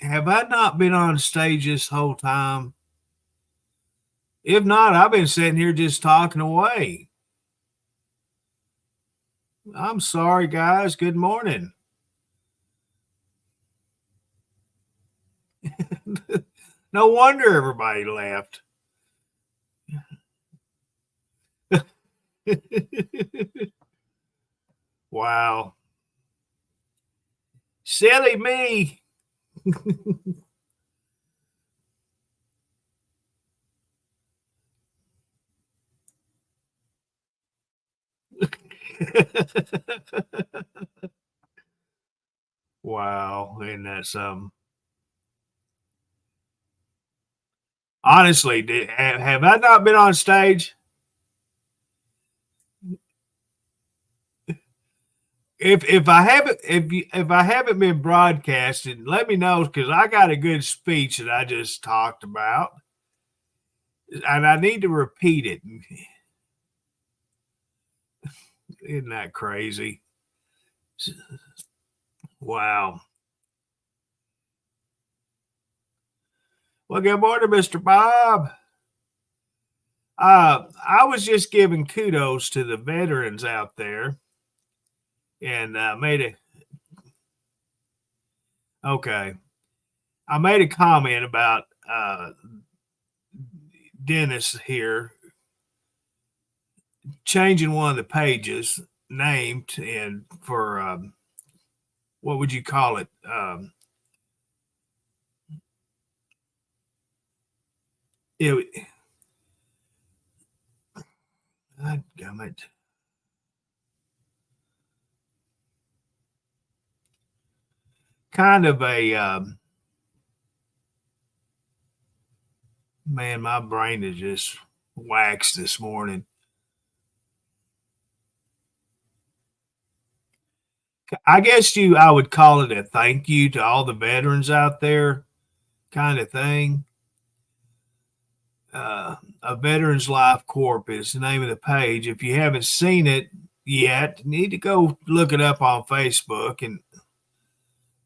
Have I not been on stage this whole time? If not, I've been sitting here just talking away. I'm sorry, guys. Good morning. No wonder everybody left. Wow. Silly me. Wow. And that's honestly, have I not been on stage? If I haven't if I haven't been broadcasted, let me know because I got a good speech that I just talked about, and I need to repeat it. Isn't that crazy? Wow. Well, good morning, Mr. Bob. I was just giving kudos to the veterans out there, and made a okay. I made a comment about Dennis here changing one of the pages named and for what would you call it? It God damn it. Kind of a man, my brain is just waxed this morning. I guess I would call it a thank you to all the veterans out there kind of thing. A Veterans Life Corp is the name of the page. If you haven't seen it yet, you need to go look it up on Facebook and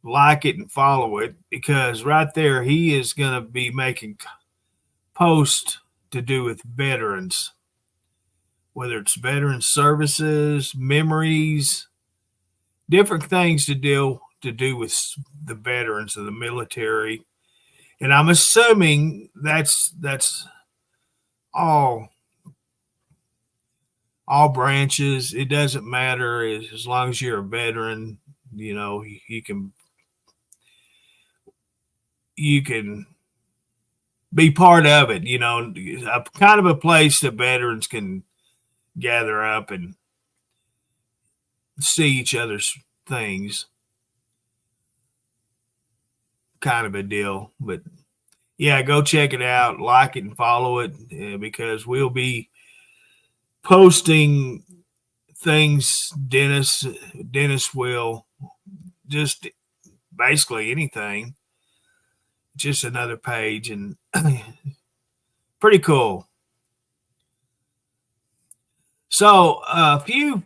like it and follow it because right there he is going to be making posts to do with veterans, whether it's veteran services, memories, different things to do with the veterans of the military. And I'm assuming that's all all branches. It doesn't matter as long as you're a veteran. You know, you can be part of it. You know, a kind of a place that veterans can gather up and see each other's things. Kind of a deal, but yeah, go check it out, like it, and follow it because we'll be posting things. Dennis will just basically anything, just another page, and pretty cool. So a few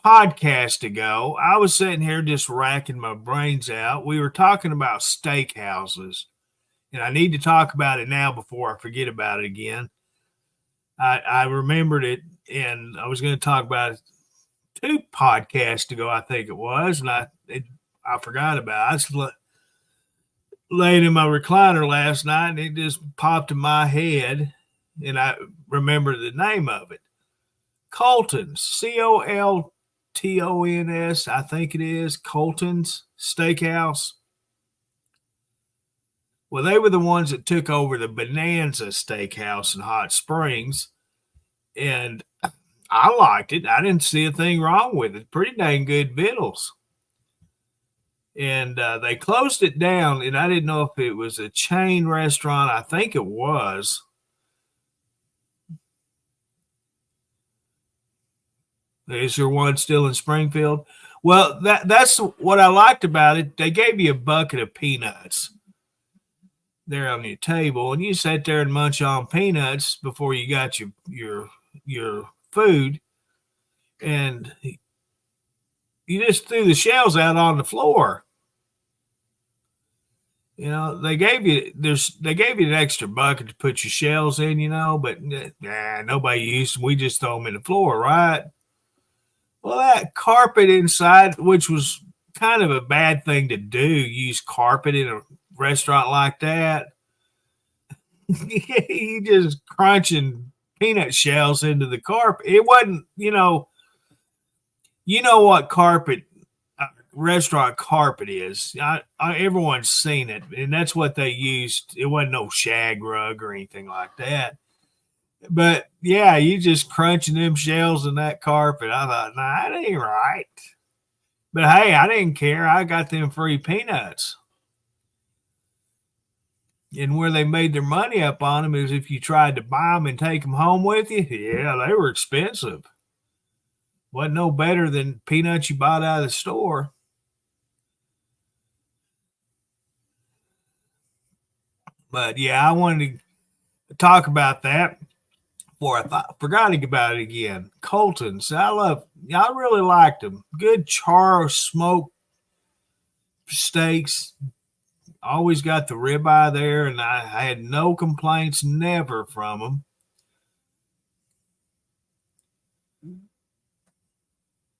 podcasts ago, I was sitting here just racking my brains out. We were talking about steakhouses, and I need to talk about it now before I forget about it again. I remembered it, and I was going to talk about it 2 podcasts ago, I think it was, and I forgot about it. I was laying in my recliner last night, and it just popped in my head, and I remember the name of it. Colton's, Coltons, I think it is, Colton's Steakhouse. Well, they were the ones that took over the Bonanza Steakhouse in Hot Springs, and I liked it. I didn't see a thing wrong with it. Pretty dang good vittles. And they closed it down, and I didn't know if it was a chain restaurant. I think it was. Is there one still in Springfield? Well, that's what I liked about it. They gave you a bucket of peanuts there on your table, and you sat there and munch on peanuts before you got your food, and you just threw the shells out on the floor. They gave you an extra bucket to put your shells in, but nobody used them. We just throw them in the floor, right? Well, that carpet inside, which was kind of a bad thing to do, use carpet in a restaurant like that. You just crunching peanut shells into the carpet. It wasn't, what carpet restaurant carpet is. Everyone's seen it, and that's what they used. It wasn't no shag rug or anything like that. But yeah, you just crunching them shells in that carpet. I thought, nah, that ain't right. But hey, I didn't care. I got them free peanuts. And where they made their money up on them is if you tried to buy them and take them home with you. Yeah, they were expensive. Wasn't no better than peanuts you bought out of the store. But yeah, I wanted to talk about that before I forgot about it again. Colton's. I really liked them. Good char smoked steaks. Always got the ribeye there, and I had no complaints, never from them.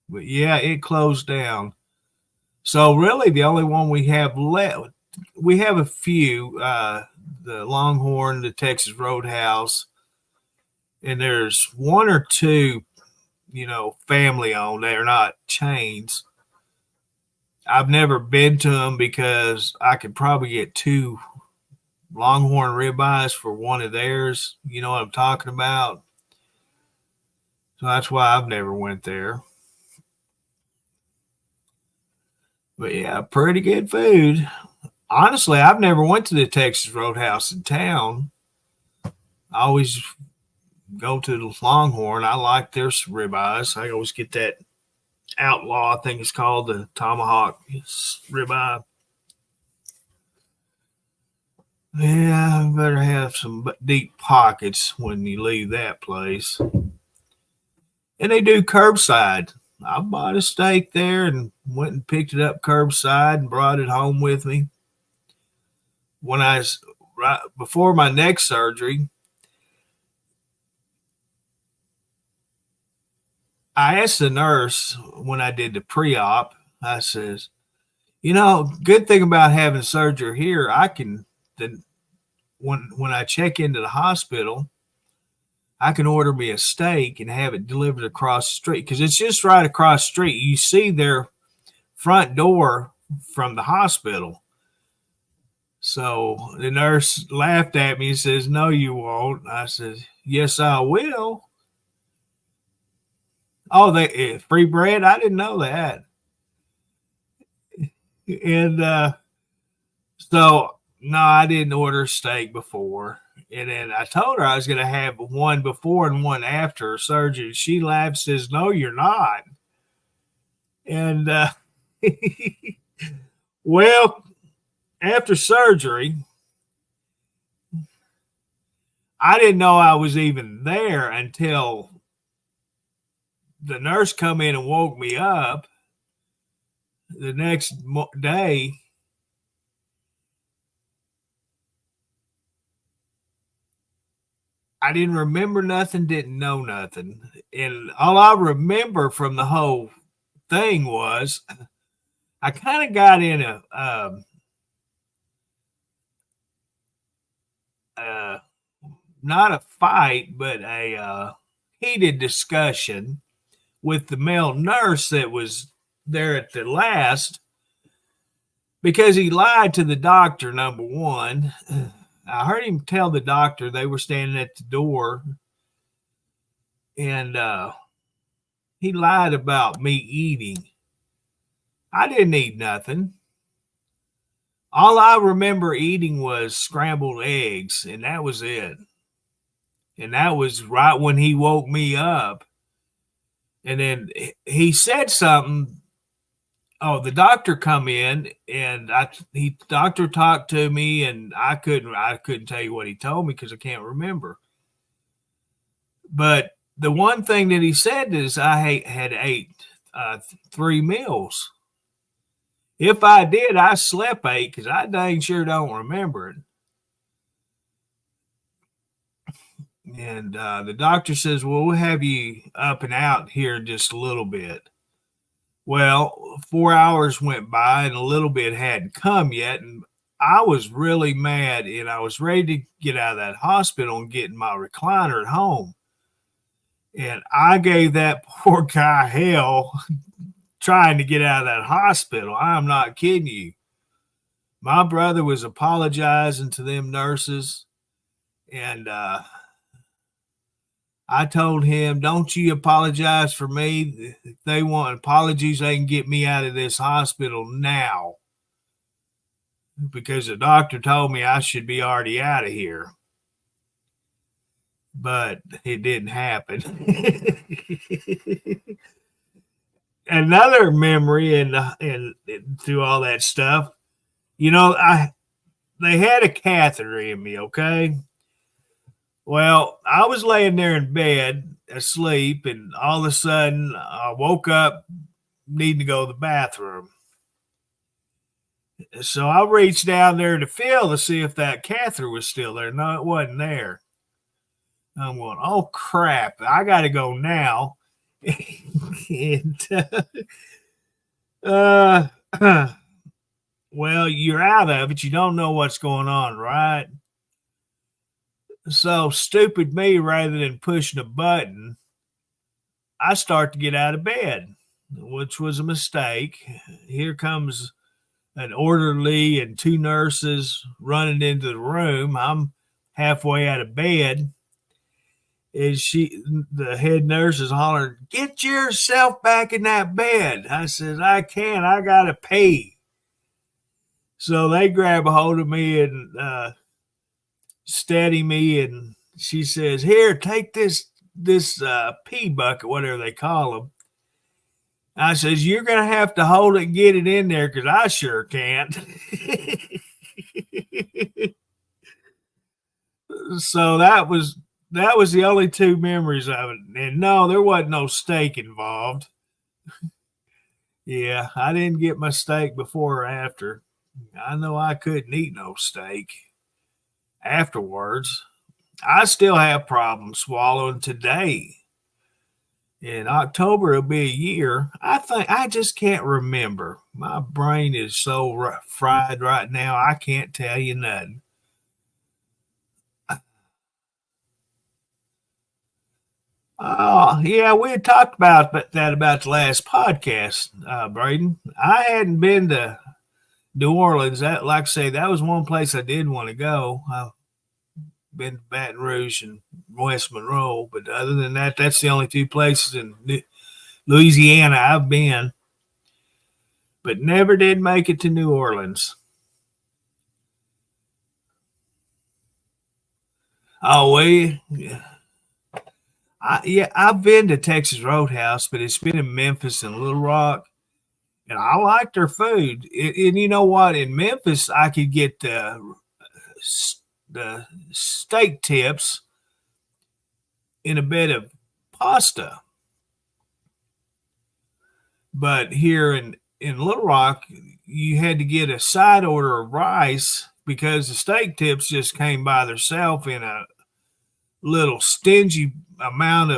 But yeah, it closed down. So really, the only one we have left, we have a few, the Longhorn, the Texas Roadhouse, and there's one or two, family owned. They're not chains. I've never been to them because I could probably get 2 Longhorn ribeyes for one of theirs. You know what I'm talking about? So that's why I've never went there. But yeah, pretty good food. Honestly, I've never went to the Texas Roadhouse in town. I always go to the Longhorn. I like their ribeyes. I always get that Outlaw, I think it's called, the tomahawk ribeye. Yeah, better have some deep pockets when you leave that place. And they do curbside. I bought a steak there and went and picked it up curbside and brought it home with me. When I was before my neck surgery, I asked the nurse when I did the pre-op, I says, good thing about having surgery here, I can then when I check into the hospital, I can order me a steak and have it delivered across the street because it's just right across the street. You see their front door from the hospital. So the nurse laughed at me and says, "No, you won't." I said, "Yes, I will." Oh, they free bread? I didn't know that. And so no, I didn't order steak before. And then I told her I was going to have one before and one after surgery. She laughed, says, "No, you're not." And well, after surgery, I didn't know I was even there until the nurse come in and woke me up the next day. I didn't remember nothing, didn't know nothing. And all I remember from the whole thing was I kind of got in not a fight, but a heated discussion with the male nurse that was there at the last because he lied to the doctor, number one. I heard him tell the doctor they were standing at the door, and he lied about me eating. I didn't eat nothing. All I remember eating was scrambled eggs, and that was it. And that was right when he woke me up. And then he said something. Oh, the doctor come in, and doctor talked to me, and I couldn't tell you what he told me because I can't remember. But the one thing that he said is I had ate 3 meals. If I did, I slept 8 because I dang sure don't remember it. And the doctor says, well, we'll have you up and out here just a little bit. Well, 4 hours went by and a little bit hadn't come yet. And I was really mad and I was ready to get out of that hospital and get in my recliner at home. And I gave that poor guy hell trying to get out of that hospital. I'm not kidding you. My brother was apologizing to them nurses. And I told him, don't you apologize for me. If they want apologies, they can get me out of this hospital now. Because the doctor told me I should be already out of here. But it didn't happen. Another memory and through all that stuff, they had a catheter in me, okay? Well, I was laying there in bed asleep, and all of a sudden I woke up needing to go to the bathroom. So I reached down there to feel to see if that catheter was still there. No, it wasn't there. I'm going, oh crap, I got to go now. And well, you're out of it. You don't know what's going on, right? So stupid me, rather than pushing a button, I start to get out of bed, which was a mistake. Here comes an orderly and 2 nurses running into the room. I'm halfway out of bed. And the head nurse is hollering, get yourself back in that bed. I said, I can't. I got to pee. So they grab a hold of me and steady me. And she says, here, take this pee bucket, whatever they call them. I says, you're going to have to hold it and get it in there because I sure can't. So that was the only 2 memories of it. And no, there wasn't no steak involved. Yeah, I didn't get my steak before or after. I know I couldn't eat no steak afterwards. I still have problems swallowing today. In October, it'll be a year. I just can't remember. My brain is so fried right now, I can't tell you nothing. Oh, yeah, we had talked about that about the last podcast, Braden. I hadn't been to New Orleans. That, like I say, that was one place I did want to go. I've been to Baton Rouge and West Monroe, but other than that, that's the only 2 places in Louisiana I've been, but never did make it to New Orleans. Oh, yeah. I've been to Texas Roadhouse, but it's been in Memphis and Little Rock, and I like their food. And you know what? In Memphis, I could get the steak tips in a bit of pasta. But here in Little Rock, you had to get a side order of rice because the steak tips just came by themselves in a little stingy amount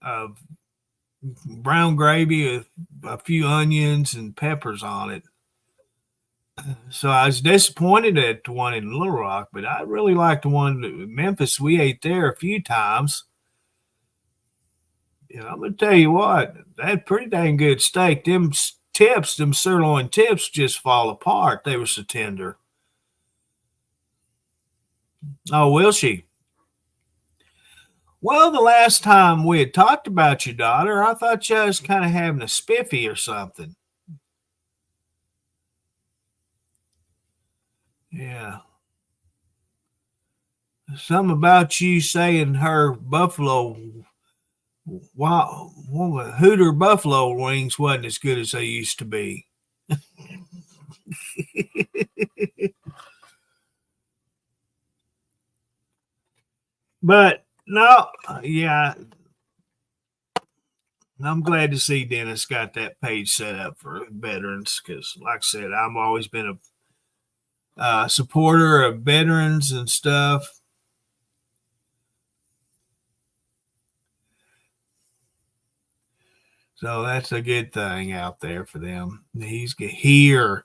of brown gravy with a few onions and peppers on it. So I was disappointed at the one in Little Rock, but I really liked the one in Memphis. We ate there a few times. And I'm gonna tell you what, that pretty dang good steak. Them tips, them sirloin tips, just fall apart. They were so tender. Oh, will she? Well, the last time we had talked about your daughter, I thought you was kind of having a spiffy or something. Yeah. Something about you saying her buffalo, wow, Hooter buffalo wings wasn't as good as they used to be. But no, yeah, I'm glad to see Dennis got that page set up for veterans because, like I said, I've always been a supporter of veterans and stuff. So that's a good thing out there for them. He or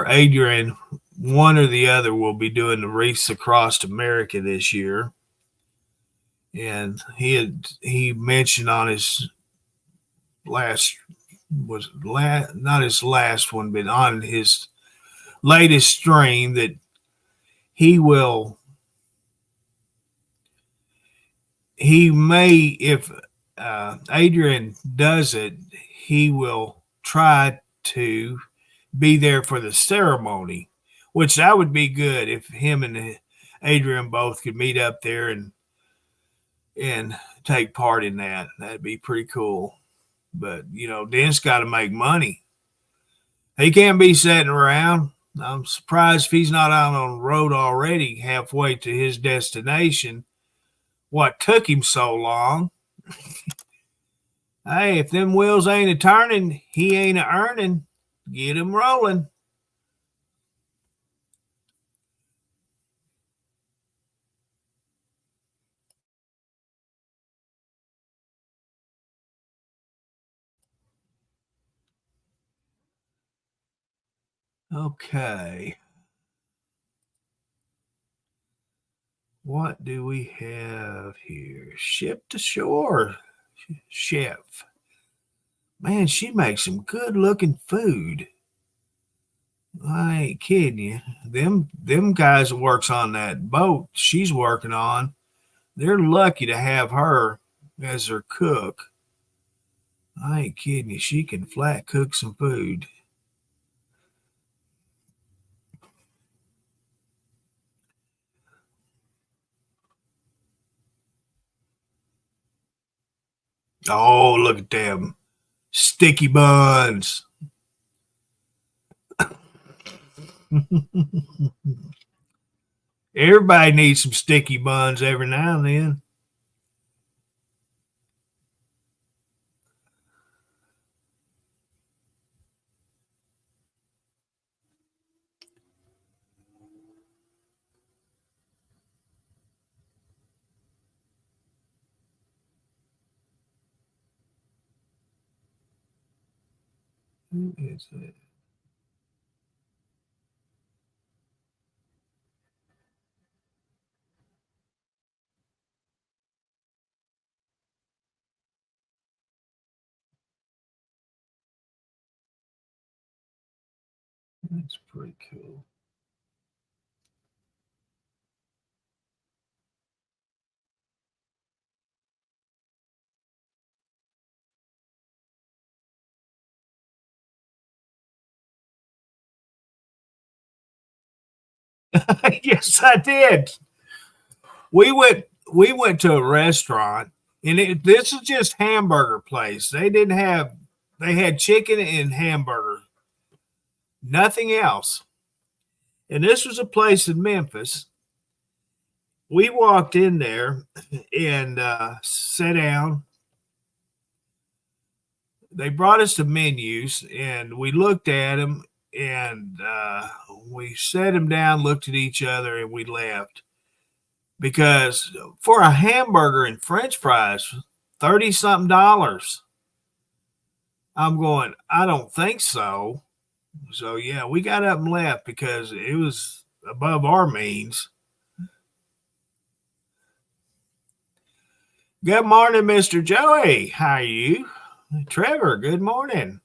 Adrian, one or the other, will be doing the Wreaths Across America this year. And he mentioned on his last not his last one, but on his latest stream that he will he may if Adrian does it, he will try to be there for the ceremony, which that would be good if him and Adrian both could meet up there and take part in that. That'd be pretty cool. But Den's got to make money. He can't be sitting around. I'm surprised if he's not out on the road already, halfway to his destination. What took him so long? Hey, if them wheels ain't a turning, he ain't a earning. Get him rolling. Okay. What do we have here? Ship to shore. Chef. Man, she makes some good looking food. I ain't kidding you. Them guys that works on that boat she's working on, they're lucky to have her as their cook. I ain't kidding you. She can flat cook some food. Oh, look at them sticky buns. Everybody needs some sticky buns every now and then. Who is it? That's pretty cool. Yes, I did. We went to a restaurant, and this is just hamburger place. They had chicken and hamburger, nothing else. And this was a place in Memphis. We walked in there and sat down. They brought us the menus, and we looked at them, and we sat them down, looked at each other, and we left because for a hamburger and French fries, 30 something dollars. I'm going, I don't think so. So yeah, we got up and left because it was above our means. Good morning, Mr. Joey. How are you? Trevor, good morning.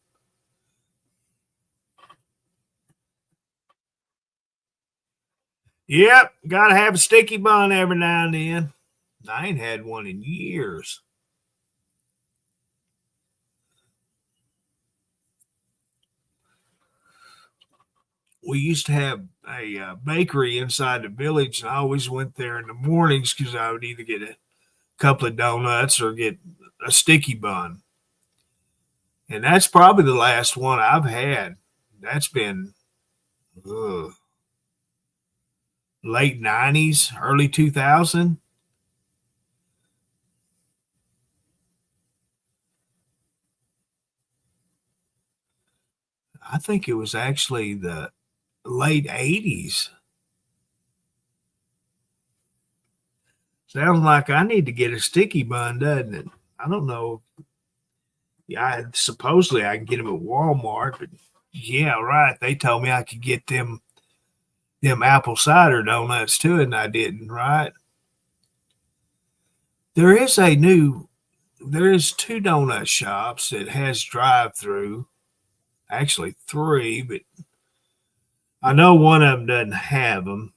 Yep, gotta have a sticky bun every now and then. I ain't had one in years. We used to have a bakery inside the village, and I always went there in the mornings because I would either get a couple of donuts or get a sticky bun. And that's probably the last one I've had. That's been ugh, late 90s, early 2000. I think it was actually the late 80s. Sounds like I need to get a sticky bun, doesn't it? I don't know. Yeah, supposedly I can get them at Walmart, but yeah, right. They told me I could get them apple cider donuts too, and I didn't, right? There is there is two donut shops that has drive through, actually three, but I know one of them doesn't have them.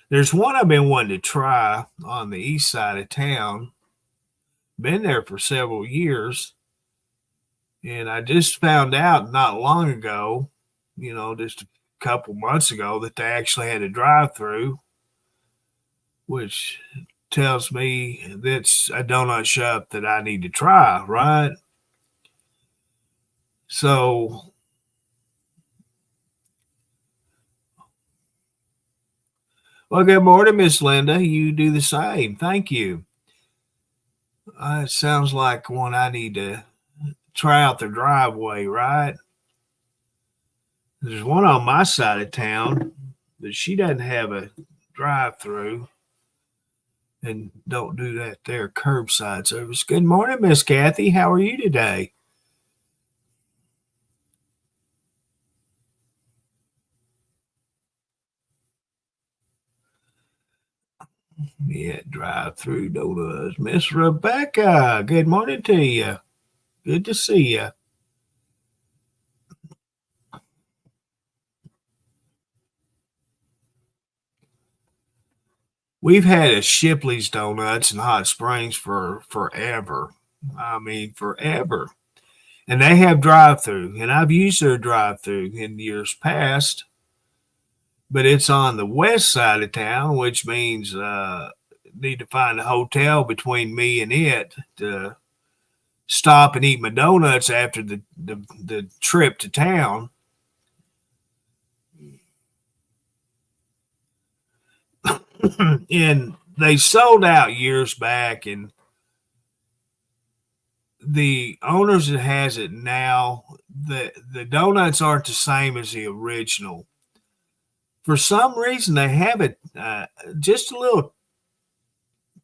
There's one I've been wanting to try on the east side of town. Been there for several years, and I just found out not long ago, just a couple months ago, that they actually had a drive through, which tells me that's a donut shop that I need to try, right? So, well, good morning, Miss Linda. You do the same. Thank you. It sounds like one I need to try out the driveway, right? There's one on my side of town, but she doesn't have a drive through and don't do that there curbside service. Good morning, Miss Kathy. How are you today? Yeah, drive through donuts. Miss Rebecca, good morning to you. Good to see you. We've had a Shipley's Donuts in Hot Springs for forever. I mean, forever. And they have drive through, and I've used their drive through in years past, but it's on the west side of town, which means need to find a hotel between me and it to stop and eat my donuts after the trip to town. And they sold out years back, and the owners that has it now, the donuts aren't the same as the original. For some reason, they have it just a little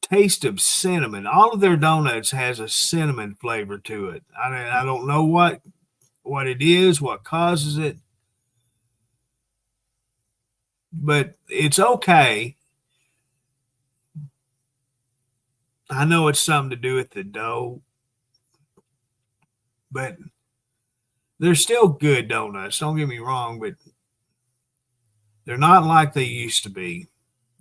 taste of cinnamon. All of their donuts has a cinnamon flavor to it. I don't know what it is, what causes it, but it's okay. I know it's something to do with the dough, but they're still good donuts. Don't get me wrong, but they're not like they used to be.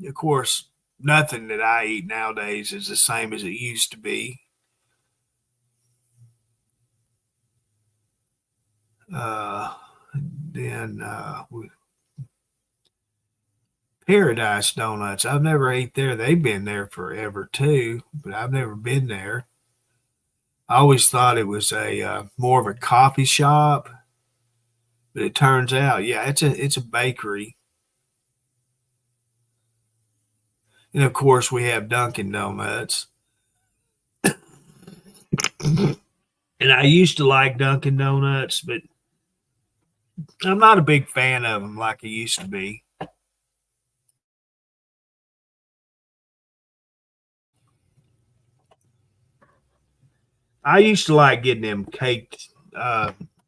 Of course, nothing that I eat nowadays is the same as it used to be. Uh, then Paradise Donuts. I've never ate there. They've been there forever too, but I've never been there. I always thought it was a more of a coffee shop, but it turns out, yeah, it's a bakery. And of course, we have Dunkin' Donuts. And I used to like Dunkin' Donuts, but I'm not a big fan of them like I used to be. I used to like getting them caked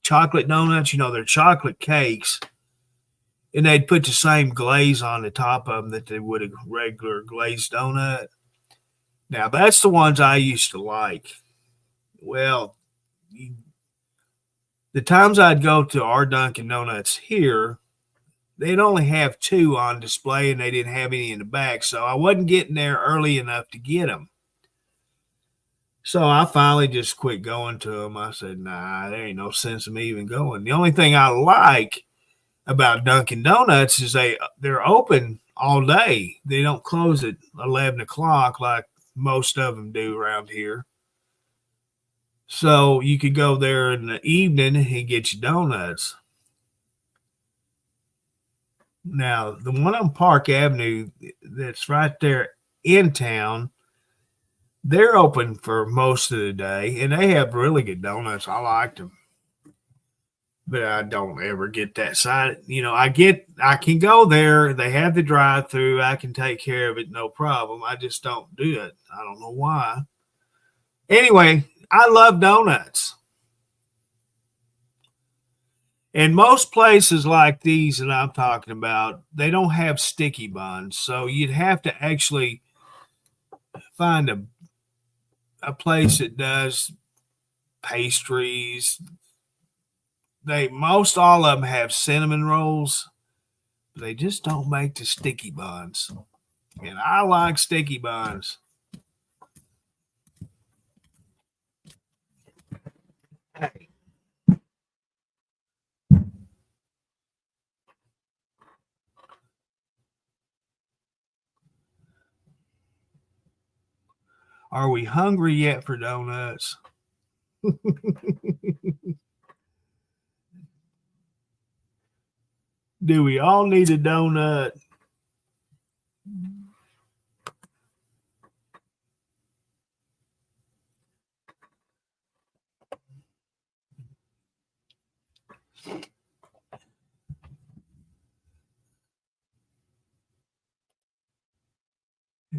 chocolate donuts. They're chocolate cakes, and they'd put the same glaze on the top of them that they would a regular glazed donut. Now, that's the ones I used to like. Well, the times I'd go to our Dunkin' Donuts here, they'd only have two on display and they didn't have any in the back. So I wasn't getting there early enough to get them. So I finally just quit going to them. I said, nah, there ain't no sense of me even going. The only thing I like about Dunkin' Donuts is they're open all day. They don't close at 11 o'clock like most of them do around here. So you could go there in the evening and get your donuts. Now, the one on Park Avenue that's right there in town, they're open for most of the day and they have really good donuts. I liked them. but I don't ever get that side. I can go there. They have the drive through. I can take care of it, no problem. I just don't do it. I don't know why. Anyway, I love donuts. And most places like these that I'm talking about, they don't have sticky buns. So you'd have to actually find a place that does pastries. They most all of them have cinnamon rolls. They just don't make the sticky buns. And I like sticky buns. Hey. Are we hungry yet for donuts? Do we all need a donut?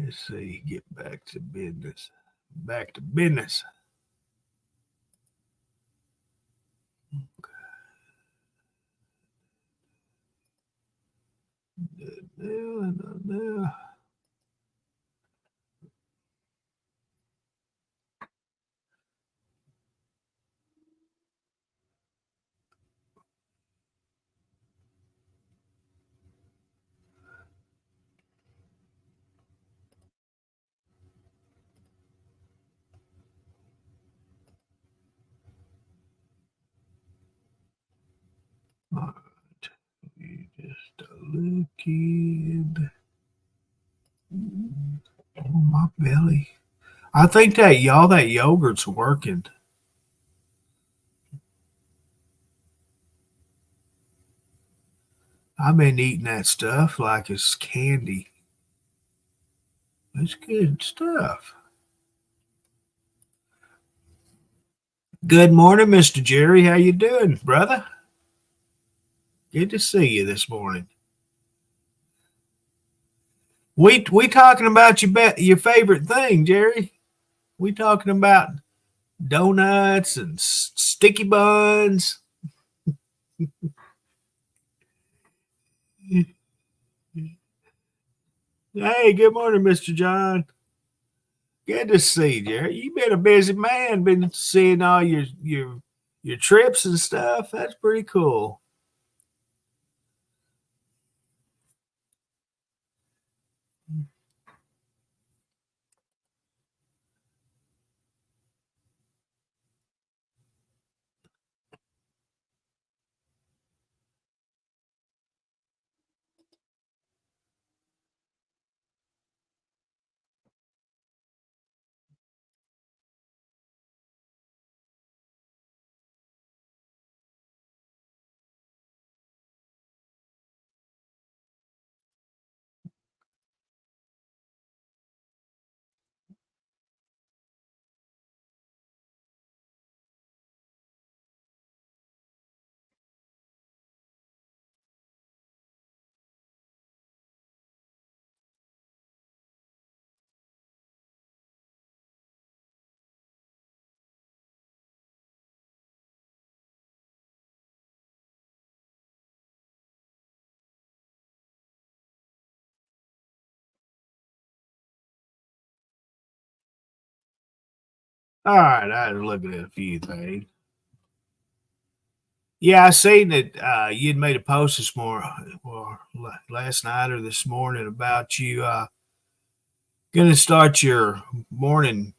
Let's see, get back to business. Back to business. All right. Just a little kid. Oh, my belly. I think that that yogurt's working. I've been eating that stuff like it's candy. It's good stuff. Good morning, Mr. Jerry. How you doing, brother? Good to see you this morning. We talking about your favorite thing, Jerry. We talking about donuts and sticky buns. Hey, good morning, Mr. John. Good to see you, Jerry. You've been a busy man, been seeing all your trips and stuff. That's pretty cool. All right, I was looking at a few things. Yeah, I seen that you'd made a post this morning, or last night or this morning, about you going to start your morning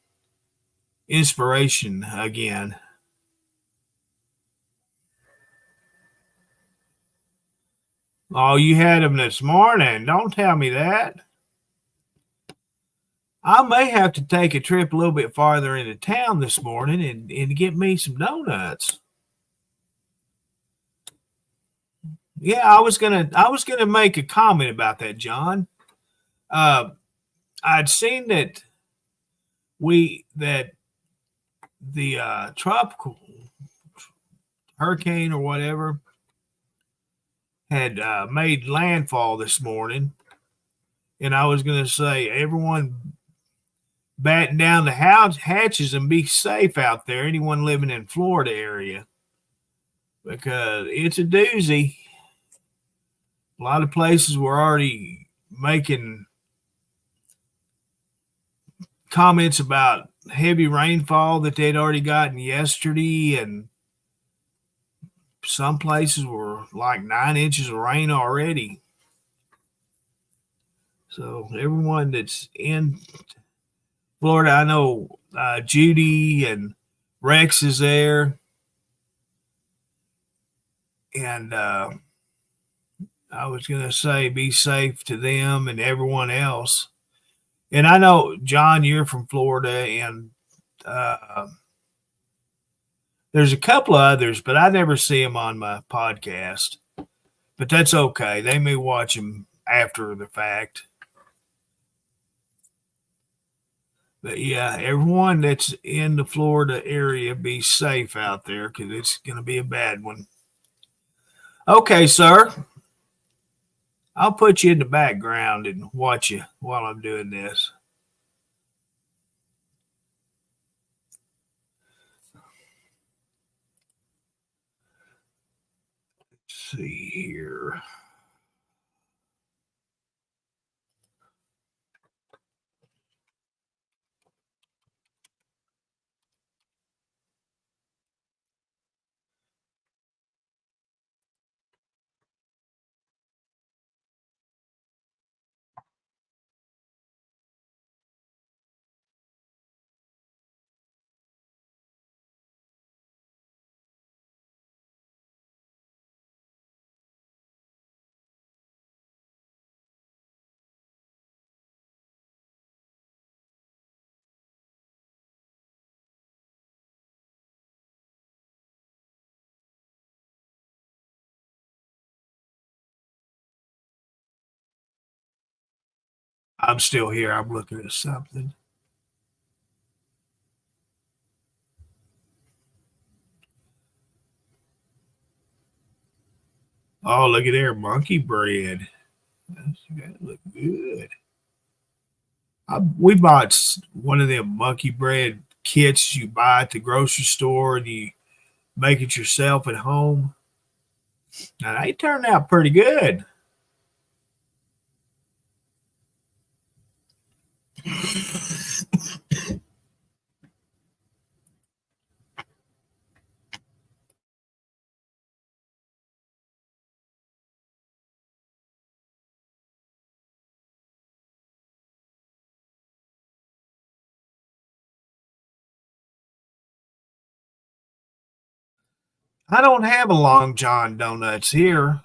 inspiration again. Oh, you had them this morning. Don't tell me that. I may have to take a trip a little bit farther into town this morning and get me some donuts. Yeah, I was gonna make a comment about that, John. Uh, I'd seen that we that the tropical hurricane or whatever had made landfall this morning. And I was going to say, everyone batten down the hatches and be safe out there, anyone living in Florida area, because it's a doozy. A lot of places were already making comments about heavy rainfall that they'd already gotten yesterday, and some places were like 9 inches of rain already. So everyone that's in Florida, I know Judy and Rex is there, and I was going to say be safe to them and everyone else. And I know, John, you're from Florida, and there's a couple of others, but I never see them on my podcast. But that's okay. They may watch them after the fact. But yeah, everyone that's in the Florida area, be safe out there because it's going to be a bad one. Okay, sir. I'll put you in the background and watch you while I'm doing this. Let's see here. I'm still here. I'm looking at something. Oh, look at there, monkey bread. That look good. We bought one of them monkey bread kits you buy at the grocery store, and you make it yourself at home. Now they turned out pretty good. I don't have a Long John donuts here.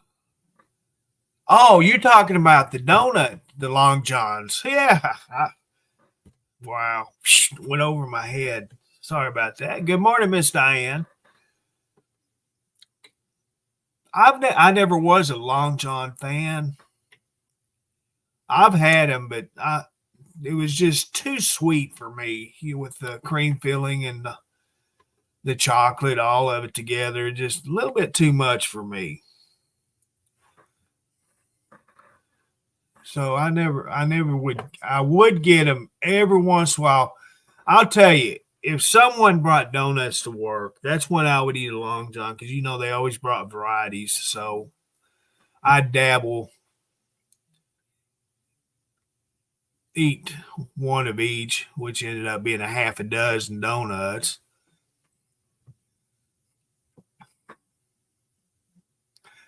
Oh, you're talking about the donut, the Long Johns. Yeah. Wow. Went over my head. Sorry about that. Good morning, Miss Diane. I never was a Long John fan. I've had them, but it was just too sweet for me, with the cream filling and the chocolate, all of it together. Just a little bit too much for me. So I would get them every once in a while. I'll tell you, if someone brought donuts to work, that's when I would eat a Long John, because they always brought varieties. So I dabble, eat one of each, which ended up being a half a dozen donuts.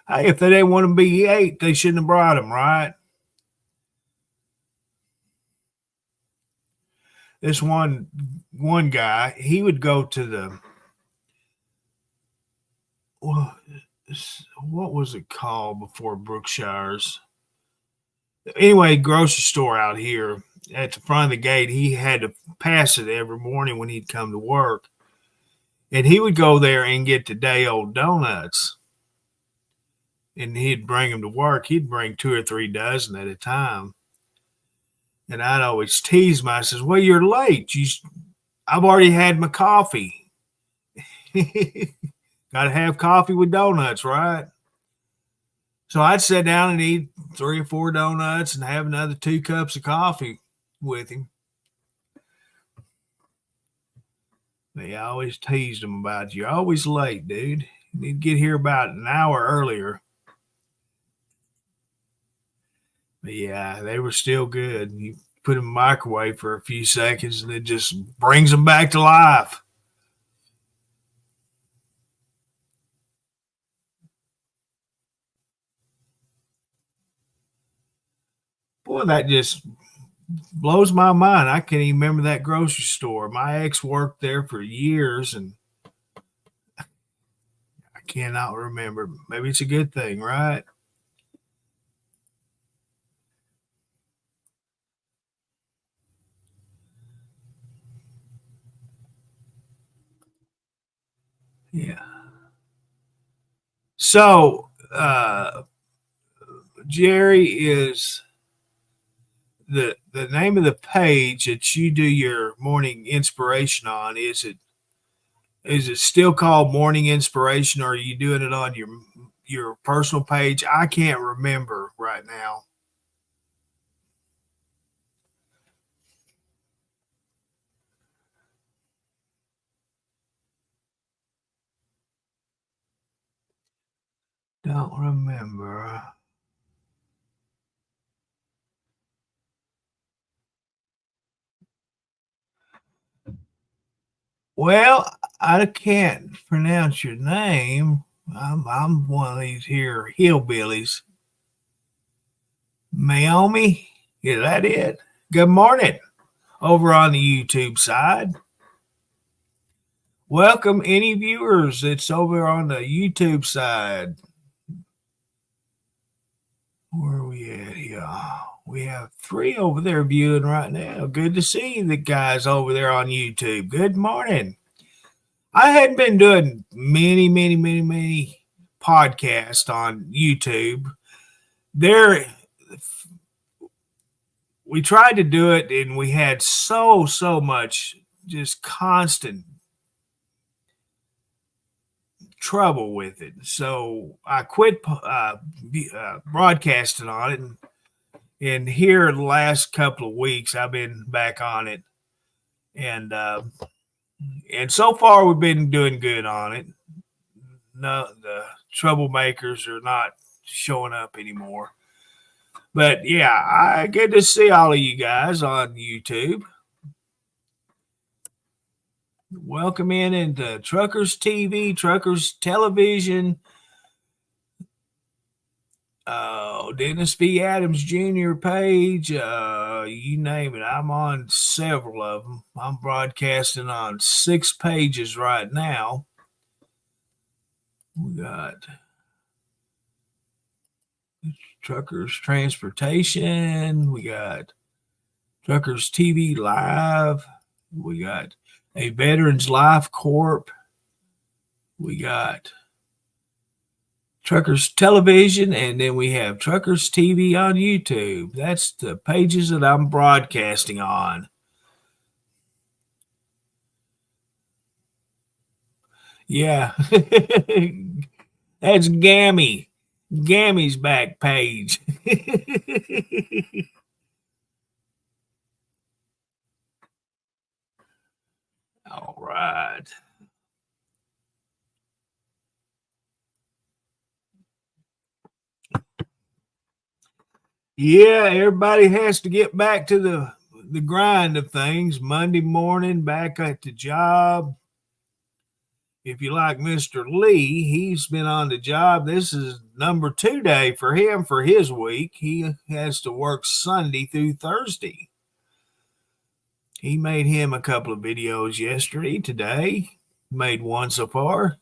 Hey, if they didn't want them to be ate, they shouldn't have brought them, right? This one guy, he would go to the what was it called before Brookshire's? Anyway, grocery store out here at the front of the gate. He had to pass it every morning when he'd come to work, and he would go there and get the day old donuts, and he'd bring them to work. He'd bring 2 or 3 dozen at a time. And I'd always tease him. I says, "Well, you're late. I've already had my coffee." Because Got to have coffee with donuts, right? So I'd sit down and eat 3 or 4 donuts and have another 2 cups of coffee with him. They always teased him about you're always late, dude. You need to get here about an hour earlier. But yeah, they were still good. You put them in the microwave for a few seconds and it just brings them back to life. Boy, that just blows my mind. I can't even remember that grocery store. My ex worked there for years and I cannot remember. Maybe it's a good thing, right? Yeah. So, Jerry, is the name of the page that you do your morning inspiration on? Is it still called Morning Inspiration, or are you doing it on your personal page? I can't remember right now. Don't remember. Well, I can't pronounce your name. I'm one of these here hillbillies. Naomi, is that it? Good morning. Over on the YouTube side. Welcome any viewers that's over on the YouTube side. Where are we at here? We have 3 over there viewing right now. Good to see the guys over there on YouTube. Good morning. I hadn't been doing many podcasts on YouTube. There, we tried to do it and we had so much just constant trouble with it. So I quit broadcasting on it. And here the last couple of weeks, I've been back on it. And so far, we've been doing good on it. No, the troublemakers are not showing up anymore. But yeah, I get to see all of you guys on YouTube. Welcome in into Truckers TV, Truckers Television. Dennis B. Adams Jr. page, you name it. I'm on several of them. I'm broadcasting on 6 pages right now. We got Truckers Transportation. We got Truckers TV Live. We got a Veterans Life Corp. We got Truckers Television, and then we have Truckers TV on YouTube. That's the pages that I'm broadcasting on. Yeah. That's Gammy. Gammy's back page. All right. Yeah, everybody has to get back to the grind of things. Monday morning, back at the job. If you like Mr. Lee, he's been on the job. This is number 2 day for him for his week. He has to work Sunday through Thursday. He made him a couple of videos yesterday, today. Made one so far.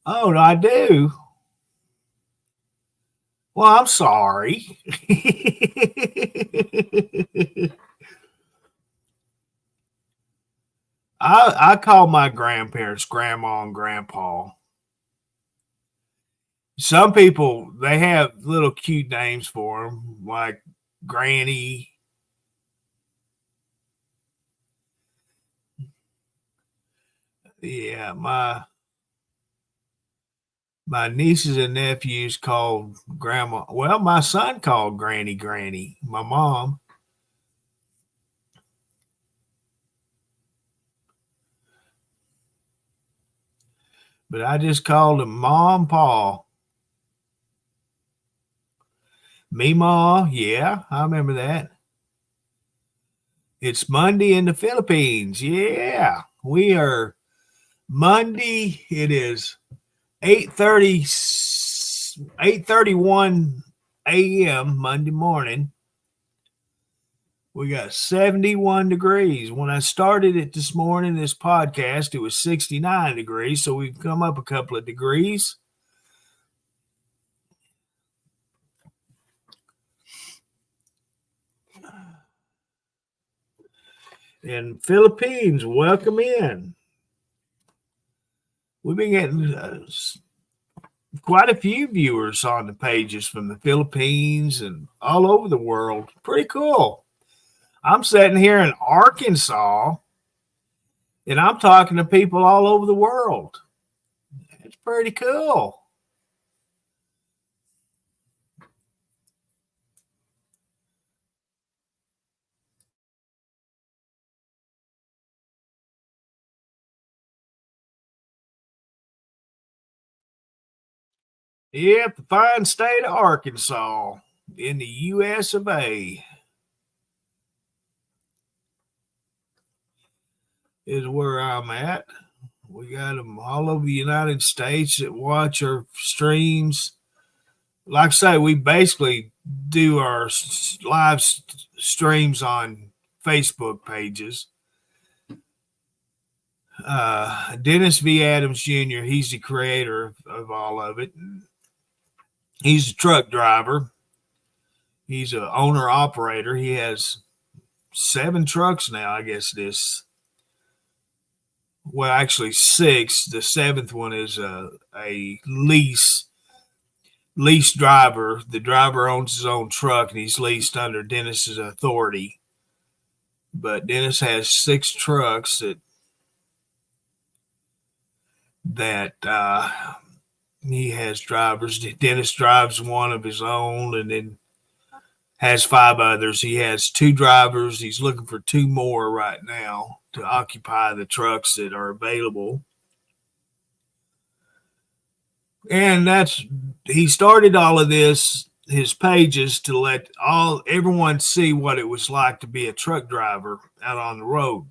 Oh, I do. Well, I'm sorry. I call my grandparents grandma and grandpa. Some people, they have little cute names for them, like Granny. Yeah, my nieces and nephews called grandma. Well, my son called Granny, my mom. But I just called him Mom, Pa. Mima, yeah, I remember that. It's Monday in the Philippines. Yeah, we are Monday. It is 8:30, 8:31 a.m. Monday morning. We got 71 degrees. When I started it this morning, this podcast, it was 69 degrees. So we've come up a couple of degrees. And Philippines, welcome in. We've been getting quite a few viewers on the pages from the Philippines and all over the world. Pretty cool. I'm sitting here in Arkansas and I'm talking to people all over the world. It's pretty cool. Yep, the fine state of Arkansas in the US of A is where I'm at. We got them all over the United States that watch our streams. Like I say, we basically do our live streams on Facebook pages. Dennis V. Adams Jr., he's the creator of all of it. He's a truck driver. He's an owner operator. He has 7 trucks now, I guess it is. Well, actually 6. The 7th one is a lease driver. The driver owns his own truck and he's leased under Dennis's authority. But Dennis has 6 trucks that he has drivers. Dennis drives one of his own and then has 5 others. He has 2 drivers. He's looking for 2 more right now to occupy the trucks that are available. And he started all of this, his pages, to let everyone see what it was like to be a truck driver out on the road.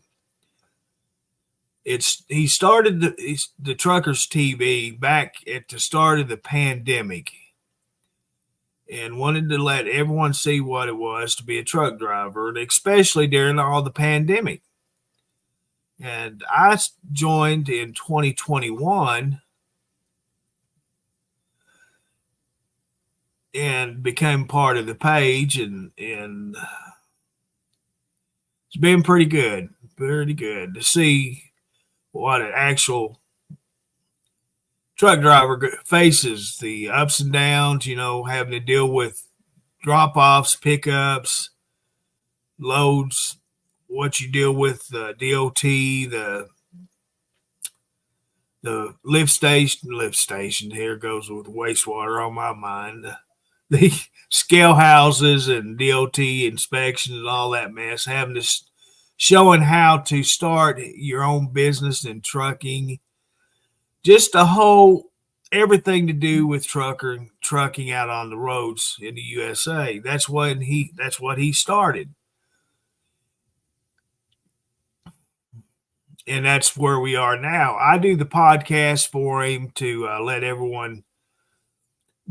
He started the Truckers TV back at the start of the pandemic and wanted to let everyone see what it was to be a truck driver, especially during all the pandemic. And I joined in 2021 and became part of the page, and it's been pretty good to see what an actual truck driver faces, the ups and downs, having to deal with drop-offs, pickups, loads, what you deal with, the DOT, the lift station. Here goes with wastewater on my mind. The scale houses and DOT inspections and all that mess, having to showing how to start your own business in trucking, just the whole everything to do with trucking out on the roads in the USA. That's what he started. And that's where we are now. I do the podcast for him to let everyone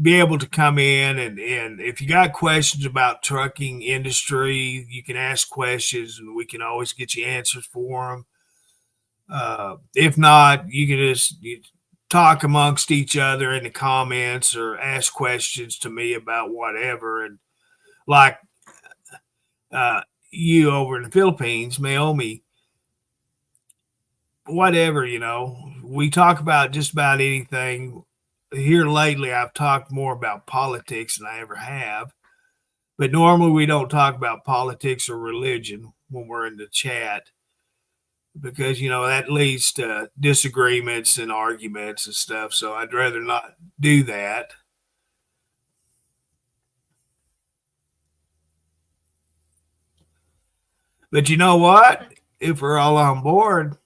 be able to come in and if you got questions about trucking industry, you can ask questions and we can always get you answers for them. If not, you can just talk amongst each other in the comments or ask questions to me about whatever. And like you over in the Philippines, Naomi, whatever, we talk about just about anything. Here lately, I've talked more about politics than I ever have. But normally we don't talk about politics or religion when we're in the chat. because that leads to disagreements and arguments and stuff. So I'd rather not do that. But you know what? If we're all on board,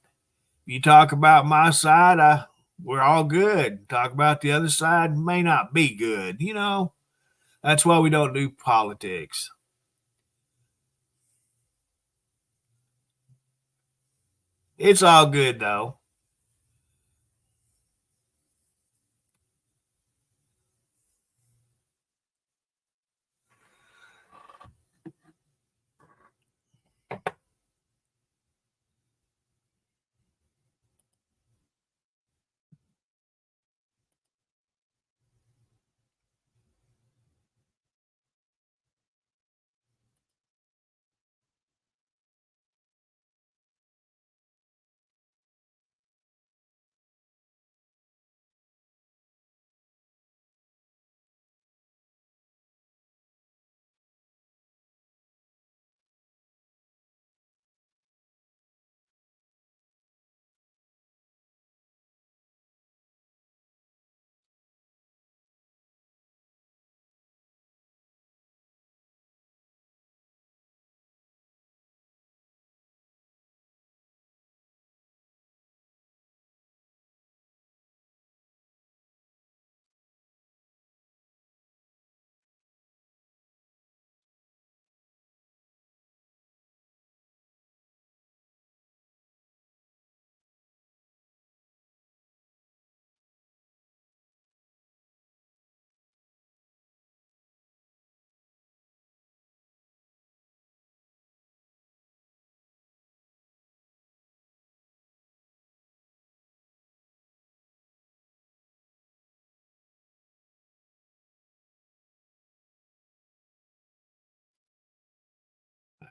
you talk about my side, we're all good. Talk about the other side may not be good. That's why we don't do politics. It's all good though.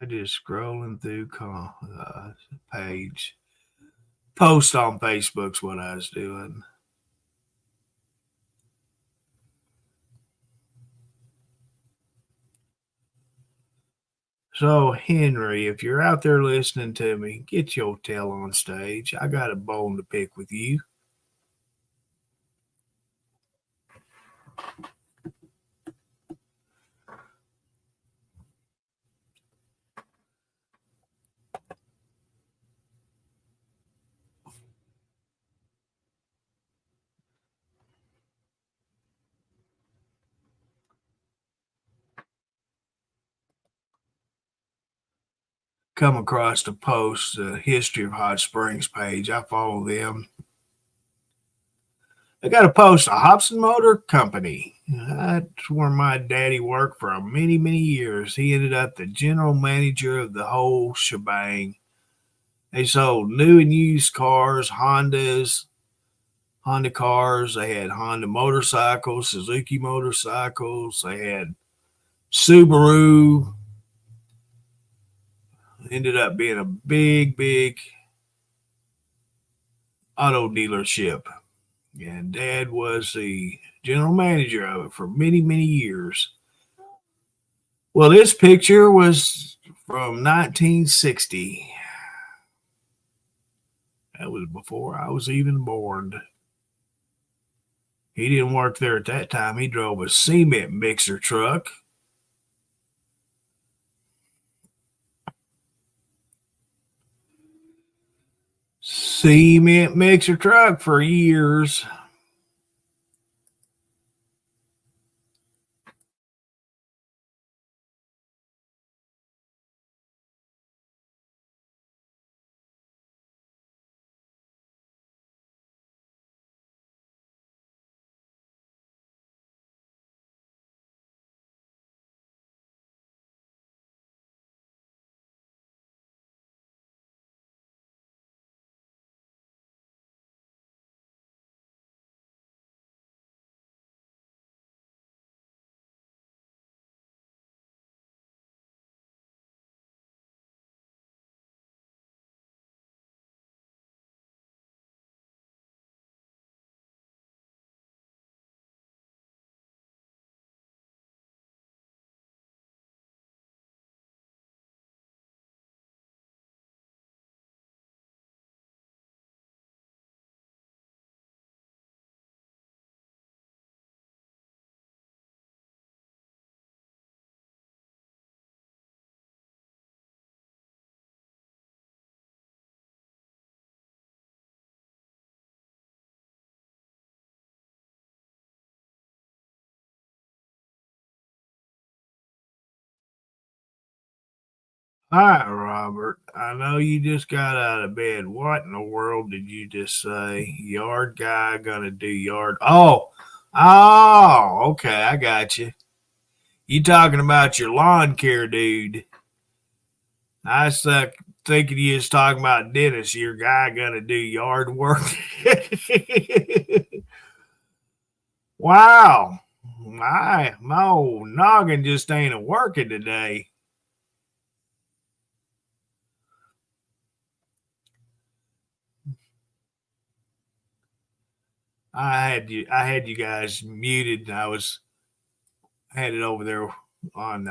I just scrolling through page. Post on Facebook's what I was doing. So, Henry, if you're out there listening to me, get your tail on stage. I got a bone to pick with you. Come across the post, the History of Hot Springs page. I follow them. I got a post, a Hobson Motor Company. That's where my daddy worked for many, many years. He ended up the general manager of the whole shebang. They sold new and used cars, Honda cars. They had Honda motorcycles, Suzuki motorcycles. They had Subaru. Ended up being a big, big auto dealership. And Dad was the general manager of it for many, many years. Well, this picture was from 1960. That was before I was even born. He didn't work there at that time. He drove a cement mixer truck. Cement mixer truck for years. Hi, Robert. I know you just got out of bed. What in the world did you just say? Yard guy gonna do yard? Oh, okay. I got you. You talking about your lawn care dude? I suck thinking you was talking about Dennis. Your guy gonna do yard work? Wow, my old noggin just ain't a working today. I had you guys muted. I had it over there on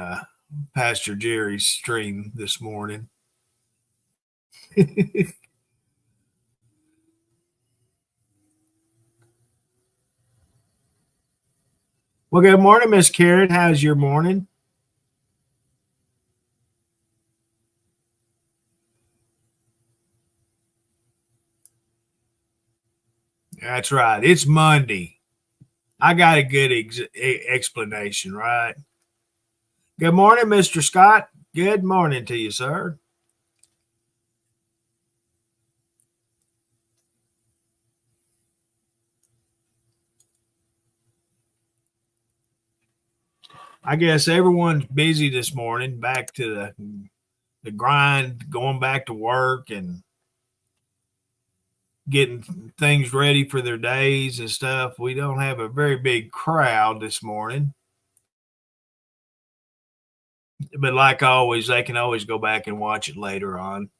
Pastor Jerry's stream this morning. Well, good morning, Miss Karen. How's your morning? That's right. It's Monday. I got a good explanation, right? Good morning, Mr. Scott. Good morning to you, sir. I guess everyone's busy this morning, back to the grind, going back to work and getting things ready for their days and stuff. We don't have a very big crowd this morning, but like always, they can always go back and watch it later on.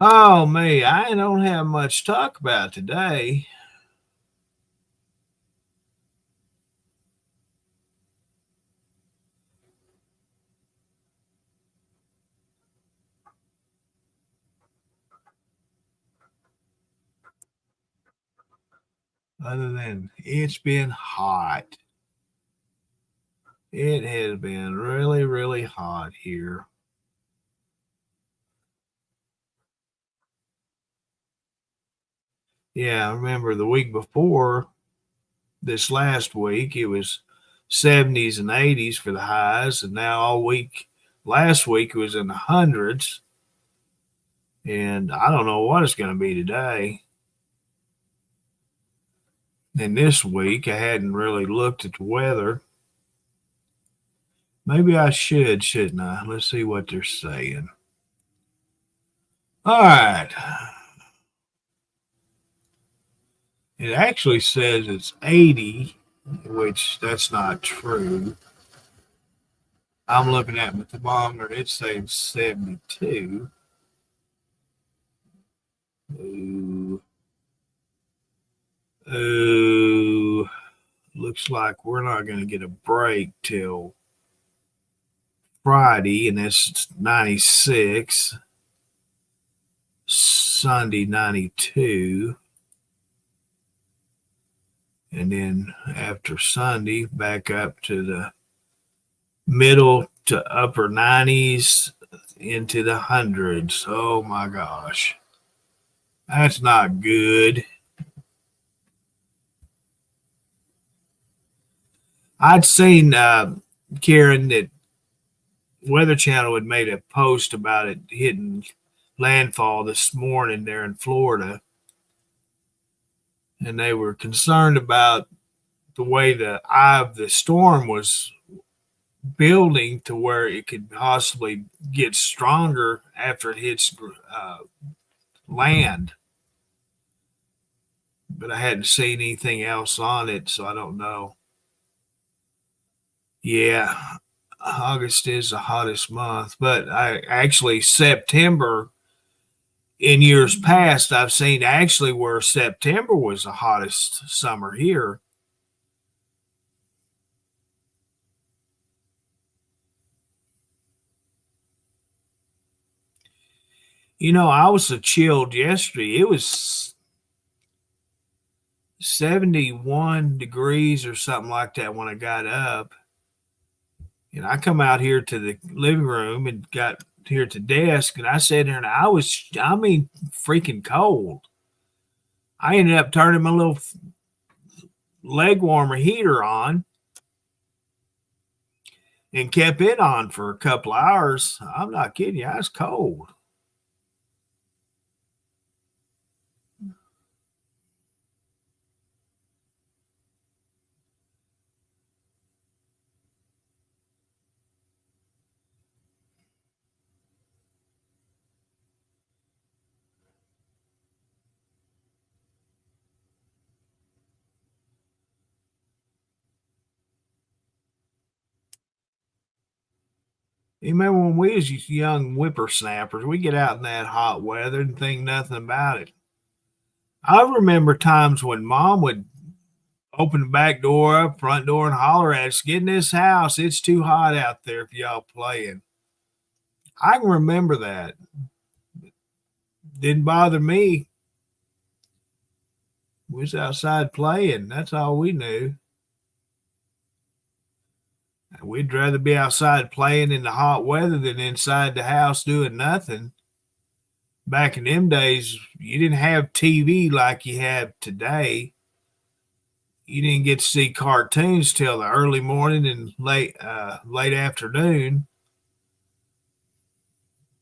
Oh, me, I don't have much to talk about today. Other than it's been hot. It has been really, really hot here. Yeah, I remember the week before this last week, it was 70s and 80s for the highs, and now all week last week it was in the hundreds. And I don't know what it's going to be today. And this week, I hadn't really looked at the weather. Maybe I should, shouldn't I? Let's see what they're saying. All right. It actually says it's 80, which that's not true. I'm looking at my thermometer. It's saying 72. Ooh. Ooh. Looks like we're not going to get a break till Friday, and that's 96. Sunday, 92. And then after Sunday, back up to the middle to upper 90s into the hundreds. Oh my gosh. That's not good. I'd seen, Karen, that Weather Channel had made a post about it hitting landfall this morning there in Florida. And they were concerned about the way the eye of the storm was building to where it could possibly get stronger after it hits uh, land. But I hadn't seen anything else on it, so I don't know. Yeah, August is the hottest month, but I actually September in years past I've seen actually where September was the hottest summer here. I was so chilled yesterday. It was 71 degrees or something like that when I got up. And I come out here to the living room and got here to desk and I sat there and I mean, freaking cold. I ended up turning my little leg warmer heater on and kept it on for a couple of hours. I'm not kidding you. I was cold. You remember when we was young whippersnappers, we get out in that hot weather and think nothing about it. I remember times when mom would open the back door up, front door, and holler at us, get in this house. It's too hot out there for y'all playing. I can remember that. Didn't bother me. We was outside playing. That's all we knew. We'd rather be outside playing in the hot weather than inside the house doing nothing. Back in them days, you didn't have TV like you have today. You didn't get to see cartoons till the early morning and late afternoon,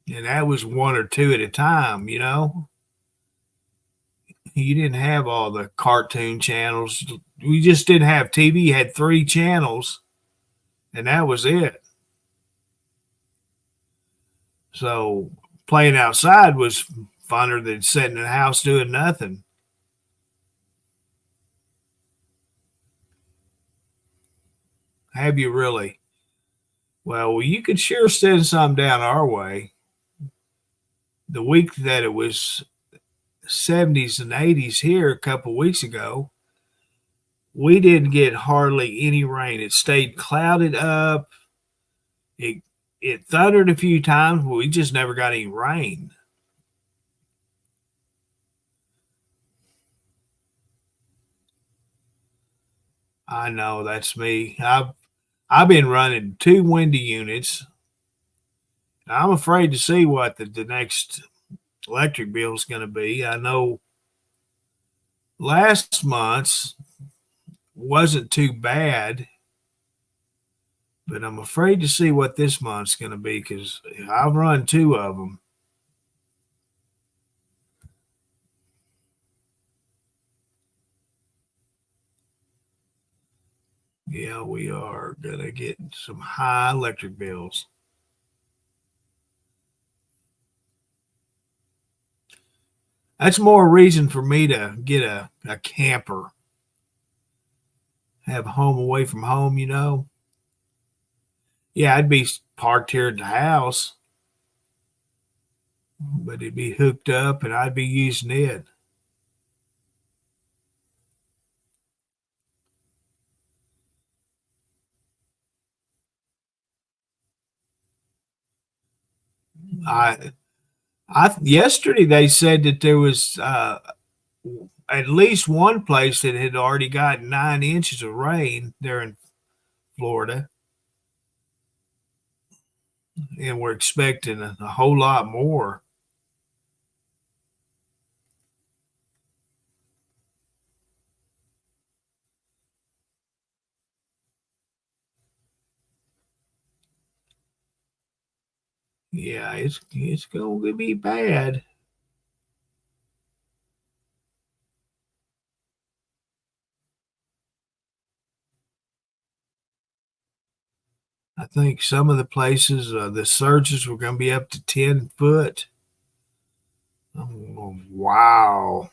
and that was one or two at a time. You didn't have all the cartoon channels. We just didn't have TV. You had three channels, and that was it. So playing outside was funner than sitting in the house doing nothing. Have you really? Well, you could sure send some down our way. The week that it was 70s and 80s here a couple weeks ago, we didn't get hardly any rain. It stayed clouded up. It it thundered a few times, but we just never got any rain. I know that's me. I've been running two windy units. I'm afraid to see what the next electric bill is going to be. I know last month's wasn't too bad, but I'm afraid to see what this month's going to be because I've run two of them. Yeah, we are going to get some high electric bills. That's more reason for me to get a camper, have a home away from home. Yeah, I'd be parked here at the house, but it'd be hooked up and I'd be using it. I yesterday they said that there was at least one place that had already got 9 inches of rain there in Florida, and we're expecting a whole lot more. Yeah, it's going to be bad. I think some of the places, the surges were going to be up to 10 foot. Oh, wow.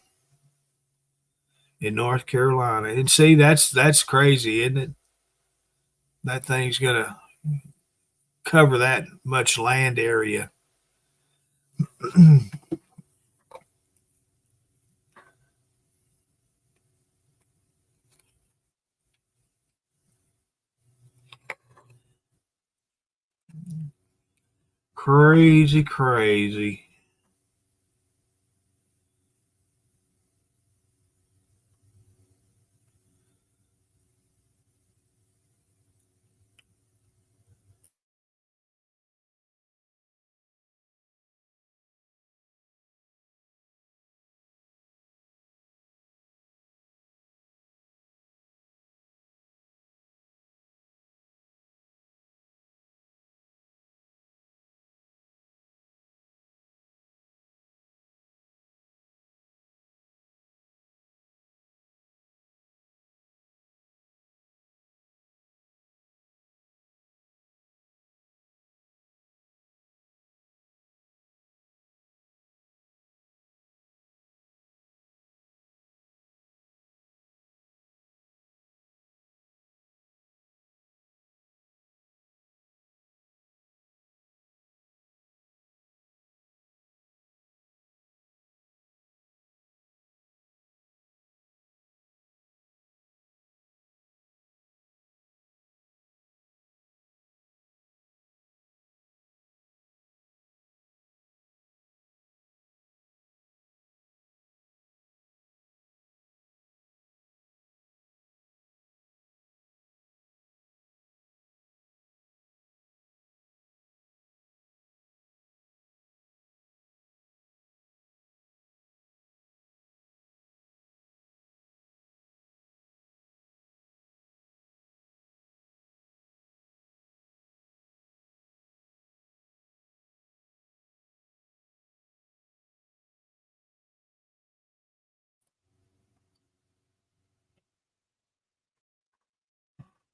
In North Carolina. And see, that's crazy, isn't it? That thing's going to cover that much land area. Crazy, crazy.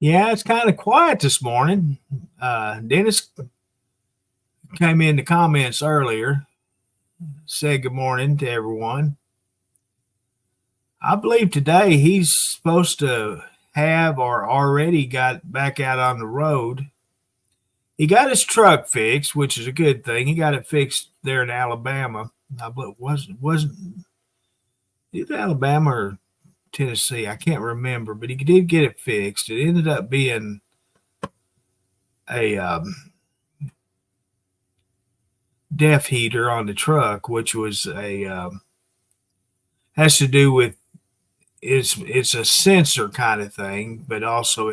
Yeah, it's kind of quiet this morning. Dennis came in the comments earlier, said good morning to everyone. I believe today he's supposed to have or already got back out on the road. He got his truck fixed, which is a good thing. He got it fixed there in Alabama. I believe wasn't it Alabama or Tennessee? I can't remember, but he did get it fixed. It ended up being a def heater on the truck, which was a has to do with it's a sensor kind of thing, but also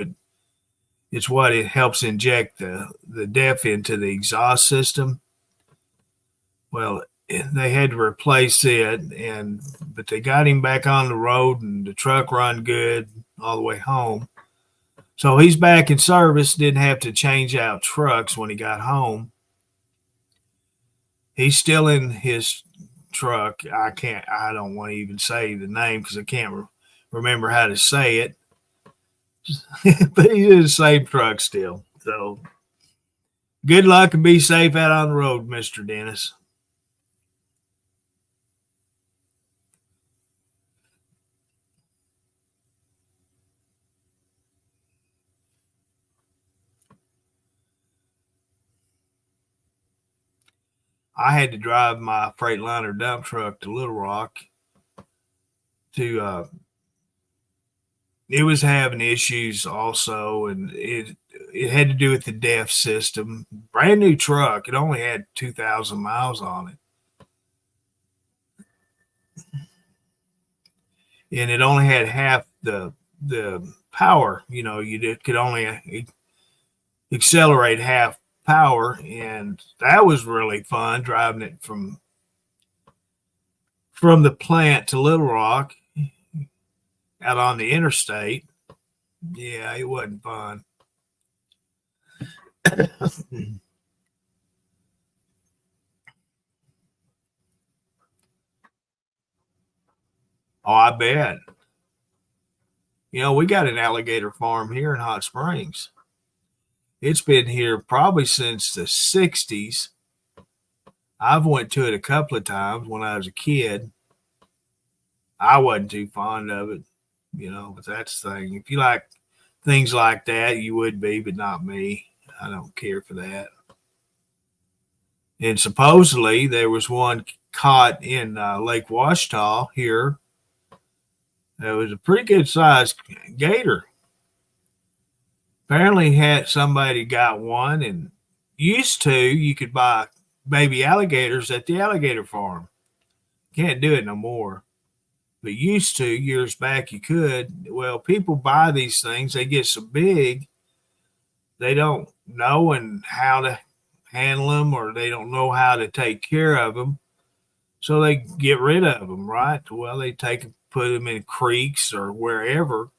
it's what it helps inject the def into the exhaust system. Well, they had to replace it, and but they got him back on the road, and the truck run good all the way home. So he's back in service. Didn't have to change out trucks when he got home. He's still in his truck. I don't want to even say the name because I can't remember how to say it. But he's in the same truck still. So good luck and be safe out on the road, Mr. Dennis. I had to drive my Freightliner dump truck to Little Rock to it was having issues also, and it had to do with the DEF system. Brand new truck. It only had 2,000 miles on it, and it only had half the power. You know, could only accelerate half power, and that was really fun driving it from the plant to Little Rock out on the interstate. Yeah, it wasn't fun. Oh, I bet. You know, we got an alligator farm here in Hot Springs. It's been here probably since the 60s. I've went to it a couple of times when I was a kid. I wasn't too fond of it, but that's the thing. If you like things like that, you would be, but not me. I don't care for that. And supposedly there was one caught in Lake Washita here. It was a pretty good sized gator. Apparently had somebody got one, and used to you could buy baby alligators at the alligator farm. Can't do it no more. But used to, years back, you could. Well, people buy these things, they get so big, they don't know and how to handle them, or they don't know how to take care of them. So they get rid of them, right? Well, they put them in creeks or wherever.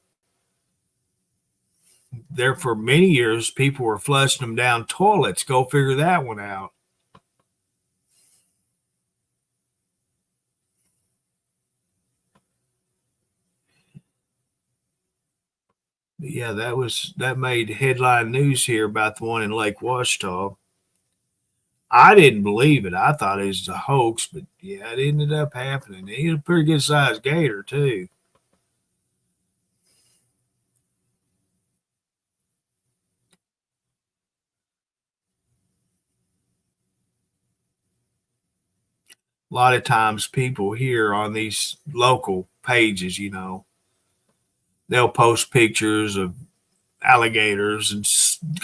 There for many years, people were flushing them down toilets. Go figure that one out. Yeah, that made headline news here about the one in Lake Washita. I didn't believe it. I thought it was a hoax, but yeah, it ended up happening. He was a pretty good sized gator too. A lot of times people here on these local pages, they'll post pictures of alligators and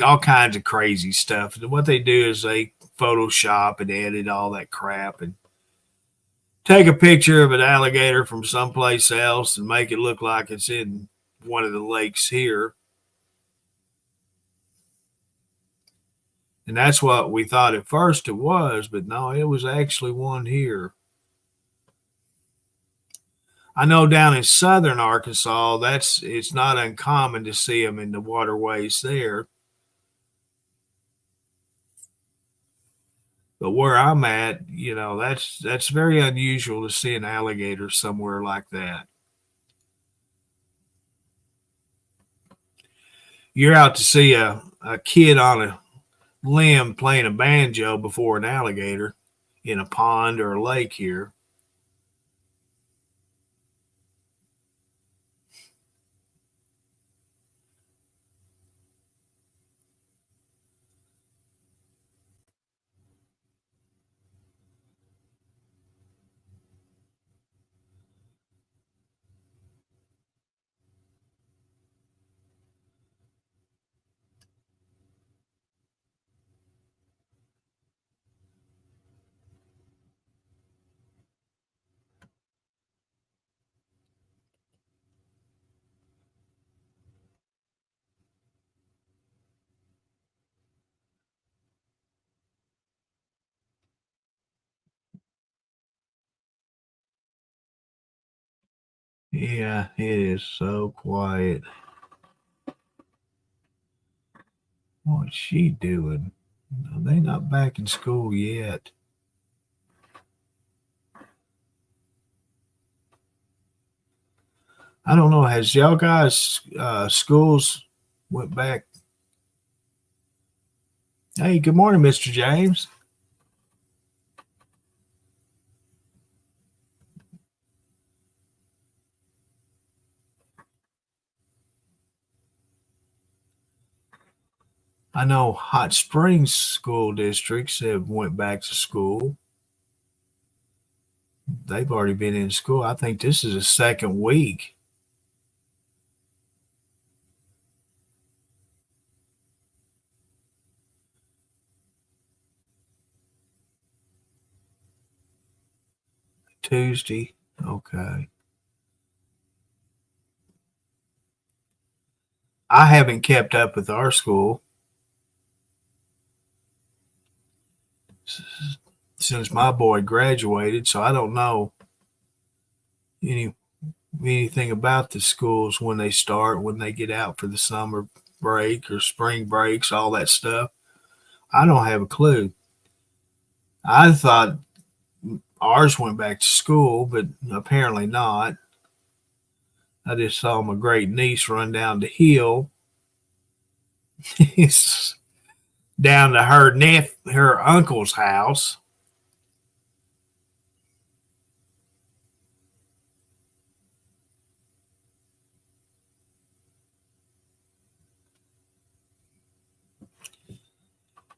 all kinds of crazy stuff. And what they do is they Photoshop and edit all that crap and take a picture of an alligator from someplace else and make it look like it's in one of the lakes here. And that's what we thought at first it was, but no, it was actually one here. I know down in southern Arkansas, it's not uncommon to see them in the waterways there. But where I'm at, that's very unusual to see an alligator somewhere like that. You're out to see a kid on a limb playing a banjo before an alligator in a pond or a lake here. Yeah, it is so quiet. What's she doing? No, they not back in school yet. I don't know. Has y'all guys schools went back? Hey, good morning, Mr. James. I know Hot Springs school districts have went back to school. They've already been in school. I think this is the second week. Tuesday. Okay. I haven't kept up with our school since my boy graduated, so I don't know any anything about the schools when they start, when they get out for the summer break or spring breaks, all that stuff. I don't have a clue. I thought ours went back to school, but apparently not. I just saw my great niece run down the hill. down to her uncle's house.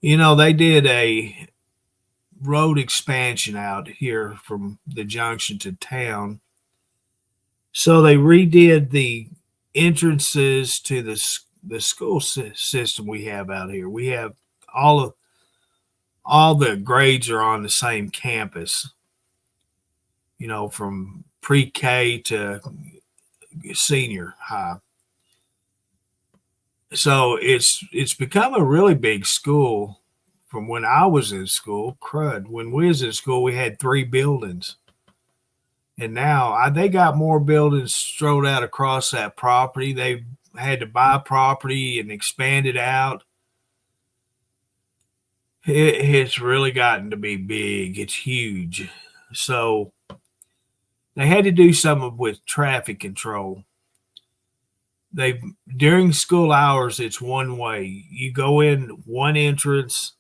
They did a road expansion out here from the junction to town. So they redid the entrances to the school system we have out here. We have all of all the grades are on the same campus. From pre-K to senior high. So it's become a really big school from when I was in school. Crud. When we was in school, we had 3 buildings. And now they got more buildings strode out across that property. They had to buy property and expand it out. It's really gotten to be big. It's huge. So they had to do something with traffic control. During school hours, it's one way. You go in one entrance,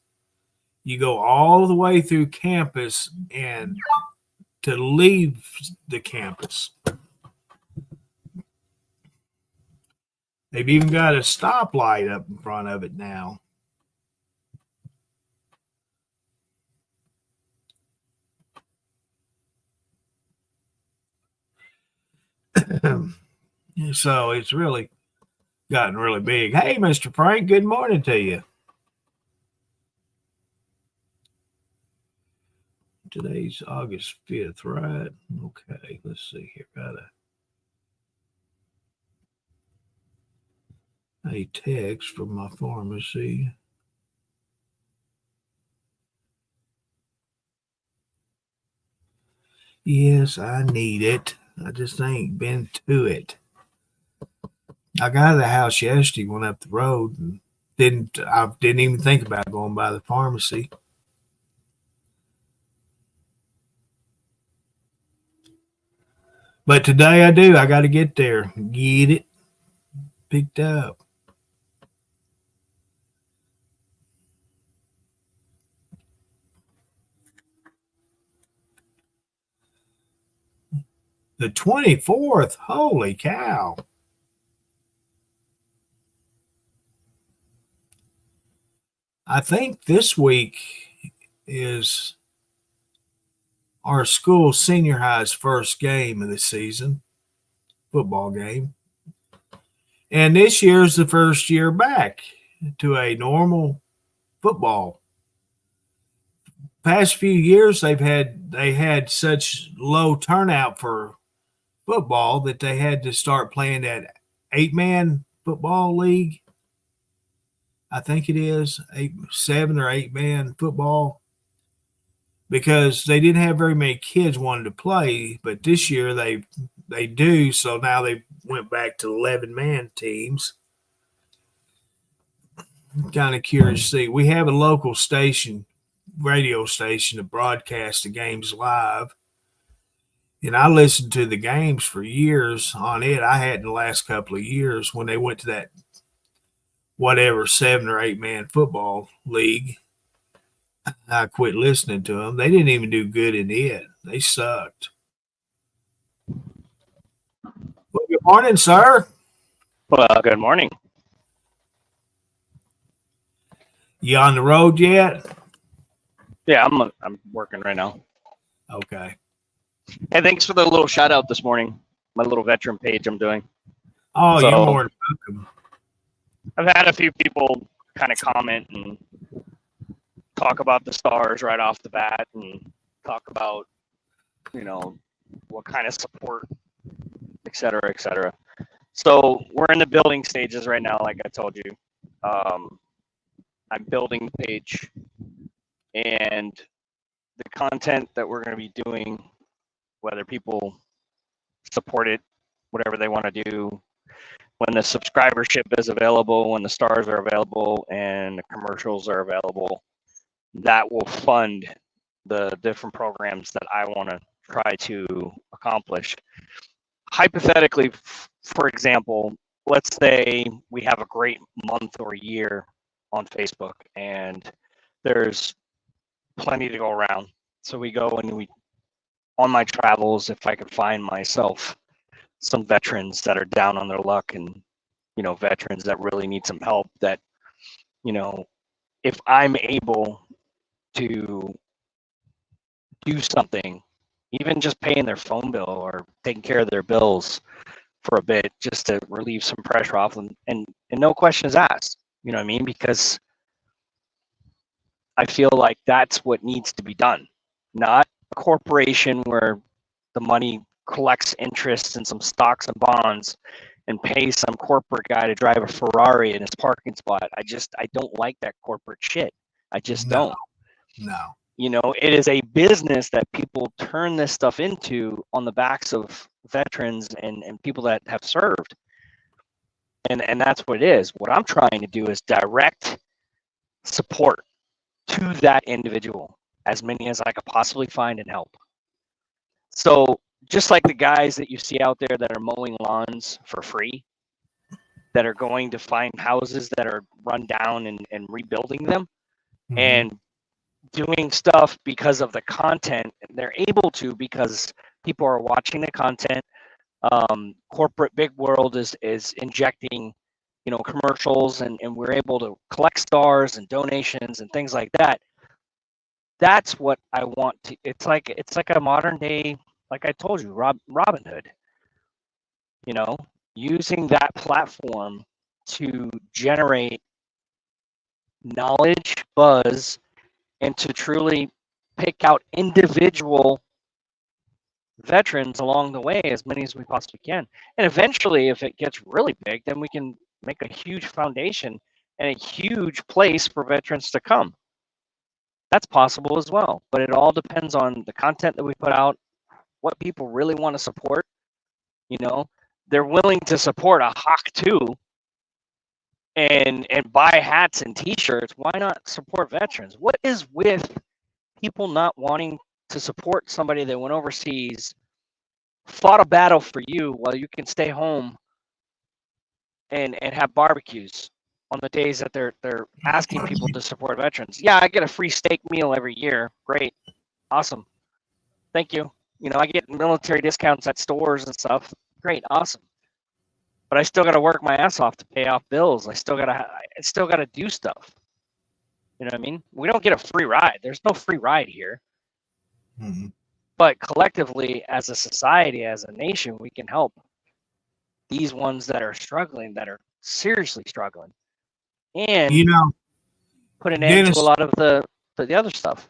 you go all the way through campus, and to leave the campus, they've even got a stoplight up in front of it now. So it's really gotten really big. Hey, Mr. Frank, good morning to you. Today's August 5th, right? Okay, let's see here. Got a text from my pharmacy. Yes, I need it. I just ain't been to it. I got out of the house yesterday, went up the road, and I didn't even think about going by the pharmacy. But today I do. I got to get there, get it picked up. The 24th. Holy cow. I think this week is our school senior high's first game of the season, football game. And this year is the first year back to a normal football. Past few years they had such low turnout for football that they had to start playing that 8-man football league. I think it is 7 or 8-man football, because they didn't have very many kids wanting to play. But this year they do, so now they went back to 11-man teams. Kind of curious to see. We have a local radio station that broadcasts the games live, and I listened to the games for years on it. I had in the last couple of years when they went to that whatever 7 or 8-man football league. I quit listening to them. They didn't even do good in it. They sucked. Well, good morning, sir. Well, good morning. You on the road yet? Yeah, I'm working right now. Okay. Hey, thanks for the little shout out this morning. My little veteran page I'm doing. Oh, you're more than welcome. I've had a few people kind of comment and talk about the Stars right off the bat, and talk about, what kind of support, et cetera, et cetera. So we're in the building stages right now, like I told you. I'm building the page, and the content that we're going to be doing, whether people support it, whatever they want to do, when the subscribership is available, when the stars are available, and the commercials are available, that will fund the different programs that I want to try to accomplish. Hypothetically, for example, let's say we have a great month or year on Facebook, and there's plenty to go around. So we go and we, on my travels, if I could find myself some veterans that are down on their luck, and veterans that really need some help, that if I'm able to do something, even just paying their phone bill or taking care of their bills for a bit, just to relieve some pressure off them, and no questions asked, you know what I mean? Because I feel like that's what needs to be done, not a corporation where the money collects interest in some stocks and bonds and pays some corporate guy to drive a Ferrari in his parking spot. I don't like that corporate shit. I just don't. No. It is a business that people turn this stuff into on the backs of veterans and people that have served. And that's what it is. What I'm trying to do is direct support to that individual, as many as I could possibly find and help. So just like the guys that you see out there that are mowing lawns for free, that are going to find houses that are run down and rebuilding them, Mm-hmm. and doing stuff because of the content, they're able to, because people are watching the content. Corporate big world is injecting commercials, and we're able to collect stars and donations and things like that. That's what I want to. It's like a modern day, like I told you, Robin Hood. Using that platform to generate knowledge, buzz, and to truly pick out individual veterans along the way, as many as we possibly can. And eventually, if it gets really big, then we can make a huge foundation and a huge place for veterans to come. That's possible as well, but it all depends on the content that we put out, what people really want to support. They're willing to support a Hawk 2 and buy hats and t-shirts. Why not support veterans? What is with people not wanting to support somebody that went overseas, fought a battle for you, while you can stay home and have barbecues on the days that they're asking people to support veterans? Yeah, I get a free steak meal every year. Great. Awesome. Thank you. I get military discounts at stores and stuff. Great. Awesome. But I still got to work my ass off to pay off bills. I still got to do stuff. You know what I mean? We don't get a free ride. There's no free ride here. Mm-hmm. But collectively, as a society, as a nation, we can help these ones that are struggling, that are seriously struggling, and put an end to a lot of the other stuff.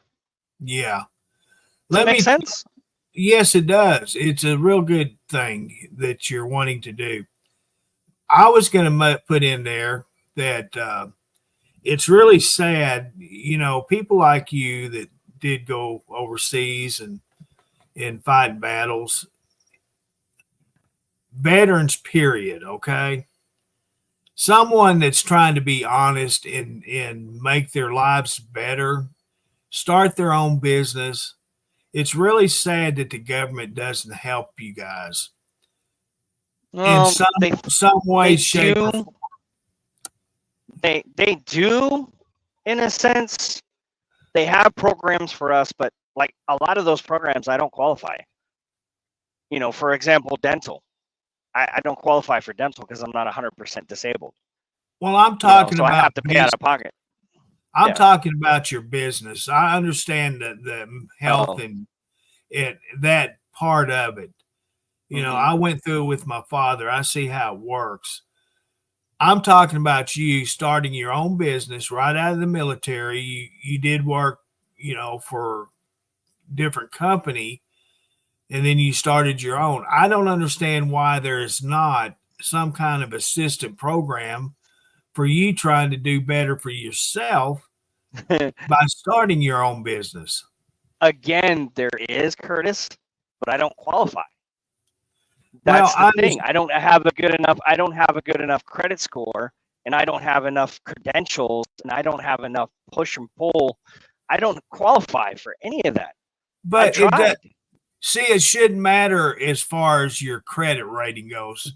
Yeah. Does that make sense? Yes, it does. It's a real good thing that you're wanting to do. I was going to put in there that it's really sad, people like you that did go overseas and fight battles. Veterans, period, okay? Someone that's trying to be honest and make their lives better, start their own business. It's really sad that the government doesn't help you guys. Well, in some way, shape, or form. They do, in a sense. They have programs for us, but like a lot of those programs, I don't qualify. For example, dental. I don't qualify for dental because I'm not 100% disabled. Well, I'm talking about. I have to pay out of pocket. I'm talking about your business. I understand the health and that part of it. I went through it with my father. I see how it works. I'm talking about you starting your own business right out of the military. You did work, for different company, and then you started your own. I don't understand why there is not some kind of assistant program for you trying to do better for yourself by starting your own business. Again, there is, Curtis, but I don't qualify. That's the thing. I don't have a good enough credit score, and I don't have enough credentials, and I don't have enough push and pull. I don't qualify for any of that. But it shouldn't matter as far as your credit rating goes.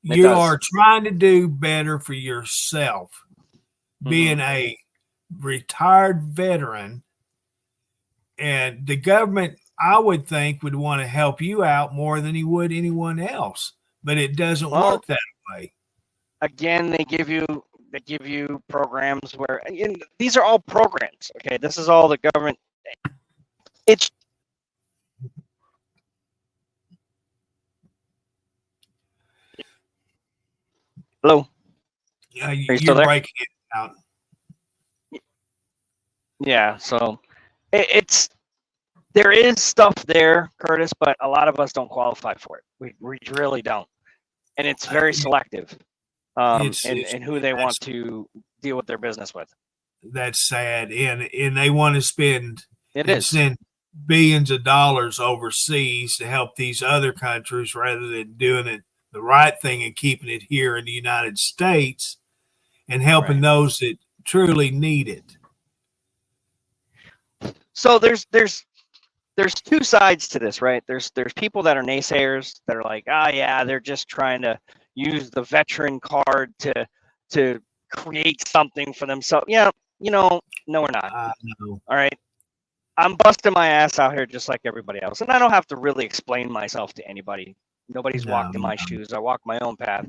You are trying to do better for yourself. being a retired veteran, and the government, I would think, would want to help you out more than he would anyone else, but it doesn't work that way. Again, they give you programs where, and these are all programs. Okay, this is all the government. It's hello. Yeah, you still you're there? breaking it out. Yeah, so it's there is stuff there, Curtis, but a lot of us don't qualify for it. We really don't, and it's very selective. And who they want to deal with their business with. That's sad, and they want to send billions of dollars overseas to help these other countries rather than doing it the right thing and keeping it here in the United States and helping those that truly need it. So there's two sides to this, right? There's people that are naysayers that are like, yeah, they're just trying to use the veteran card to create something for themselves. Yeah, no, we're not. No. All right. I'm busting my ass out here just like everybody else. And I don't have to really explain myself to anybody. Nobody's walked in my shoes. I walk my own path.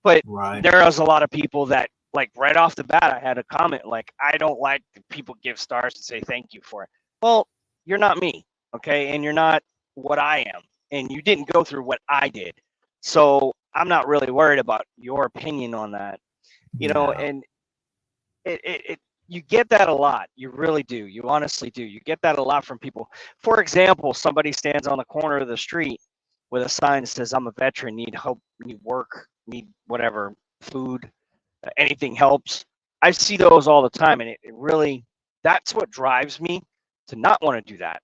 But there is a lot of people that, like, right off the bat, I had a comment like, I don't like people give stars and say thank you for it. Well, you're not me, okay? And you're not what I am. And you didn't go through what I did. So I'm not really worried about your opinion on that. And you get that a lot. You really do. You honestly do. You get that a lot from people. For example, somebody stands on the corner of the street with a sign that says, I'm a veteran, need help, need work, need whatever, food, anything helps. I see those all the time. And it really, that's what drives me to not want to do that,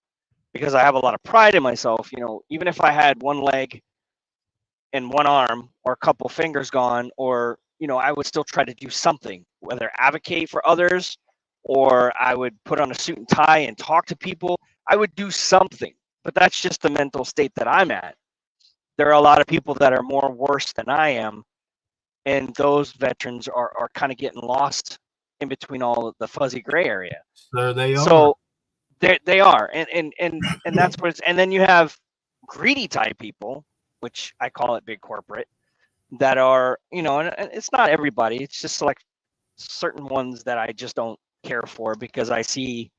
because I have a lot of pride in myself. Even if I had one leg and one arm or a couple fingers gone, or I would still try to do something, whether advocate for others or I would put on a suit and tie and talk to people. I would do something, but that's just the mental state that I'm at. There are a lot of people that are more worse than I am, and those veterans are kind of getting lost in between all of the fuzzy gray area. There they are. So they are, and that's what it's. And then you have greedy type people, which I call it big corporate, that are, and it's not everybody, it's just like certain ones that I just don't care for, because I see,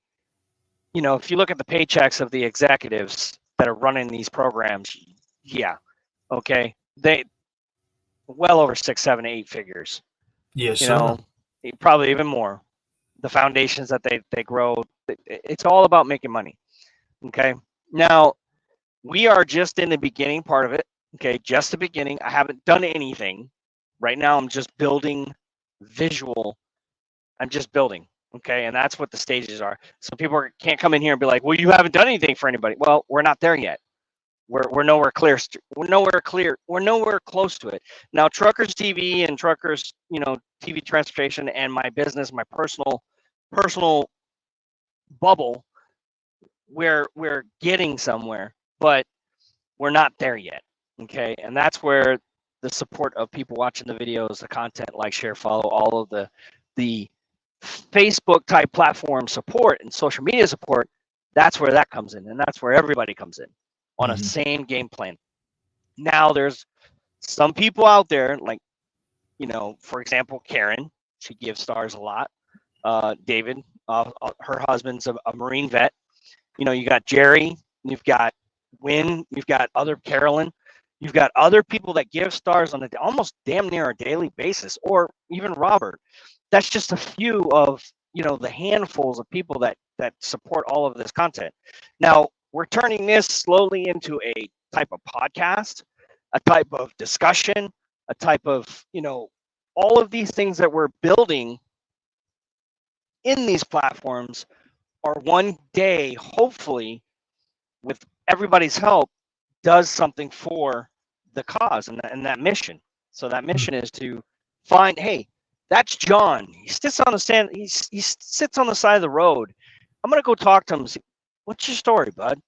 if you look at the paychecks of the executives that are running these programs, okay, they well over 6, 7, 8 figures. Yes, sir. Probably even more. The foundations that they grow, it's all about making money. Okay, now we are just in the beginning part of it. Okay, just the beginning. I haven't done anything. Right now, I'm just building visual. I'm just building. Okay, and that's what the stages are. So people can't come in here and be like, well, you haven't done anything for anybody. Well, we're not there yet. We're nowhere clear. We're nowhere clear. We're nowhere close to it. Now, Truckers TV and Truckers, TV Transportation, and my business, my personal bubble, we're getting somewhere, but we're not there yet. Okay, and that's where the support of people watching the videos, the content, like, share, follow, all of the Facebook type platform support and social media support, that's where that comes in, and that's where everybody comes in on a same game plan. Now, there's some people out there, like, for example, Karen, she gives stars a lot. David, her husband's a Marine vet. You got Jerry, you've got Wynn, you've got other Carolyn. You've got other people that give stars on almost damn near a daily basis, or even Robert. That's just a few of, the handfuls of people that support all of this content. Now, we're turning this slowly into a type of podcast, a type of discussion, a type of, all of these things that we're building in these platforms are one day, hopefully, with everybody's help, does something for the cause and that mission. So that mission is to find, hey, that's John. He sits on the stand. He sits on the side of the road. I'm gonna go talk to him. And say, what's your story, bud?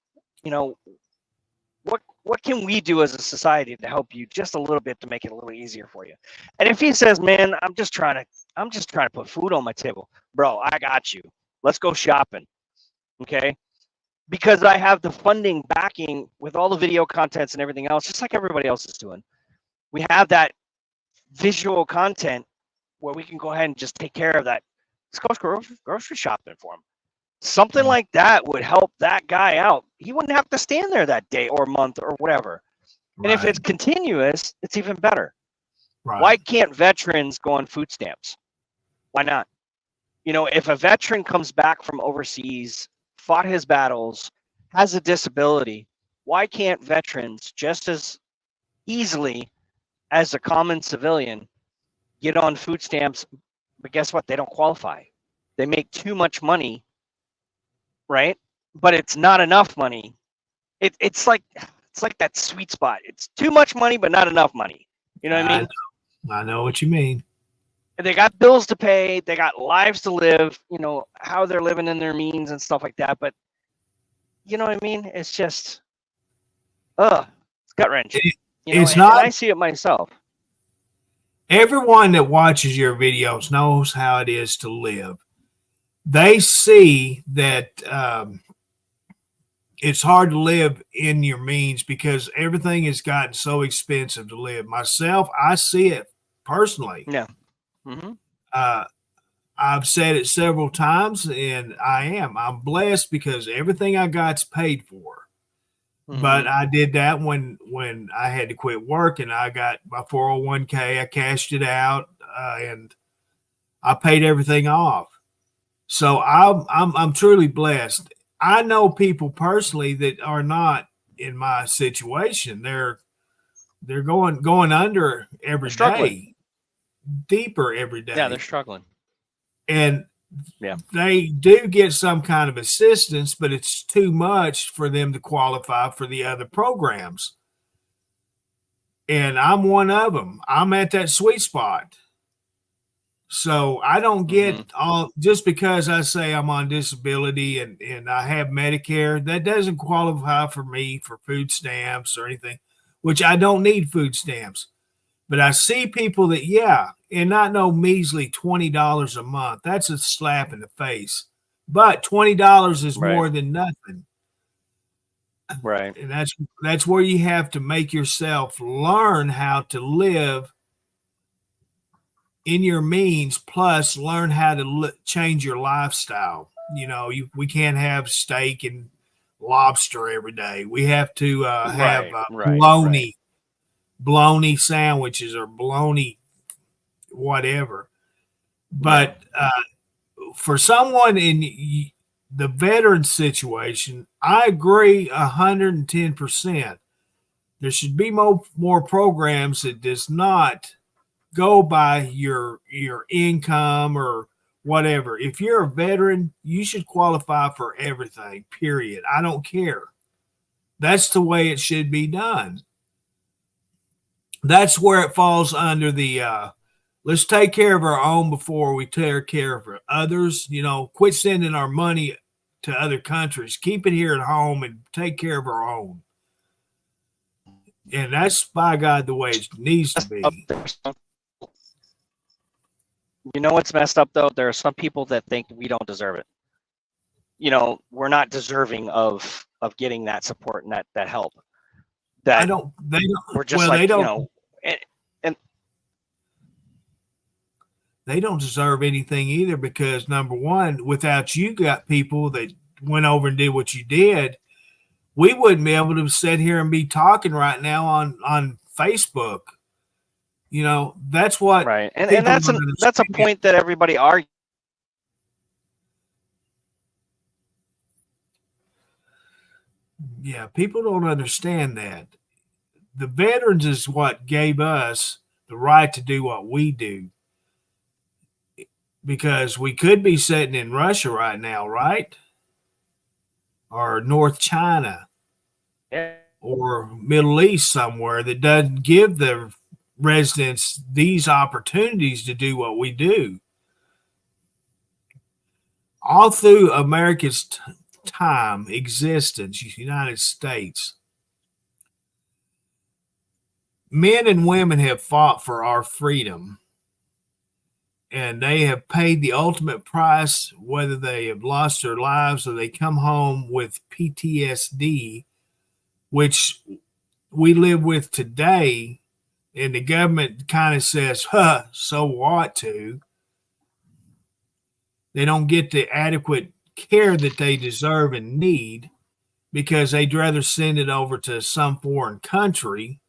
what can we do as a society to help you just a little bit to make it a little easier for you? And if he says, man, I'm just trying to put food on my table, bro, I got you. Let's go shopping. Okay. Because I have the funding backing with all the video contents and everything else, just like everybody else is doing. We have that visual content where we can go ahead and just take care of that. Let's go grocery shopping for him. Something like that would help that guy out. He wouldn't have to stand there that day or month or whatever. And if it's continuous, it's even better. Right. Why can't veterans go on food stamps? Why not? You know, if a veteran comes back from overseas, fought his battles, has a disability, why can't veterans just as easily as a common civilian get on food stamps? But guess what? They don't qualify. They make too much money, right? But it's not enough money. It's like that sweet spot. It's too much money, but not enough money. You know what I mean? I know what you mean. They got bills to pay, they got lives to live, you know, how they're living in their means and stuff like that. But you know what I mean? It's just, it's gut wrenching. It's not. I see it myself. Everyone that watches your videos knows how it is to live. They see that it's hard to live in your means because everything has gotten so expensive to live. Myself, I see it personally. Yeah. Mm-hmm. I've said it several times, and I'm blessed because everything I got's paid for. Mm-hmm. But I did that when I had to quit work, and I got my 401k. I cashed it out, and I paid everything off. So I'm truly blessed. I know people personally that are not in my situation. They're going under every day. Deeper every day. Yeah, they're struggling. And they do get some kind of assistance, but it's too much for them to qualify for the other programs. And I'm one of them. I'm at that sweet spot. So I don't get all, just because I say I'm on disability and I have Medicare, that doesn't qualify for me for food stamps or anything, which I don't need food stamps. But I see people that, and not no measly $20 a month. That's a slap in the face. But $20 is more than nothing. Right. And that's where you have to make yourself learn how to live in your means, plus learn how to change your lifestyle. You know, we can't have steak and lobster every day. We have to have bologna sandwiches or bologna whatever. But for someone in the veteran situation, I agree 110%. There should be more programs that does not go by your income or whatever. If you're a veteran, you should qualify for everything, period. I don't care. That's the way it should be done. That's where it falls under the let's take care of our own before we take care of others. You know, quit sending our money to other countries. Keep it here at home and take care of our own. And that's, by God, the way it needs to be. You know what's messed up, though? There are some people that think we don't deserve it. You know, we're not deserving of getting that support and that help. They don't. We're just they don't. You know, and they don't deserve anything either, because number one, without you got people that went over and did what you did, we wouldn't be able to sit here and be talking right now on Facebook. You know, that's what right, and that's a point that everybody argues. Yeah, people don't understand that. The veterans is what gave us the right to do what we do. Because we could be sitting in Russia right now, right? Or North China. Yeah. Or Middle East somewhere that doesn't give the residents these opportunities to do what we do. All through America's time, existence, United States, men and women have fought for our freedom, and they have paid the ultimate price, whether they have lost their lives or they come home with PTSD, which we live with today. And the government kind of says, so what to? They don't get the adequate care that they deserve and need because they'd rather send it over to some foreign country,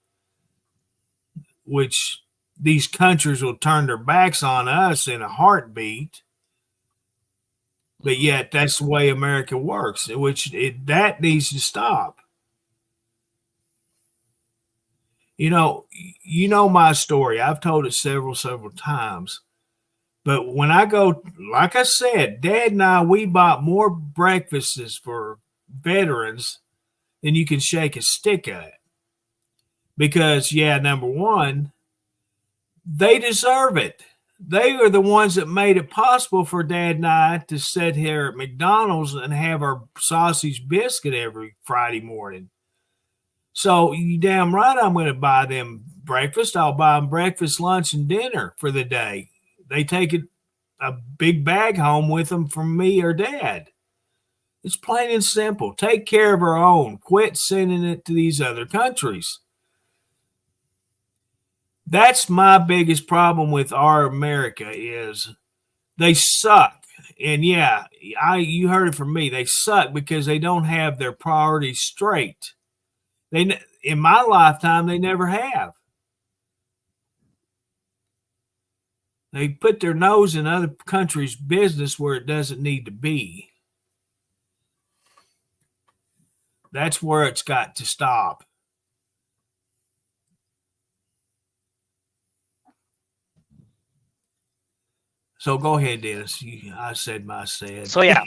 which these countries will turn their backs on us in a heartbeat. But yet that's the way America works, that needs to stop. You know my story. I've told it several times. But when I go, like I said, Dad and I, we bought more breakfasts for veterans than you can shake a stick at. Because, number one, they deserve it. They are the ones that made it possible for Dad and I to sit here at McDonald's and have our sausage biscuit every Friday morning. So you damn right I'm going to buy them breakfast. I'll buy them breakfast, lunch, and dinner for the day. They take a big bag home with them from me or Dad. It's plain and simple. Take care of our own. Quit sending it to these other countries. That's my biggest problem with our America is they suck. And you heard it from me. They suck because they don't have their priorities straight. In my lifetime, they never have. They put their nose in other countries' business where it doesn't need to be. That's where it's got to stop. So go ahead, Dennis. I said my said. So yeah.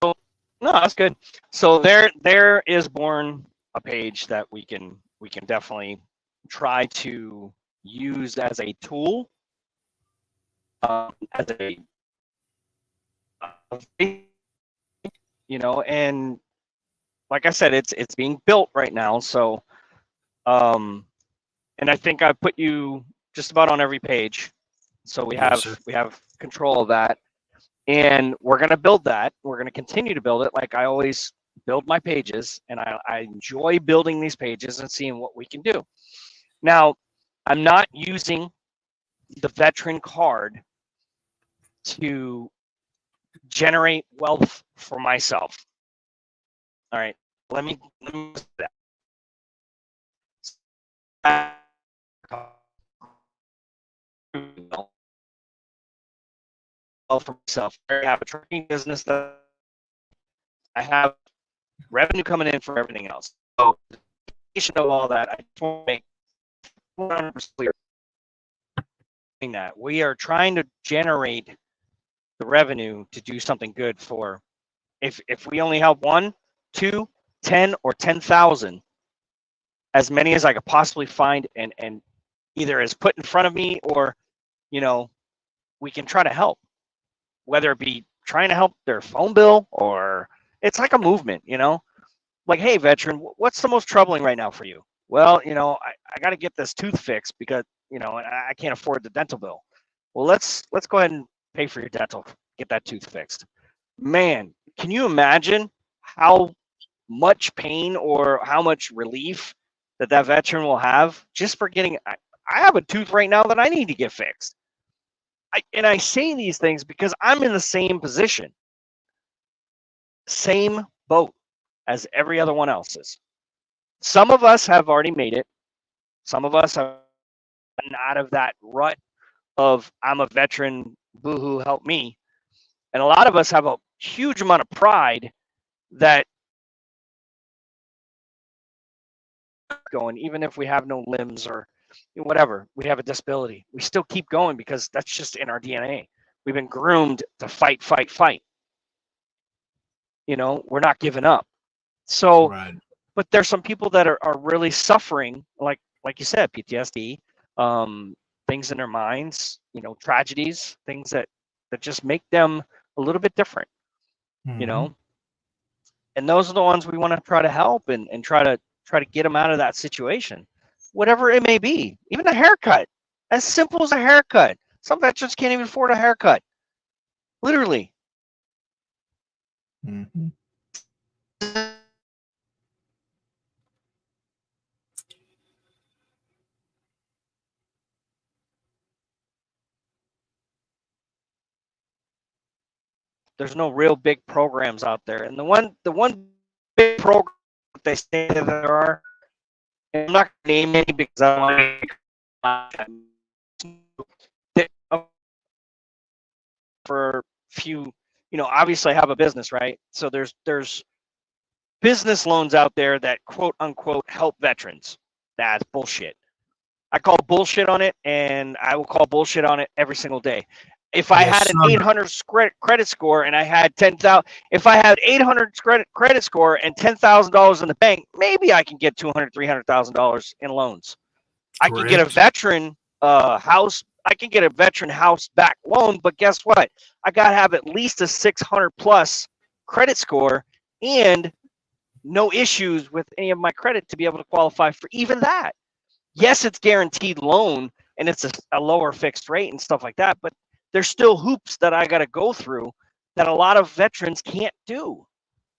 So, no, that's good. So there is born a page that we can definitely try to use as a tool, as a and like I said, it's being built right now. So, and I think I put you just about on every page. So we have control of that, and we're going to build that. We're going to continue to build it like I always build my pages, and I enjoy building these pages and seeing what we can do. Now, I'm not using the veteran card to generate wealth for myself. All right, let me do that. For myself, I have a trucking business that I have revenue coming in for everything else. So, you should know all that. I just want to make 100% clear that we are trying to generate the revenue to do something good for. If we only help 1, 2, 10, or 10,000, as many as I could possibly find, and either is put in front of me or, we can try to help. Whether it be trying to help their phone bill or it's like a movement, like, hey, veteran, what's the most troubling right now for you? Well, I got to get this tooth fixed because, I can't afford the dental bill. Well, let's go ahead and pay for your dental, get that tooth fixed. Man, can you imagine how much pain or how much relief that veteran will have just for getting, I have a tooth right now that I need to get fixed. I say these things because I'm in the same position, same boat as every other one else is. Some of us have already made it. Some of us have gotten out of that rut of I'm a veteran, boo-hoo, help me. And a lot of us have a huge amount of pride that going, even if we have no limbs or whatever, we have a disability, we still keep going because that's just in our DNA. We've been groomed to fight. We're not giving up. So, right. But there's some people that are really suffering, like you said, PTSD, things in their minds, tragedies, things that just make them a little bit different, and those are the ones we want to try to help and try to get them out of that situation. whatever it may be, even a haircut, as simple as a haircut. Some veterans can't even afford a haircut, literally. Mm-hmm. There's no real big programs out there, and the one big program that they say that there are, and I'm not going to name any because I want for few, obviously I have a business, right? So there's business loans out there that quote unquote help veterans. That's bullshit. I call bullshit on it, and I will call bullshit on it every single day. If I had an 800 credit score and I had 10,000, if I had 800 credit score and $10,000 in the bank, maybe I can get $200,000, $300,000 in loans. I can get a veteran house. I can get a veteran house back loan, but guess what? I got to have at least a 600 plus credit score and no issues with any of my credit to be able to qualify for even that. Yes, it's guaranteed loan and it's a lower fixed rate and stuff like that, but there's still hoops that I got to go through that a lot of veterans can't do.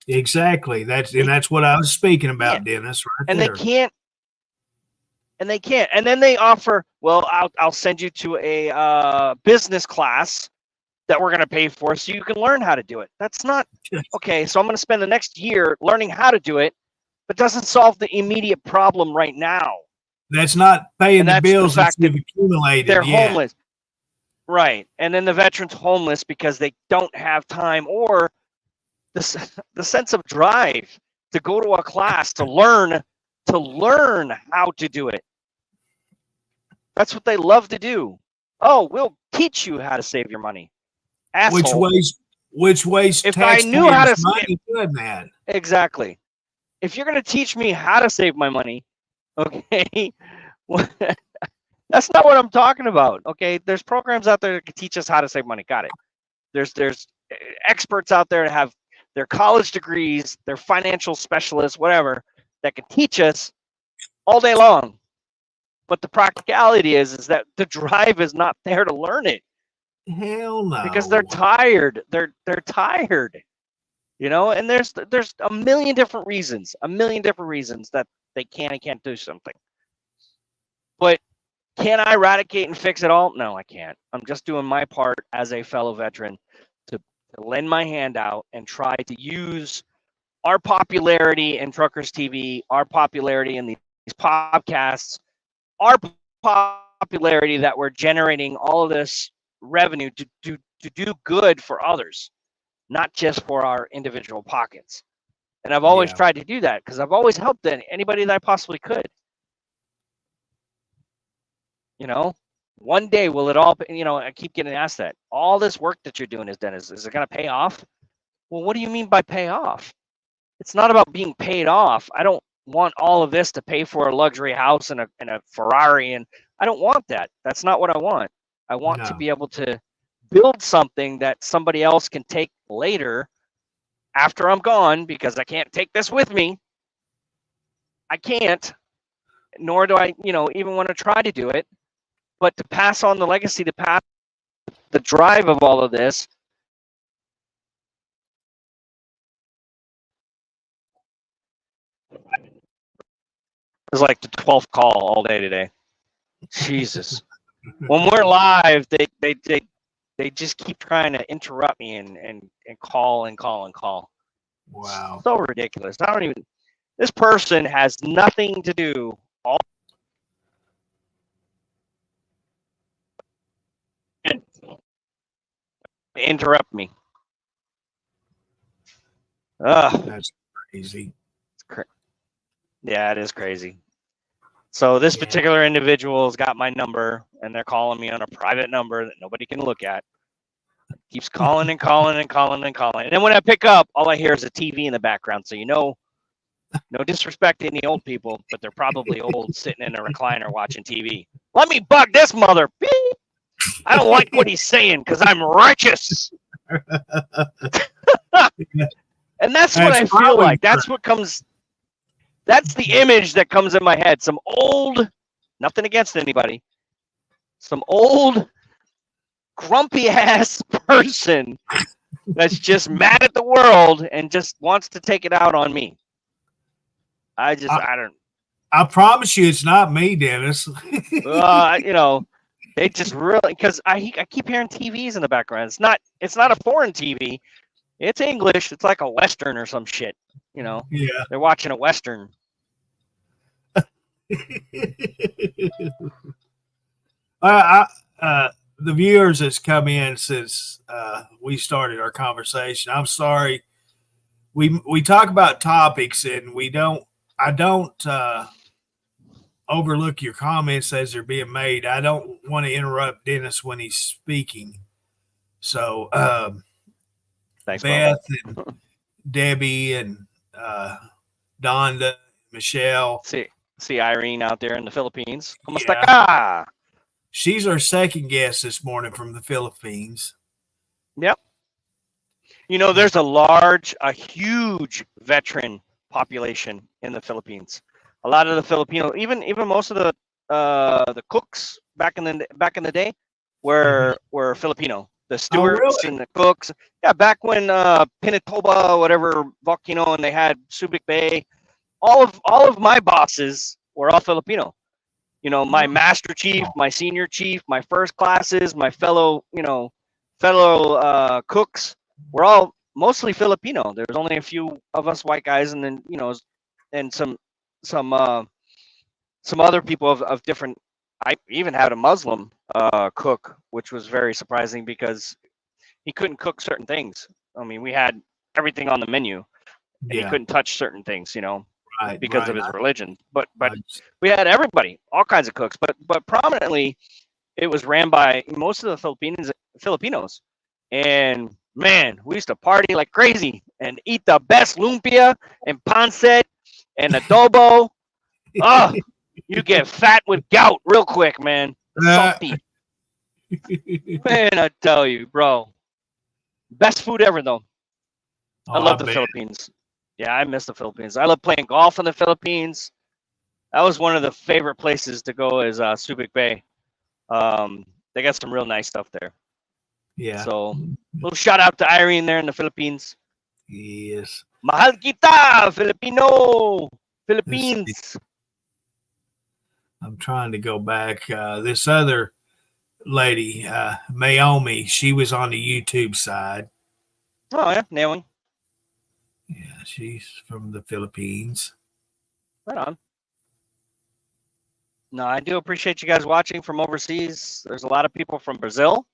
Exactly. That's what I was speaking about, Dennis. Right and there. they can't. And then they offer, well, I'll send you to a business class that we're going to pay for so you can learn how to do it. That's not okay. So I'm going to spend the next year learning how to do it, but doesn't solve the immediate problem right now. That's not paying the bills that you've accumulated. They're homeless. Right. And then the veteran's homeless because they don't have time or the sense of drive to go to a class to learn how to do it. That's what they love to do. Oh, we'll teach you how to save your money. Asshole. Which ways if I knew how to money good, man. Exactly. If you're going to teach me how to save my money, okay, that's not what I'm talking about. Okay, there's programs out there that can teach us how to save money. Got it. There's experts out there that have their college degrees, their financial specialists, whatever, that can teach us all day long. But the practicality is that the drive is not there to learn it. Hell no. Because they're tired. They're tired. And there's a million different reasons that they can and can't do something. But can I eradicate and fix it all? No, I can't. I'm just doing my part as a fellow veteran to lend my hand out and try to use our popularity in Truckers TV, our popularity in these podcasts, our popularity that we're generating all of this revenue to do good for others, not just for our individual pockets. And I've always tried to do that because I've always helped anybody that I possibly could. One day will it all, I keep getting asked that. All this work that you're doing is it going to pay off? Well, what do you mean by pay off? It's not about being paid off. I don't want all of this to pay for a luxury house and a Ferrari, and I don't want that. That's not what I want. I want to be able to build something that somebody else can take later after I'm gone, because I can't take this with me. I can't, nor do I, even want to try to do it. But to pass on the legacy, to pass the drive of all of this. It was like the 12th call all day today. Jesus. When we're live, they just keep trying to interrupt me and call and call and call. Wow. So ridiculous. This person has nothing to do. Interrupt me. That's crazy. Yeah, it is crazy. So this particular individual's got my number, and they're calling me on a private number that nobody can look at. Keeps calling and calling and calling and calling. And then when I pick up, all I hear is a TV in the background. So no disrespect to any old people, but they're probably old sitting in a recliner watching TV. Let me bug this mother. I don't like what he's saying because I'm righteous. And that's what I feel like. That's the image that comes in my head. Some old Nothing against anybody. Some old grumpy ass person that's just mad at the world and just wants to take it out on me. I don't. I promise you, it's not me, Dennis. You know, they just really, because I keep hearing TVs in the background. It's not a foreign TV. It's English. It's like a Western or some shit. You know, Yeah. they're watching a Western. The viewers that's come in since we started our conversation, I'm sorry. We talk about topics and I don't overlook your comments as they're being made. I don't want to interrupt Dennis when he's speaking. So Thanks, Beth and Debbie and Donda, Michelle. See Irene out there in the Philippines. ¿Cómo está Yeah. acá? She's our second guest this morning from the Philippines. Yep. You know, there's a huge veteran population in the Philippines. A lot of the Filipino, even most of the cooks back in the day were Filipino. The stewards and the cooks. Yeah, back when Pinatubo, whatever volcano, and they had Subic Bay. All of my bosses were all Filipino. You know, my master chief, my senior chief, my first classes, my fellow cooks were all mostly Filipino. There was only a few of us white guys, and then and some other people of different. I even had a Muslim cook, which was very surprising because he couldn't cook certain things. I mean, we had everything on the menu, and he couldn't touch certain things, because of his religion. But we had everybody, all kinds of cooks. But prominently, it was ran by most of the Filipinos. And man, we used to party like crazy and eat the best lumpia and pancit and adobo. Oh, you get fat with gout real quick, man. Salty. Man, I tell you, bro. Best food ever, though. I love the Philippines. Yeah, I miss the Philippines. I love playing golf in the Philippines. That was one of the favorite places to go is Subic Bay. They got some real nice stuff there. Yeah. So, little shout out to Irene there in the Philippines. Yes. Mahal kita, Filipino. Philippines. I'm trying to go back. This other lady, Maomi, she was on the YouTube side. Oh, yeah, Naomi. Yeah, she's from the Philippines. Right on. No, I do appreciate you guys watching from overseas. There's a lot of people from Brazil,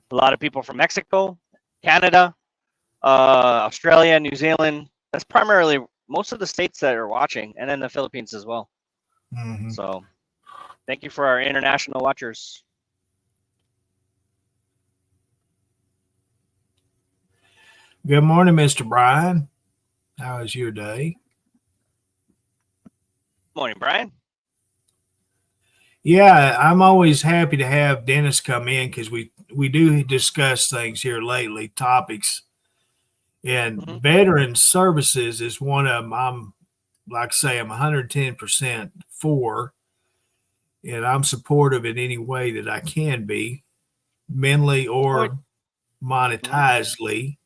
a lot of people from Mexico, Canada, Australia, New Zealand. That's primarily most of the states that are watching, and then the Philippines as well. Mm-hmm. So thank you for our international watchers. Good morning, Mr. Brian. How is your day? Morning, Brian. Yeah, I'm always happy to have Dennis come in because we do discuss things here lately, topics. And veteran services is one of them. I'm 110% for, and I'm supportive in any way that I can be, mentally or monetizedly.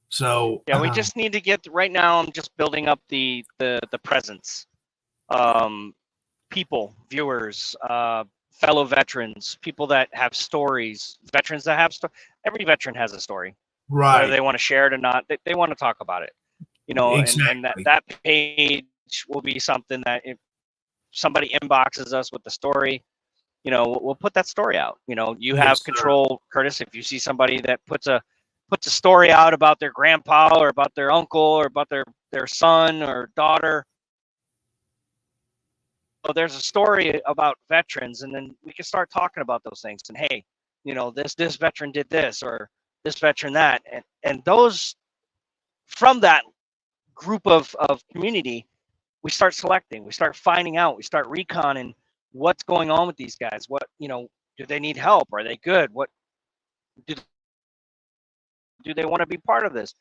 So yeah, we just need to get right now. I'm just building up the presence. People, viewers, fellow veterans, people that have stories, veterans that have every veteran has a story, right? Whether they want to share it or not, they want to talk about it, exactly. and that page will be something that if somebody inboxes us with the story, we'll put that story out. You have control, Curtis. If you see somebody that puts a story out about their grandpa or about their uncle or about their son or daughter. So there's a story about veterans, and then we can start talking about those things. And hey, this veteran did this or this veteran that, and those from that group of community, we start selecting, we start finding out, we start reconning what's going on with these guys. What do they need help? Are they good? What do they want to be part of this?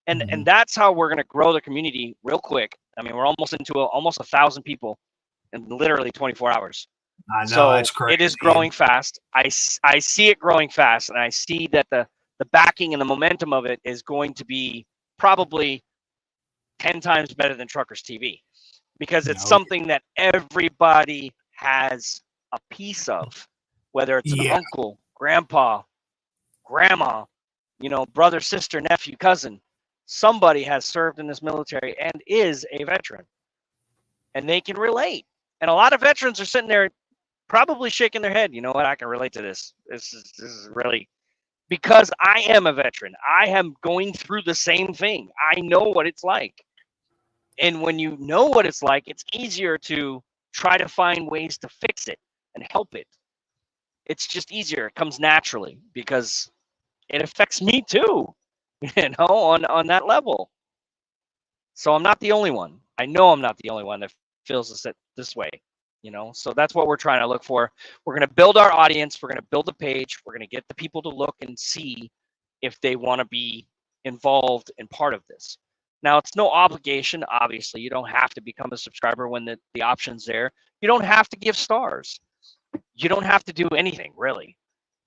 And that's how we're going to grow the community real quick. I mean, we're almost into almost 1,000 people in literally 24 hours. I know, So that's crazy. it is growing fast. I see it growing fast, and I see that the backing and the momentum of it is going to be probably 10 times better than Truckers TV, because it's something that everybody has a piece of, whether it's an uncle, grandpa, grandma, brother, sister, nephew, cousin. Somebody has served in this military and is a veteran, and they can relate. And a lot of veterans are sitting there probably shaking their head. You know what? I can relate to this. This is really, because I am a veteran. I am going through the same thing. I know what it's like. And when you know what it's like, it's easier to try to find ways to fix it and help it. It's just easier. It comes naturally because it affects me too, on that level. So I'm not the only one. I know I'm not the only one that feels this way, So that's what we're trying to look for. We're going to build our audience. We're going to build a page. We're going to get the people to look and see if they want to be involved and part of this. Now, it's no obligation, obviously. You don't have to become a subscriber when the option's there. You don't have to give stars. You don't have to do anything, really.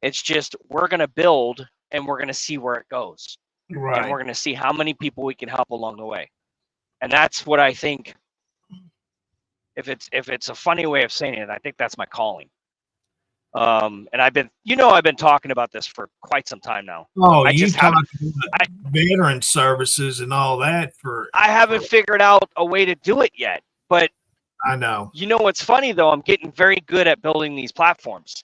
It's just we're going to build, and we're going to see where it goes. Right. And we're going to see how many people we can help along the way. And that's what I think, if it's a funny way of saying it, I think that's my calling. And I've been talking about this for quite some time now. Oh, you talking about veteran services and all that I haven't figured out a way to do it yet, but I know. What's funny though? I'm getting very good at building these platforms.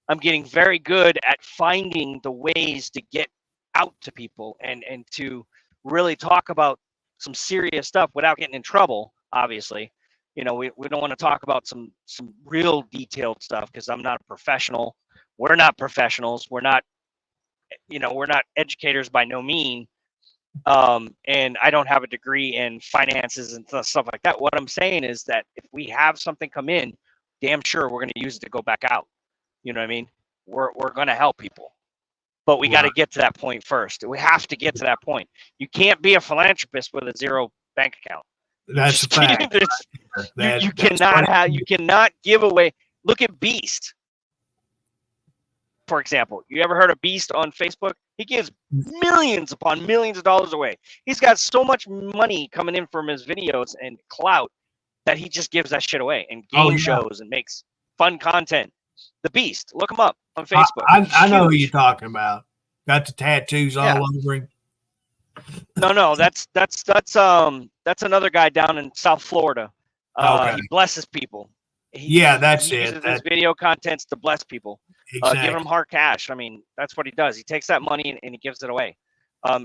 I'm getting very good at finding the ways to get out to people and to really talk about some serious stuff without getting in trouble, obviously. We don't want to talk about some real detailed stuff because I'm not a professional. We're not professionals. We're not educators by no mean. And I don't have a degree in finances and stuff like that. What I'm saying is that if we have something come in, damn sure we're going to use it to go back out. You know what I mean? We're going to help people, but we got to get to that point first. We have to get to that point. You can't be a philanthropist with a zero bank account. That's a fact. You cannot give away. Look at Beast, for example. You ever heard of Beast on Facebook? He gives millions upon millions of dollars away. He's got so much money coming in from his videos and clout that he just gives that shit away and game shows and makes fun content. The Beast, look him up on Facebook. I know who you're talking about. Got the tattoos all over him. No, that's another guy down in South Florida. He blesses people. He uses his video contents to bless people. Exactly. Give them hard cash. I mean, that's what he does. He takes that money and he gives it away.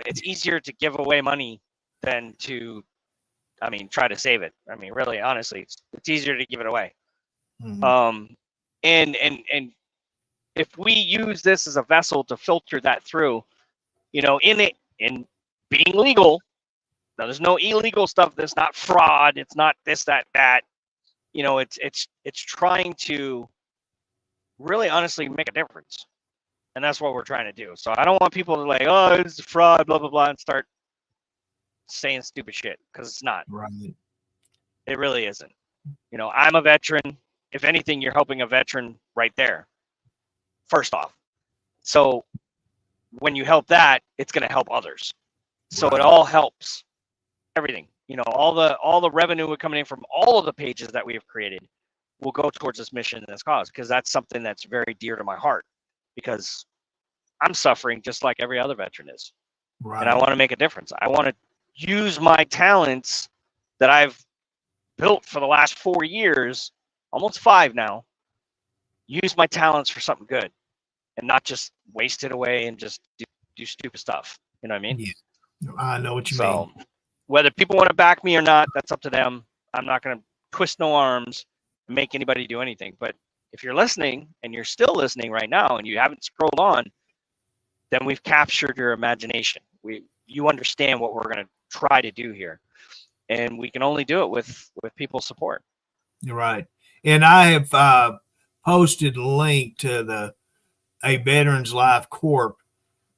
It's easier to give away money than to, try to save it. Really, honestly, it's easier to give it away. Mm-hmm. And if we use this as a vessel to filter that through, in being legal. Now, there's no illegal stuff. There's not fraud. It's not this, that. It's trying to really honestly make a difference. And that's what we're trying to do. So I don't want people to oh, it's fraud, blah, blah, blah, and start saying stupid shit, because it's not. Right. It really isn't. I'm a veteran. If anything, you're helping a veteran right there, first off. So when you help that, it's going to help others. So it all helps everything. All the revenue coming in from all of the pages that we have created will go towards this mission and this cause, because that's something that's very dear to my heart, because I'm suffering just like every other veteran is. Right. And I want to make a difference. I want to use my talents that I've built for the last 4 years, almost 5 now, use my talents for something good and not just waste it away and just do stupid stuff. You know what I mean? Yeah. I know what you mean. Whether people want to back me or not, that's up to them. I'm not going to twist no arms and make anybody do anything. But if you're listening and you're still listening right now and you haven't scrolled on, then we've captured your imagination. You understand what we're going to try to do here. And we can only do it with people's support. You're right. And I have posted a link to a Veterans Life Corp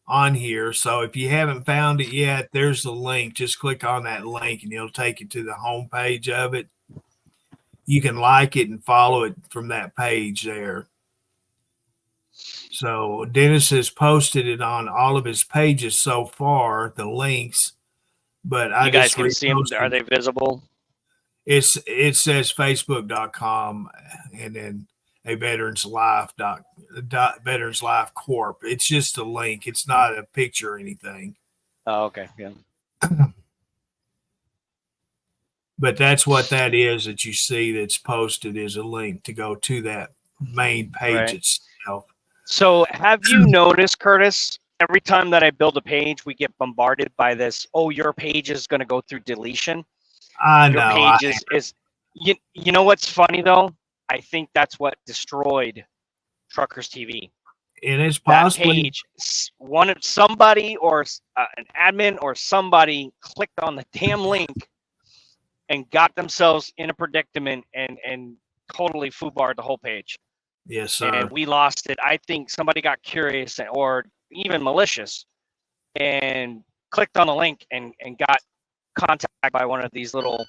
on here. So if you haven't found it yet, there's the link. Just click on that link and it'll take you to the homepage of it. you can like it and follow it from that page there. So Dennis has posted it on all of his pages so far, the links, but I You guys just can see them. Are reposted. they visible? It says facebook.com and then a veterans life corp. It's just a link. It's not a picture or anything. Oh, okay. Yeah. But that's what that is that you see that's posted is a link to go to that main page Right. itself. So have you noticed, Curtis, every time that I build a page, we get bombarded by this, oh, your page is going to go through deletion. I Your know. page is you know what's funny though? I think that's what destroyed Truckers TV. And it's That possibly page, somebody or an admin or somebody clicked on the damn link and got themselves in a predicament and totally foobarred the whole page. yes, sir. And we lost it. I think somebody got curious or even malicious and clicked on the link and got contacted by one of these little,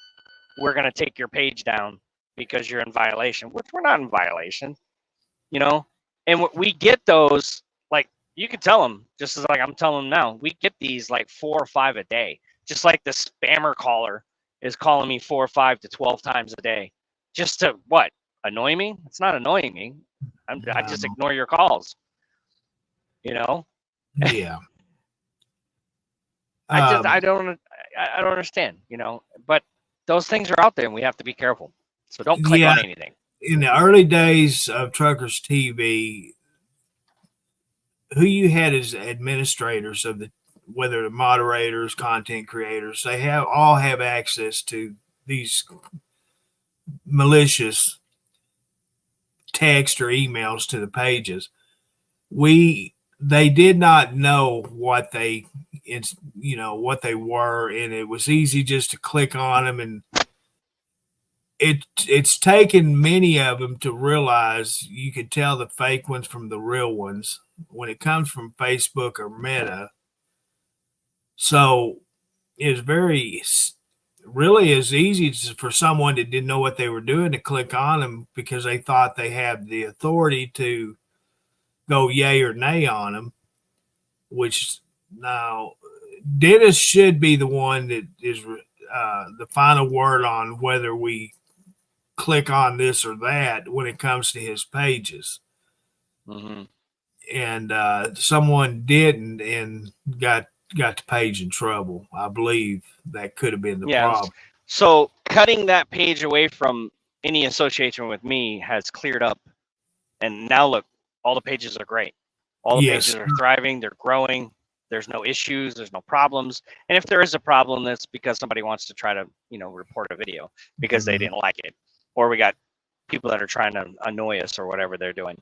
we're going to take your page down because you're in violation, which we're not in violation, you know? And we get those, like, you can tell them, just as like I'm telling them now, we get these like 4 or 5 a day, just like the spammer caller is calling me 4 or 5 to 12 times a day just to what? Annoy me? It's not annoying me. I just ignore your calls, you know? Yeah. I don't understand, you know, but those things are out there and we have to be careful. So don't click on anything. In the early days of Truckers TV, who you had as administrators of whether the moderators, content creators, they all have access to these malicious text or emails to the pages. They did not know what they were, and it was easy just to click on them, and it's taken many of them to realize you could tell the fake ones from the real ones when it comes from Facebook or Meta. So it's really as easy for someone that didn't know what they were doing to click on them because they thought they had the authority to go yay or nay on them, which now Dennis should be the one that is the final word on whether we click on this or that when it comes to his pages. Mm-hmm. And someone didn't and got the page in trouble. I believe that could have been the problem. So cutting that page away from any association with me has cleared up. And now look, all the pages are great. All the pages are thriving. They're growing. There's no issues. There's no problems. And if there is a problem, that's because somebody wants to try to, report a video because they didn't like it. Or we got people that are trying to annoy us or whatever they're doing.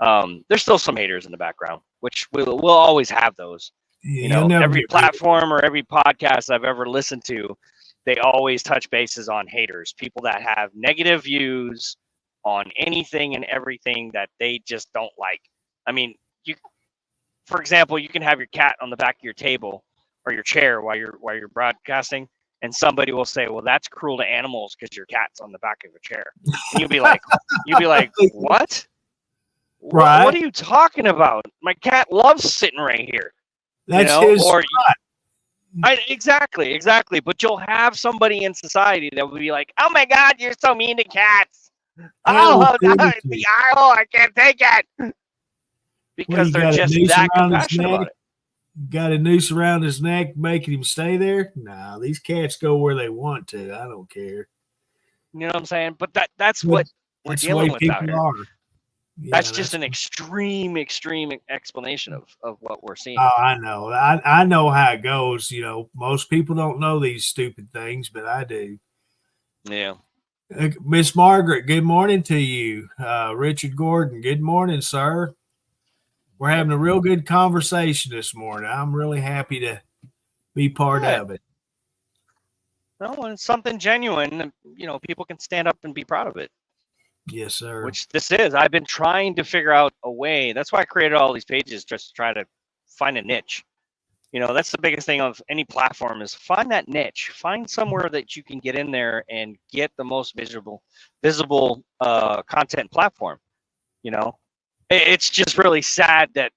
There's still some haters in the background, which we'll always have those. Every platform or every podcast I've ever listened to, they always touch bases on haters, people that have negative views on anything and everything that they just don't like. I mean, for example, you can have your cat on the back of your table or your chair while you're broadcasting, and somebody will say, "Well, that's cruel to animals because your cat's on the back of a chair." And you'll be like, "What? Right? What are you talking about? My cat loves sitting right here." That's his spot. Exactly. But you'll have somebody in society that will be like, "Oh my God, you're so mean to cats. I can't take it." Because they're just that compassionate about it. Got a noose around his neck making him stay there? No, these cats go where they want to. I don't care. You know what I'm saying? But that's what we're dealing with out here. Yeah, that's just an extreme explanation of what we're seeing. Oh, I know. I know how it goes. Most people don't know these stupid things, but I do. Yeah. Miss Margaret, good morning to you. Richard Gordon, good morning, sir. We're having a real good conversation this morning. I'm really happy to be part of it. Well, when it's something genuine, people can stand up and be proud of it. Yes, sir. Which this is. I've been trying to figure out a way. That's why I created all these pages, just to try to find a niche. That's the biggest thing of any platform is find that niche, find somewhere that you can get in there and get the most visible content platform. It's just really sad that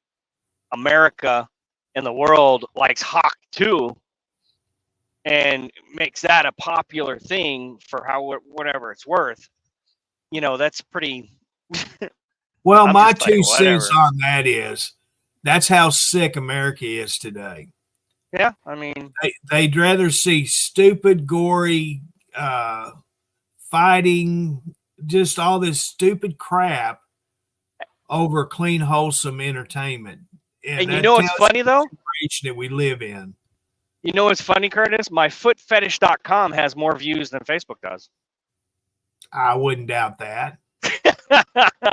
America and the world likes Hawk 2 and makes that a popular thing for whatever it's worth. That's pretty. Well, I'm my just like, 2 cents whatever. on that is that's how sick America is today. Yeah, I mean, They'd rather see stupid, gory fighting, just all this stupid crap over clean, wholesome entertainment. and that what's tells funny you though? the generation that we live in. You know what's funny, Curtis? My footfetish.com has more views than Facebook does. I wouldn't doubt that. I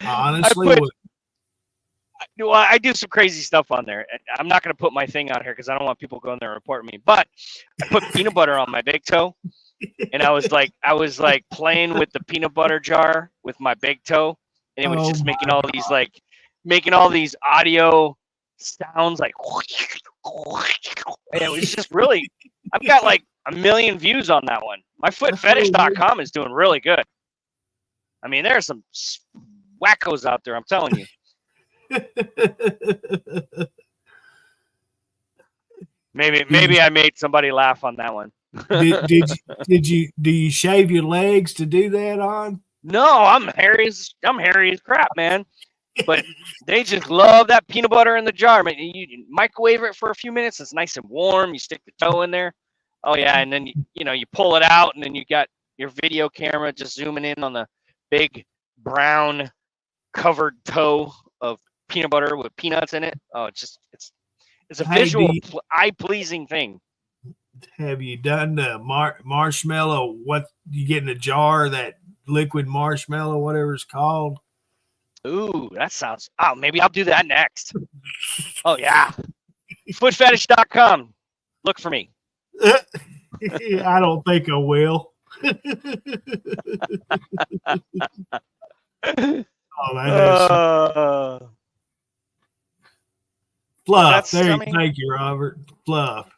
Honestly, do some crazy stuff on there. I'm not going to put my thing out here because I don't want people going there and reporting me. But I put peanut butter on my big toe, and I was like playing with the peanut butter jar with my big toe, and it was just making all these audio sounds like, and it was just really. I've got like 1 million views on that one. My footfetish.com is doing really good. I mean, there are some wackos out there. I'm telling you. Maybe I made somebody laugh on that one. do you shave your legs to do that on? No, I'm hairy as crap, man. But they just love that peanut butter in the jar. Man, you microwave it for a few minutes. It's nice and warm. You stick the toe in there. Oh yeah, and then you pull it out, and then you got your video camera just zooming in on the big brown covered toe of peanut butter with peanuts in it. Oh, it's a visual, eye-pleasing thing. Have you done the marshmallow? What you get in a jar? That liquid marshmallow, whatever it's called. Ooh, that sounds. Oh, maybe I'll do that next. Oh yeah, footfetish.com. Look for me. I don't think I will. Oh, that is Fluff. Thank you, Robert. Fluff.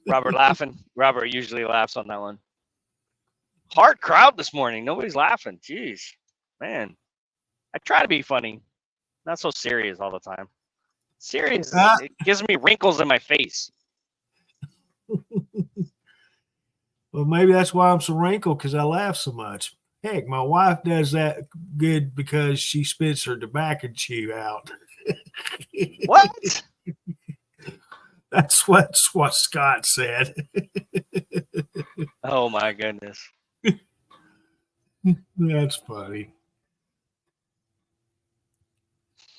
Robert laughing. Robert usually laughs on that one. Hard crowd this morning. Nobody's laughing. Jeez, man. I try to be funny. Not so serious all the time. Serious. It gives me wrinkles in my face. Well, maybe that's why I'm so wrinkled, because I laugh so much. Heck, my wife does that good because she spits her tobacco chew out. What? That's what Scott said. Oh my goodness. That's funny.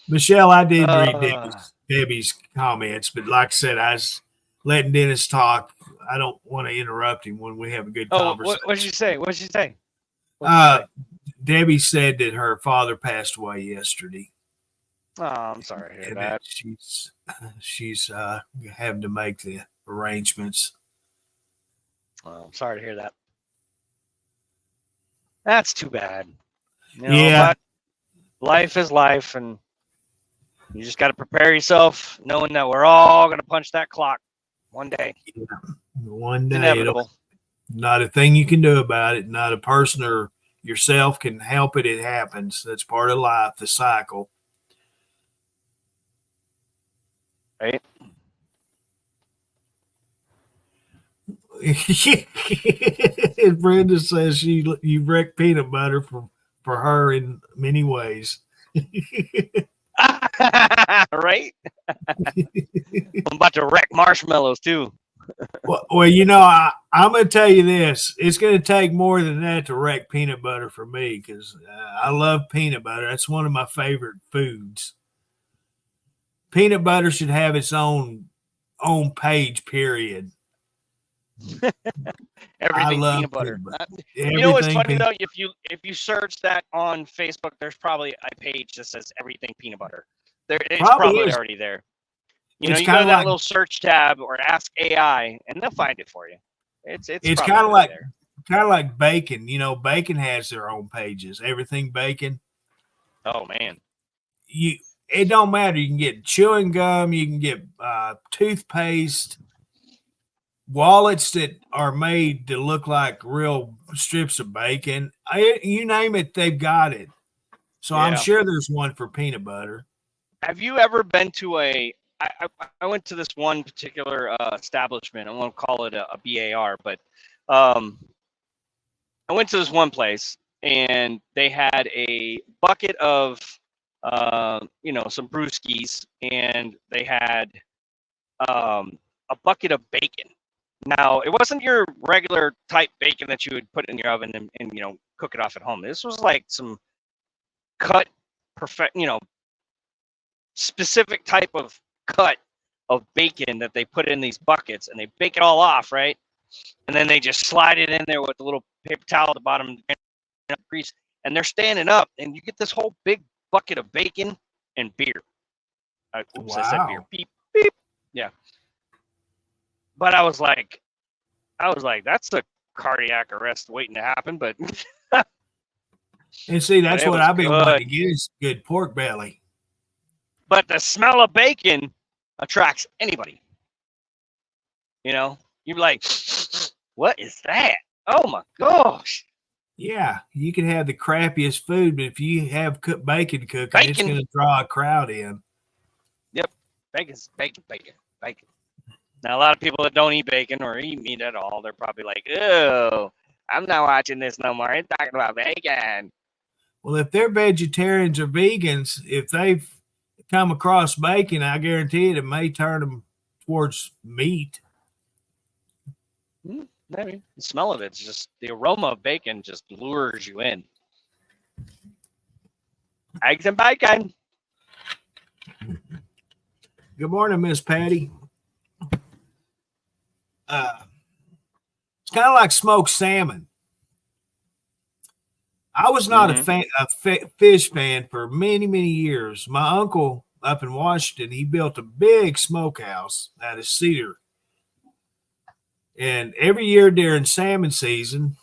Michelle, I did read Debbie's comments, but like I said, I was letting Dennis talk. I don't want to interrupt him when we have a good conversation. What did you say? What did you say? Debbie said that her father passed away yesterday. Oh, I'm sorry to hear that. She's having to make the arrangements. Well, I'm sorry to hear that. That's too bad. Yeah. But life is life, and you just got to prepare yourself, knowing that we're all going to punch that clock one day. Yeah. One day. Inevitable. Not a thing you can do about it. Not a person or yourself can help it. It happens. That's part of life, the cycle. Right. Brenda says you wrecked peanut butter for her in many ways. Right? I'm about to wreck marshmallows too. Well, I'm going to tell you this. It's going to take more than that to wreck peanut butter for me, because I love peanut butter. That's one of my favorite foods. Peanut butter should have its own page, period. Everything peanut butter. You know what's funny though? If you search that on Facebook, there's probably a page that says everything peanut butter. It's probably already there. You go to that little search tab or ask AI, and they'll find it for you. It's kind of like bacon. Bacon has their own pages. Everything bacon. Oh man. it don't matter. You can get chewing gum, you can get toothpaste, wallets that are made to look like real strips of bacon. You name it, they've got it. So I'm Yeah. sure there's one for peanut butter. Have you ever been to I went to this one particular establishment. I won't call it a BAR, but I went to this one place and they had a bucket of some brewskis, and they had a bucket of bacon. Now, it wasn't your regular type bacon that you would put in your oven and cook it off at home. This was like some cut specific type of cut of bacon that they put in these buckets, and they bake it all off, right? And then they just slide it in there with a little paper towel at the bottom, grease, and they're standing up, and you get this whole big bucket of bacon and beer. Oops, I said beer. Wow. Beep, beep. Yeah. But I was like, that's a cardiac arrest waiting to happen. But And see, that's it what was I've been good. wanting to get is good pork belly. But the smell of bacon attracts anybody. You're like, what is that? Oh my gosh. Yeah, you can have the crappiest food, but if you have bacon cooking, it's going to draw a crowd in. Yep, bacon's bacon. Now, a lot of people that don't eat bacon or eat meat at all, they're probably like, oh, I'm not watching this no more. I'm talking about bacon. Well, if they're vegetarians or vegans, if they've come across bacon, I guarantee it may turn them towards meat. Maybe. The smell of it's just, the aroma of bacon just lures you in. Eggs and bacon. Good morning, Miss Patty. It's kind of like smoked salmon. I was not a fish fan for many, many years. My uncle up in Washington, he built a big smokehouse out of cedar. And every year during salmon season,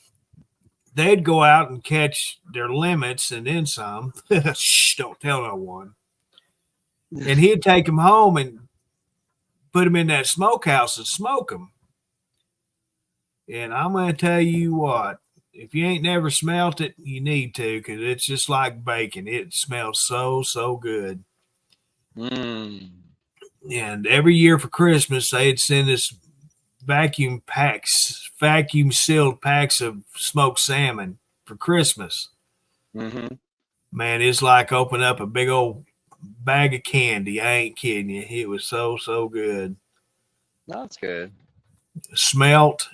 they'd go out and catch their limits and then some. Shh, don't tell no one. And he'd take them home and put them in that smokehouse and smoke them. And I'm going to tell you what, if you ain't never smelt it, you need to, because it's just like bacon. It smells so, so good. And every year for Christmas, they'd send us vacuum sealed packs of smoked salmon for Christmas. Man, it's like opening up a big old bag of candy. I ain't kidding you. It was so, so good. That's good. Smelt.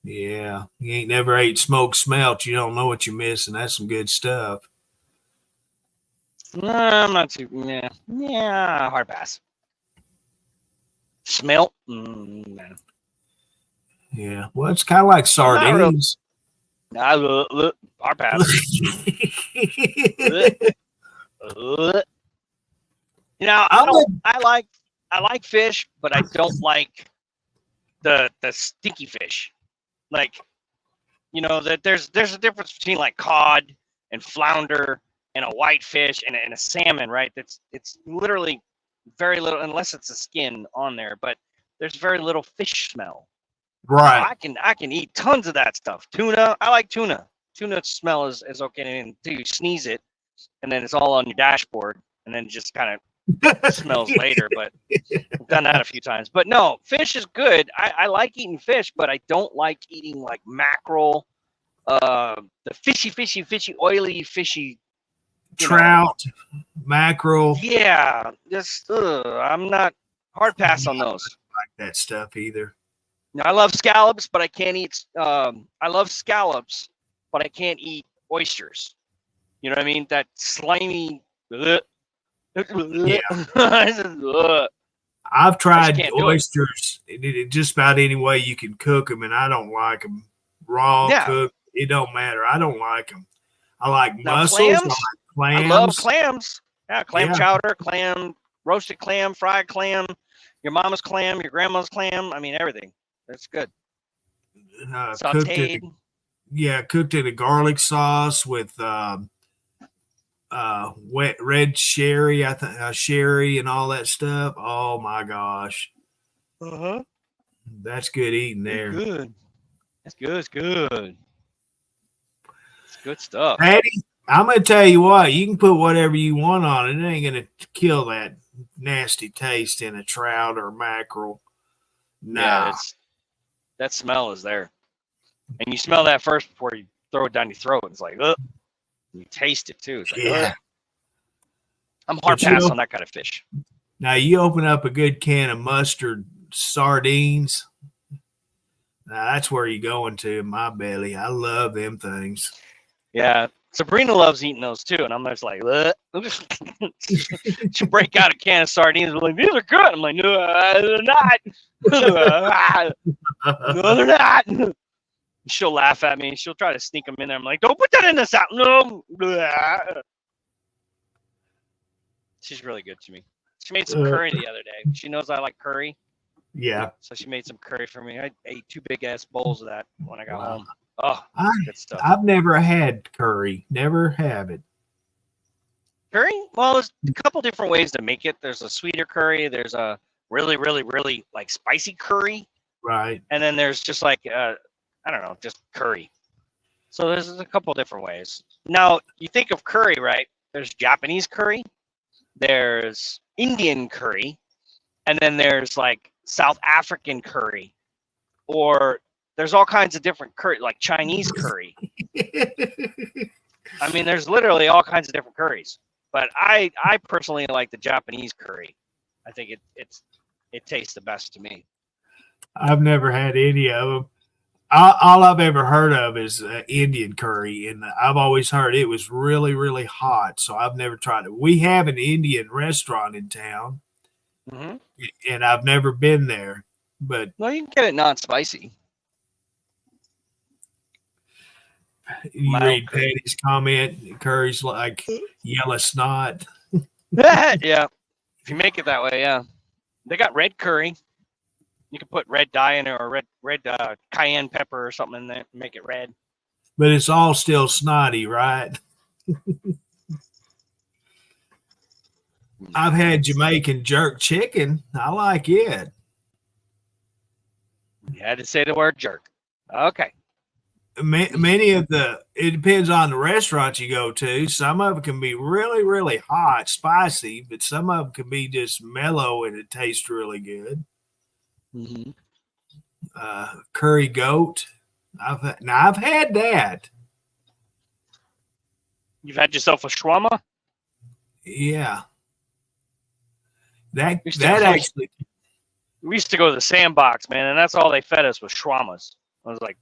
Yeah, you ain't never ate smoked smelt. You don't know what you're missing. That's some good stuff. No, I'm not too. Yeah, hard pass. Smelt. No. Yeah, well, it's kind of like sardines. Hard pass. I like fish, but I don't like the stinky fish. Like, that there's a difference between like cod and flounder and a whitefish and a salmon, right? It's literally very little, unless it's a skin on there, but there's very little fish smell. Right. I can eat tons of that stuff. Tuna, I like tuna. Tuna smell is okay until you sneeze it, and then it's all on your dashboard, and then it just kind of smells later. But I've done that a few times. But no, fish is good. I like eating fish, but I don't like eating like mackerel, the fishy, oily, fishy. Trout, mackerel. Yeah, just I'm not hard pass on those. Like that stuff either. Now, I love scallops, but I can't eat. I love scallops, but I can't eat oysters. You know what I mean? That slimy. Yeah. I've tried oysters just about any way you can cook them, and I don't like them raw, cooked. It don't matter. I don't like them. I like mussels. I like clams. I love clams. Yeah, clam chowder, roasted clam, fried clam, your mama's clam, your grandma's clam. I mean, everything. That's good. Sauteed. Cooked in a garlic sauce with wet red sherry, I think sherry and all that stuff. Oh my gosh, Uh-huh. that's good eating there. Good. That's good. It's good. It's good stuff. Patty, I'm gonna tell you what, you can put whatever you want on it. It ain't gonna kill that nasty taste in a trout or mackerel. Nah. Yeah, that smell is there. And you smell that first before you throw it down your throat. It's like, ugh. You taste it too. It's like, Yeah. ugh. I'm hard pass on that kind of fish. Now you open up a good can of mustard sardines. Now that's where you're going to in my belly. I love them things. Yeah. Sabrina loves eating those too. And I'm just like, ugh. She'll break out a can of sardines. I'm like, these are good. I'm like, no, they're not. No, they're not. She'll laugh at me. She'll try to sneak them in there. I'm like, don't put that in the salad. No. She's really good to me. She made some curry the other day. She knows I like curry. Yeah. So she made some curry for me. I ate 2 big ass bowls of that when I got home. Oh, good stuff. I've never had curry. Never have it. Curry? Well, there's a couple different ways to make it. There's a sweeter curry. There's a really, really, really like spicy curry. Right. And then there's just like, I don't know, just curry. So there's a couple different ways. Now, you think of curry, right? There's Japanese curry. There's Indian curry. And then there's like South African curry. Or there's all kinds of different curry, like Chinese curry. I mean, there's literally all kinds of different curries. But I personally like the Japanese curry. I think it tastes the best to me. I've never had any of them. All I've ever heard of is Indian curry, and I've always heard it was really, really hot. So I've never tried it. We have an Indian restaurant in town, and I've never been there. But well, you can get it non-spicy. You read Patty's comment, curry's like yellow snot. Yeah. If you make it that way, yeah. They got red curry. You can put red dye in it or red cayenne pepper or something in there and make it red. But it's all still snotty, right? I've had Jamaican jerk chicken. I like it. You had to say the word jerk. Okay. Many of it depends on the restaurant you go to. Some of it can be really, really hot, spicy, but some of them can be just mellow and it tastes really good. Curry goat. I've had that. You've had yourself a shawarma? Yeah. That actually. We used to go to the Sandbox, man, and that's all they fed us was shawarmas. I was like,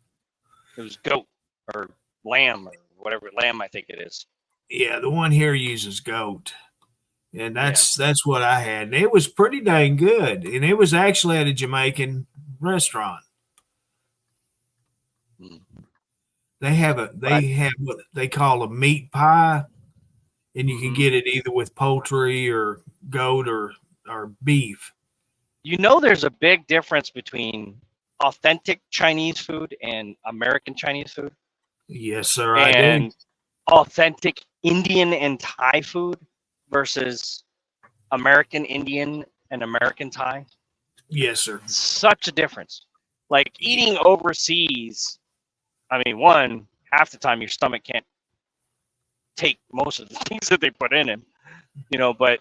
it was goat or lamb or whatever lamb I think it is. Yeah, the one here uses goat, and that's what I had, and it was pretty dang good. And it was actually at a Jamaican restaurant. They have what they call a meat pie, and you can get it either with poultry or goat or beef. You know, there's a big difference between authentic Chinese food and American Chinese food. Yes, sir. And I do. Authentic Indian and Thai food versus American Indian and American Thai. Yes, sir. Such a difference. Like eating overseas, I mean, one, half the time your stomach can't take most of the things that they put in it, but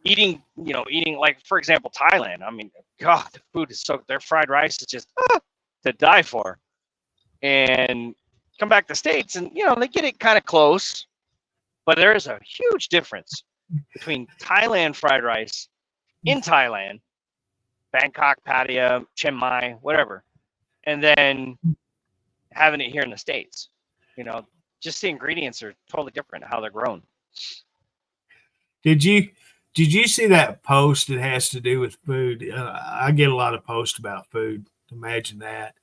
eating like, for example, Thailand, I mean, God, the food is their fried rice is just to die for. And come back to the States and, they get it kind of close, but there is a huge difference between Thailand fried rice in Thailand, Bangkok, Pattaya, Chiang Mai, whatever, and then having it here in the States. Just the ingredients are totally different, how they're grown. Did you see that post that has to do with food? I get a lot of posts about food. Imagine that.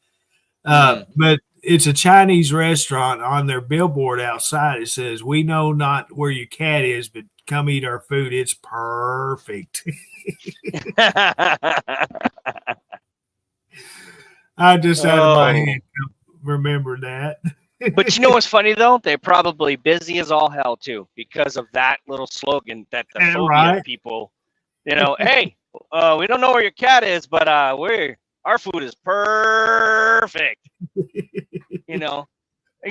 But it's a Chinese restaurant. On their billboard outside, it says, "We know not where your cat is, but come eat our food. It's perfect." I just out of my head remember that. But you know what's funny though? They're probably busy as all hell too because of that little slogan that the Yeah, phobia right. people, hey, we don't know where your cat is, but our food is perfect. You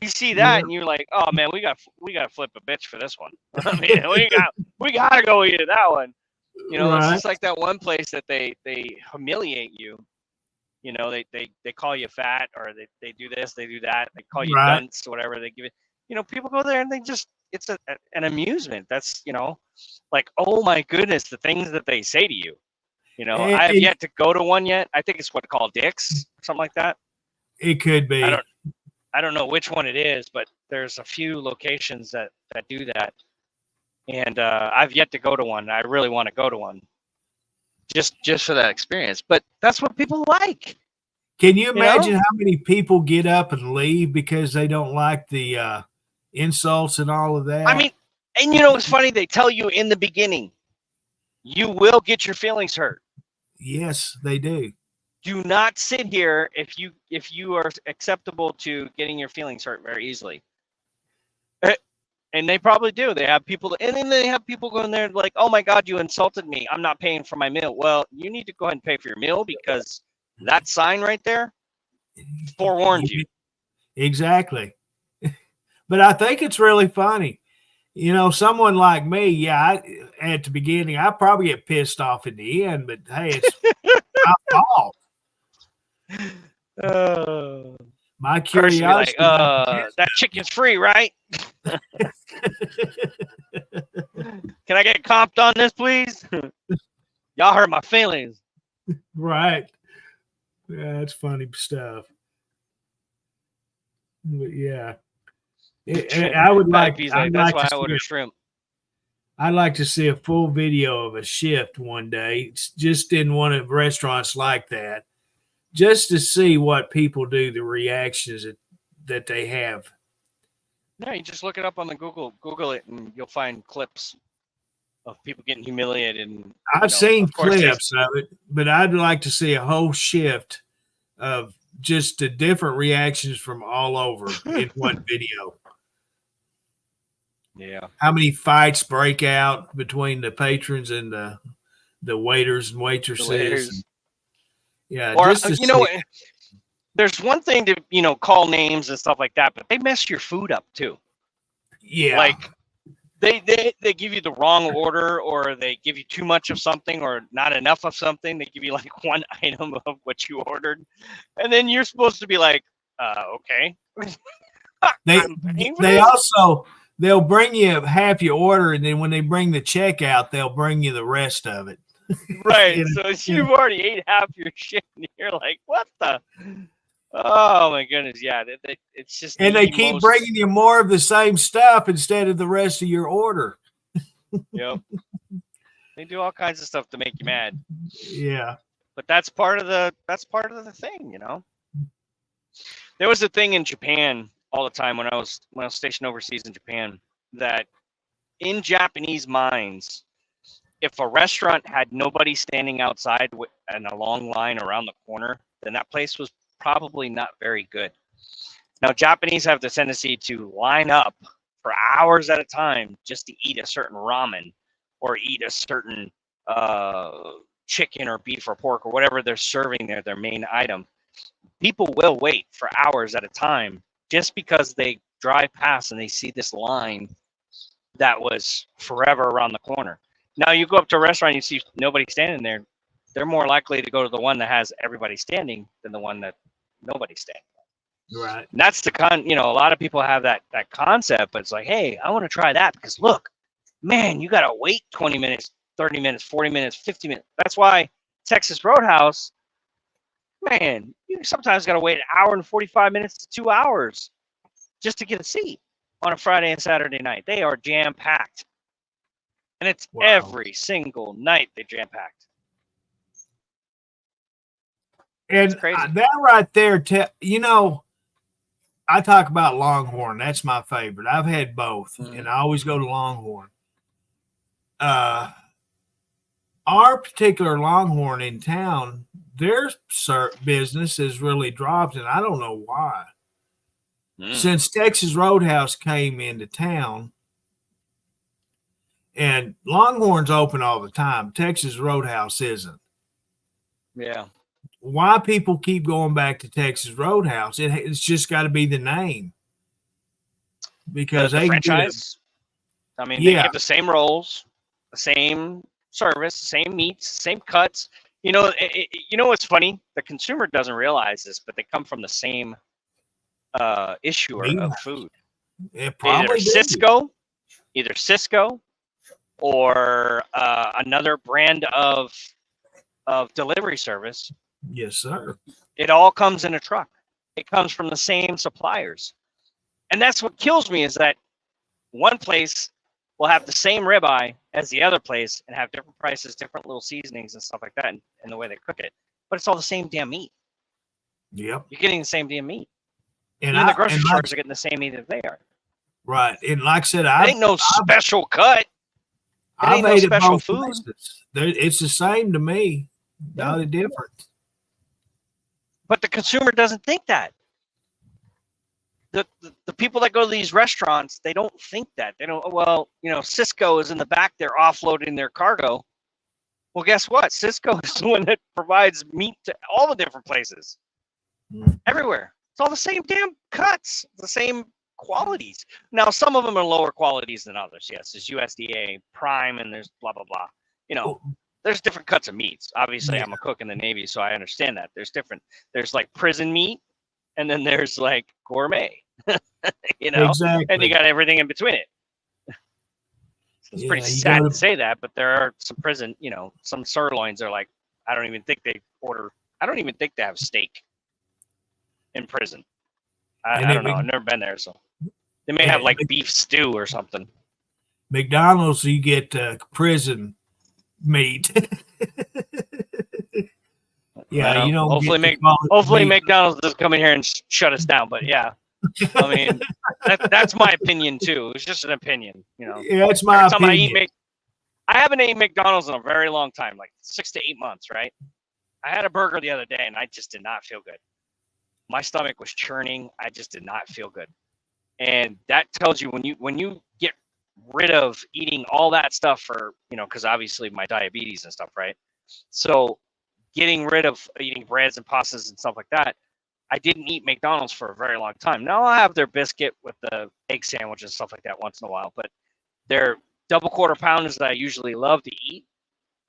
see that Yeah, and you're like, oh man, we got to flip a bitch for this one. I mean, we got to go eat at that one. It's right, just like that one place that they humiliate you. They call you fat, or they do this, they do that, they call you right. dunce, whatever they give it. People go there and they just, it's an amusement. That's, like, oh my goodness, the things that they say to you. And I have yet to go to one yet. I think it's what called Dick's, something like that. it could I be. don't know which one it is, but there's a few locations that do that. And I've yet to go to one. I really want to go to one just for that experience. But that's what people like. Can you imagine how many people get up and leave because they don't like the insults and all of that? I mean, and it's funny, they tell you in the beginning, you will get your feelings hurt. Yes, they do. Do not sit here if you are acceptable to getting your feelings hurt very easily. And they probably do. They have people, and then they have people going there like, oh my God, you insulted me. I'm not paying for my meal. Well, you need to go ahead and pay for your meal because that sign right there forewarned you. Exactly. But I think it's really funny. Someone like me, at the beginning, I probably get pissed off in the end, but hey, it's my fault. My curiosity. Like, that chicken's free, right? Can I get comped on this, please? Y'all hurt my feelings. Right. Yeah, that's funny stuff. But yeah. I would like. That's why I order shrimp. I'd like to see a full video of a shift one day, just in one of the restaurants like that, just to see what people do, the reactions that they have. No, you just look it up on the Google it, and you'll find clips of people getting humiliated. And I've seen clips of it, but I'd like to see a whole shift of just the different reactions from all over in one video. Yeah. How many fights break out between the patrons and the waiters and waitresses? Yeah. Or, there's one thing to, call names and stuff like that, but they mess your food up too. Yeah. Like they give you the wrong order, or they give you too much of something or not enough of something. They give you like one item of what you ordered. And then you're supposed to be like, okay. They'll bring you half your order, and then when they bring the check out, they'll bring you the rest of it. Right. So you've already ate half your shit, and you're like, what the? Oh, my goodness. Yeah. It's just. And they keep bringing you more of the same stuff instead of the rest of your order. Yep. They do all kinds of stuff to make you mad. Yeah. But that's part of the thing, There was a thing in Japan all the time when I was stationed overseas in Japan, that in Japanese minds, if a restaurant had nobody standing outside and a long line around the corner, then that place was probably not very good. Now, Japanese have the tendency to line up for hours at a time just to eat a certain ramen or eat a certain chicken or beef or pork or whatever they're serving there, their main item. People will wait for hours at a time just because they drive past and they see this line that was forever around the corner. Now you go up to a restaurant, you see nobody standing there. They're more likely to go to the one that has everybody standing than the one that nobody's standing. Right. And that's a lot of people have that concept, but it's like, hey, I want to try that because look, man, you got to wait 20 minutes, 30 minutes, 40 minutes, 50 minutes. That's why Texas Roadhouse, man, you sometimes got to wait an hour and 45 minutes to 2 hours just to get a seat on a Friday and Saturday night. They are jam-packed. And it's every single night they jam-packed. And that right there, I talk about Longhorn. That's my favorite. I've had both, and I always go to Longhorn. Our particular Longhorn in town, their business has really dropped, and I don't know why. Since Texas Roadhouse came into town, and Longhorn's open all the time, Texas Roadhouse isn't. Yeah. Why people keep going back to Texas Roadhouse? It's just got to be the name, because The they franchise. I mean, Yeah. they give the same rolls, the same service, the same meats, same cuts. You know, you know what's funny? The consumer doesn't realize this, but they come from the same issuer of food. It probably Either Cisco, or another brand of delivery service. Yes, sir. It all comes in a truck. It comes from the same suppliers. And that's what kills me, is that one place will have the same ribeye as the other place and have different prices, different little seasonings and stuff like that, and the way they cook it. But it's all the same damn meat. Yep. You're getting the same damn meat. And even the grocery stores are getting the same meat that they are. Right. And like I said, it ain't no special cut. It ain't no special food. It's the same to me. Not a difference. But the consumer doesn't think that. The people that go to these restaurants, they don't think that. They don't, well, you know, Cisco is in the back there offloading their cargo. Well, guess what? Cisco is the one that provides meat to all the different places. Everywhere. It's all the same damn cuts, the same qualities. Now, some of them are lower qualities than others. Yes, there's USDA Prime and there's blah, blah, blah. You know, there's different cuts of meats. Obviously, I'm a cook in the Navy, so I understand that. There's like prison meat, and then there's like gourmet, you know, and you got everything in between it. It's pretty sad to say that, but there are some prison, you know, some sirloins are like, I don't even think they have steak in prison. I don't know. I've never been there, so they may have like beef stew or something. McDonald's, you get prison meat. Yeah, you know. Hopefully, McDonald's doesn't come in here and shut us down. But yeah, I mean, that's my opinion too. It's just an opinion, you know. Yeah, it's my opinion. I haven't eaten McDonald's in a very long time, like 6 to 8 months, right? I had a burger the other day, and I just did not feel good. My stomach was churning. I just did not feel good, and that tells you when you get rid of eating all that stuff for, you know, because obviously my diabetes and stuff, right? So getting rid of eating breads and pastas and stuff like that, I didn't eat McDonald's for a very long time. Now I'll have their biscuit with the egg sandwich and stuff like that once in a while, but their double quarter pounders that I usually love to eat,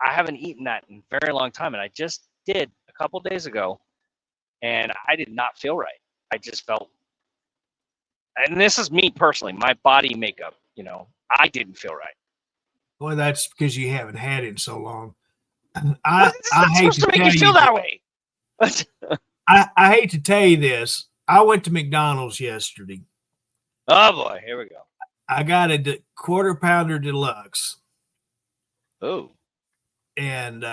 I haven't eaten that in a very long time, and I just did a couple days ago, and I did not feel right. I just felt, and this is me personally, my body makeup, you know, I didn't feel right. Well, that's because you haven't had it in so long. I hate to make you feel that way. I hate to tell you this. I went to McDonald's yesterday. Oh boy, here we go. I got a quarter pounder deluxe. Oh. And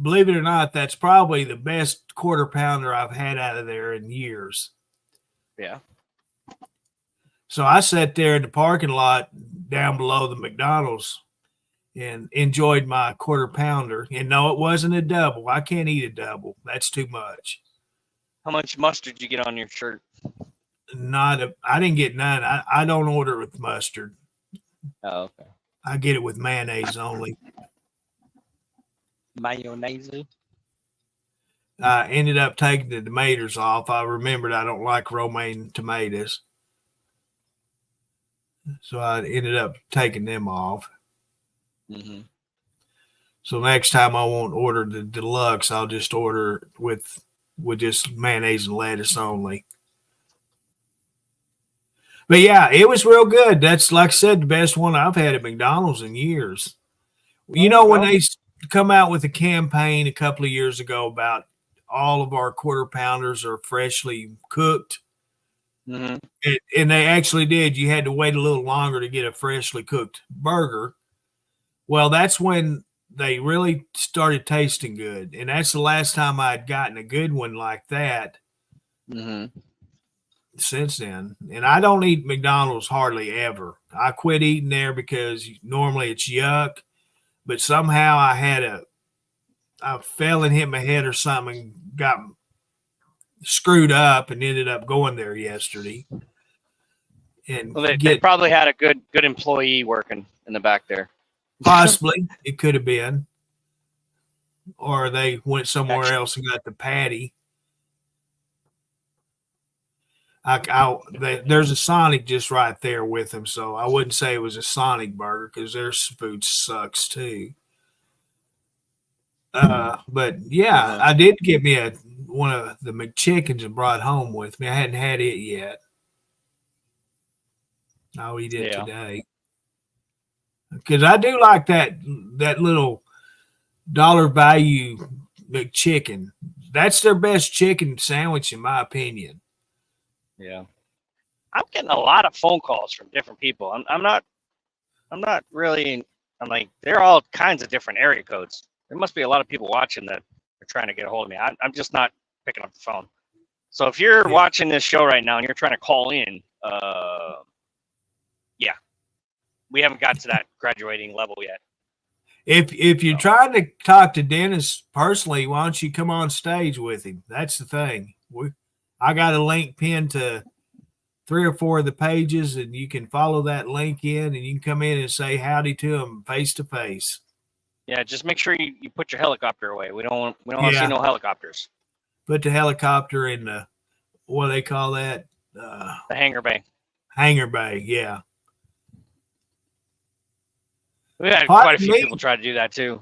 believe it or not, that's probably the best quarter pounder I've had out of there in years. Yeah. So I sat there in the parking lot down below the McDonald's and enjoyed my quarter pounder. And no, it wasn't a double. I can't eat a double. That's too much. How much mustard did you get on your shirt? I didn't get none. I don't order with mustard. Oh, okay. I get it with mayonnaise only. Mayonnaise? I ended up taking the tomatoes off. I remembered I don't like romaine tomatoes. So I ended up taking them off. Mm-hmm. So next time I won't order the deluxe. I'll just order with just mayonnaise and lettuce only. But yeah, it was real good. That's, like I said, the best one I've had at McDonald's in years. You know, when they come out with a campaign a couple of years ago about all of our quarter pounders are freshly cooked. Mm-hmm. And they actually did. You had to wait a little longer to get a freshly cooked burger. Well, that's when they really started tasting good. And that's the last time I'd gotten a good one like that. Mm-hmm. Since then. And I don't eat McDonald's hardly ever. I quit eating there because normally it's yuck. But somehow I fell and hit my head or something, got screwed up and ended up going there yesterday. and Well, they get probably had a good employee working in the back there. possibly it could have been, or they went somewhere Gotcha. else and got the patty. There's a Sonic just right there with them, so I wouldn't say it was a Sonic burger because their food sucks too. But yeah, I did get me one of the McChickens and brought home with me. I hadn't had it yet. I'll eat it today because I do like that little dollar value McChicken. That's their best chicken sandwich in my opinion. Yeah, I'm getting a lot of phone calls from different people. I'm not really. I'm like, they're all kinds of different area codes. There must be a lot of people watching that are trying to get a hold of me. I'm just not picking up the phone. So if you're watching this show right now and you're trying to call in, we haven't got to that graduating level yet. If you're trying to talk to Dennis personally, why don't you come on stage with him? That's the thing. I got a link pinned to 3 or 4 of the pages, and you can follow that link in, and you can come in and say howdy to him face to face. Yeah, just make sure you put your helicopter away. We don't want to see no helicopters. Put the helicopter in the, what do they call that? The hangar bay. Hangar bay, yeah. We had quite a few people try to do that too.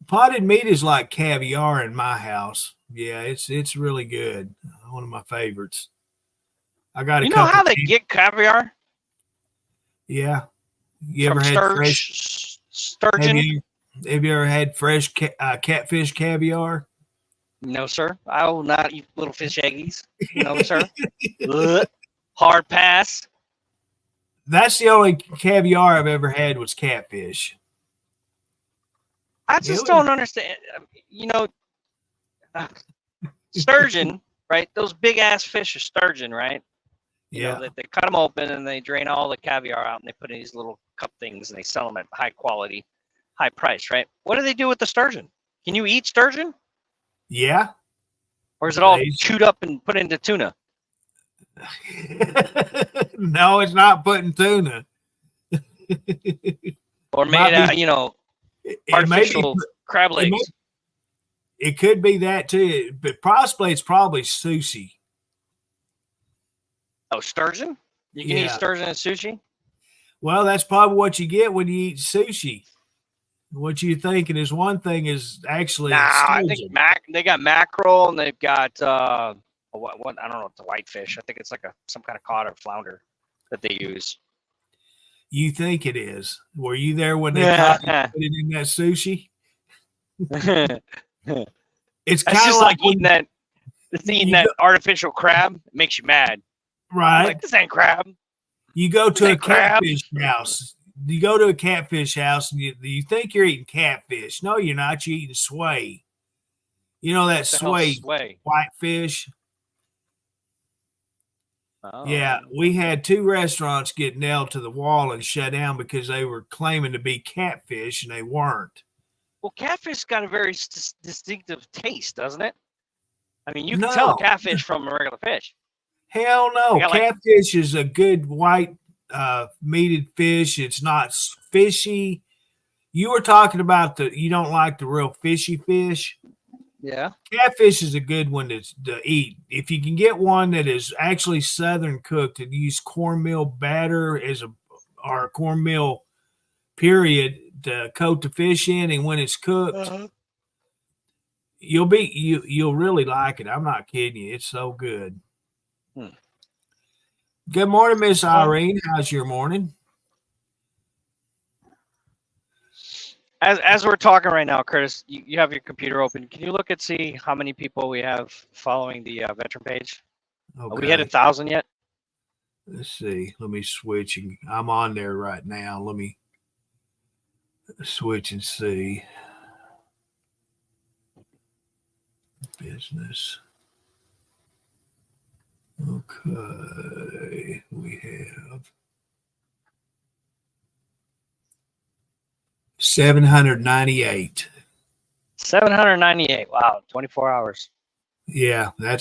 Potted meat is like caviar in my house. Yeah, it's really good. One of my favorites. I got. You know how they get caviar? Yeah. You ever had fresh sturgeon? Have you ever had fresh catfish caviar? No, sir. I will not eat little fish eggies. No, sir. Hard pass. That's the only caviar I've ever had was catfish. I just don't understand. You know, sturgeon, right? Those big ass fish are sturgeon, right? You know, they cut them open and they drain all the caviar out and they put in these little cup things and they sell them at high quality, high price, right? What do they do with the sturgeon? Can you eat sturgeon? Yeah. Or is it all chewed up and put into tuna? No, it's not put in tuna. Or made out, you know, artificial crab legs. It could be that too, but possibly it's probably sushi. Oh, sturgeon? You can eat sturgeon and sushi? Well, that's probably what you get when you eat sushi. What you're thinking is one thing is actually. I think they got mackerel and they've got what I don't know, it's a whitefish. I think it's like some kind of cod or flounder that they use. You think it is? Were you there when they put it in that sushi? It's kind of like eating that. It's eating that artificial crab. It makes you mad, right? Like, this ain't crab. You go to a catfish house. You go to a catfish house and you think you're eating catfish. No, you're not. You're eating sway. You know that sway white fish. Oh. Yeah, we had 2 restaurants get nailed to the wall and shut down because they were claiming to be catfish and they weren't. Well, catfish got a very distinctive taste, doesn't it? I mean, you can tell catfish from a regular fish. Hell no. Catfish is a good white meated fish. It's not fishy. You were talking about you don't like the real fishy fish. Yeah. Catfish is a good one to eat. If you can get one that is actually Southern cooked and use cornmeal batter or cornmeal period to coat the fish in, and when it's cooked, you'll really like it. I'm not kidding you. It's so good. Good morning, Miss Irene. How's your morning? As we're talking right now, Curtis, you have your computer open. Can you look and see how many people we have following the veteran page? Okay. Are we hit 1,000 yet? Let's see. Let me switch. I'm on there right now. Let me switch and see. Business. Okay. We have 798. 798. Wow, 24 hours. Yeah, that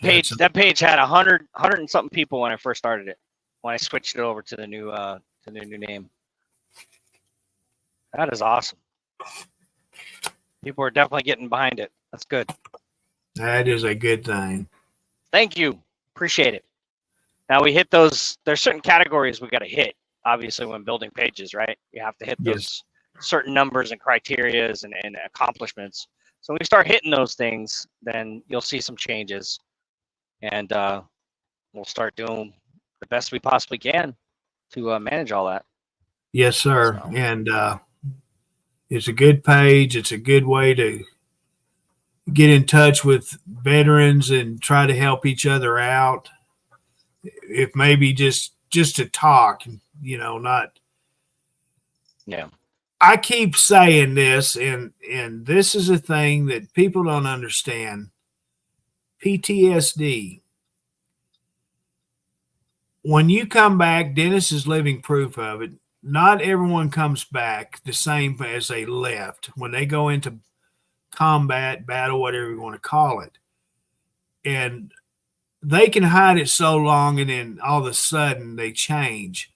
page had 100 and something people when I first started it. when I switched it over to the new name. That is awesome. People are definitely getting behind it. That's good. That is a good thing. Thank you. Appreciate it. Now we hit those. There's certain categories we got to hit. Obviously, when building pages, right? You have to hit those certain numbers and criterias and accomplishments. So when we start hitting those things, then you'll see some changes, and we'll start doing the best we possibly can to manage all that. Yes, sir. So. And it's a good page. It's a good way to get in touch with veterans and try to help each other out. If maybe just to talk, not. Yeah. I keep saying this, and this is a thing that people don't understand. PTSD. When you come back, Dennis is living proof of it. Not everyone comes back the same as they left when they go into combat, battle, whatever you want to call it. And they can hide it so long, and then all of a sudden they change.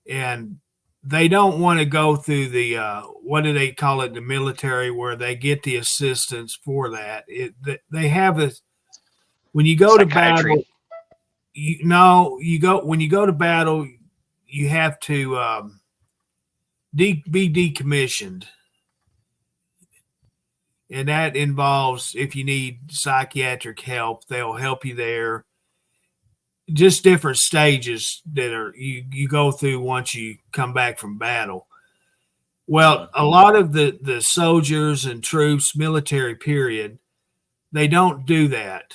And they don't want to go through the, what do they call it, the military, where they get the assistance for that. They have a, when you go to battle, when you go to battle, you have to be decommissioned. And that involves, if you need psychiatric help, they'll help you there. Just different stages that you go through once you come back from battle. Well, a lot of the soldiers and troops, military period, they don't do that.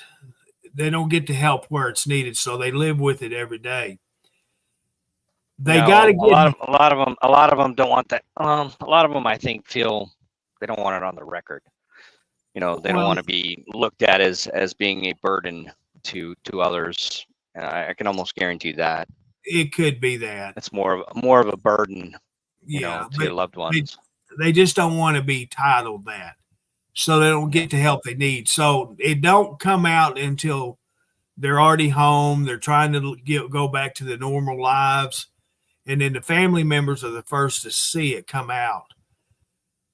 They don't get the help where it's needed, so they live with it every day. They got to get a lot of them don't want that. A lot of them, I think, feel they don't want it on the record. They don't want to be looked at as being a burden to others. And I can almost guarantee that it could be that it's more of a burden, to your loved ones. They just don't want to be titled that, so they don't get the help they need. So it don't come out until they're already home. They're trying to go back to the normal lives, and then the family members are the first to see it come out.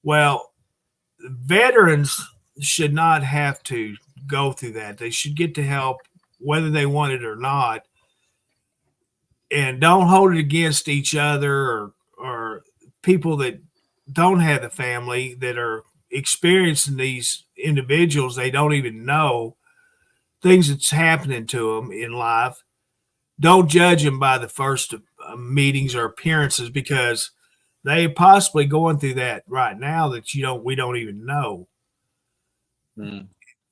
Well, veterans should not have to go through that. They should get the help whether they want it or not, and don't hold it against each other or people that don't have the family that are experiencing these individuals. They don't even know things that's happening to them in life. Don't judge them by the first meetings or appearances, because they possibly going through that right now that we don't even know.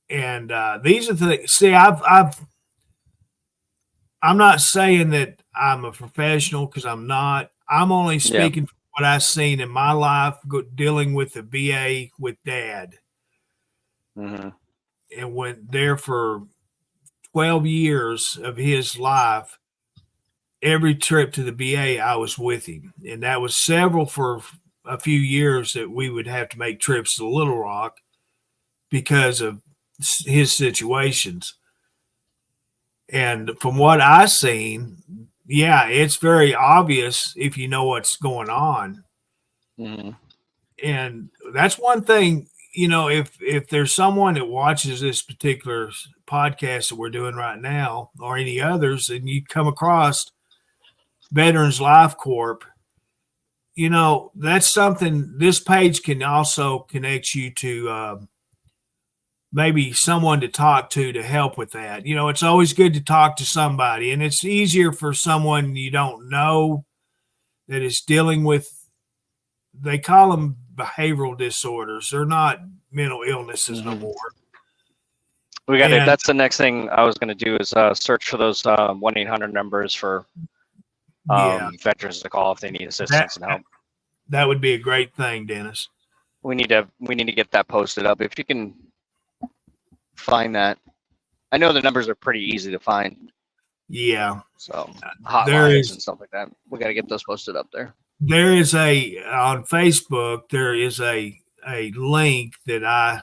And these are the things. See, I'm not saying that I'm a professional, because I'm not. I'm only speaking from what I've seen in my life dealing with the VA with Dad. And went there for 12 years of his life. Every trip to the VA, I was with him. And that was several for a few years that we would have to make trips to Little Rock because of his situations. And from what I've seen, it's very obvious if you know what's going on. And that's one thing, if there's someone that watches this particular podcast that we're doing right now, or any others, and you come across Veterans Life Corp, that's something this page can also connect you to, maybe someone to talk to help with that. It's always good to talk to somebody, and it's easier for someone you don't know that is dealing with, they call them behavioral disorders. They're not mental illnesses no more. We got it. That's the next thing I was going to do is search for those 1-800 numbers for veterans to call if they need assistance and help. That would be a great thing, Dennis. We need to get that posted up. If you can find that. I know the numbers are pretty easy to find. Yeah. So hotlines and stuff like that. We got to get those posted up there. There is on Facebook, there is a link that I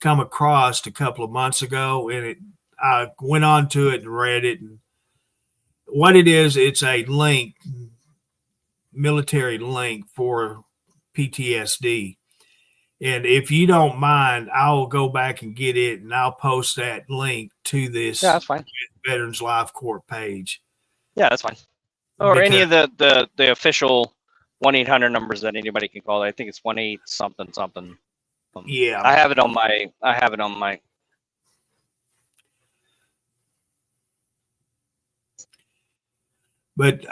come across a couple of months ago, and I went on to it and read it. And what it is, it's a link, military link for PTSD. And if you don't mind, I'll go back and get it, and I'll post that link to this Yeah, that's fine. Veterans Life Court page. Yeah, that's fine. Or any of the official 1-800 numbers that anybody can call. I think it's 1-8 something something. Yeah, I have it on my. but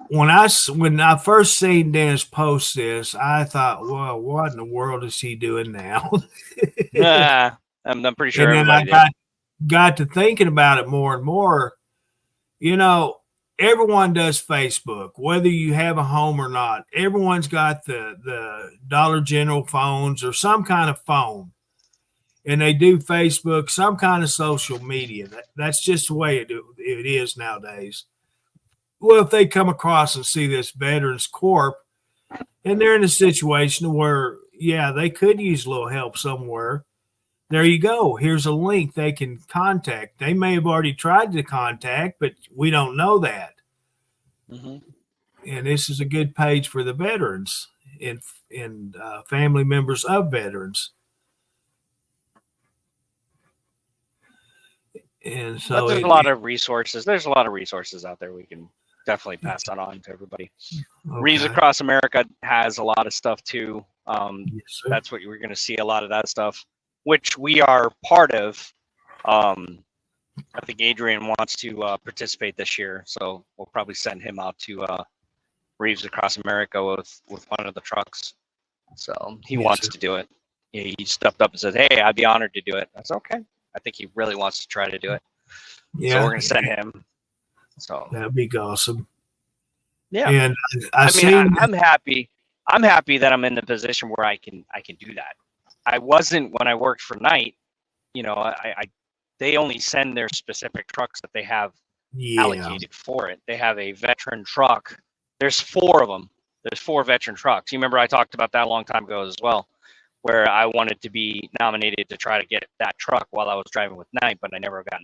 when I first seen Dennis post this, I thought, well, what in the world is he doing now? I'm pretty sure. And then I got to thinking about it more and more. You know, everyone does Facebook, whether you have a home or not. Everyone's got the Dollar General phones or some kind of phone, and they do Facebook, some kind of social media. That's just the way it is nowadays. Well, if they come across and see this Veterans Corp, and they're in a situation where, yeah, they could use a little help somewhere, there you go. Here's a link they can contact. They may have already tried to contact, but we don't know that. Mm-hmm. And this is a good page for the veterans and family members of veterans. And so but there's a lot of resources. There's a lot of resources out there. We can definitely pass that on to everybody. Okay. Reads Across America has a lot of stuff too. Yes, That's what you're going to see, a lot of that stuff, which we are part of. I think Adrian wants to participate this year, so we'll probably send him out to Reeves Across America with one of the trucks. So he wants to do it. He stepped up and said, "Hey, I'd be honored to do it." That's okay. I think he really wants to try to do it. Yeah, so we're going to send him. So that'd be awesome. Yeah, and I'm happy. I'm happy that I'm in the position where I can do that. I wasn't when I worked for Knight. You know, they only send their specific trucks that they have allocated for it. They have a veteran truck. There's 4 of them. There's 4 veteran trucks. You remember I talked about that a long time ago as well, where I wanted to be nominated to try to get that truck while I was driving with Knight, but I never got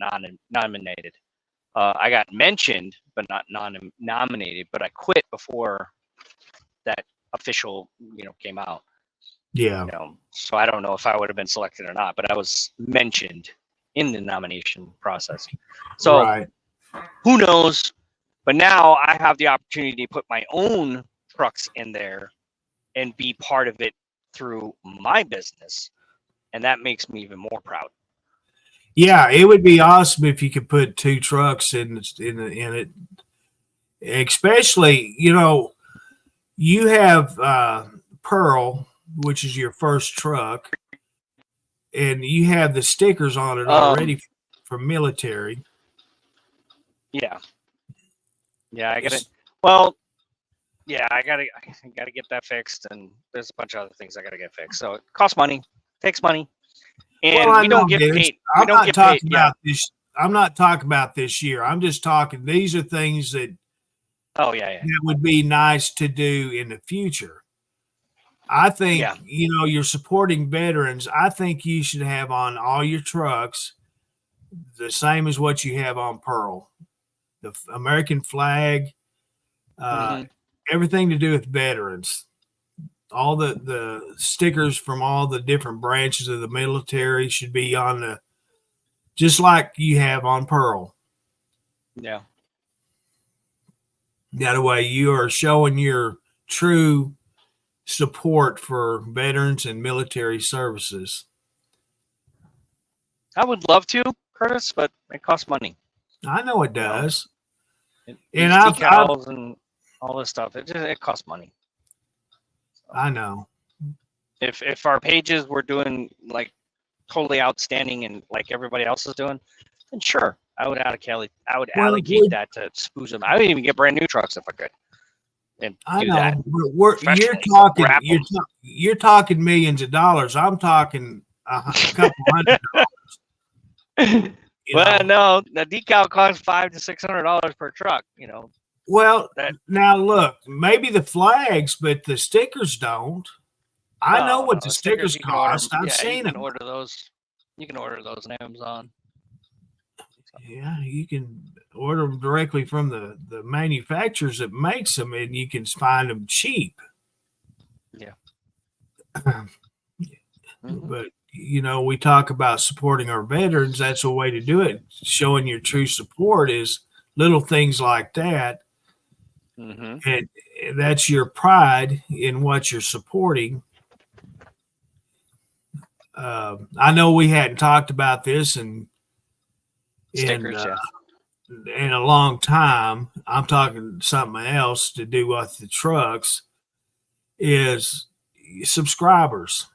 nominated. I got mentioned, but not nominated. But I quit before that official, came out. Yeah. So I don't know if I would have been selected or not, but I was mentioned in the nomination process. So Who knows? But now I have the opportunity to put my own trucks in there and be part of it through my business, and that makes me even more proud. Yeah, it would be awesome if you could put 2 trucks in it. Especially, you have Pearl, which is your first truck, and you have the stickers on it already for military. Yeah, I got it. Well, yeah, I gotta get that fixed, and there's a bunch of other things I gotta get fixed. So it costs money, takes money. And we don't get paid. I'm not talking about this. I'm not talking about this year. I'm just talking. These are things that. Oh yeah. That would be nice to do in the future. I think you're supporting veterans. I think you should have on all your trucks the same as what you have on Pearl, the American flag, everything to do with veterans. All the stickers from all the different branches of the military should be on just like you have on Pearl. Yeah. That way you are showing your true support for veterans and military services. I would love to, Curtis, but it costs money. I know it does. And decals and all this stuff, it costs money. I know. If our pages were doing like totally outstanding and like everybody else is doing, then sure, I would allocate that to spooze them. I would even get brand new trucks if I could. And I know. You're talking millions of dollars. I'm talking a couple $100. Well, no, the decal costs $500 to $600 per truck. Well, now look, maybe the flags, but the stickers don't. I know what the stickers cost. I've seen them. Order those. You can order those on Amazon. Yeah, you can order them directly from the manufacturers that makes them, and you can find them cheap. Yeah. But we talk about supporting our veterans. That's a way to do it. Showing your true support is little things like that, and that's your pride in what you're supporting. I know we hadn't talked about this in Stickers, in a long time. I'm talking something else to do with the trucks is subscribers.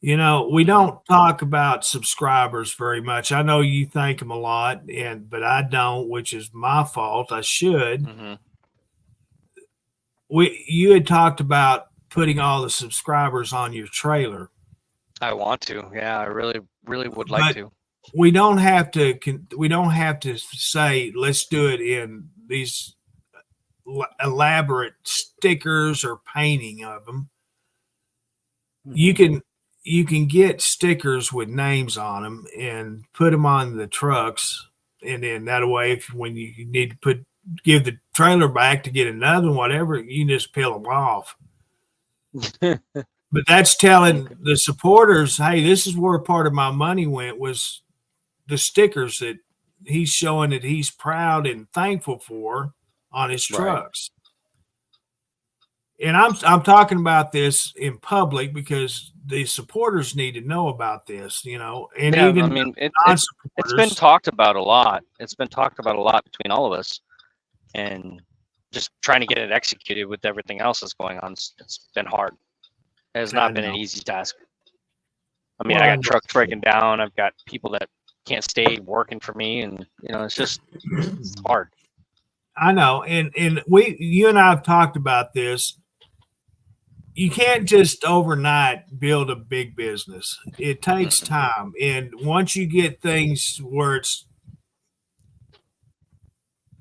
We don't talk about subscribers very much. I know you thank them a lot, but I don't, which is my fault. I should. You had talked about putting all the subscribers on your trailer. I want to. Yeah, I really would like to. We don't have to. We don't have to say let's do it in these elaborate stickers or painting of them. You can get stickers with names on them and put them on the trucks, and then that way, when you need to give the trailer back to get another one, whatever, you can just peel them off. But that's telling the supporters, hey, this is where part of my money went, was the stickers that he's showing that he's proud and thankful for on his trucks. And I'm talking about this in public because the supporters need to know about this, and even it's been talked about a lot. It's been talked about a lot between all of us, and just trying to get it executed with everything else that's going on. It's been hard. It has not been an easy task. I mean, I got trucks breaking down. I've got people that can't stay working for me, and it's hard. I know, and you and I have talked about this. You can't just overnight build a big business. It takes time, and once you get things where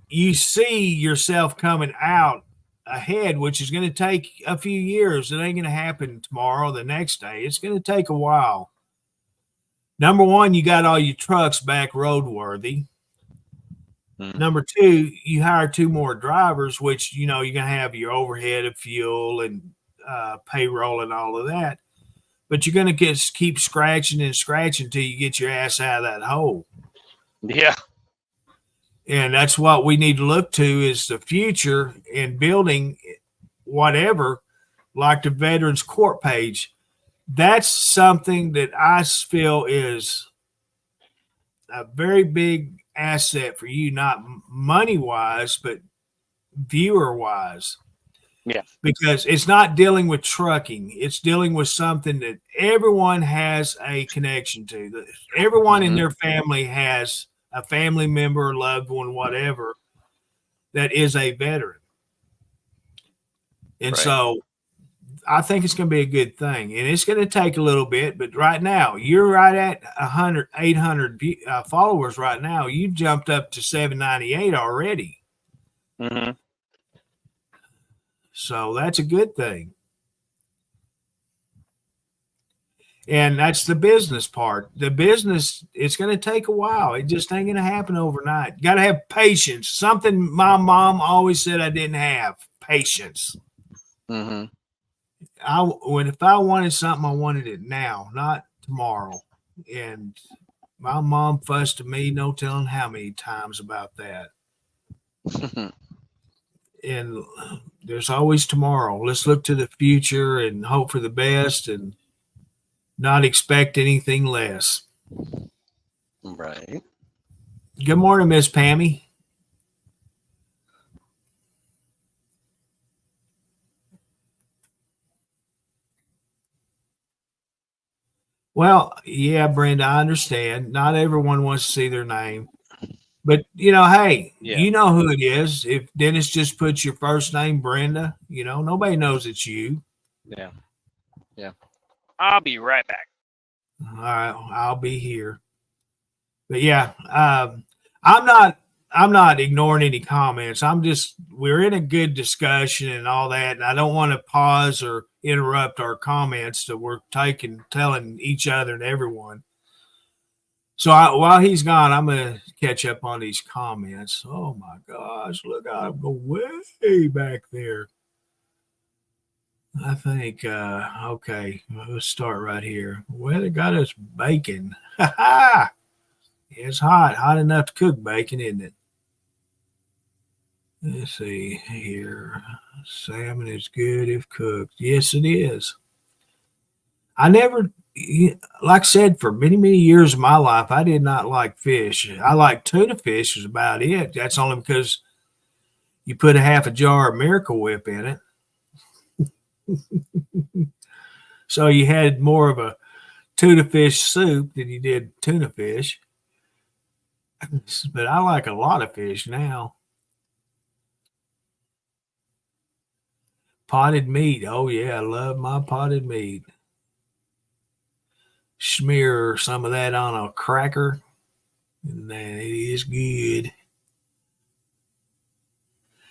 you see yourself coming out ahead, which is going to take a few years. It ain't going to happen tomorrow, the next day. It's going to take a while. Number one, you got all your trucks back roadworthy. Number two, you hire 2 more drivers, which, you're going to have your overhead of fuel and payroll and all of that. But you're going to keep scratching and scratching until you get your ass out of that hole. Yeah. And that's what we need to look to is the future in building whatever, like the Veterans Court page. That's something that I feel is a very big asset for you, not money-wise, but viewer-wise. Yeah. Because it's not dealing with trucking. It's dealing with something that everyone has a connection to. Everyone in their family has a family member, loved one, whatever, that is a veteran. And so I think it's going to be a good thing. And it's going to take a little bit, but right now, you're right at 800 followers right now. You jumped up to 798 already. So that's a good thing. And that's the business part. The business, it's going to take a while. It just ain't going to happen overnight. Got to have patience. Something my mom always said I didn't have, patience. If I wanted something, I wanted it now, not tomorrow. And my mom fussed at me, no telling how many times about that. And there's always tomorrow. Let's look to the future and hope for the best and not expect anything less. Right. Good morning, Miss Pammy. Well, yeah, Brenda, I understand. Not everyone wants to see their name. But, hey, you know who it is. If Dennis just puts your first name, Brenda, nobody knows it's you. Yeah. I'll be right back. All right, I'll be here. But yeah, I'm not ignoring any comments. We're in a good discussion and all that, and I don't want to pause or interrupt our comments that we're telling each other and everyone. So while he's gone, I'm going to catch up on these comments. Oh my gosh, look, I'm going way back there. I think, okay, let's start right here. Well, they got us bacon. Ha ha! It's hot enough to cook bacon, isn't it? Let's see here. Salmon is good if cooked. Yes, it is. I never, like I said, for many, many years of my life, I did not like fish. I like tuna fish is about it. That's only because you put a half a jar of Miracle Whip in it. So you had more of a tuna fish soup than you did tuna fish. But I like a lot of fish now. Potted meat. Oh, yeah, I love my potted meat. Smear some of that on a cracker, and then it is good.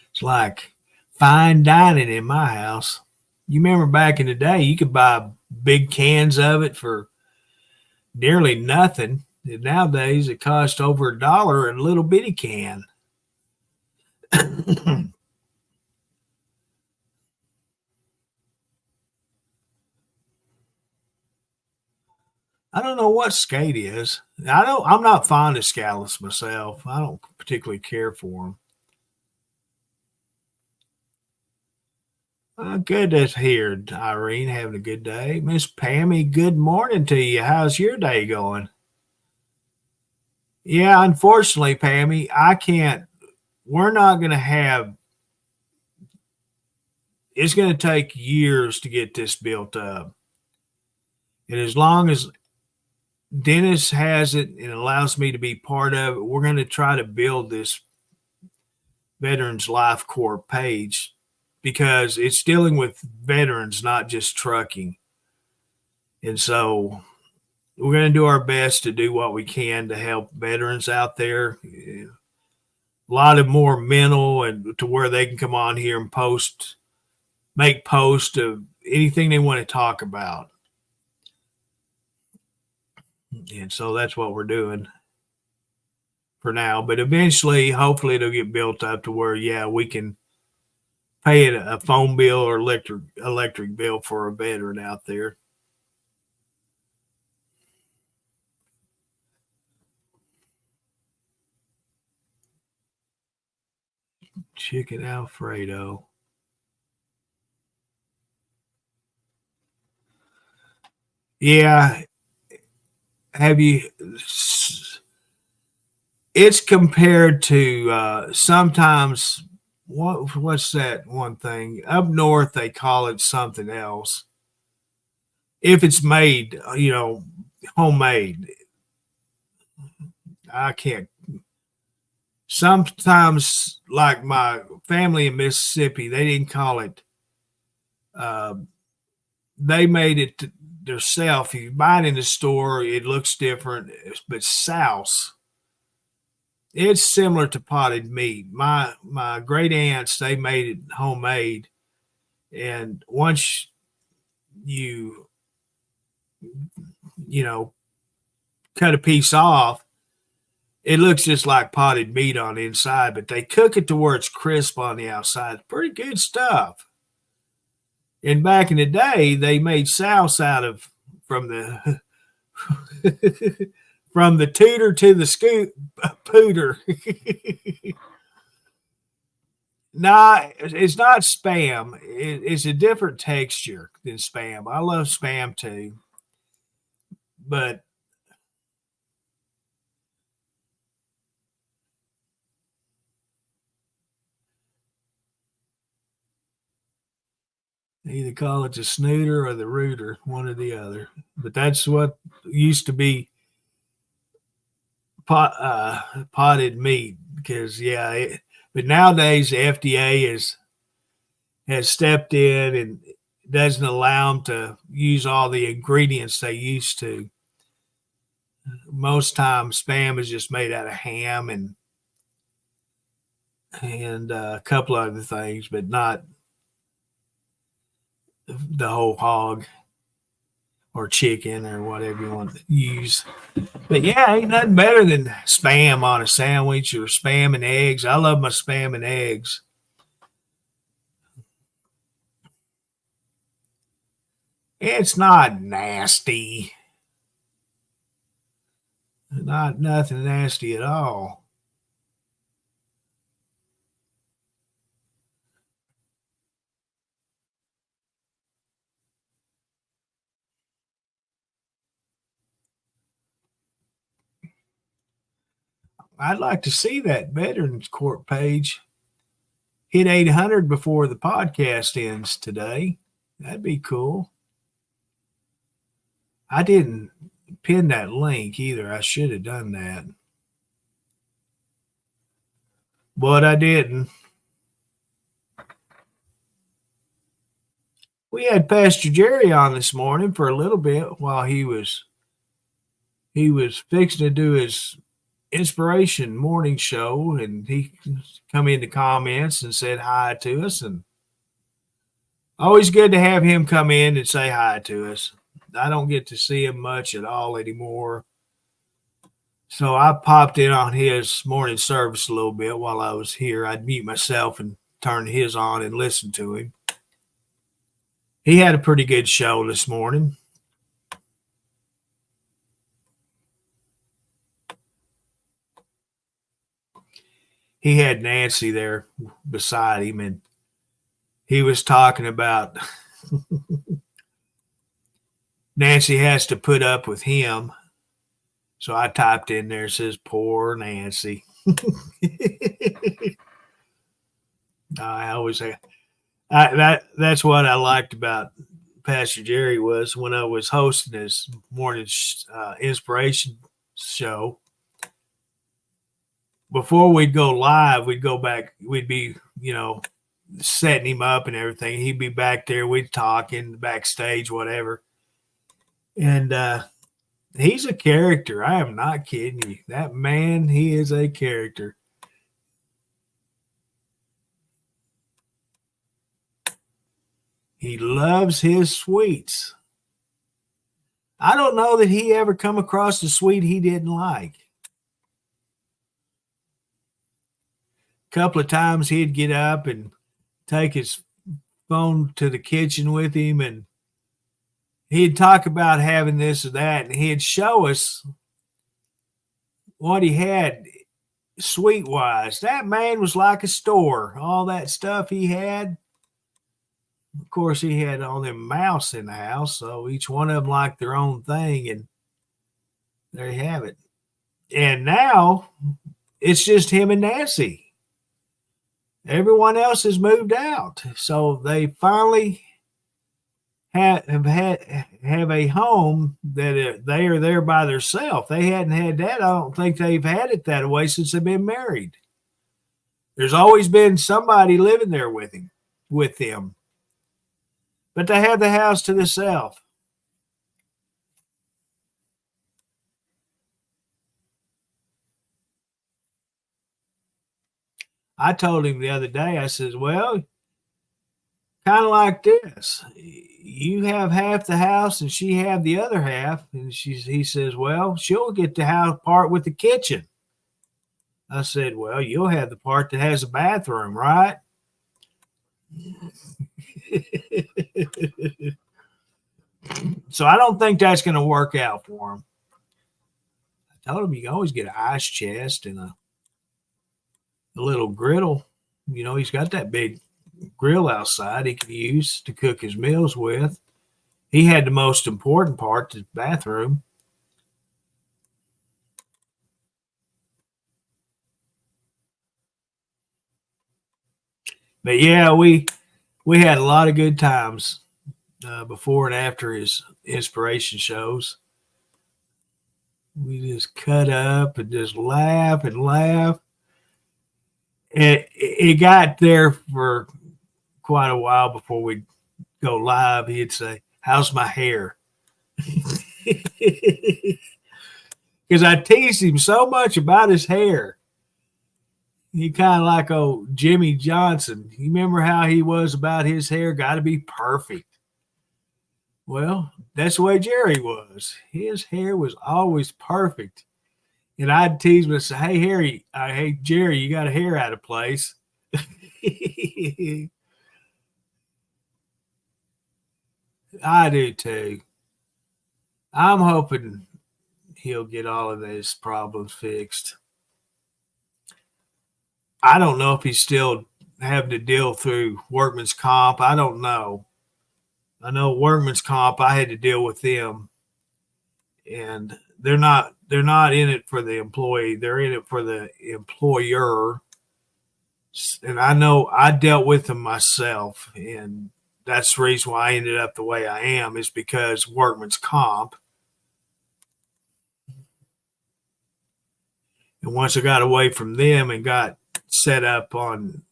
It's like fine dining in my house. You remember back in the day, you could buy big cans of it for nearly nothing. And nowadays, it costs over $1 a little bitty can. I don't know what skate is. I'm not fond of scallops myself. I don't particularly care for them. Good to hear, Irene. Having a good day. Miss Pammy, good morning to you. How's your day going? Yeah, unfortunately, Pammy, I can't. We're not going to have. It's going to take years to get this built up. And as long as Dennis has it and allows me to be part of it, we're going to try to build this Veterans Life Corps page because it's dealing with veterans, not just trucking. And so we're going to do our best to do what we can to help veterans out there. A lot of more mental and to where they can come on here and make posts of anything they want to talk about. And so that's what we're doing for now. But eventually, hopefully it'll get built up to where, yeah, we can pay a phone bill or electric bill for a veteran out there. Chicken Alfredo. Yeah. Have you? It's compared to sometimes. What's that one thing up north? They call it something else. If it's made, homemade. I can't. Sometimes, like my family in Mississippi, they didn't call it. They made it themselves. If you buy it in the store, it looks different, but souse. It's similar to potted meat. My great aunts, they made it homemade, and once you cut a piece off, it looks just like potted meat on the inside, but they cook it to where it's crisp on the outside. Pretty good stuff. And back in the day, they made souse from the from the tooter to the pooter. Nah, it's not Spam. It's a different texture than Spam. I love Spam too, but they either call it the snooter or the rooter, one or the other. But that's what used to be potted meat because, but nowadays the FDA has stepped in and doesn't allow them to use all the ingredients they used to. Most times Spam is just made out of ham and a couple other things, but not the whole hog or chicken or whatever you want to use. But yeah, ain't nothing better than spam on a sandwich or spam and eggs. I love my spam and eggs. It's not nasty. Not nothing nasty at all. I'd like to see that Veterans Court page hit 800 before the podcast ends today. That'd be cool. I didn't pin that link either. I should have done that. But I didn't. We had Pastor Jerry on this morning for a little bit while he was fixing to do his inspiration morning show, and he come into comments and said hi to us, and always good to have him come in and say hi to us. I don't get to see him much at all anymore, so I popped in on his morning service a little bit while I was here. I'd mute myself and turn his on and listen to him. He had a pretty good show this morning. He had Nancy there beside him, and he was talking about Nancy has to put up with him. So I typed in there, says, poor Nancy. I always say that's what I liked about Pastor Jerry was when I was hosting his morning inspiration show. Before we'd go live, we'd go back, we'd be, setting him up and everything. He'd be back there, we'd talk in the backstage, whatever. And he's a character. I am not kidding you. That man, he is a character. He loves his sweets. I don't know that he ever come across a sweet he didn't like. Couple of times he'd get up and take his phone to the kitchen with him, and he'd talk about having this or that, and he'd show us what he had sweet wise. That man was like a store. All that stuff he had. Of course, he had all them mouse in the house, so each one of them liked their own thing, and there you have it. And now it's just him and Nancy. Everyone else has moved out, so they finally have a home that they are there by themselves. They hadn't had that. I don't think they've had it that way since they've been married. There's always been somebody living there with them, but they have the house to themselves. I told him the other day, I says, well, kind of like this. You have half the house and she have the other half. And he says, well, she'll get the house part with the kitchen. I said, well, you'll have the part that has a bathroom, right? So I don't think that's going to work out for him. I told him you can always get an ice chest and a little griddle. He's got that big grill outside he could use to cook his meals with. He had the most important part, the bathroom. But yeah, we had a lot of good times before and after his inspiration shows. We just cut up and just laugh and laugh. It got there for quite a while before we'd go live. He'd say, how's my hair? Because I teased him so much about his hair. He kind of like old Jimmy Johnson. You remember how he was about his hair? Got to be perfect. Well, that's the way Jerry was. His hair was always perfect. And I'd tease him and say, "Hey, Harry, hey, Jerry, you got a hair out of place." I do too. I'm hoping he'll get all of those problems fixed. I don't know if he's still having to deal through workman's comp. I don't know. I know workman's comp, I had to deal with them, and they're not in it for the employee. They're in it for the employer. And I know I dealt with them myself, and that's the reason why I ended up the way I am is because workman's comp. And once I got away from them and got set up on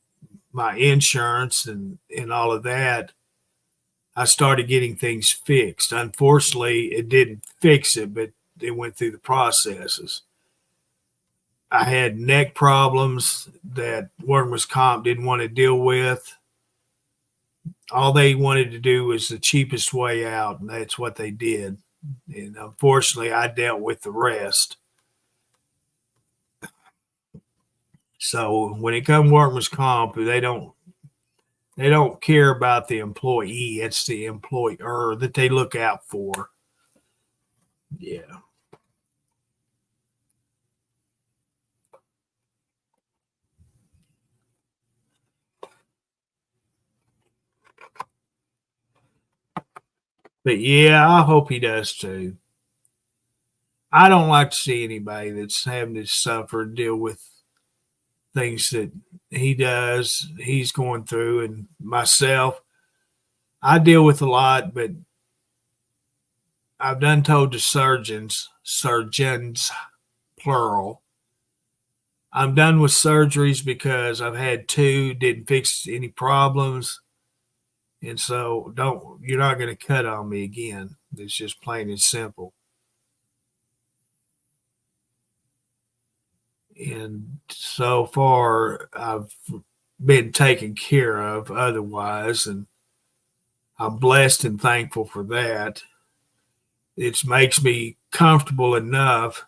my insurance and all of that, I started getting things fixed. Unfortunately, it didn't fix it, but it went through the processes. I had neck problems that workman's comp didn't want to deal with. All they wanted to do was the cheapest way out, and that's what they did. And unfortunately, I dealt with the rest. So when it comes to workman's comp, they don't care about the employee. It's the employer that they look out for. Yeah. But yeah, I hope he does too. I don't like to see anybody that's having to suffer and deal with things that he's going through. And myself, I deal with a lot, but I've done told the surgeons, plural, I'm done with surgeries because I've had two, didn't fix any problems. And so you're not going to cut on me again. It's just plain and simple. And so far I've been taken care of otherwise, and I'm blessed and thankful for that. It makes me comfortable enough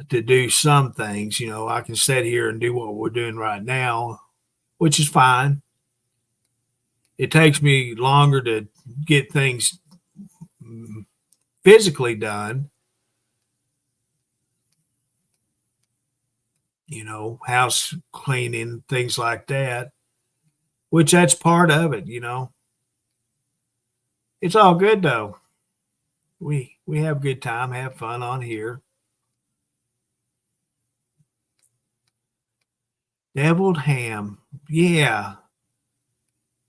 to do some things. I can sit here and do what we're doing right now, which is fine. It takes me longer to get things physically done, house cleaning, things like that, which that's part of it. It's all good though. We have a good time, have fun on here. Deviled ham. Yeah.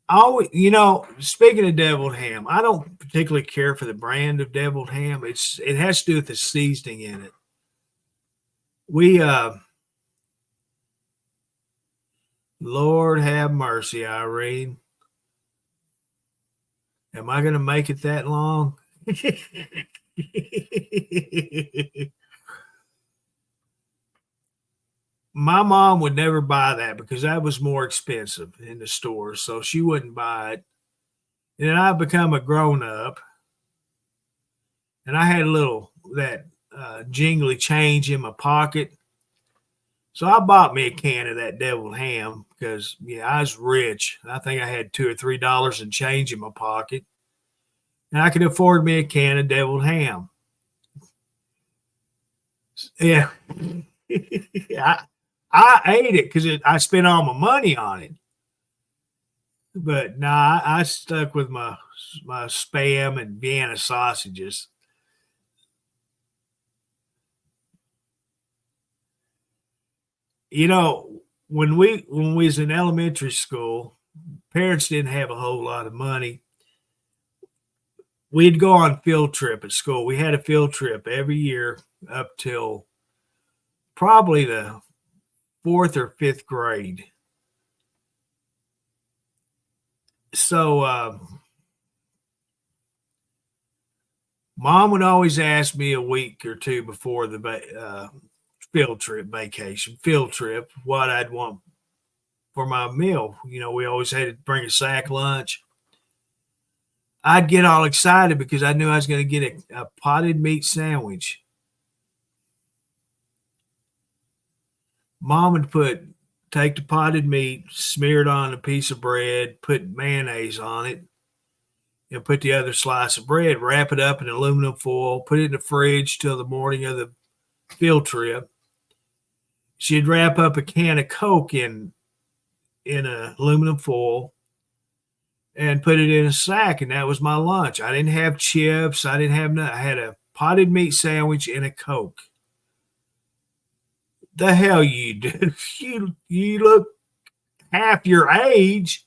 Always, speaking of deviled ham, I don't particularly care for the brand of deviled ham. It has to do with the seasoning in it. We Lord have mercy, Irene. Am I going to make it that long? My mom would never buy that because that was more expensive in the stores, so she wouldn't buy it. And then I become a grown up, and I had that jingly change in my pocket, so I bought me a can of that deviled ham because I was rich. I think I had $2 or $3 in change in my pocket, and I could afford me a can of deviled ham. Yeah. I ate it because I spent all my money on it. But nah, I stuck with my Spam and Vienna sausages. When we was in elementary school, parents didn't have a whole lot of money. We'd go on field trip at school. We had a field trip every year up till probably the 4th or 5th grade. So Mom would always ask me a week or two before the field trip, what I'd want for my meal. We always had to bring a sack lunch. I'd get all excited because I knew I was going to get a potted meat sandwich. Mom would take the potted meat, smear it on a piece of bread, put mayonnaise on it, and put the other slice of bread, wrap it up in aluminum foil, put it in the fridge till the morning of the field trip. She'd wrap up a can of Coke in aluminum foil and put it in a sack, and that was my lunch. I didn't have chips. I didn't have nothing. I had a potted meat sandwich and a Coke. The hell you do? You look half your age.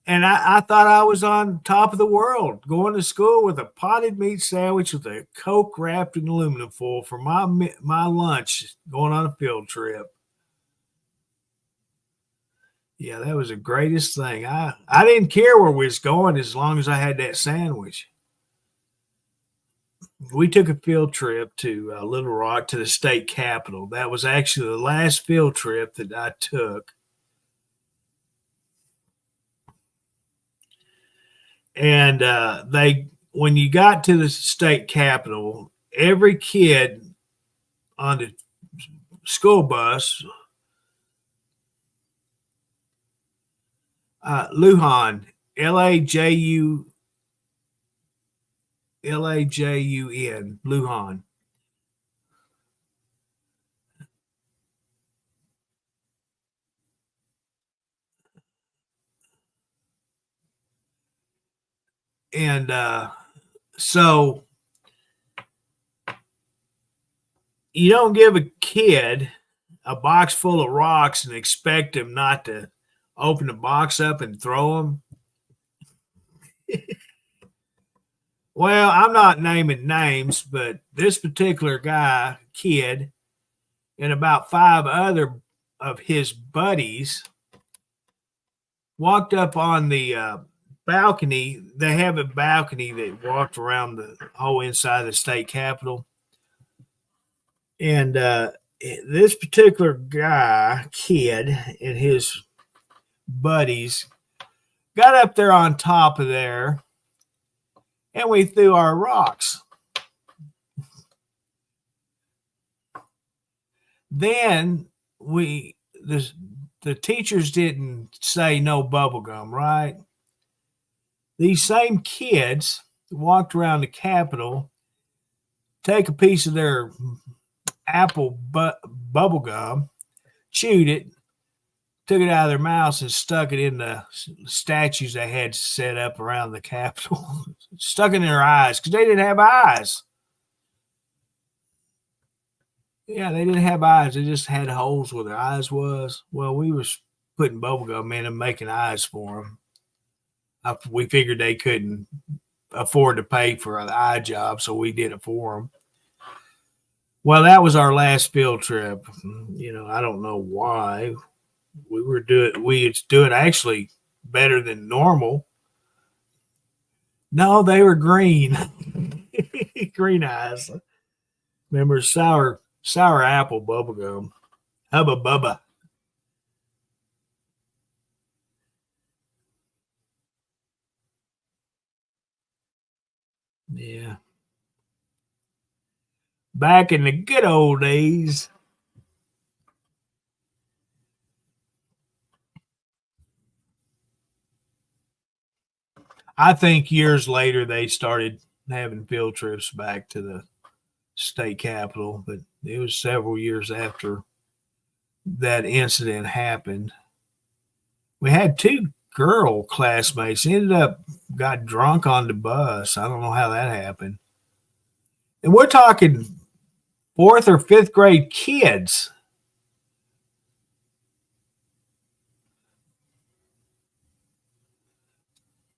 And I thought I was on top of the world, going to school with a potted meat sandwich with a Coke wrapped in aluminum foil for my lunch, going on a field trip. Yeah, that was the greatest thing. I didn't care where we was going as long as I had that sandwich. We took a field trip to Little Rock, to the state capitol. That was actually the last field trip that I took. And when you got to the state capitol, every kid on the school bus, Lujan, L-A-J-U-N, Lujan. And so you don't give a kid a box full of rocks and expect him not to open the box up and throw them. Well, I'm not naming names, but this particular kid, and about 5 other of his buddies walked up on the balcony. They have a balcony that walked around the whole inside of the state capitol. And this particular kid and his buddies got up there on top of there, and we threw our rocks. Then the teachers didn't say no bubble gum, right? These same kids walked around the Capitol, take a piece of their apple bubble gum, chewed it, took it out of their mouths and stuck it in the statues they had set up around the Capitol. Stuck in their eyes because they didn't have eyes. Yeah, they didn't have eyes. They just had holes where their eyes was. Well, we was putting bubble gum in and making eyes for them. We figured they couldn't afford to pay for an eye job, so we did it for them. Well, that was our last field trip. You know, I don't know why. We were doing actually better than normal. No, they were green. Green eyes. Remember sour apple bubble gum. Hubba bubba. Yeah. Back in the good old days. I think years later they started having field trips back to the state capitol, but it was several years after that incident happened. We had 2 girl classmates got drunk on the bus. I don't know how that happened. And we're talking 4th or 5th grade kids.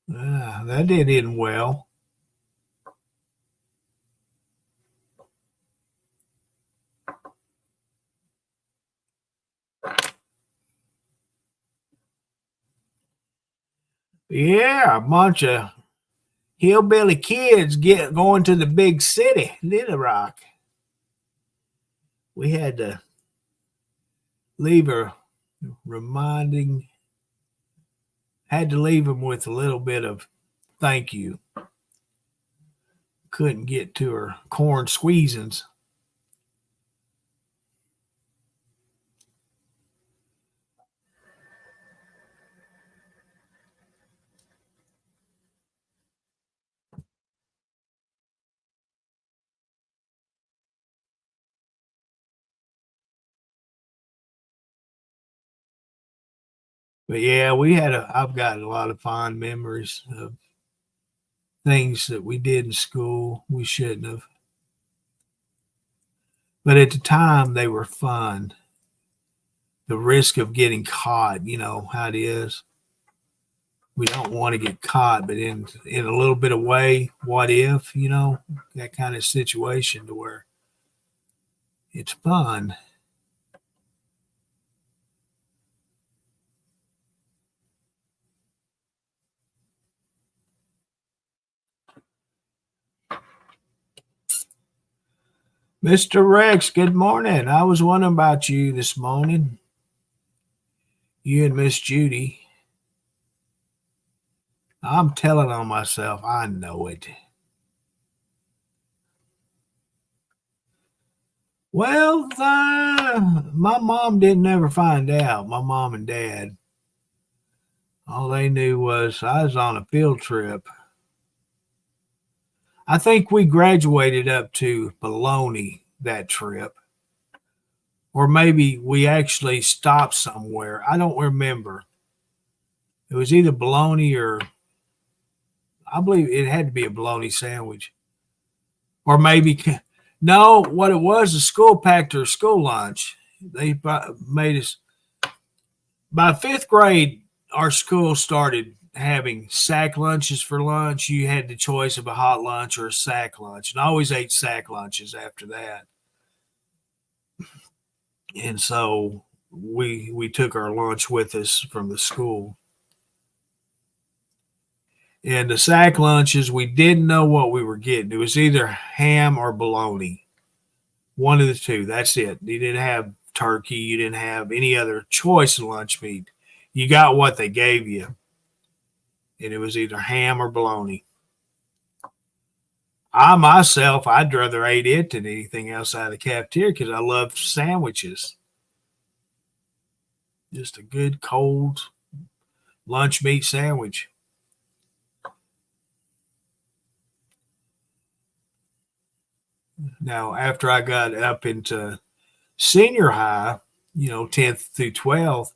That didn't end well. Yeah, a bunch of hillbilly kids going to the big city, Little Rock. We had to leave her reminding Had to leave them with a little bit of thank you. Couldn't get to her corn squeezins. But yeah, I've got a lot of fond memories of things that we did in school we shouldn't have. But at the time, they were fun. The risk of getting caught, you know how it is. We don't want to get caught, but in a little bit of way, what if, that kind of situation to where it's fun. Mr. Rex, good morning. I was wondering about you this morning. You and Miss Judy. I'm telling on myself. I know it. Well, my mom didn't ever find out. My mom and dad. All they knew was I was on a field trip. I think we graduated up to Bologna that trip. Or maybe we actually stopped somewhere. I don't remember. It was either bologna or I believe it had to be a bologna sandwich. Or maybe, no, what it was, the school packed our school lunch. They made us, by fifth grade, our school started having sack lunches for lunch. You had the choice of a hot lunch or a sack lunch. And I always ate sack lunches after that. And so we took our lunch with us from the school. And the sack lunches, we didn't know what we were getting. It was either ham or bologna. One of the two. That's it. You didn't have turkey. You didn't have any other choice of lunch meat. You got what they gave you. And it was either ham or bologna. I'd rather eat it than anything else out of the cafeteria because I love sandwiches. Just a good cold lunch meat sandwich. Now, after I got up into senior high, 10th through 12th,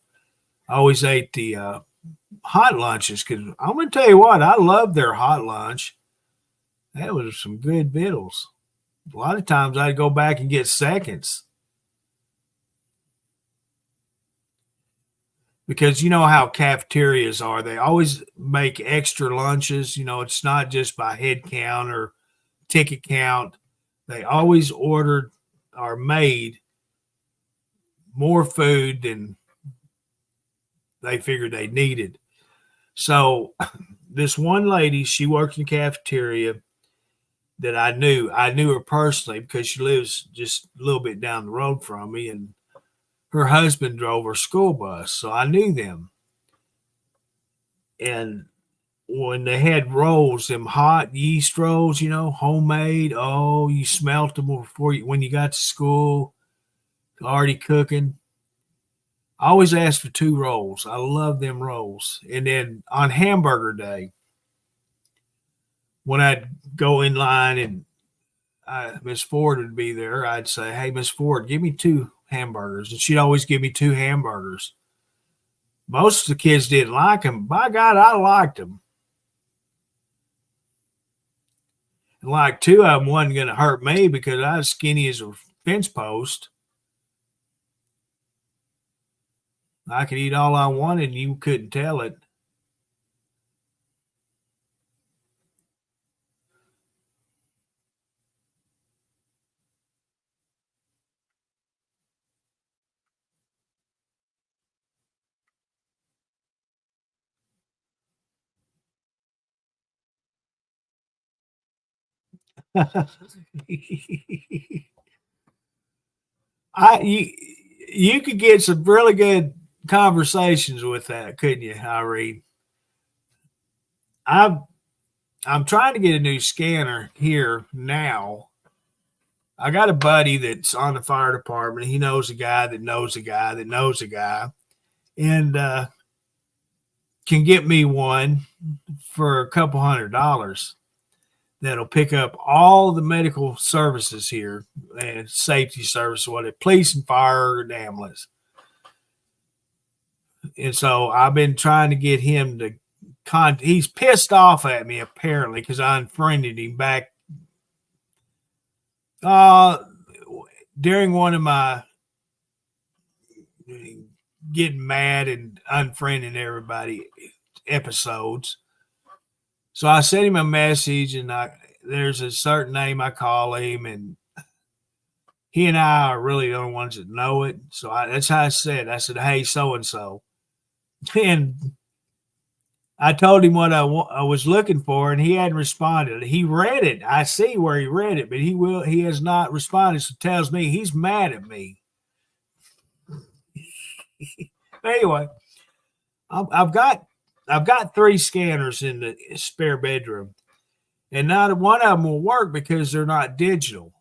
I always ate the hot lunches because I'm going to tell you what, I love their hot lunch. That was some good victuals. A lot of times I'd go back and get seconds. Because you know how cafeterias are. They always make extra lunches. It's not just by head count or ticket count. They always ordered or made more food than they figured they needed. So this one lady, she worked in the cafeteria that I knew. I knew her personally because she lives just a little bit down the road from me, and her husband drove her school bus, so I knew them. And when they had rolls, them hot yeast rolls, homemade, oh, you smelt them when you got to school, already cooking. I always asked for 2 rolls. I love them rolls. And then on hamburger day, when I'd go in line and Miss Ford would be there, I'd say, hey, Miss Ford, give me 2 hamburgers. And she'd always give me 2 hamburgers. Most of the kids didn't like them. By God, I liked them. And like 2 of them wasn't going to hurt me because I was skinny as a fence post. I could eat all I wanted and you couldn't tell it. You could get some really good conversations with that, couldn't you, Irene? I'm trying to get a new scanner here now. I got a buddy that's on the fire department. He knows a guy that knows a guy that knows a guy, and can get me one for a couple $100 that'll pick up all the medical services here and safety service, police and fire and ambulance. And so I've been trying to get him to he's pissed off at me apparently because I unfriended him back during one of my getting mad and unfriending everybody episodes. So I sent him a message, and there's a certain name I call him, and he and I are really the only ones that know it. So that's how I said, hey, so-and-so. And I told him what I was looking for, and he hadn't responded. He read it. I see where he read it, but he has not responded. So it tells me he's mad at me. Anyway, I've got 3 scanners in the spare bedroom, and not one of them will work because they're not digital.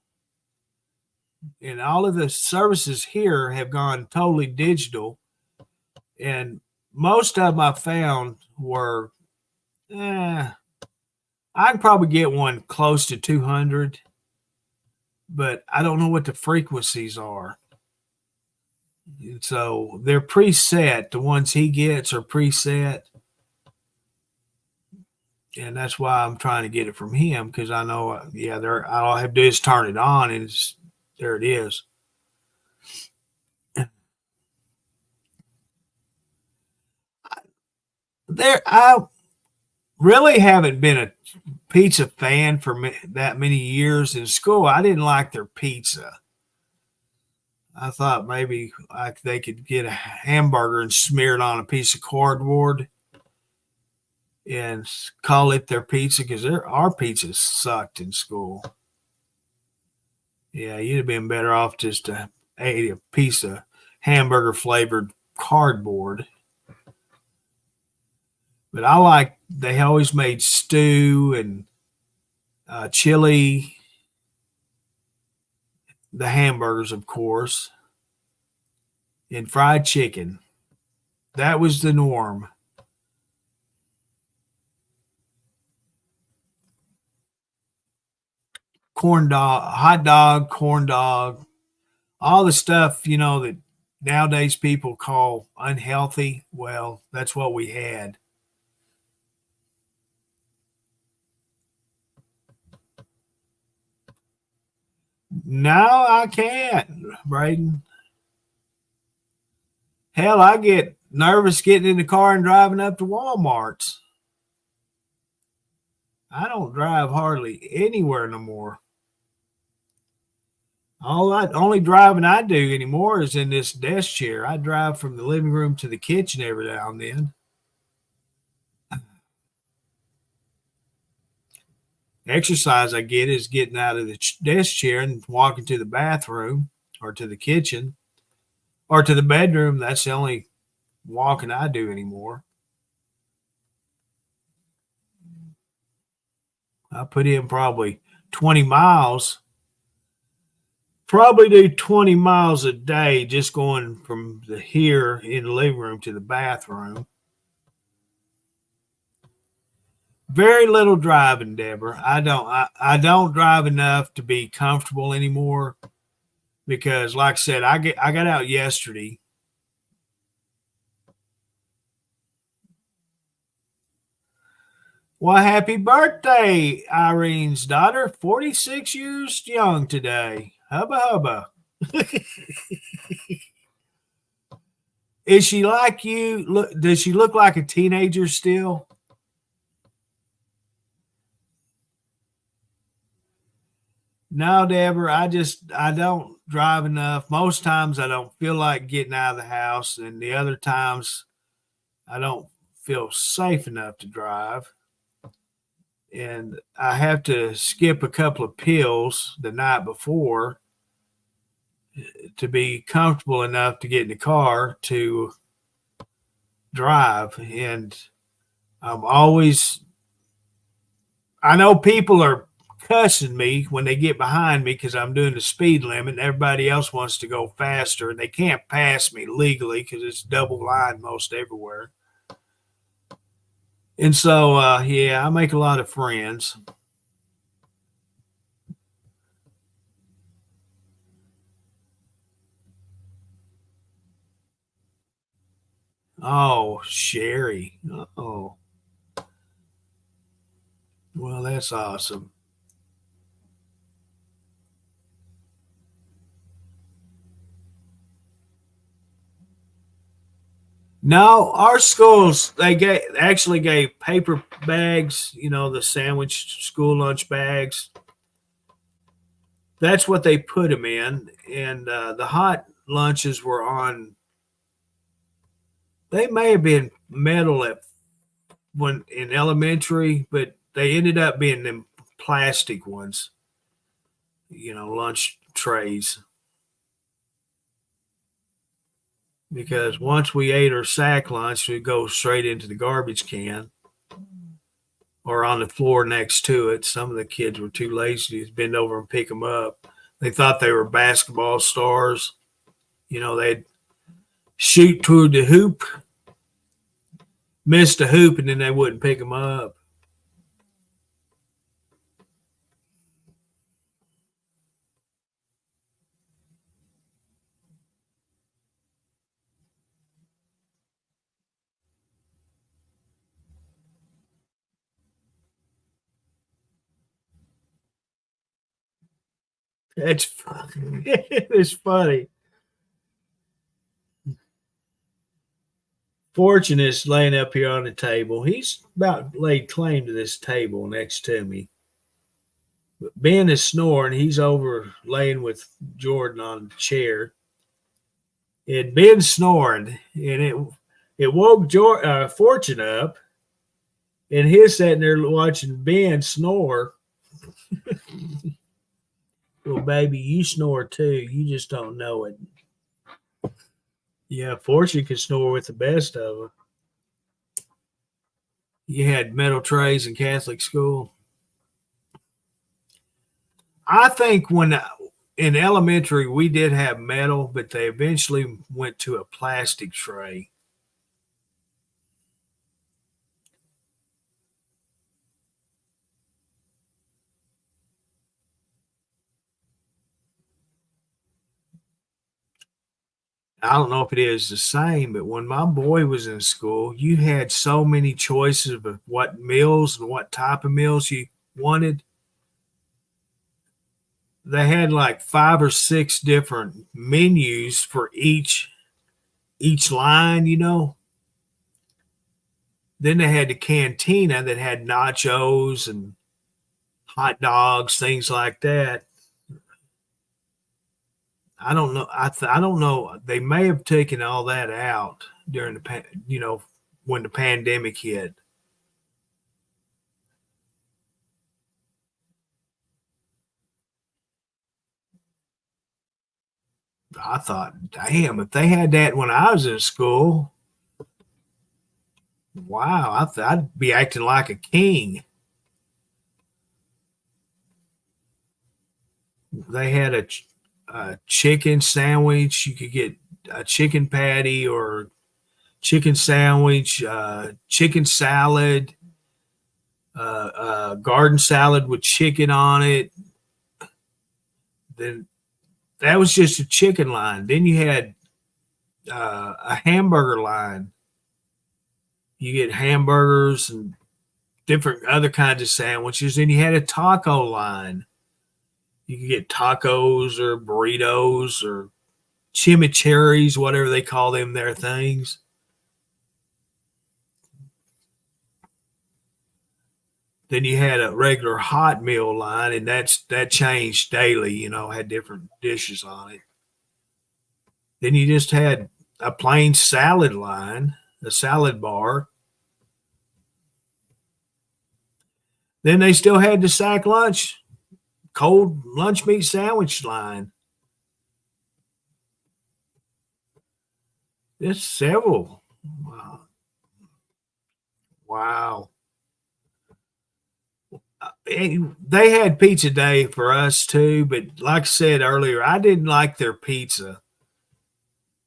And all of the services here have gone totally digital, and most of them I found were, I can probably get one close to 200, but I don't know what the frequencies are. And so they're preset. The ones he gets are preset. And that's why I'm trying to get it from him, because I know, all I have to do is turn it on, and there it is. I really haven't been a pizza fan for that many years. In school, I didn't like their pizza. I thought maybe they could get a hamburger and smear it on a piece of cardboard and call it their pizza, because our pizzas sucked in school. Yeah, you'd have been better off just to eat a piece of hamburger flavored cardboard. But they always made stew and chili, the hamburgers, of course, and fried chicken. That was the norm. Corn dog, hot dog, corn dog, all the stuff, that nowadays people call unhealthy. Well, that's what we had. No, I can't, Braden. Hell, I get nervous getting in the car and driving up to Walmart's. I don't drive hardly anywhere no more. Only driving I do anymore is in this desk chair. I drive from the living room to the kitchen every now and then. Exercise I get is getting out of the desk chair and walking to the bathroom or to the kitchen or to the bedroom. That's the only walking I do anymore. I put in probably 20 miles. Probably do 20 miles a day just going from here in the living room to the bathroom. Very little driving, Deborah. I don't drive enough to be comfortable anymore, because, like I said, I got out yesterday. Well, happy birthday, Irene's daughter. 46 years young today. Hubba hubba. Is she like you? Does she look like a teenager still? No, Deborah, I don't drive enough. Most times I don't feel like getting out of the house, and the other times I don't feel safe enough to drive. And I have to skip a couple of pills the night before to be comfortable enough to get in the car to drive. And I'm always I know people are cussing me when they get behind me because I'm doing the speed limit and everybody else wants to go faster and they can't pass me legally because it's double line most everywhere. And so, yeah, I make a lot of friends. Oh, Sherry. Oh, well, that's awesome. No, our schools actually gave paper bags, the sandwich school lunch bags. That's what they put them in, and the hot lunches were on. They may have been metal at when in elementary, but they ended up being them plastic ones, lunch trays. Because once we ate our sack lunch, we'd go straight into the garbage can or on the floor next to it. Some of the kids were too lazy to bend over and pick them up. They thought they were basketball stars. They'd shoot toward the hoop, miss the hoop, and then they wouldn't pick them up. It's funny. It's funny. Fortune is laying up here on the table. He's about laid claim to this table next to me. But Ben is snoring. He's over laying with Jordan on the chair. And Ben's snoring, and it woke Fortune up, and he's sitting there watching Ben snore. Well, baby, you snore too. You just don't know it. Yeah, Fortune can snore with the best of them. You had metal trays in Catholic school. I think when in elementary we did have metal, but they eventually went to a plastic tray. I don't know if it is the same, but when my boy was in school, you had so many choices of what meals and what type of meals you wanted. They had like 5 or 6 different menus for each line. Then they had the cantina that had nachos and hot dogs, things like that. I don't know. I don't know. They may have taken all that out during when the pandemic hit. I thought, damn, if they had that when I was in school, wow, I'd be acting like a king. They had a chicken sandwich. You could get a chicken patty or chicken sandwich, chicken salad, garden salad with chicken on it. Then that was just a chicken line. Then you had a hamburger line. You get hamburgers and different other kinds of sandwiches. Then you had a taco line. You could get tacos or burritos or chimichurris, whatever they call them, their things. Then you had a regular hot meal line, and that changed daily. Had different dishes on it. Then you just had a plain salad line, a salad bar. Then they still had the sack lunch, cold lunch meat sandwich line. There's several. Wow. they had pizza day for us too, but like I said earlier, I didn't like their pizza.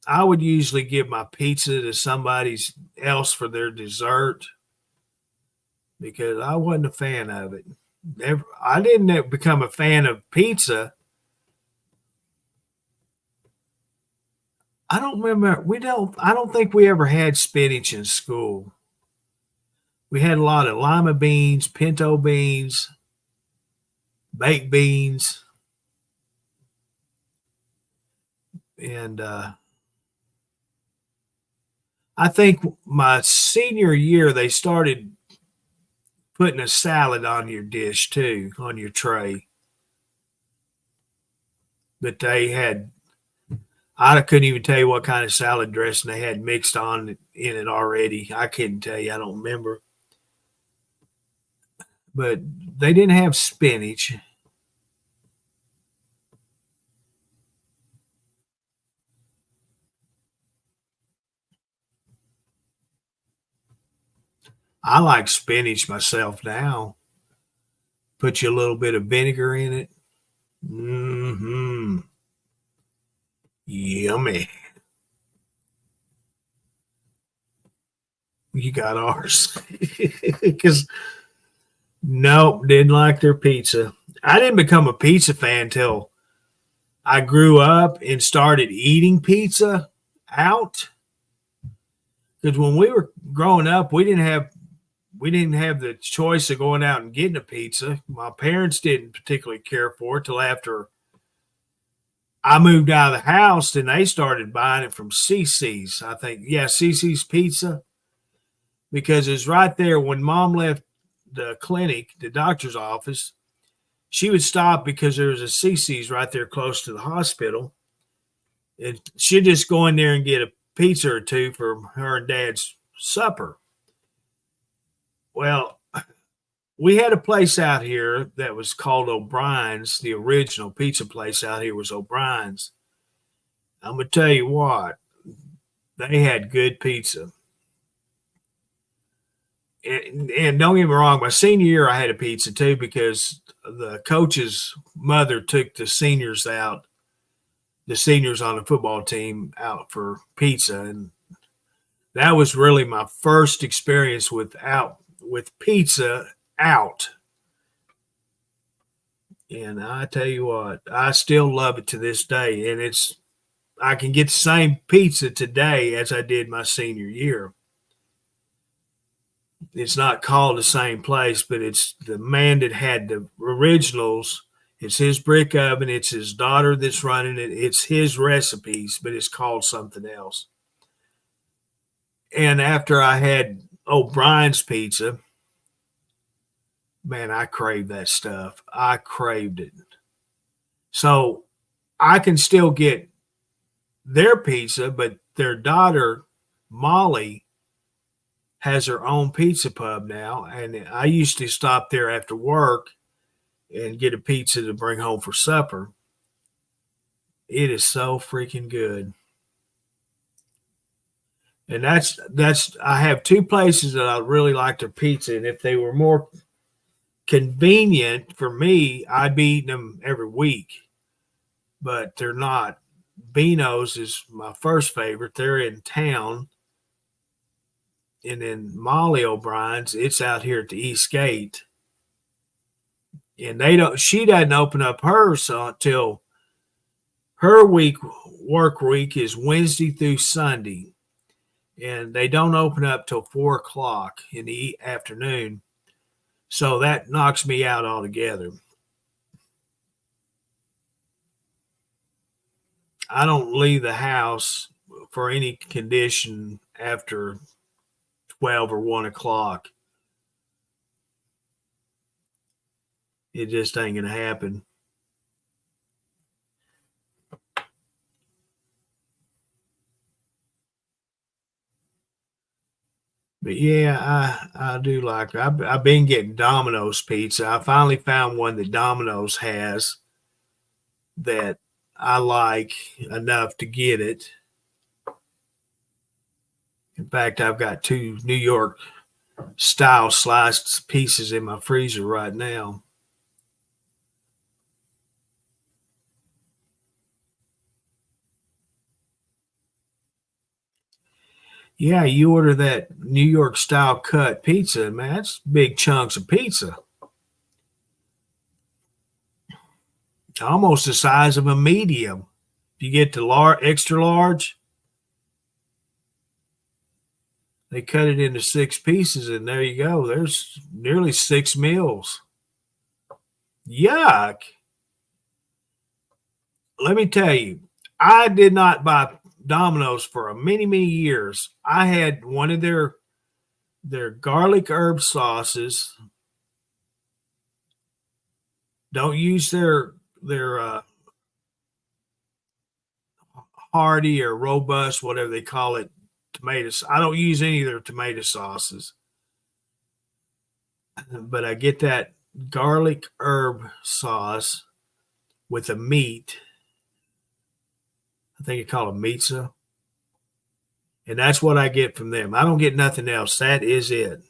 I would usually give my pizza to somebody else for their dessert because I wasn't a fan of it. I didn't become a fan of pizza. I don't remember. I don't think we ever had spinach in school. We had a lot of lima beans, pinto beans, baked beans, and I think my senior year they started putting a salad on your dish too, on your tray. But they had, I couldn't even tell you what kind of salad dressing they had mixed on in it already. I couldn't tell you. I don't remember. But they didn't have spinach. I like spinach myself now. Put you a little bit of vinegar in it. Mm-hmm. Yummy. You got ours. Because, nope, didn't like their pizza. I didn't become a pizza fan till I grew up and started eating pizza out. Because when we were growing up, we didn't have the choice of going out and getting a pizza. My parents didn't particularly care for it till after I moved out of the house, and they started buying it from CC's. I think, yeah, CC's Pizza, because it's right there. When Mom left the clinic, the doctor's office, she would stop because there was a CC's right there close to the hospital, and she'd just go in there and get a pizza or two for her and Dad's supper. Well, we had a place out here that was called O'Brien's. The original pizza place out here was O'Brien's. I'm going to tell you what, they had good pizza. And don't get me wrong, my senior year I had a pizza too because the coach's mother took the seniors on the football team out for pizza. And that was really my first experience with pizza out. And I tell you what, I still love it to this day. And I can get the same pizza today as I did my senior year. It's not called the same place, but it's the man that had the originals. It's his brick oven. It's his daughter that's running it. It's his recipes, but it's called something else. And after I had O'Brien's pizza, man, I craved that stuff. I craved it. So I can still get their pizza, but their daughter, Molly, has her own pizza pub now. And I used to stop there after work and get a pizza to bring home for supper. It is so freaking good. And that's I have two places that I really like their pizza. And if they were more convenient for me, I'd be eating them every week. But they're not. Beano's is my first favorite. They're in town. And then Molly O'Brien's, it's out here at the East Gate. And she doesn't open up hers until her work week is Wednesday through Sunday. And they don't open up till 4:00 in the afternoon. So that knocks me out altogether. I don't leave the house for any condition after 12 or 1:00. It just ain't going to happen. But yeah, I do like it. I've been getting Domino's pizza. I finally found one that Domino's has that I like enough to get it. In fact, I've got 2 New York style sliced pieces in my freezer right now. Yeah, you order that New York style cut pizza, man, that's big chunks of pizza. Almost the size of a medium. If you get the extra large, they cut it into 6 pieces, and there you go. There's nearly 6 meals. Yuck. Let me tell you, I did not buy Domino's for many, many years. I had one of their garlic herb sauces. Don't use their hearty or robust, whatever they call it, tomatoes. I don't use any of their tomato sauces, but I get that garlic herb sauce with a meat. I think you call it pizza. And that's what I get from them. I don't get nothing else. That is it.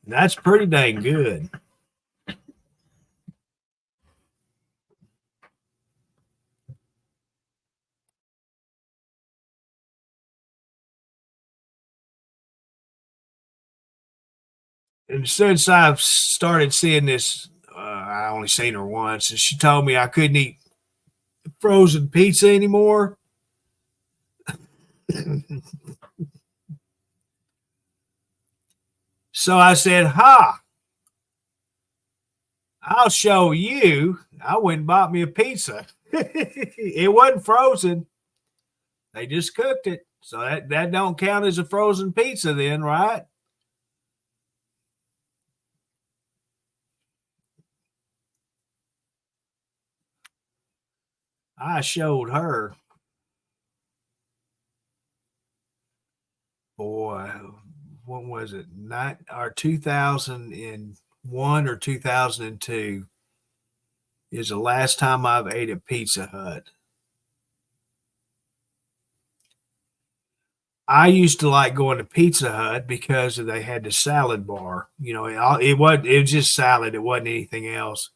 That's pretty dang good. And since I've started seeing this, I only seen her once, and she told me I couldn't eat frozen pizza anymore. So I said, "Ha! I'll show you." I went and bought me a pizza. It wasn't frozen; they just cooked it, so that don't count as a frozen pizza, then, right? I showed her. Boy, what was it? Not or 2001 or 2002 is the last time I've ate at Pizza Hut. I used to like going to Pizza Hut because they had the salad bar. You know, it was just salad. It wasn't anything else.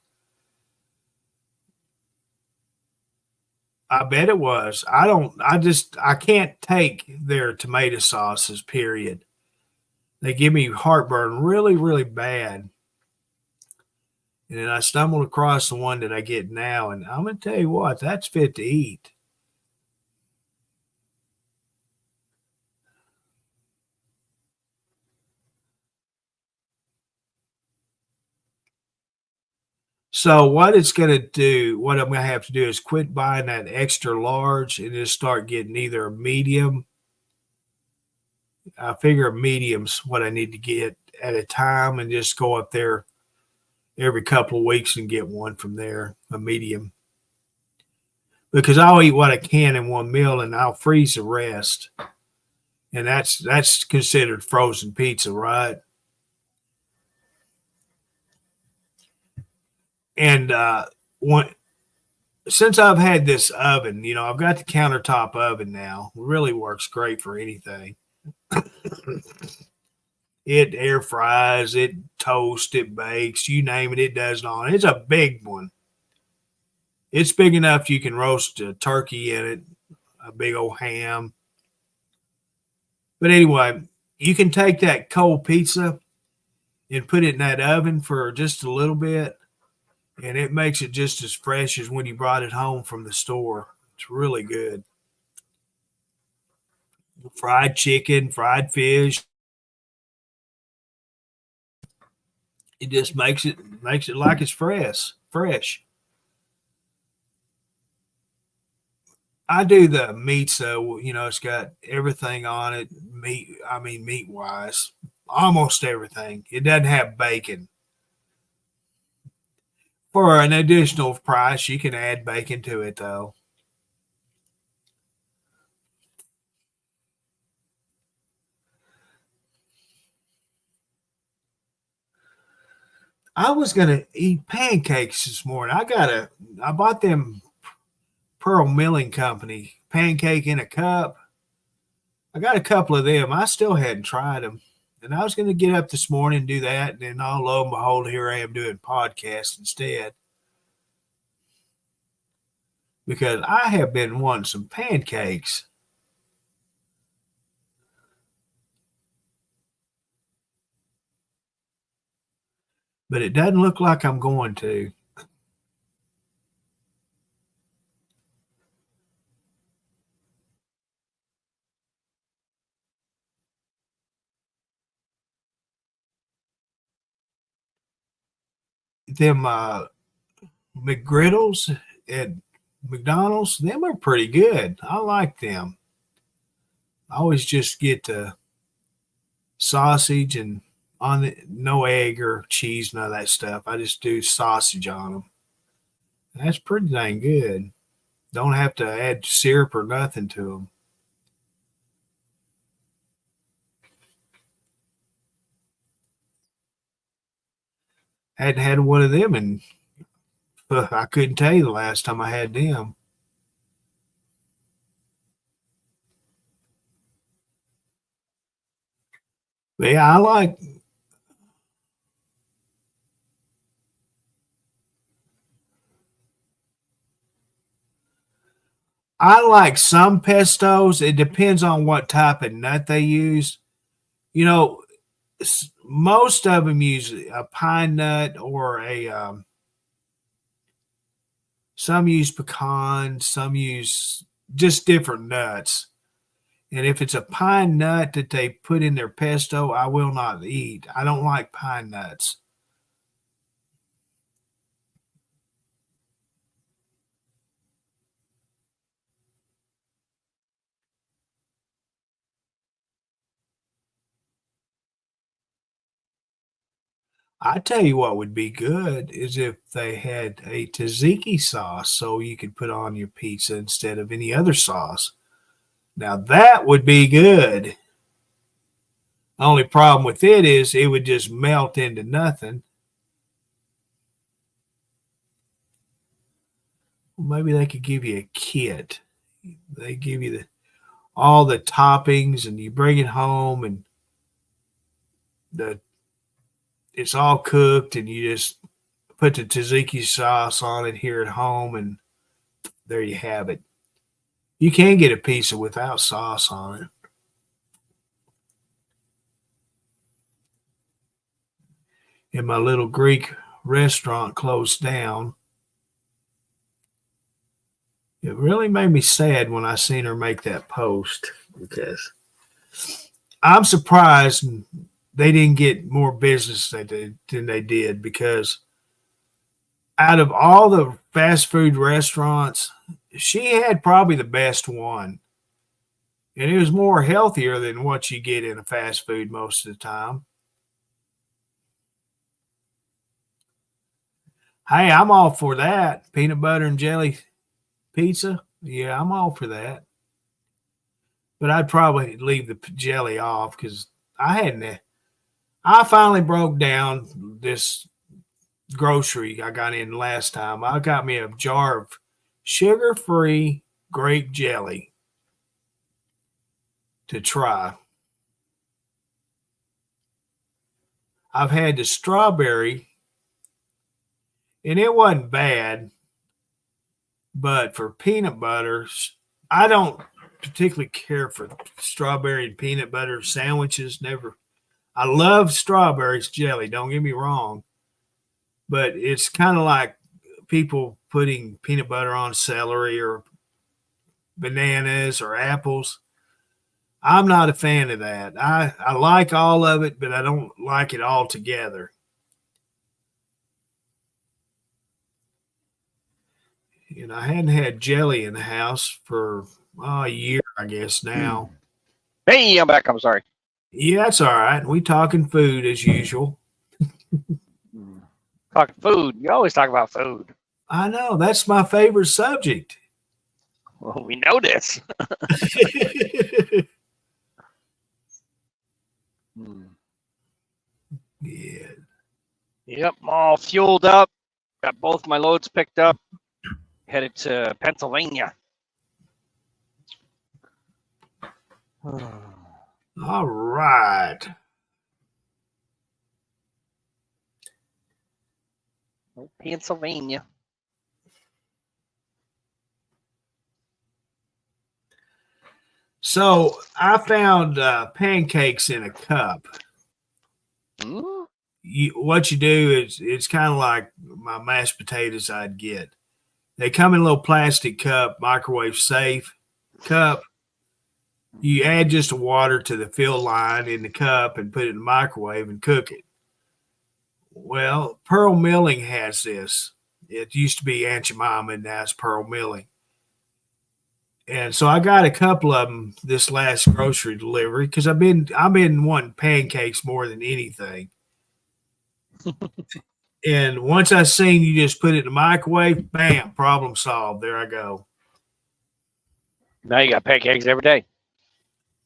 I bet it was. I can't take their tomato sauces, period. They give me heartburn really, really bad. And then I stumbled across the one that I get now, and I'm gonna tell you what, that's fit to eat. So what it's gonna do, what I'm gonna have to do is quit buying that extra large and just start getting either a medium. I figure a medium's what I need to get at a time, and just go up there every couple of weeks and get one from there, a medium. Because I'll eat what I can in one meal and I'll freeze the rest. And that's considered frozen pizza, right? And one since I've had this oven, I've got the countertop oven now. It really works great for anything. It air fries, it toasts, it bakes, you name it, it does it all. It's a big one. It's big enough you can roast a turkey in it, a big old ham. But anyway, you can take that cold pizza and put it in that oven for just a little bit, and it makes it just as fresh as when you brought it home from the store. It's really good. Fried chicken, fried fish. It just makes it like it's fresh. Fresh. I do the meat, so it's got everything on it. Meat wise, almost everything. It doesn't have bacon. For an additional price, you can add bacon to it, though. I was gonna eat pancakes this morning. I bought them Pearl Milling Company pancake in a cup. I got a couple of them. I still hadn't tried them. And I was going to get up this morning and do that. And then, lo and behold, here I am doing podcasts instead. Because I have been wanting some pancakes. but it doesn't look like I'm going to. Them McGriddles at McDonald's, them are pretty good. I like them. I always just get the sausage and on it, no egg or cheese, none of that stuff. I just do sausage on them. That's pretty dang good. Don't have to add syrup or nothing to them. Hadn't had one of them, and I couldn't tell you the last time I had them. But yeah, I like some pestos. It depends on what type of nut they use. You know, most of them use a pine nut or a some use pecan, some use just different nuts. And if it's a pine nut that they put in their pesto, I will not eat. I don't like pine nuts. I tell you what would be good is if they had a tzatziki sauce so you could put on your pizza instead of any other sauce. Now that would be good. Only problem with it is it would just melt into nothing. Maybe they could give you a kit. They give you all the toppings and you bring it home and it's all cooked and you just put the tzatziki sauce on it here at home and there you have it. You can get a pizza without sauce on it. And my little Greek restaurant closed down. It really made me sad when I seen her make that post because I'm surprised they didn't get more business than they did because out of all the fast food restaurants, she had probably the best one. And it was more healthier than what you get in a fast food most of the time. Hey, I'm all for that. Peanut butter and jelly pizza. Yeah, I'm all for that. But I'd probably leave the jelly off because I finally broke down this grocery I got in last time. I got me a jar of sugar-free grape jelly to try. I've had the strawberry, and it wasn't bad, but for peanut butter, I don't particularly care for strawberry and peanut butter sandwiches. Never. I love strawberries jelly, don't get me wrong, but it's kind of like people putting peanut butter on celery or bananas or apples. I'm not a fan of that. I like all of it, but I don't like it all together. And I hadn't had jelly in the house for a year, I guess now. Hey, I'm back. I'm sorry. Yeah, that's all right. We talking food as usual. Talking food. You always talk about food. I know. That's my favorite subject. Well, we know this. Yeah. Yep, I'm all fueled up. Got both my loads picked up. Headed to Pennsylvania. All right. Pennsylvania. So I found pancakes in a cup. Hmm? what you do is it's kind of like my mashed potatoes I'd get. They come in a little plastic cup, microwave safe cup. You add just the water to the fill line in the cup and put it in the microwave and cook it. Well, Pearl Milling has this. It used to be Aunt Jemima, and now it's Pearl Milling. And so I got a couple of them this last grocery delivery because I've been wanting pancakes more than anything. And once I seen you just put it in the microwave, bam, problem solved. There I go. Now you got pancakes every day.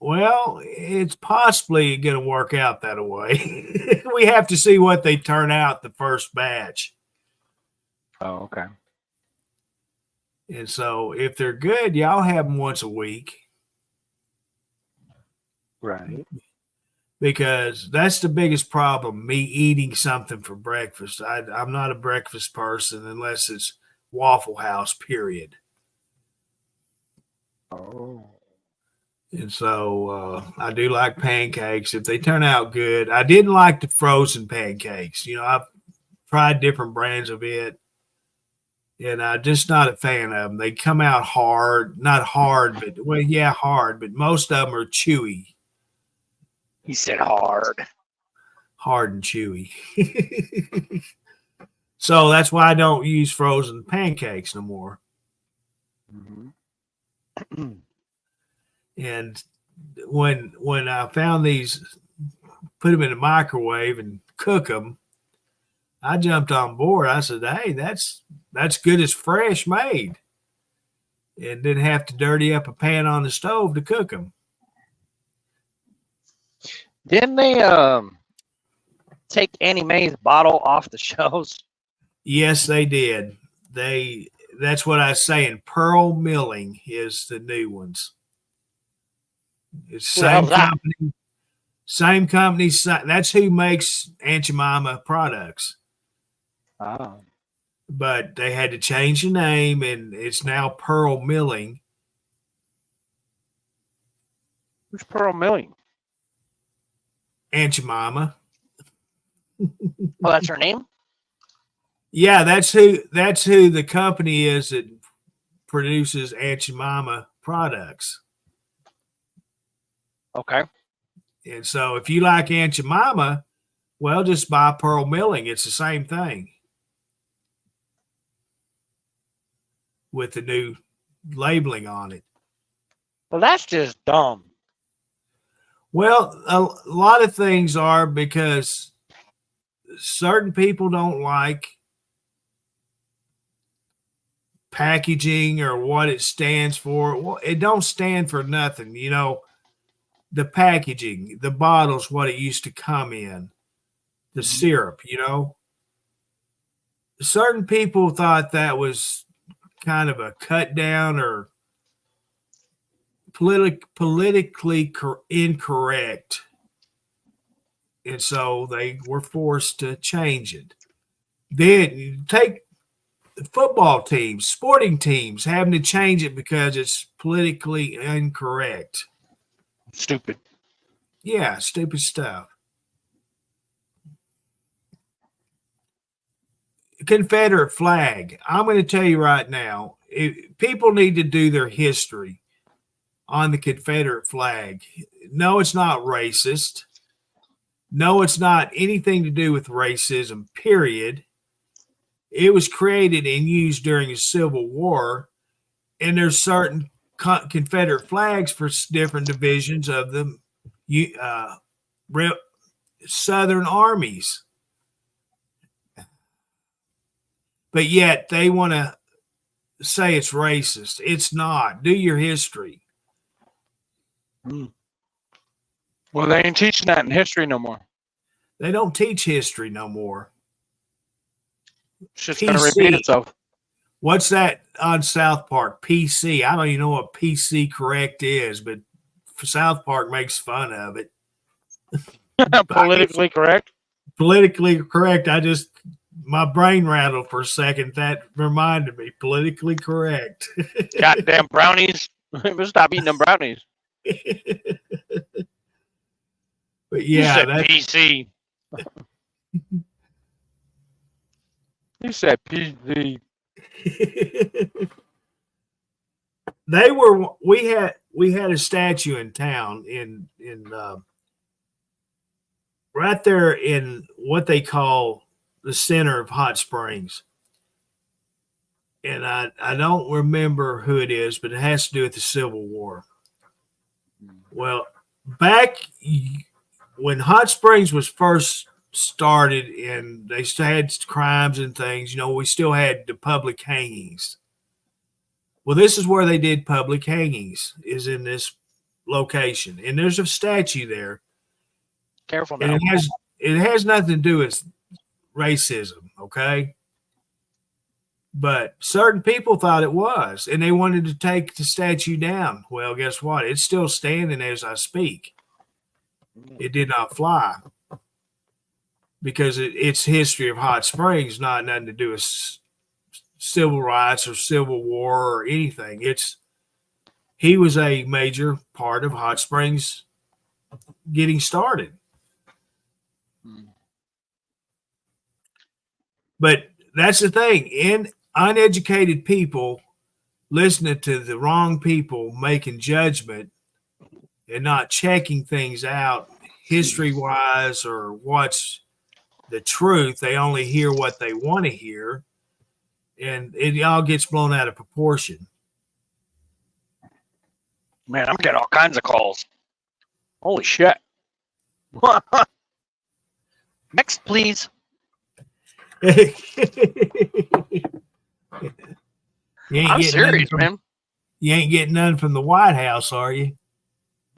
Well, it's possibly going to work out that way. We have to see what they turn out the first batch. Oh, okay. And so if they're good, y'all have them once a week. Right. Because that's the biggest problem, me eating something for breakfast. I'm not a breakfast person unless it's Waffle House, period. Oh. And so I do like pancakes if they turn out good. I didn't like the frozen pancakes. You know, I've tried different brands of it, and I'm just not a fan of them. They come out hard, not hard, but well, yeah, hard, but most of them are chewy. He said hard. Hard and chewy. So that's why I don't use frozen pancakes no more. Mm-hmm. And when I found these, put them in the microwave and cook them, I jumped on board. I said, "Hey, that's good as fresh made," and didn't have to dirty up a pan on the stove to cook them. Didn't they take Annie Mae's bottle off the shelves? Yes, they did. That's what I was saying. Pearl Milling is the new ones. It's same company. Same company. That's who makes Aunt Jemima products. Oh. But they had to change the name, and it's now Pearl Milling. Who's Pearl Milling? Aunt Jemima. Oh, that's her name? Yeah, that's who the company is that produces Aunt Jemima products. Okay. And so if you like Aunt Jemima, well, just buy Pearl Milling. It's the same thing with the new labeling on it. Well, that's just dumb. Well, a lot of things are because certain people don't like packaging or what it stands for. Well, it don't stand for nothing. You know, the packaging, the bottles, what it used to come in, the syrup, you know. Certain people thought that was kind of a cut down or politically incorrect. And so they were forced to change it. Then you take football teams, sporting teams having to change it because it's politically incorrect. Stupid. Yeah, stupid stuff. Confederate flag. I'm going to tell you right now, people need to do their history on the Confederate flag. No, it's not racist. No, it's not anything to do with racism, period. It was created and used during the Civil War, and there's certain Confederate flags for different divisions of the Southern armies. But yet they want to say it's racist. It's not. Do your history. Well, they ain't teaching that in history no more. They don't teach history no more. It's just going to repeat itself. What's that on South Park? PC. I don't even know what PC correct is, but South Park makes fun of it. Politically correct? Politically correct. My brain rattled for a second. That reminded me. Politically correct. Goddamn brownies. We'll stop eating them brownies. But yeah, that's PC. You said PG. We had a statue in town in right there in what they call the center of Hot Springs. And I don't remember who it is, but it has to do with the Civil War. Well, back when Hot Springs was first started and they still had crimes and things, we still had the public hangings. Well, this is where they did public hangings, is in this location. And there's a statue there. Careful now. And it has nothing to do with racism, okay? But certain people thought it was, and they wanted to take the statue down. Well, guess what? It's still standing as I speak. It did not fly because it's history of Hot Springs, not nothing to do with civil rights or Civil War or anything. He was a major part of Hot Springs getting started. But that's the thing. Uneducated people listening to the wrong people making judgment and not checking things out history wise or what's the truth. They only hear what they want to hear, and it all gets blown out of proportion. Man, I'm getting all kinds of calls. Holy shit. Next, please. I'm serious, man. You ain't getting none from the White House, are you?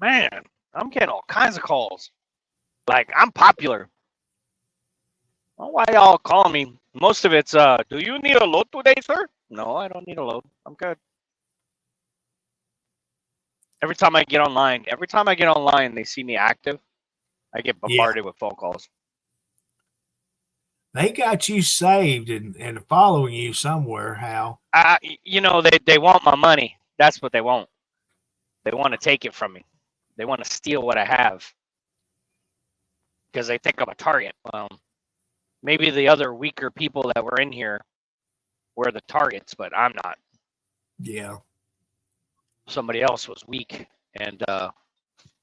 Man, I'm getting all kinds of calls. Like, I'm popular. Well, why y'all calling me? Most of it's, do you need a load today, sir? No, I don't need a load. I'm good. Every time I get online, they see me active, I get bombarded with phone calls. They got you saved and following you somewhere, Hal. They want my money. That's what they want. They want to take it from me. They want to steal what I have because they think I'm a target. Maybe the other weaker people that were in here were the targets, but I'm not. Yeah. Somebody else was weak and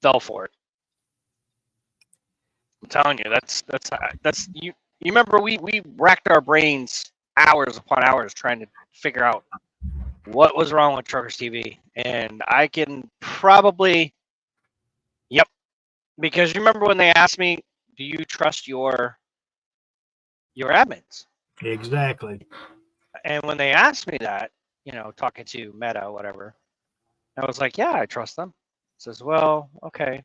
fell for it. I'm telling you, that's you. You remember we racked our brains hours upon hours trying to figure out what was wrong with Truckers TV, and I can probably, because you remember when they asked me, "Do you trust your admins?" Exactly. And when they asked me that, talking to Meta, whatever, I was like, "Yeah, I trust them." It says, "Well, okay.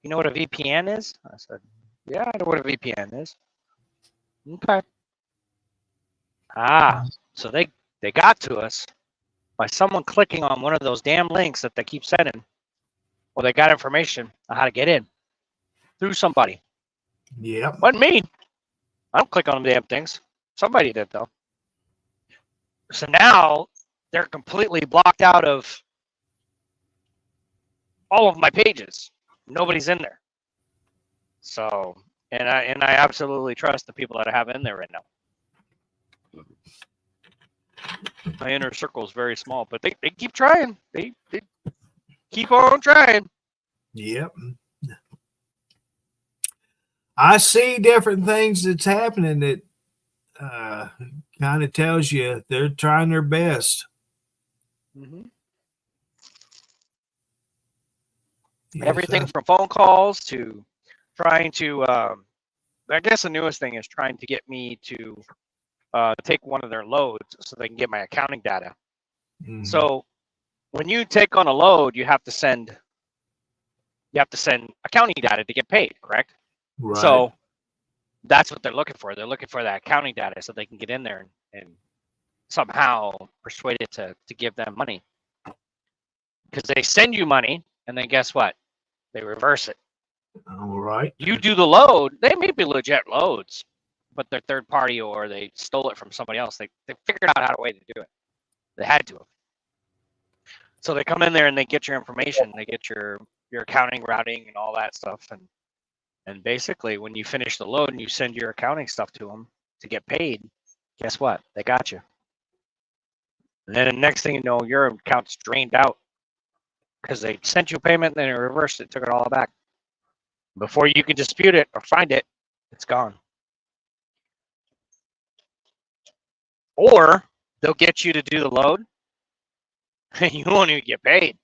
You know what a VPN is?" I said, "Yeah, I know what a VPN is." Okay. So they got to us by someone clicking on one of those damn links that they keep sending. Well, they got information on how to get in through somebody. Yep. Wasn't me. I don't click on them damn things. Somebody did, though. So now they're completely blocked out of all of my pages. Nobody's in there. So, and I absolutely trust the people that I have in there right now. My inner circle is very small, but they keep trying. They keep on trying. Yep. I see different things that's happening that kind of tells you they're trying their best. Mm-hmm. Everything from phone calls to trying to, I guess the newest thing is trying to get me to take one of their loads so they can get my accounting data. Mm-hmm. So when you take on a load, you have to send accounting data to get paid, correct? Right. So that's what they're looking for. They're looking for that accounting data so they can get in there and somehow persuade it to give them money. Because they send you money, and then guess what? They reverse it. All right. You do the load. They may be legit loads, but they're third party or they stole it from somebody else. They figured out how to way to do it. They had to. So they come in there and they get your information. They get your accounting routing and all that stuff. And basically, when you finish the load and you send your accounting stuff to them to get paid, guess what? They got you. And then the next thing you know, your account's drained out because they sent you a payment, then they reversed it, took it all back. Before you can dispute it or find it, it's gone. Or they'll get you to do the load, and you won't even get paid.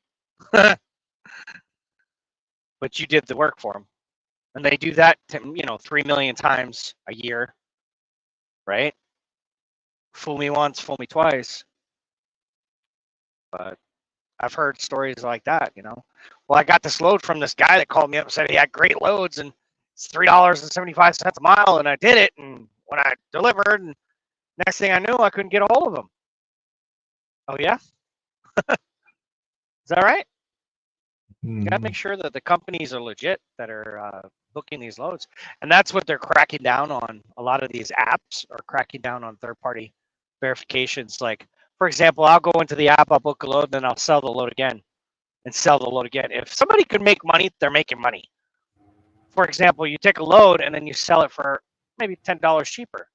But you did the work for them. And they do that, 3 million times a year, right? Fool me once, fool me twice. But I've heard stories like that, Well, I got this load from this guy that called me up and said he had great loads, and it's $3.75 a mile, and I did it. And when I delivered, and next thing I knew, I couldn't get a hold of him. Oh, yeah? Is that right? You got to make sure that the companies are legit that are booking these loads. And that's what they're cracking down on. A lot of these apps are cracking down on third-party verifications. Like, for example, I'll go into the app, I'll book a load, then I'll sell the load again and sell the load again. If somebody could make money, they're making money. For example, you take a load and then you sell it for maybe $10 cheaper.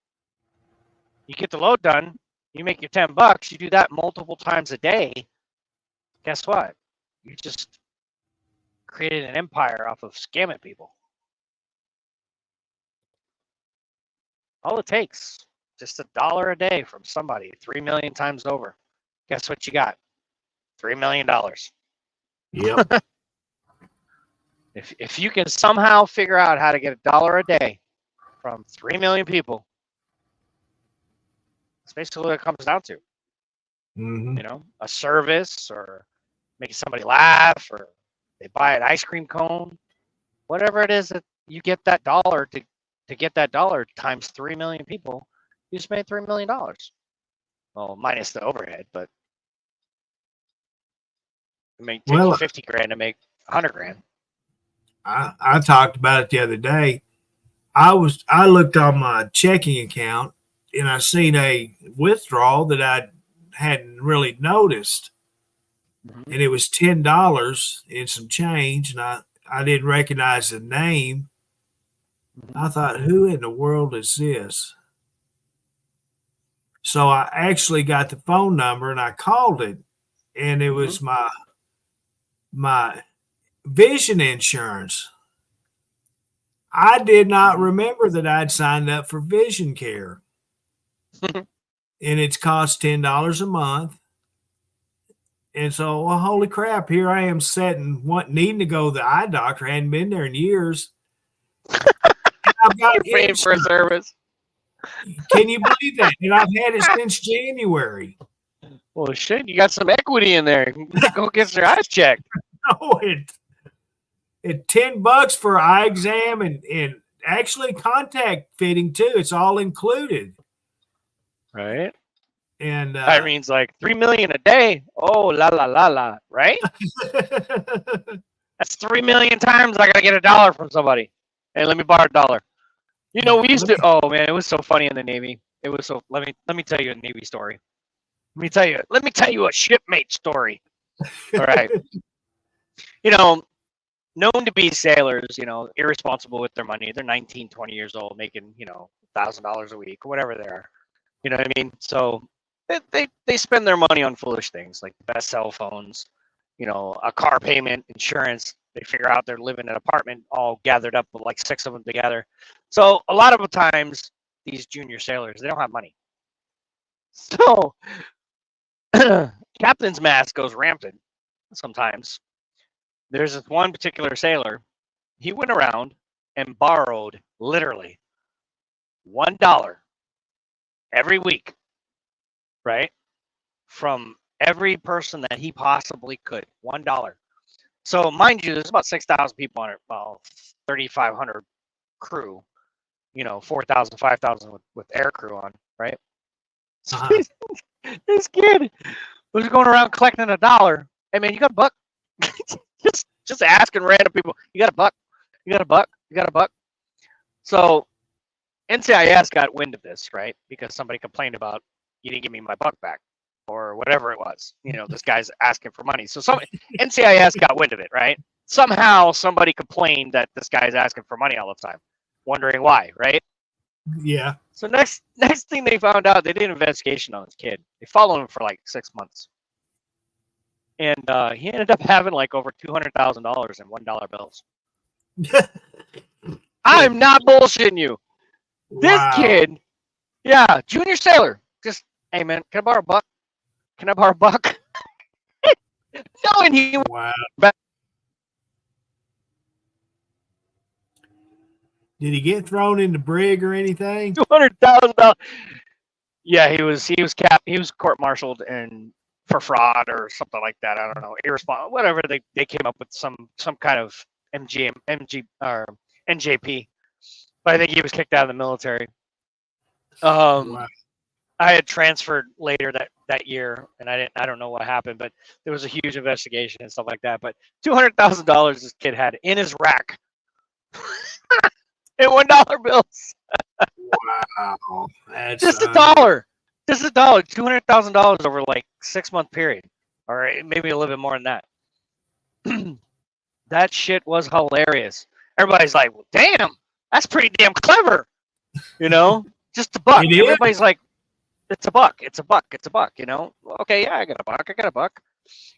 You get the load done, you make your $10. You do that multiple times a day. Guess what? You just created an empire off of scamming people. All it takes, just $1 a day from somebody, 3 million times over. Guess what you got? $3 million. Yep. If you can somehow figure out how to get $1 a day from 3 million people, that's basically what it comes down to. Mm-hmm. A service or making somebody laugh, or they buy an ice cream cone, whatever it is that you get that dollar to get that dollar times 3 million people, you just made $3 million. Well, minus the overhead, but it may take you 50 grand to make 100 grand. I talked about it the other day. I looked on my checking account and I seen a withdrawal that I hadn't really noticed. Mm-hmm. And it was $10 and some change, and I didn't recognize the name. Mm-hmm. I thought, who in the world is this? So I actually got the phone number and I called it, and it was my vision insurance. I did not remember that I'd signed up for vision care. And it's cost $10 a month. And so, well, holy crap, here I am needing to go to the eye doctor. I hadn't been there in years. I've got paying for a service. Can you believe that? And I've had it since January. Well, shit, you got some equity in there. Go get your eyes checked. No, it's $10 for eye exam and actually contact fitting too. It's all included. Right. And Irene's like 3 million a day. Oh, la la la la, right? That's 3 million times I gotta get $1 from somebody. Hey, let me borrow $1. We used to. Oh man, it was so funny in the Navy. It was so. Let me tell you a Navy story. Let me tell you a shipmate story. All right. Known to be sailors, irresponsible with their money. They're 19, 20 years old, making, $1,000 a week or whatever they are. You know what I mean? So they spend their money on foolish things like the best cell phones, a car payment, insurance. They figure out they're living in an apartment all gathered up with like 6 of them together. So a lot of the times, these junior sailors, they don't have money. So captain's mask goes rampant sometimes. There's this one particular sailor. He went around and borrowed literally $1 every week, right? From every person that he possibly could. $1. So mind you, there's about 6,000 people on it, well, 3,500 crew, 4,000, 5,000 with air crew on, right? So this kid was going around collecting $1. Hey man, you got a buck? just asking random people, you got a buck? You got a buck? You got a buck? So NCIS got wind of this, right? Because somebody complained about, you didn't give me my buck back, or whatever it was. This guy's asking for money. So NCIS got wind of it, right? somehow somebody complained that this guy's asking for money all the time, wondering why, right? Yeah. So next thing they found out, they did an investigation on this kid. They followed him for like 6 months, and he ended up having like over $200,000 in $1 bills. I'm not bullshitting you. This Wow. kid, yeah, junior sailor, just, hey man, can I borrow a buck? Can I borrow a buck? No, and he Wow. Did he get thrown in the brig or anything? $200,000. Yeah, he was court-martialed and for fraud or something like that. I don't know, irresponsible, whatever. They came up with some kind of MG or NJP, but I think he was kicked out of the military. Wow. I had transferred later that year, and I don't know what happened, but there was a huge investigation and stuff like that. But $200,000 this kid had in his rack in $1 bills. Wow. That's Just a dollar. Just a dollar. $200,000 over like 6-month period, or maybe a little bit more than that. That shit was hilarious. Everybody's like, well, "Damn, that's pretty damn clever," you know. Just a buck. It is. Everybody's like, "It's a buck. It's a buck. It's a buck." You know. Okay, yeah, I got a buck. I got a buck.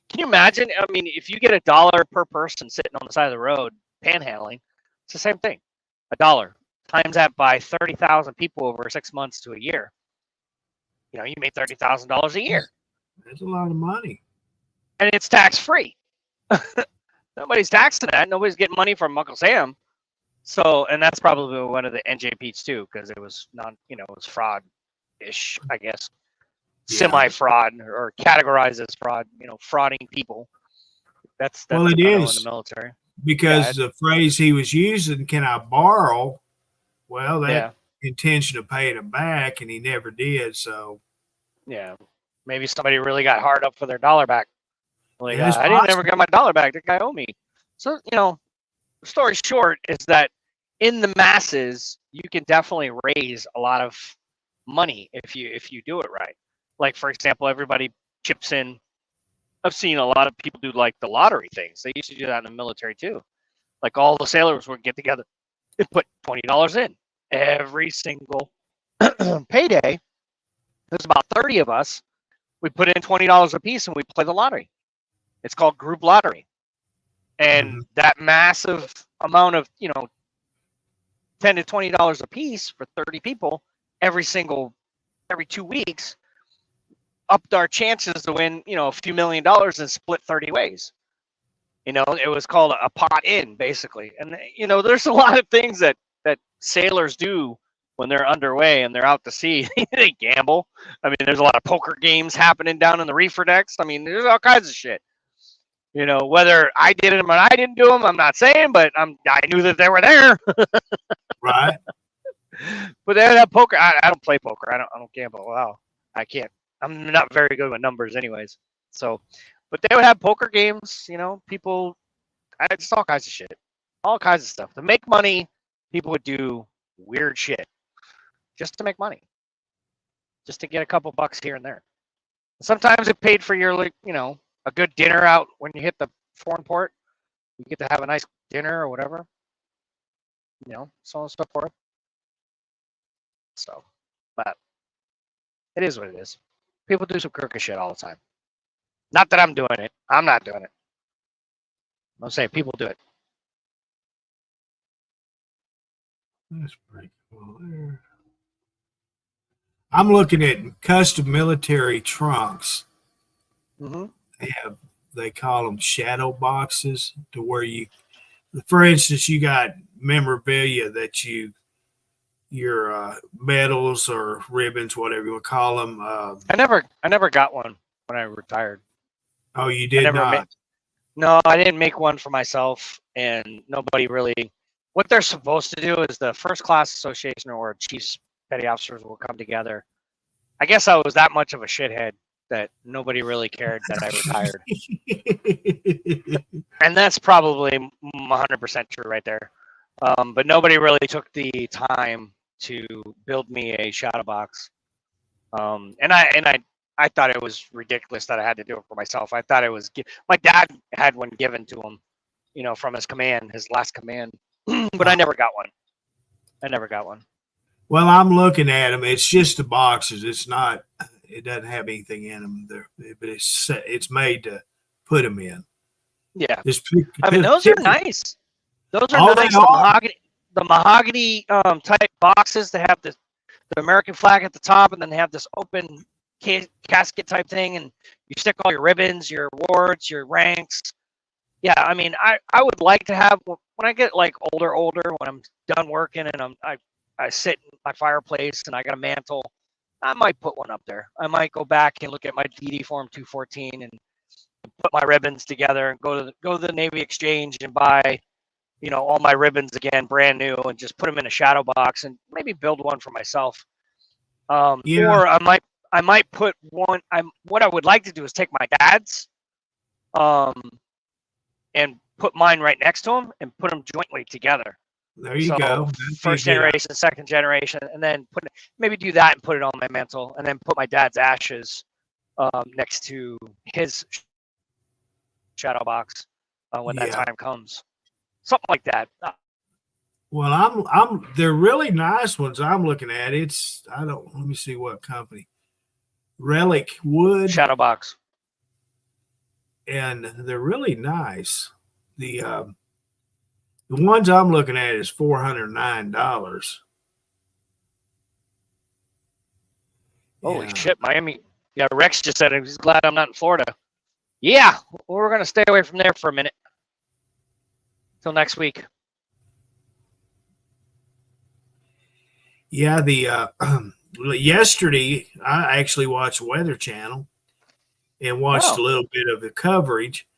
Can you imagine? I mean, if you get $1 per person sitting on the side of the road panhandling, it's the same thing. $1 times that by 30,000 people over 6 months to a year. You know, you made $30,000 a year, That's a lot of money. and it's tax free. Nobody's taxing that. Nobody's getting money from Uncle Sam. So, and that's probably one of the NJPs too, because it was it was fraud-ish, I guess, Yeah. semi-fraud or categorized as fraud. You know, frauding people. That's Well, it what I know is. in the military. Because the phrase he was using, "Can I borrow?" Well, that Yeah, intention of paying him back, and he never did. So yeah. Maybe somebody really got hard up for their dollar back. Like, Yeah, it's I didn't ever possible. get my dollar back. The guy owed me. So, you know, story short is that in the masses, you can definitely raise a lot of money if you do it right. Like, for example, everybody chips in. I've seen a lot of people do like the lottery things. They used to do that in the military too. Like all the sailors would get together and put $20 in every single payday. There's about 30 of us. We put in $20 a piece and we play the lottery. It's called group lottery. And that massive amount of, $10 to $20 a piece for 30 people every 2 weeks upped our chances to win, a few $1,000,000 and split 30 ways. It was called a pot in, basically. And, there's a lot of things that sailors do when they're underway and they're out to sea. They gamble. I mean, there's a lot of poker games happening down in the reefer decks. I mean, there's all kinds of shit. Whether I did them or I didn't do them, I'm not saying, but I knew that they were there. right. But they would have poker. I don't play poker. I don't gamble. Wow, I can't. I'm not very good with numbers, anyways. So, but they would have poker games. People, just all kinds of shit, all kinds of stuff to make money. People would do weird shit just to make money, just to get a couple bucks here and there. Sometimes it paid for your, a good dinner out when you hit the foreign port. You get to have a nice dinner or whatever. So on and so forth. So, but it is what it is. People do some crooked shit all the time. Not that I'm doing it. I'm not doing it. I'm saying people do it. That's pretty cool there. I'm looking at custom military trunks. Mm-hmm. They call them shadow boxes, to where for instance, you got memorabilia that your medals or ribbons, whatever you would call them. I never got one when I retired. Oh, you did not? No, I didn't make one for myself, and nobody really. What they're supposed to do is the first class association or chiefs, petty officers will come together. I guess I was that much of a shithead that nobody really cared that I retired. And that's probably 100% true right there. But nobody really took the time to build me a shadow box. And I thought it was ridiculous that I had to do it for myself. I thought it was my dad had one given to him from his last command. But I never got one. Well, I'm looking at them. It's just the boxes. It's not. It doesn't have anything in them there, but it's made to put them in. Yeah. This, I mean, those are nice. Those are Oh, nice. they are. The mahogany type boxes that have the American flag at the top, and then they have this open casket type thing, and you stick all your ribbons, your awards, your ranks. Yeah, I mean, I would like to have, when I get like older, when I'm done working and I sit in my fireplace and I got a mantle, I might put one up there. I might go back and look at my DD Form 214 and put my ribbons together and go to the Navy Exchange and buy, all my ribbons again, brand new, and just put them in a shadow box and maybe build one for myself. Yeah. Or I might put one. What I would like to do is take my dad's, and put mine right next to him and put them jointly together. There you go. First generation, second generation, and then maybe do that and put it on my mantle, and then put my dad's ashes next to his shadow box when that time comes. Something like that. Well, they're really nice ones I'm looking at. Let me see what company. Relic Wood. Shadow box. And they're really nice. The ones I'm looking at is $409. Holy shit, Miami. Yeah, Rex just said he's glad I'm not in Florida. Yeah, we're going to stay away from there for a minute. Till next week. Yeah, yesterday I actually watched Weather Channel and watched a little bit of the coverage,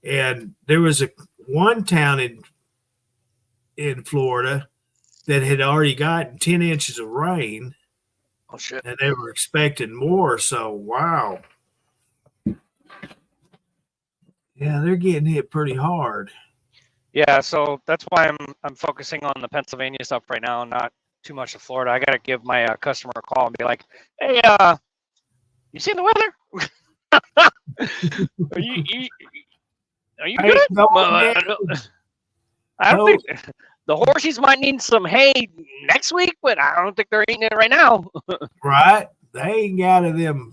and there was one town in Florida that had already gotten 10 inches of rain. Oh shit! And they were expecting more. So wow, yeah, they're getting hit pretty hard. Yeah, so that's why I'm focusing on the Pennsylvania stuff right now, not too much of Florida. I gotta give my customer a call and be like, "Hey, you seen the weather? Are you good?" I don't think the horses might need some hay next week, but I don't think they're eating it right now. Right? They ain't got them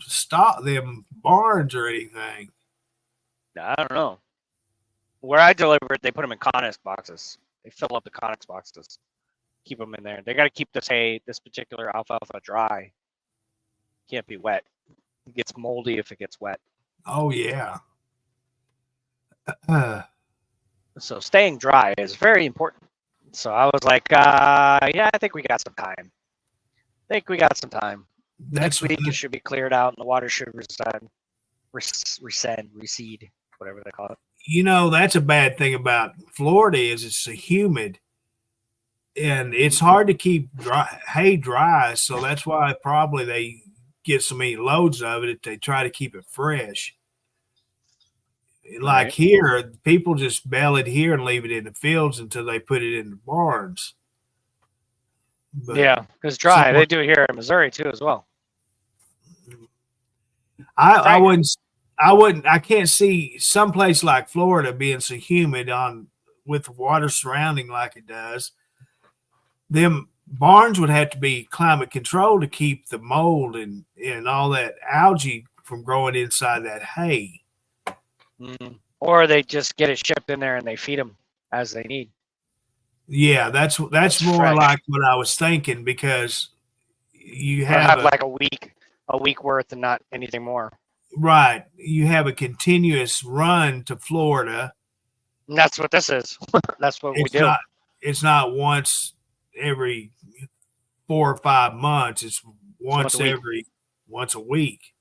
barns or anything. I don't know. Where I deliver it, they put them in Conex boxes. They fill up the Conex boxes, keep them in there. They got to keep this particular alfalfa dry. Can't be wet. It gets moldy if it gets wet. Oh yeah. So staying dry is very important. So I was like, yeah, I think we got some time. Next week it should be cleared out and the water should recede, whatever they call it. That's a bad thing about Florida is it's humid and it's hard to keep hay dry. So that's why probably they get so many loads of it. They try to keep it fresh. Like here, people just bale it here and leave it in the fields until they put it in the barns. But yeah, because dry. They do it here in Missouri too as well. I wouldn't. I can't see some place like Florida being so humid with the water surrounding like it does. Them barns would have to be climate controlled to keep the mold and all that algae from growing inside that hay. Mm. Or they just get it shipped in there and they feed them as they need. Yeah, that's more fresh. Like what I was thinking, because you have like a week worth and not anything more. Right. You have a continuous run to Florida. And that's what this is. That's what we do. It's not once every 4 or 5 months. It's once a week.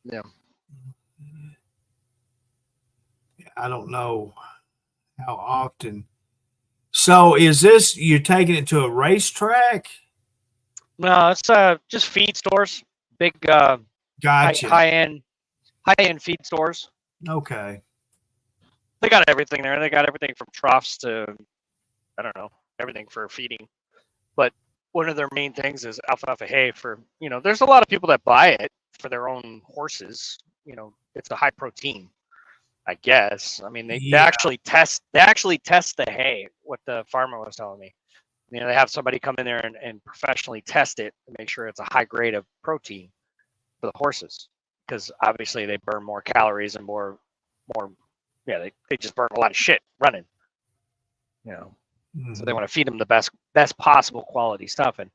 Yeah. I don't know how often. So is this, you're taking it to a racetrack? No, it's just feed stores. Big gotcha. high-end feed stores. Okay. They got everything there. They got everything from troughs to, I don't know, everything for feeding. But one of their main things is alfalfa hay for, there's a lot of people that buy it for their own horses. It's a high protein. I guess. I mean, they Yeah. actually test the hay. What the farmer was telling me. You know, they have somebody come in there and professionally test it to make sure it's a high grade of protein for the horses, because obviously they burn more calories and more. Yeah, they just burn a lot of shit running. You know, so they Mhm. want to feed them the best possible quality stuff. And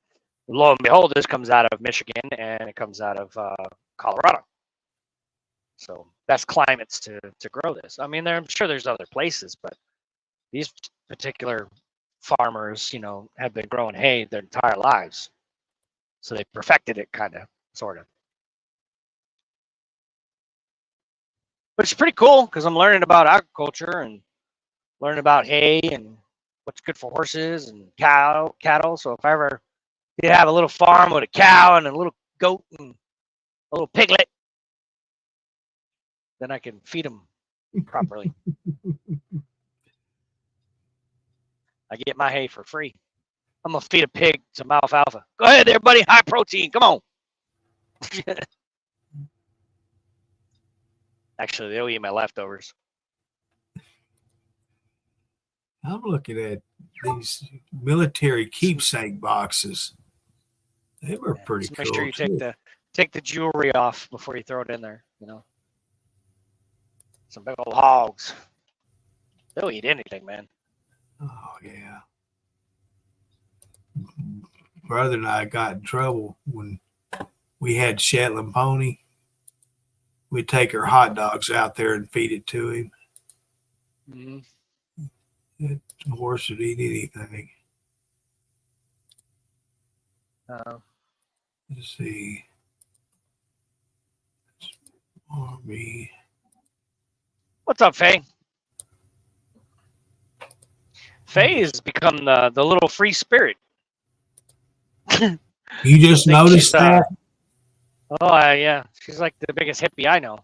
lo and behold, this comes out of Michigan and it comes out of Colorado. So best climates to grow this. I mean, I'm sure there's other places, but these particular farmers, you know, have been growing hay their entire lives. So they perfected it, kind of, sort of. But it's pretty cool because I'm learning about agriculture and learning about hay and what's good for horses and cattle. So if I ever did have a little farm with a cow and a little goat and a little piglet, then I can feed them properly. I get my hay for free. I'm gonna feed a pig some alfalfa. Go ahead there, buddy. High protein. Come on. Actually, they'll eat my leftovers. I'm looking at these military keepsake boxes. They were Yeah, pretty just cool. make sure you too. take the jewelry off before you throw it in there. You know, some big old hogs. They'll eat anything, man. Oh yeah. Brother and I got in trouble when we had Shetland pony. We'd take our hot dogs out there and feed it to him. Mm-hmm. The horse would eat anything. Let's see. Army. What's up, Faye? Faye has become the little free spirit. You just I think noticed she's, that? Oh, yeah. She's like the biggest hippie I know.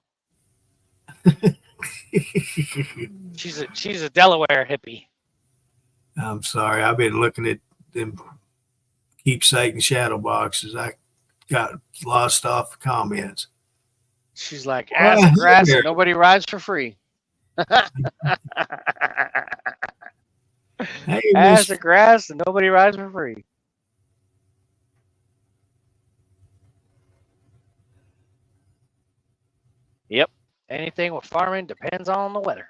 She's a Delaware hippie. I'm sorry. I've been looking at them keepsake and shadow boxes. I got lost off the comments. She's like ass and grass and nobody rides for free. Hey, Ass and grass and nobody rides for free. Yep. Anything with farming depends on the weather.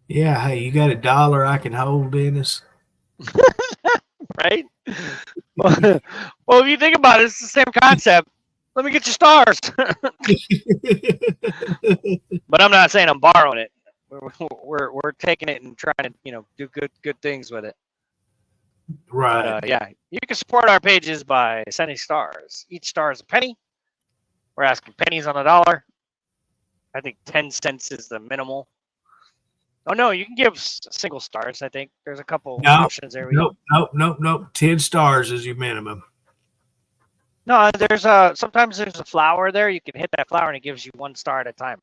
Yeah, hey, you got $1 I can hold, Dennis? Right? Well, if you think about it, it's the same concept. Let me get your stars. But I'm not saying I'm borrowing it. We're taking it and trying to do good things with it. Right. But, yeah, you can support our pages by sending stars. Each star is a penny. We're asking pennies on $1. I think 10 cents is the minimal. Oh no, you can give single stars. I think there's a couple options there. Nope. 10 stars is your minimum. No, there's sometimes there's a flower there. You can hit that flower and it gives you 1 star at a time.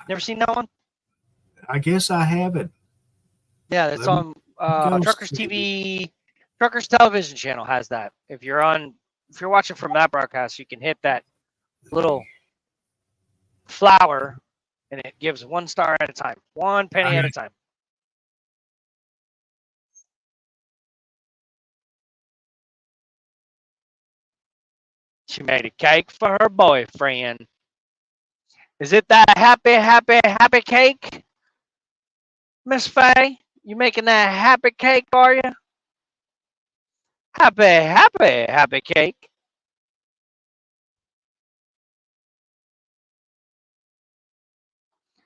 Never seen that one? I guess I haven't. Yeah, it's on Truckers TV. Truckers Television channel has that. If you're watching from that broadcast, you can hit that little flower and it gives 1 star at a time. 1 penny at a time. She made a cake for her boyfriend. Is it that happy cake? Miss Faye? You making that happy cake, are you? Happy cake.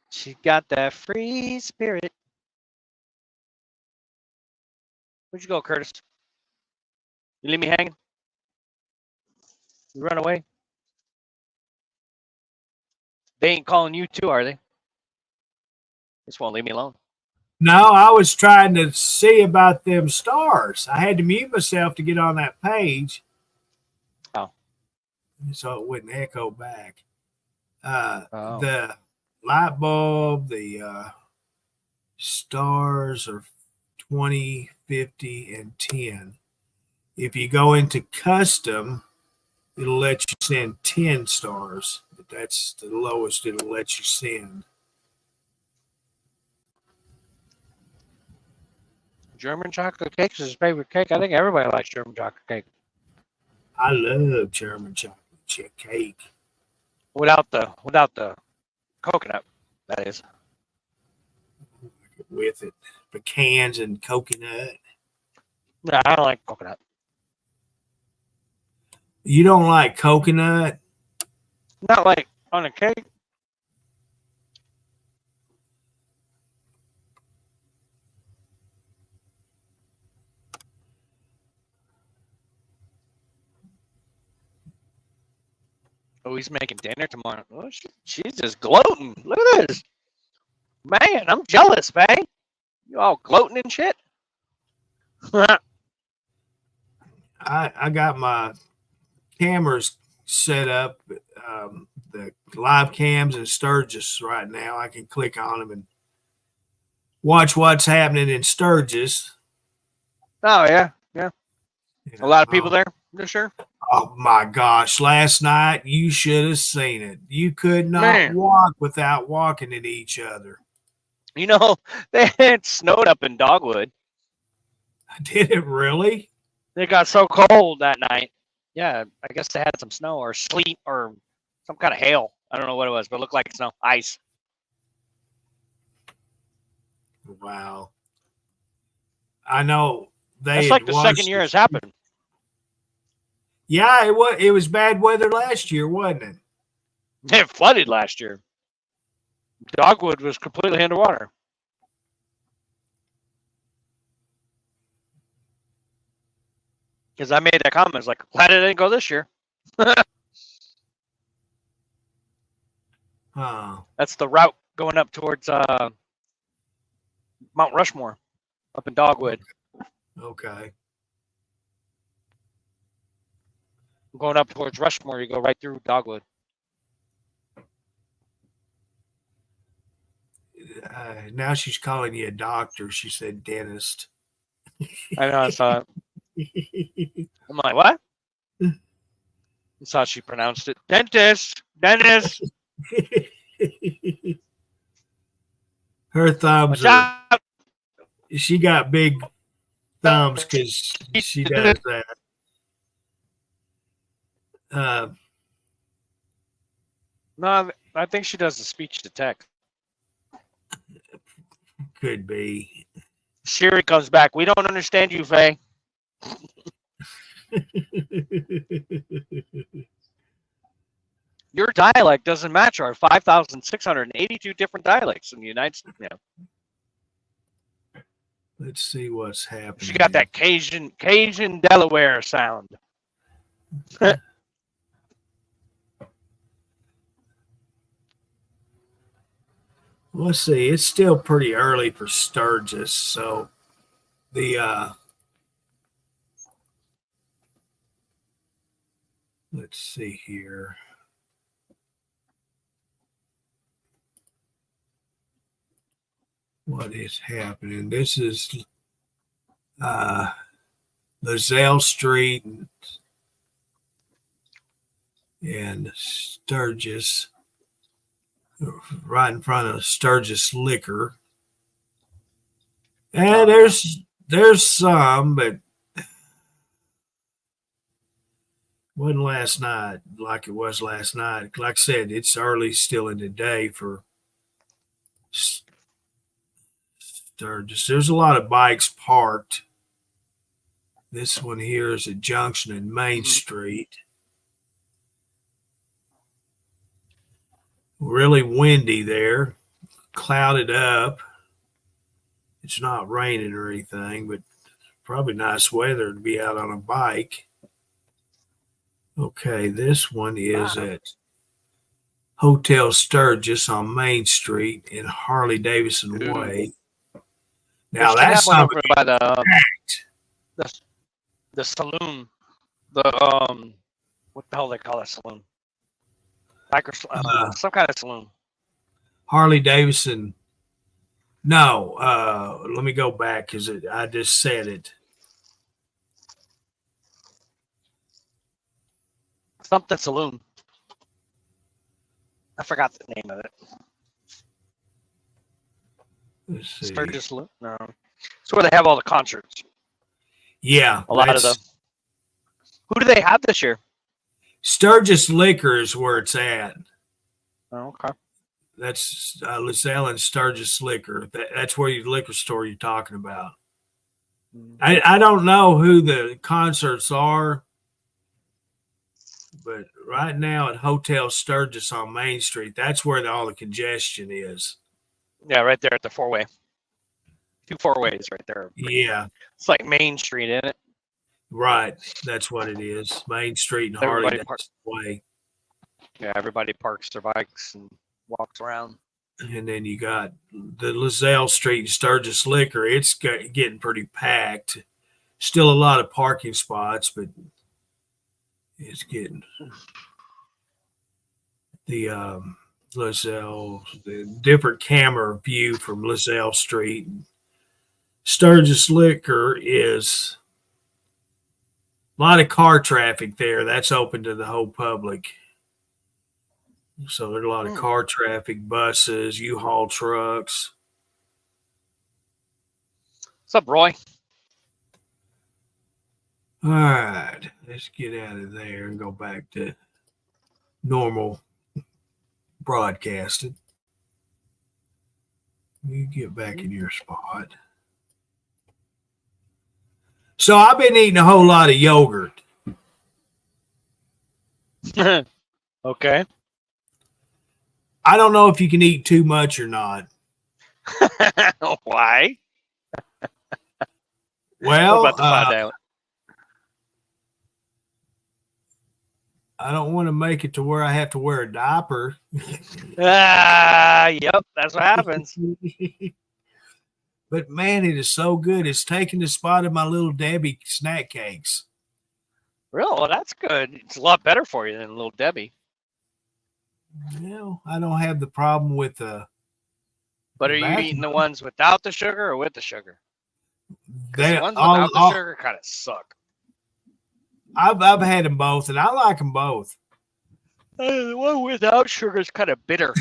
She got that free spirit. Where'd you go, Curtis? You leave me hanging? You run away? They ain't calling you too, are they? Just won't leave me alone. No, I was trying to see about them stars. I had to mute myself to get on that page. Oh. So it wouldn't echo back. Oh. The light bulb, the stars are 20, 50, and 10. If you go into custom, it'll let you send 10 stars, but that's the lowest it'll let you send. German chocolate cake is his favorite cake. I think everybody likes German chocolate cake. I love German chocolate chip cake. Without the coconut, that is. With it, pecans and coconut. No, I don't like coconut. You don't like coconut? Not like on a cake. Oh, he's making dinner tomorrow. Oh, she's just gloating. Look at this. Man, I'm jealous, man. You all gloating and shit? I got my cameras set up, the live cams in Sturgis right now. I can click on them and watch what's happening in Sturgis. Oh, yeah. Yeah. You A lot of people know, there, for sure. Oh my gosh! Last night you should have seen it. You could not Man. walk without walking at each other. You know, they had snowed up in Dogwood. Did it really? It got so cold that night. Yeah, I guess they had some snow or sleet or some kind of hail. I don't know what it was, but it looked like snow, ice. Wow. I know they. That's like the second year it's happened. Yeah, it was bad weather last year, wasn't it? It flooded last year. Dogwood was completely underwater. Because I made that comment, it's like, glad it didn't go this year. Oh, That's the route going up towards Mount Rushmore, up in Dogwood. okay. Going up towards Rushmore, you go right through Dogwood. Now she's calling you a doctor. She said dentist. I know, I saw it. I'm like, what? That's how she pronounced it. Dentist! Dentist! Her thumbs Watch are. out! She got big thumbs because she does that. No, I think she does the speech to text. Could be. Siri comes back. We don't understand you, Faye. Your dialect doesn't match our 5,682 different dialects in the United States. Yeah. Let's see what's happening. She got that Cajun Delaware sound. Let's see. It's still pretty early for Sturgis, so the let's see here. What is happening? This is Lozelle Street and Sturgis, right in front of Sturgis Liquor. And there's some, but wasn't last night like it was last night. Like I said, it's early still in the day for Sturgis. There's a lot of bikes parked. This one here is a junction in Main Street. Really windy there, clouded up. It's not raining or anything, but probably nice weather to be out on a bike. Okay, this one is at Hotel Sturgis on Main Street in Harley Davidson Way. Now that's one something over by the saloon. What the hell they call that saloon? Biker, some kind of saloon. Harley Davidson No, let me go back because I just said it. Something Saloon. I forgot the name of it. Let's see. Sturgis Saloon? No. It's where they have all the concerts. Yeah, A lot of them. Who do they have this year? Sturgis Liquor is where it's at. Oh, okay. That's LaSalle and Sturgis Liquor. That's where your liquor store you're talking about. I don't know who the concerts are, but right now at Hotel Sturgis on Main Street, that's where all the congestion is. Yeah, right there at the four-way. 2 4-ways right there. Yeah, It's like Main Street, isn't it? right. That's what it is. Main Street and Harley. Everybody That's parks. the way. Yeah, everybody parks their bikes and walks around. And then you got the LaSalle Street and Sturgis Liquor. It's getting pretty packed. Still a lot of parking spots, but it's getting the LaSalle, the different camera view from LaSalle Street. Sturgis Liquor is a lot of car traffic there. That's open to the whole public. So there's a lot of car traffic, buses, U-Haul trucks. What's up, Roy? All right, let's get out of there and go back to normal broadcasting. You get back in your spot. So I've been eating a whole lot of yogurt. Okay. I don't know if you can eat too much or not. Why? Well, We're about to find out. I don't want to make it to where I have to wear a diaper. Yep, that's what happens. But man, it is so good. It's taking the spot of my little Debbie snack cakes. Really? Well, that's good. It's a lot better for you than Little Debbie. Well, I don't have the problem with But are you back- eating the ones without the sugar or with the sugar? 'Cause they the ones all, without the all- sugar kind of suck. I've had them both, and I like them both. The one without sugar is kind of bitter.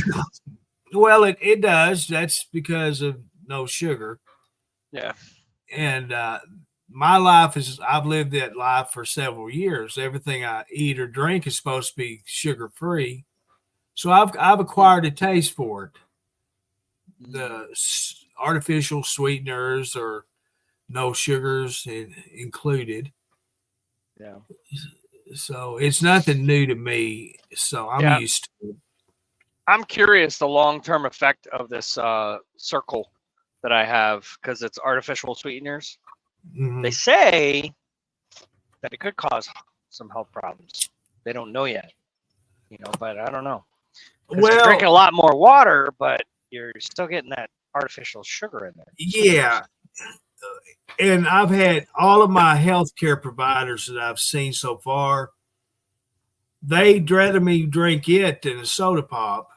Well, it does. That's because of no sugar. Yeah. And my life is, I've lived that life for several years. Everything I eat or drink is supposed to be sugar free. So I've acquired a taste for it. The artificial sweeteners or no sugars included. Yeah. So it's nothing new to me. So I'm used to it. I'm curious the long-term effect of this circle that I have because it's artificial sweeteners. Mhm. They say that it could cause some health problems. They don't know yet, but I don't know. You're drinking a lot more water, but you're still getting that artificial sugar in there. Yeah. And I've had all of my healthcare providers that I've seen so far, they'd rather me drink it than a soda pop.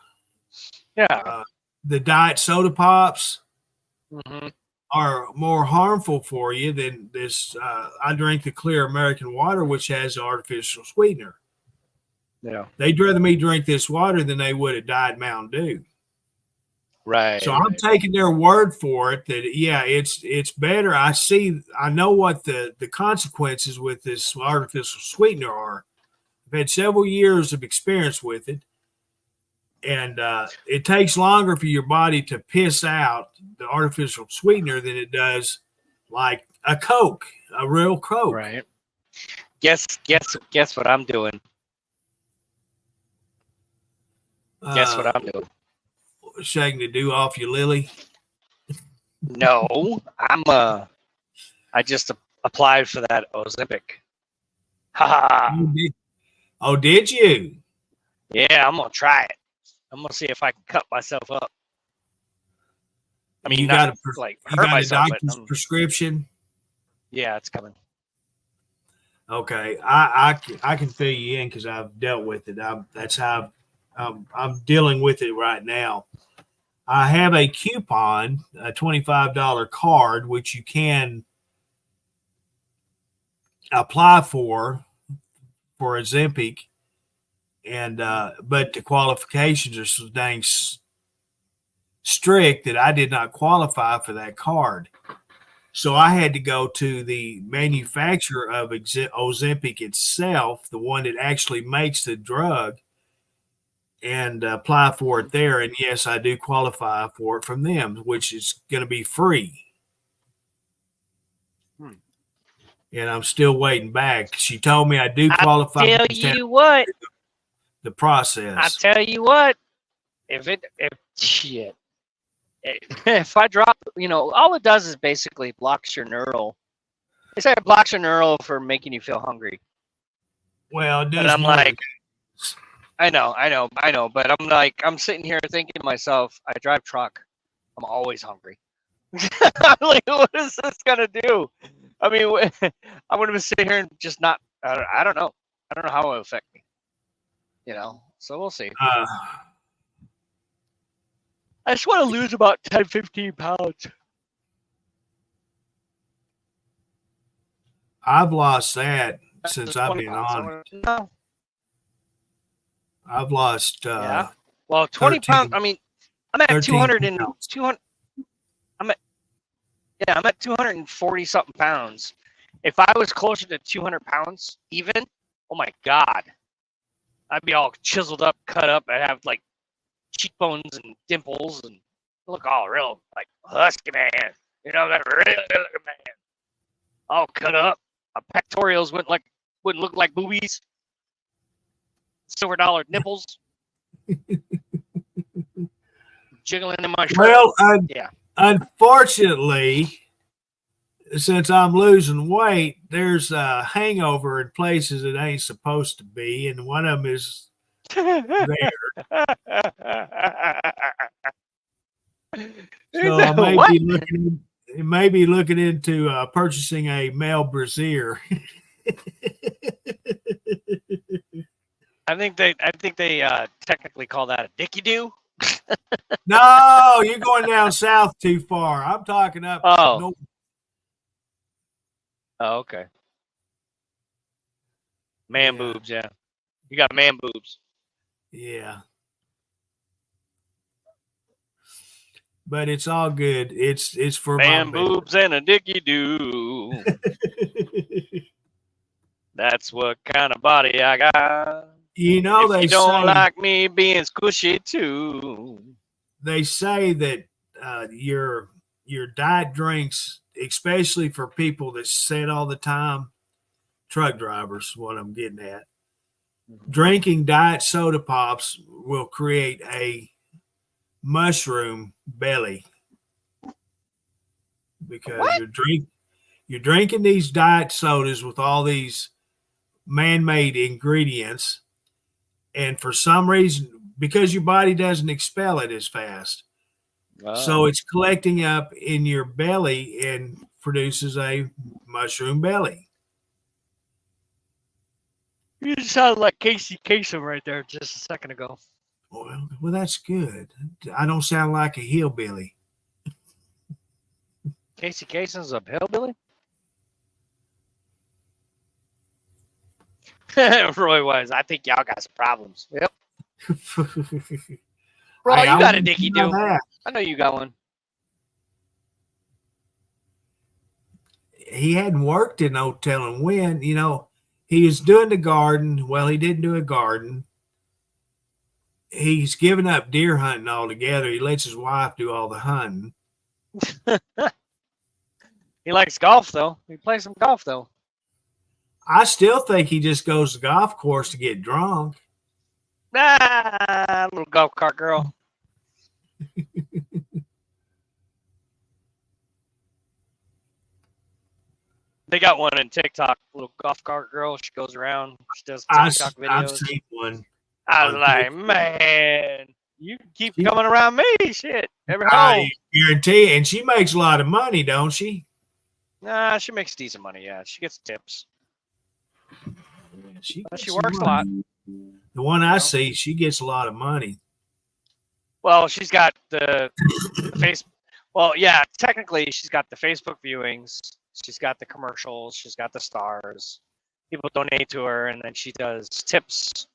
Yeah. The diet soda pops Mm-hmm. are more harmful for you than this. I drink the clear American water, which has artificial sweetener. Yeah. They'd rather me drink this water than they would a Diet Mountain Dew. Right. So I'm taking their word for it that it's better. I know what the consequences with this artificial sweetener are. I've had several years of experience with it, and it takes longer for your body to piss out the artificial sweetener than it does like a Coke, a real Coke. Right. Guess what I'm doing. Guess what I'm doing. Shaking the dew off your lily. No, I just applied for that Ozempic. Ha! Oh, did you? Yeah, I'm gonna try it. I'm gonna see if I can cut myself up. I mean, you not got a hurt myself, but doctor's prescription. yeah, it's coming. Okay, I can fill you in because I've dealt with it. That's how I'm dealing with it right now. I have a coupon, a $25 card, which you can apply for Ozempic, and but the qualifications are so dang strict that I did not qualify for that card. So I had to go to the manufacturer of Ozempic itself, the one that actually makes the drug, and apply for it there. And yes, I do qualify for it from them, which is going to be free. And I'm still waiting back. She told me I do qualify. I tell you what. The process. I tell you what. If I drop, all it does is basically blocks your neural. They say it blocks your neural for making you feel hungry. Well, it does. And I'm like, I know, but I'm sitting here thinking to myself, I drive truck. I'm always hungry. I'm like, what is this gonna do? I mean, I'm gonna sit here and just not. I don't know. I don't know how it will affect me. So we'll see. I just want to lose about 10, 15 pounds. I've lost that since I've been on. No. I've lost. Yeah. Well, 20 pounds. I mean, I'm at 200 and 200. I'm at 240 something pounds. If I was closer to 200 pounds, even, oh my God, I'd be all chiseled up, cut up. I'd have like cheekbones and dimples and look all real like husky man. That really good looking man. All cut up. My pectorials wouldn't look like boobies. Silver dollar nipples. Jiggling in my shirt. Well, yeah. Unfortunately, since I'm losing weight, there's a hangover in places it ain't supposed to be, and one of them is there. So I may be looking into purchasing a male brassiere. I think they technically call that a dicky do. No, you're going down south too far. I'm talking up north. Oh, okay. Man boobs, yeah. You got man boobs. Yeah. But it's all good. It's for man boobs and a dicky do. That's what kind of body I got. They don't like me being squishy too. They say that your diet drinks, especially for people that sit all the time, truck drivers, what I'm getting at, drinking diet soda pops will create a mushroom belly because you're drinking these diet sodas with all these man-made ingredients, and for some reason, because your body doesn't expel it as fast, so it's collecting up in your belly and produces a mushroom belly. You sounded like Casey Kasem right there just a second ago. Well, that's good. I don't sound like a hillbilly. Casey Kasem's a hillbilly? Roy Wise, I think y'all got some problems. Yep. Roy, you got a dicky do. I know you got one. He hadn't worked in no telling when. He was doing the garden. Well, he didn't do a garden. He's given up deer hunting altogether. He lets his wife do all the hunting. He likes golf, though. He plays some golf, though. I still think he just goes to the golf course to get drunk. Little golf cart girl. They got one in TikTok. Little golf cart girl. She goes around. She does TikTok videos. I've seen one. I was like, man, you keep coming around me. Shit. I guarantee. And she makes a lot of money, don't she? Nah, she makes decent money. Yeah, she gets tips. Yeah, she works a lot. The one I see, she gets a lot of money. Well, she's got the face. Well, yeah, technically she's got the Facebook viewings. She's got the commercials. She's got the stars. People donate to her, and then she does tips.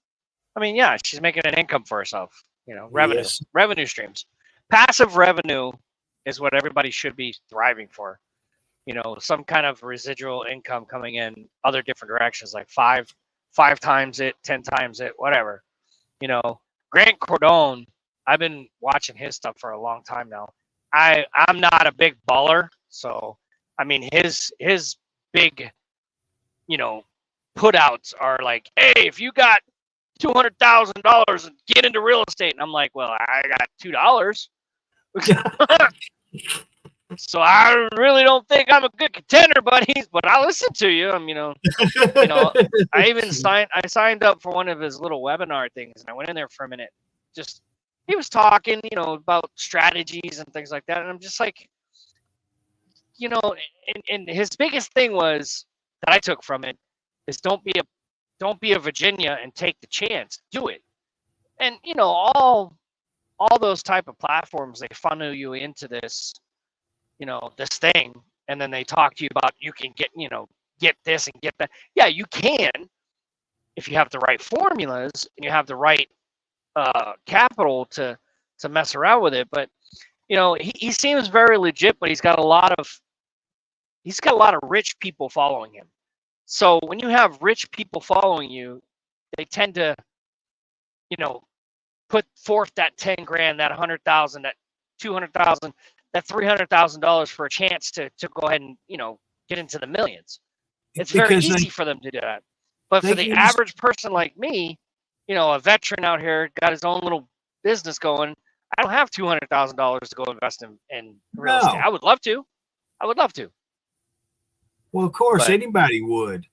I mean, yeah, she's making an income for herself. Revenue streams. Passive revenue is what everybody should be thriving for. Some kind of residual income coming in other different directions, like five times it, 10 times it, whatever. Grant Cardone, I've been watching his stuff for a long time now. I'm not a big baller, so I mean his big, put outs are like, hey, if you got $200,000 and get into real estate, and I'm like, well, I got $2. So I really don't think I'm a good contender, buddies, but I'll listen to you. I even signed up for one of his little webinar things, and I went in there for a minute. Just he was talking, about strategies and things like that, and I'm just like, and his biggest thing was that I took from it is don't be a Virginia and take the chance, do it. And all those type of platforms, they funnel you into this. This thing, and then they talk to you about you can get this and get that. Yeah, you can if you have the right formulas and you have the right capital to mess around with it. But he seems very legit, but he's got a lot of rich people following him. So when you have rich people following you, they tend to put forth that 10 grand, that 100,000, that 200,000, that $300,000 for a chance to go ahead and get into the millions. It's very easy for them to do that. But for the average person like me, a veteran out here, got his own little business going, I don't have $200,000 to go invest in real estate. I would love to. Well, of course, anybody would.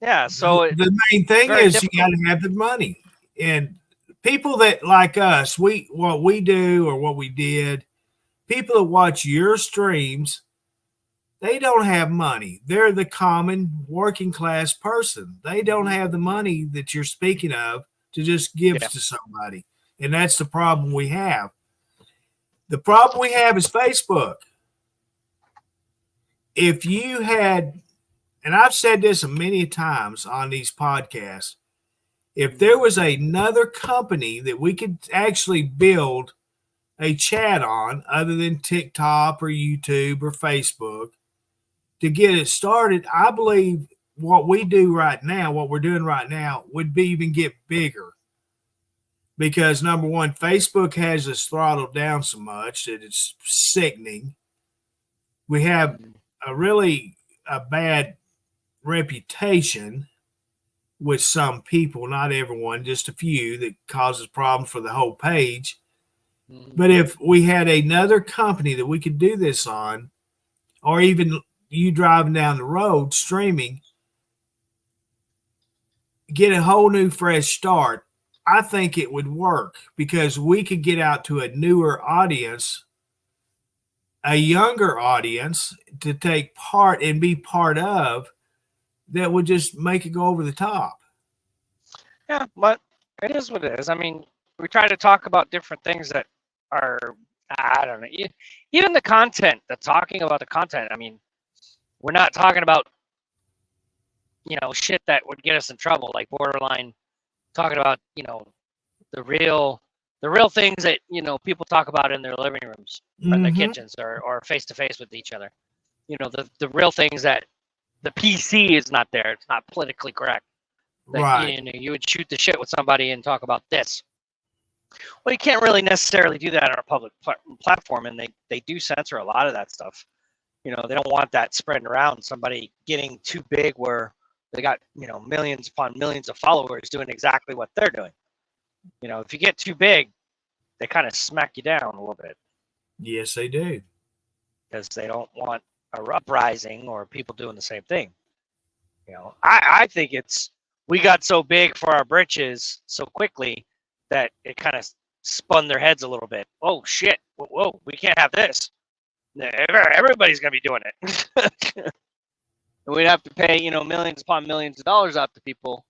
Yeah. So the main thing is you got to have the money. And people that like us, what we do or what we did, people that watch your streams, they don't have money. They're the common working class person. They don't have the money that you're speaking of to just give to somebody. And that's the problem we have. The problem we have is Facebook. If you had, and I've said this many times on these podcasts, if there was another company that we could actually build a chat on other than TikTok or YouTube or Facebook to get it started, I believe what we do right now, what we're doing right now, would be even get bigger. Because number one, Facebook has us throttled down so much that it's sickening. We have a bad reputation with some people, not everyone, just a few, that causes problems for the whole page. But if we had another company that we could do this on, or even you driving down the road streaming, get a whole new fresh start, I think it would work because we could get out to a newer audience, a younger audience to take part and be part of that would just make it go over the top. Yeah, but it is what it is. I mean, we try to talk about different things that are, I don't know, even the content, talking about the content. I mean, we're not talking about, shit that would get us in trouble, like borderline talking about, the real things that, people talk about in their living rooms or in their kitchens or face to face with each other. The real things that the PC is not there. It's not politically correct. That, right. You would shoot the shit with somebody and talk about this. Well, you can't really necessarily do that on a public platform, and they do censor a lot of that stuff. They don't want that spreading around. Somebody getting too big where they got millions upon millions of followers doing exactly what they're doing. If you get too big, they kind of smack you down a little bit. Yes, they do, because they don't want a uprising or people doing the same thing. I think we got so big for our britches so quickly that it kind of spun their heads a little bit. Oh shit! Whoa, we can't have this. Everybody's gonna be doing it. And we'd have to pay, millions upon millions of dollars out to people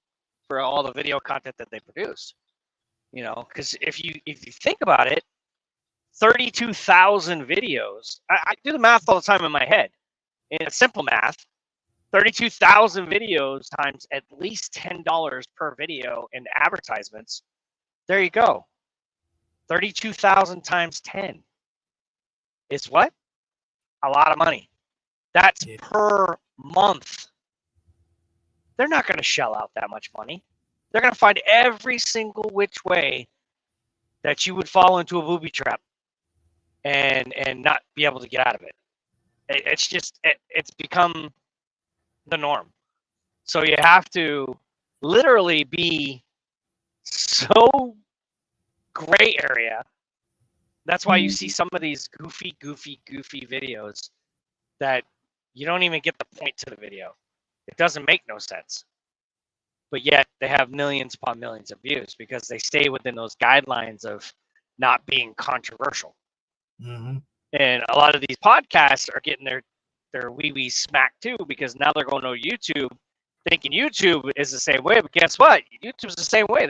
for all the video content that they produce. Because if you think about it, 32,000 videos. I do the math all the time in my head. And it's simple math. 32,000 videos times at least $10 per video in advertisements. There you go. 32,000 times 10 is what? A lot of money. That's per month. They're not going to shell out that much money. They're going to find every single which way that you would fall into a booby trap and not be able to get out of it. It's just, it's become the norm. So you have to literally be so gray area. That's why you see some of these goofy videos that you don't even get the point to the video. It doesn't make no sense. But yet they have millions upon millions of views because they stay within those guidelines of not being controversial. Mm-hmm. And a lot of these podcasts are getting their wee smacked too, because now they're going to YouTube thinking YouTube is the same way. But guess what? YouTube's the same way.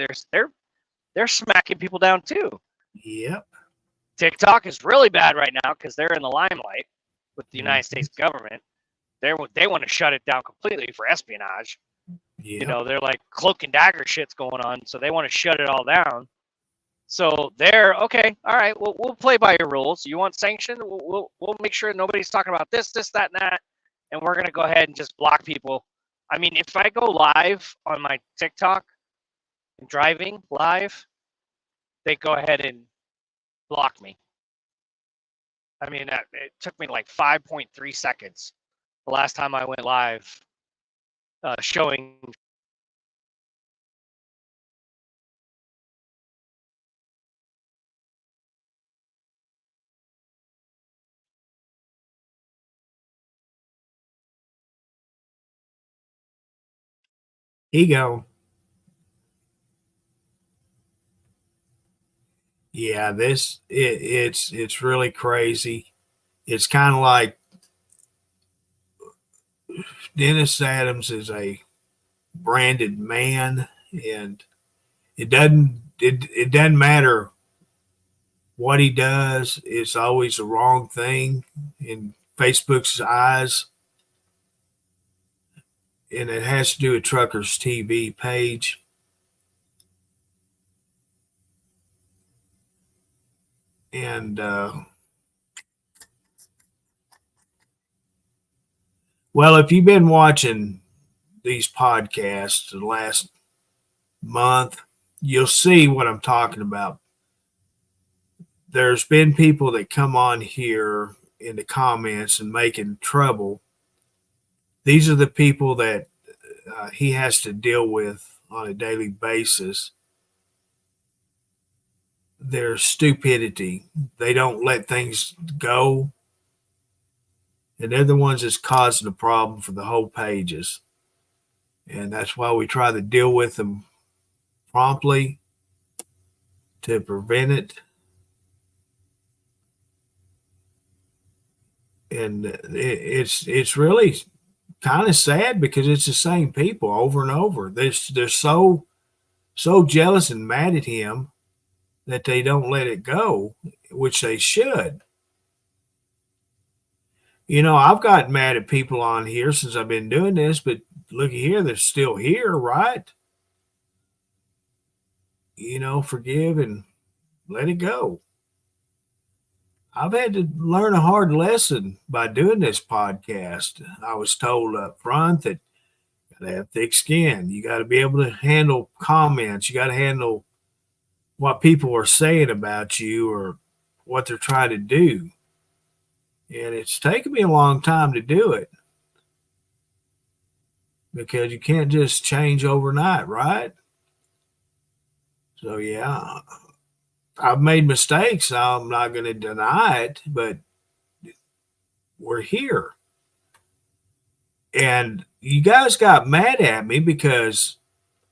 They're smacking people down too. Yep. TikTok is really bad right now because they're in the limelight with the United States government. They want to shut it down completely for espionage. Yep. You know, they're like cloak and dagger shit's going on, so they want to shut it all down. So they're okay. All right, we'll play by your rules. You want sanction? We'll make sure nobody's talking about this, that, and that, and we're gonna go ahead and just block people. I mean, if I go live on my TikTok and driving live, they go ahead and block me. I mean, it took me like 5.3 seconds the last time I went live, showing. Ego. Yeah, it's really crazy. It's kind of like Dennis Adams is a branded man, and it doesn't matter what he does. It's always the wrong thing in Facebook's eyes, and it has to do with Truckers TV page. And well, if you've been watching these podcasts the last month, you'll see what I'm talking about. There's been people that come on here in the comments and making trouble. These are the people that he has to deal with on a daily basis. Their stupidity. They don't let things go. And they're the ones that's causing the problem for the whole pages. And that's why we try to deal with them promptly to prevent it. And it's really kind of sad because it's the same people over and over. They're so jealous and mad at him that they don't let it go, which they should. You know, I've gotten mad at people on here since I've been doing this, but look here, they're still here, right? You know, forgive and let it go. I've had to learn a hard lesson by doing this podcast. I was told up front that you got to have thick skin. You got to be able to handle comments. You got to handle what people are saying about you or what they're trying to do. And it's taken me a long time to do it because you can't just change overnight, right? So, yeah, I've made mistakes. I'm not going to deny it, but we're here. And you guys got mad at me because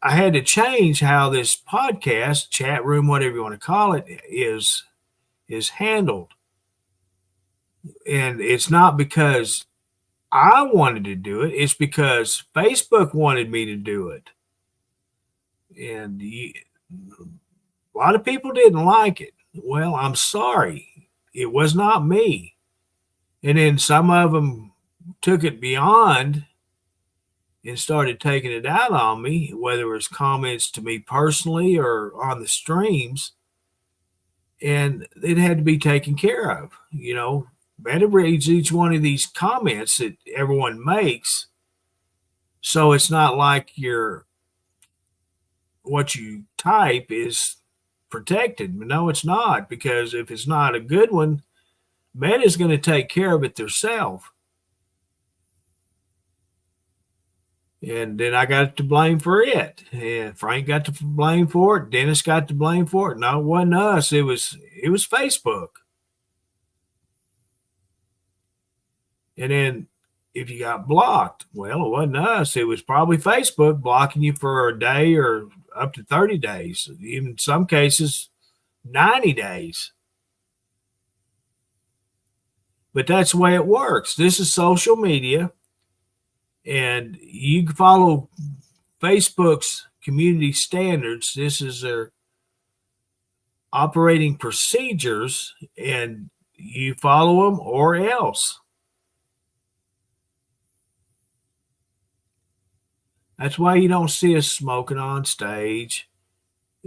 I had to change how this podcast, chat room, whatever you want to call it, is handled. And it's not because I wanted to do it. It's because Facebook wanted me to do it. And a lot of people didn't like it. Well, I'm sorry. it was not me. And then some of them took it beyond and started taking it out on me, whether it was comments to me personally or on the streams, and it had to be taken care of. You know, Meta reads each one of these comments that everyone makes, so it's not like what you type is protected. No, it's not, because if it's not a good one, Meta's going to take care of it themselves. And then I got to blame for it. And Frank got to blame for it. Dennis got to blame for it. No, it wasn't us. It was Facebook. And then if you got blocked, well, it wasn't us. It was probably Facebook blocking you for a day or up to 30 days. Even in some cases, 90 days. But that's the way it works. This is social media. And you can follow Facebook's community standards. This is their operating procedures, and you follow them or else. That's why you don't see us smoking on stage.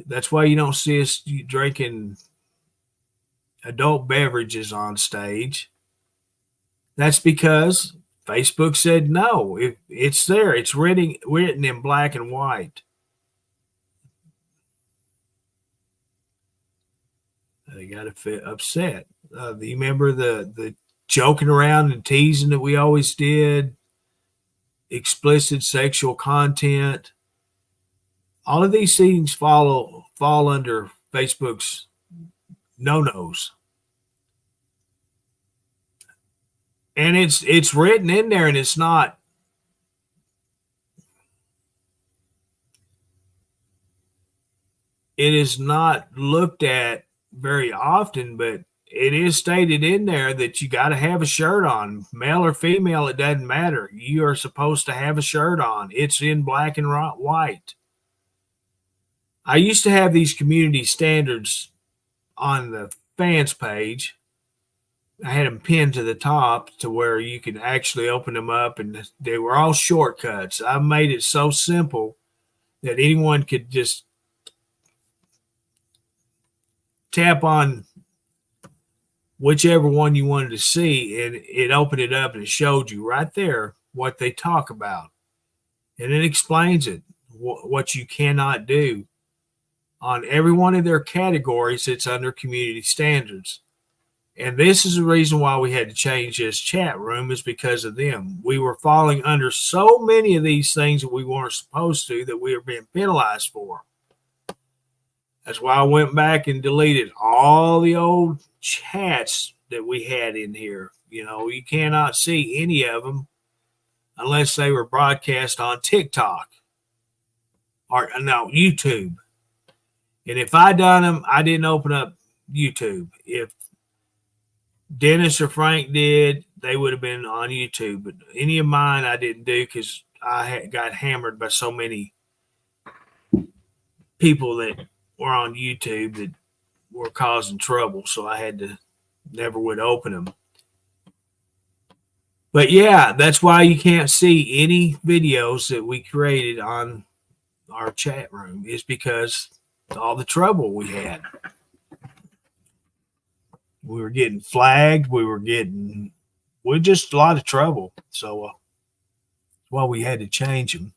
That's why you don't see us drinking adult beverages on stage. That's because Facebook said no. It's there. It's written in black and white. They got upset. You remember the joking around and teasing that we always did? Explicit sexual content. All of these things fall under Facebook's no-nos. And it's written in there, and it's not. It is not looked at very often, but it is stated in there that you got to have a shirt on, male or female. It doesn't matter. You are supposed to have a shirt on. It's in black and white. I used to have these community standards on the fans page. I had them pinned to the top to where you could actually open them up, and they were all shortcuts. I made it so simple that anyone could just tap on whichever one you wanted to see, and it opened it up and it showed you right there what they talk about. And it explains it, what you cannot do on every one of their categories. It's under community standards. And this is the reason why we had to change this chat room, is because of them. We were falling under so many of these things that we weren't supposed to, that we were being penalized for. That's why I went back and deleted all the old chats that we had in here. You know, you cannot see any of them unless they were broadcast on TikTok or no, YouTube. And if I done them, I didn't open up YouTube. If Dennis or Frank did, they would have been on YouTube. But any of mine I didn't do, because I got hammered by so many people that were on YouTube that were causing trouble. So I had to never would open them. But yeah, that's why you can't see any videos that we created on our chat room, is because all the trouble we had. We were getting flagged. We just a lot of trouble. So well, we had to change them.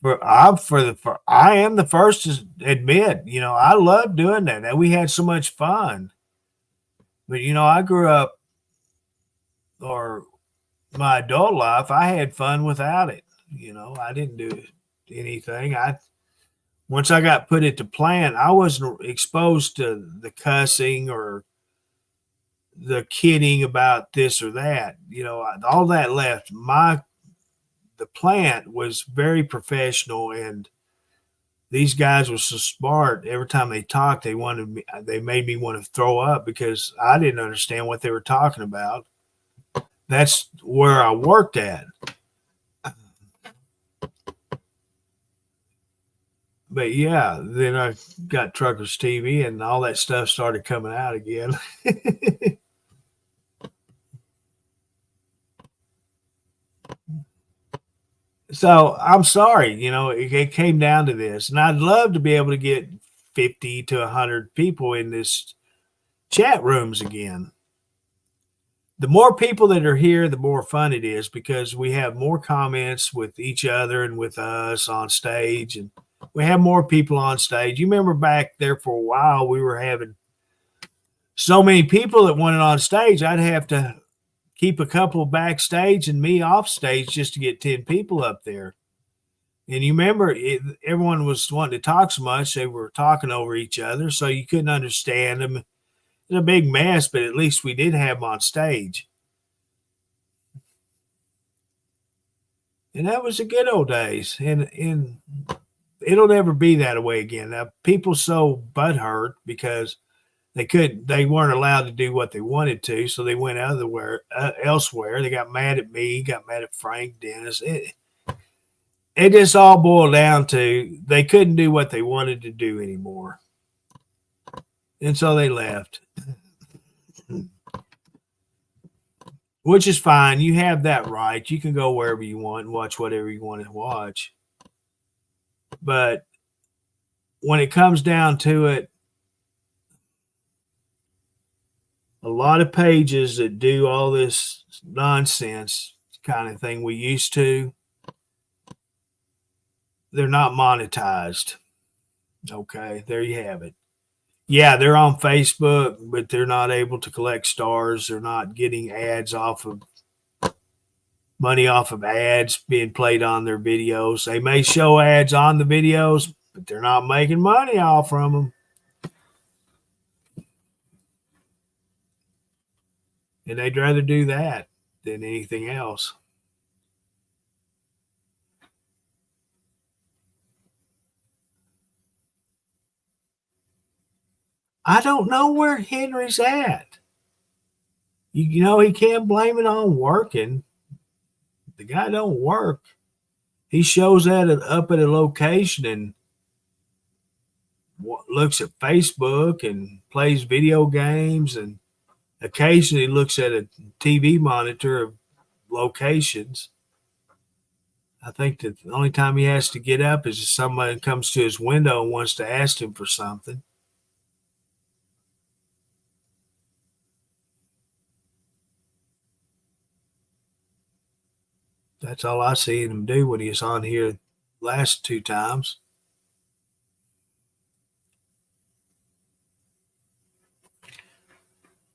I am the first to admit, you know, I love doing that. And we had so much fun. But, you know, I grew up, or my adult life, I had fun without it. You know, I didn't do anything. Once I got put into plant, I wasn't exposed to the cussing or the kidding about this or that. You know, all that left. The plant was very professional, and these guys were so smart. Every time they talked, they made me want to throw up, because I didn't understand what they were talking about. That's where I worked at. But yeah, then I got Truckers TV and all that stuff started coming out again. So I'm sorry, it came down to this, and I'd love to be able to get 50 to 100 people in this chat rooms again. The more people that are here, the more fun it is because we have more comments with each other and with us on stage, and we have more people on stage. You remember back there for a while, we were having so many people that wanted on stage, I'd have to keep a couple backstage and me off stage just to get 10 people up there. And you remember, everyone was wanting to talk so much, they were talking over each other, so you couldn't understand them. It was a big mess, but at least we did have them on stage. And that was the good old days. And it'll never be that way again. Now, people so butthurt because they weren't allowed to do what they wanted to, so they went elsewhere. They got mad at me, got mad at Frank Dennis. It just all boiled down to they couldn't do what they wanted to do anymore. And so they left. Which is fine. You have that right. You can go wherever you want and watch whatever you want to watch. But when it comes down to it, a lot of pages that do all this nonsense kind of thing we used to, they're not monetized. Okay, there you have it. Yeah, they're on Facebook, but they're not able to collect stars. They're not getting money off of ads being played on their videos. They may show ads on the videos, but they're not making money off from them. And they'd rather do that than anything else. I don't know where Henry's at. He can't blame it on working. The guy don't work. He shows up at a location and looks at Facebook and plays video games, and occasionally looks at a TV monitor of locations. I think that the only time he has to get up is if somebody comes to his window and wants to ask him for something. That's all I seen him do when he was on here last 2 times.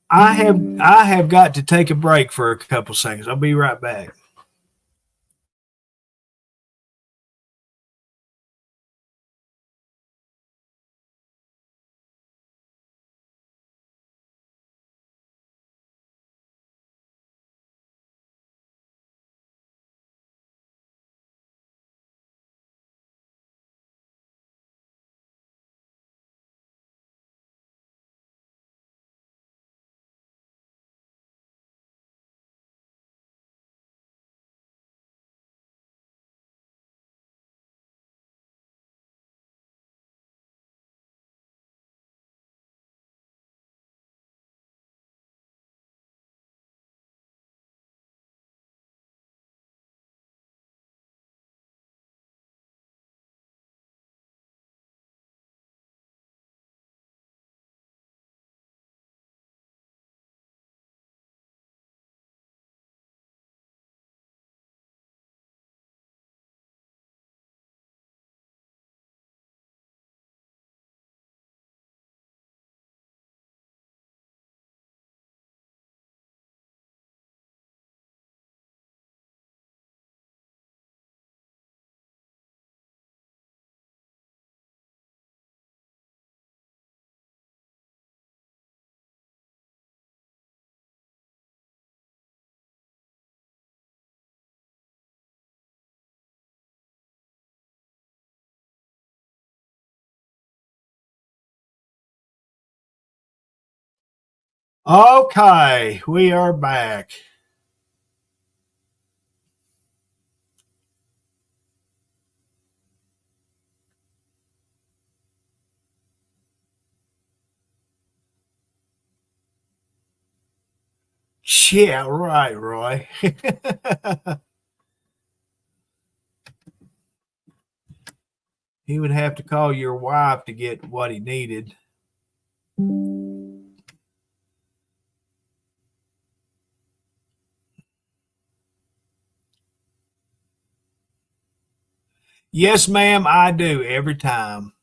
I have got to take a break for a couple seconds. I'll be right back. Okay, we are back. Yeah, right, Roy. He would have to call your wife to get what he needed. Yes, ma'am, I do every time.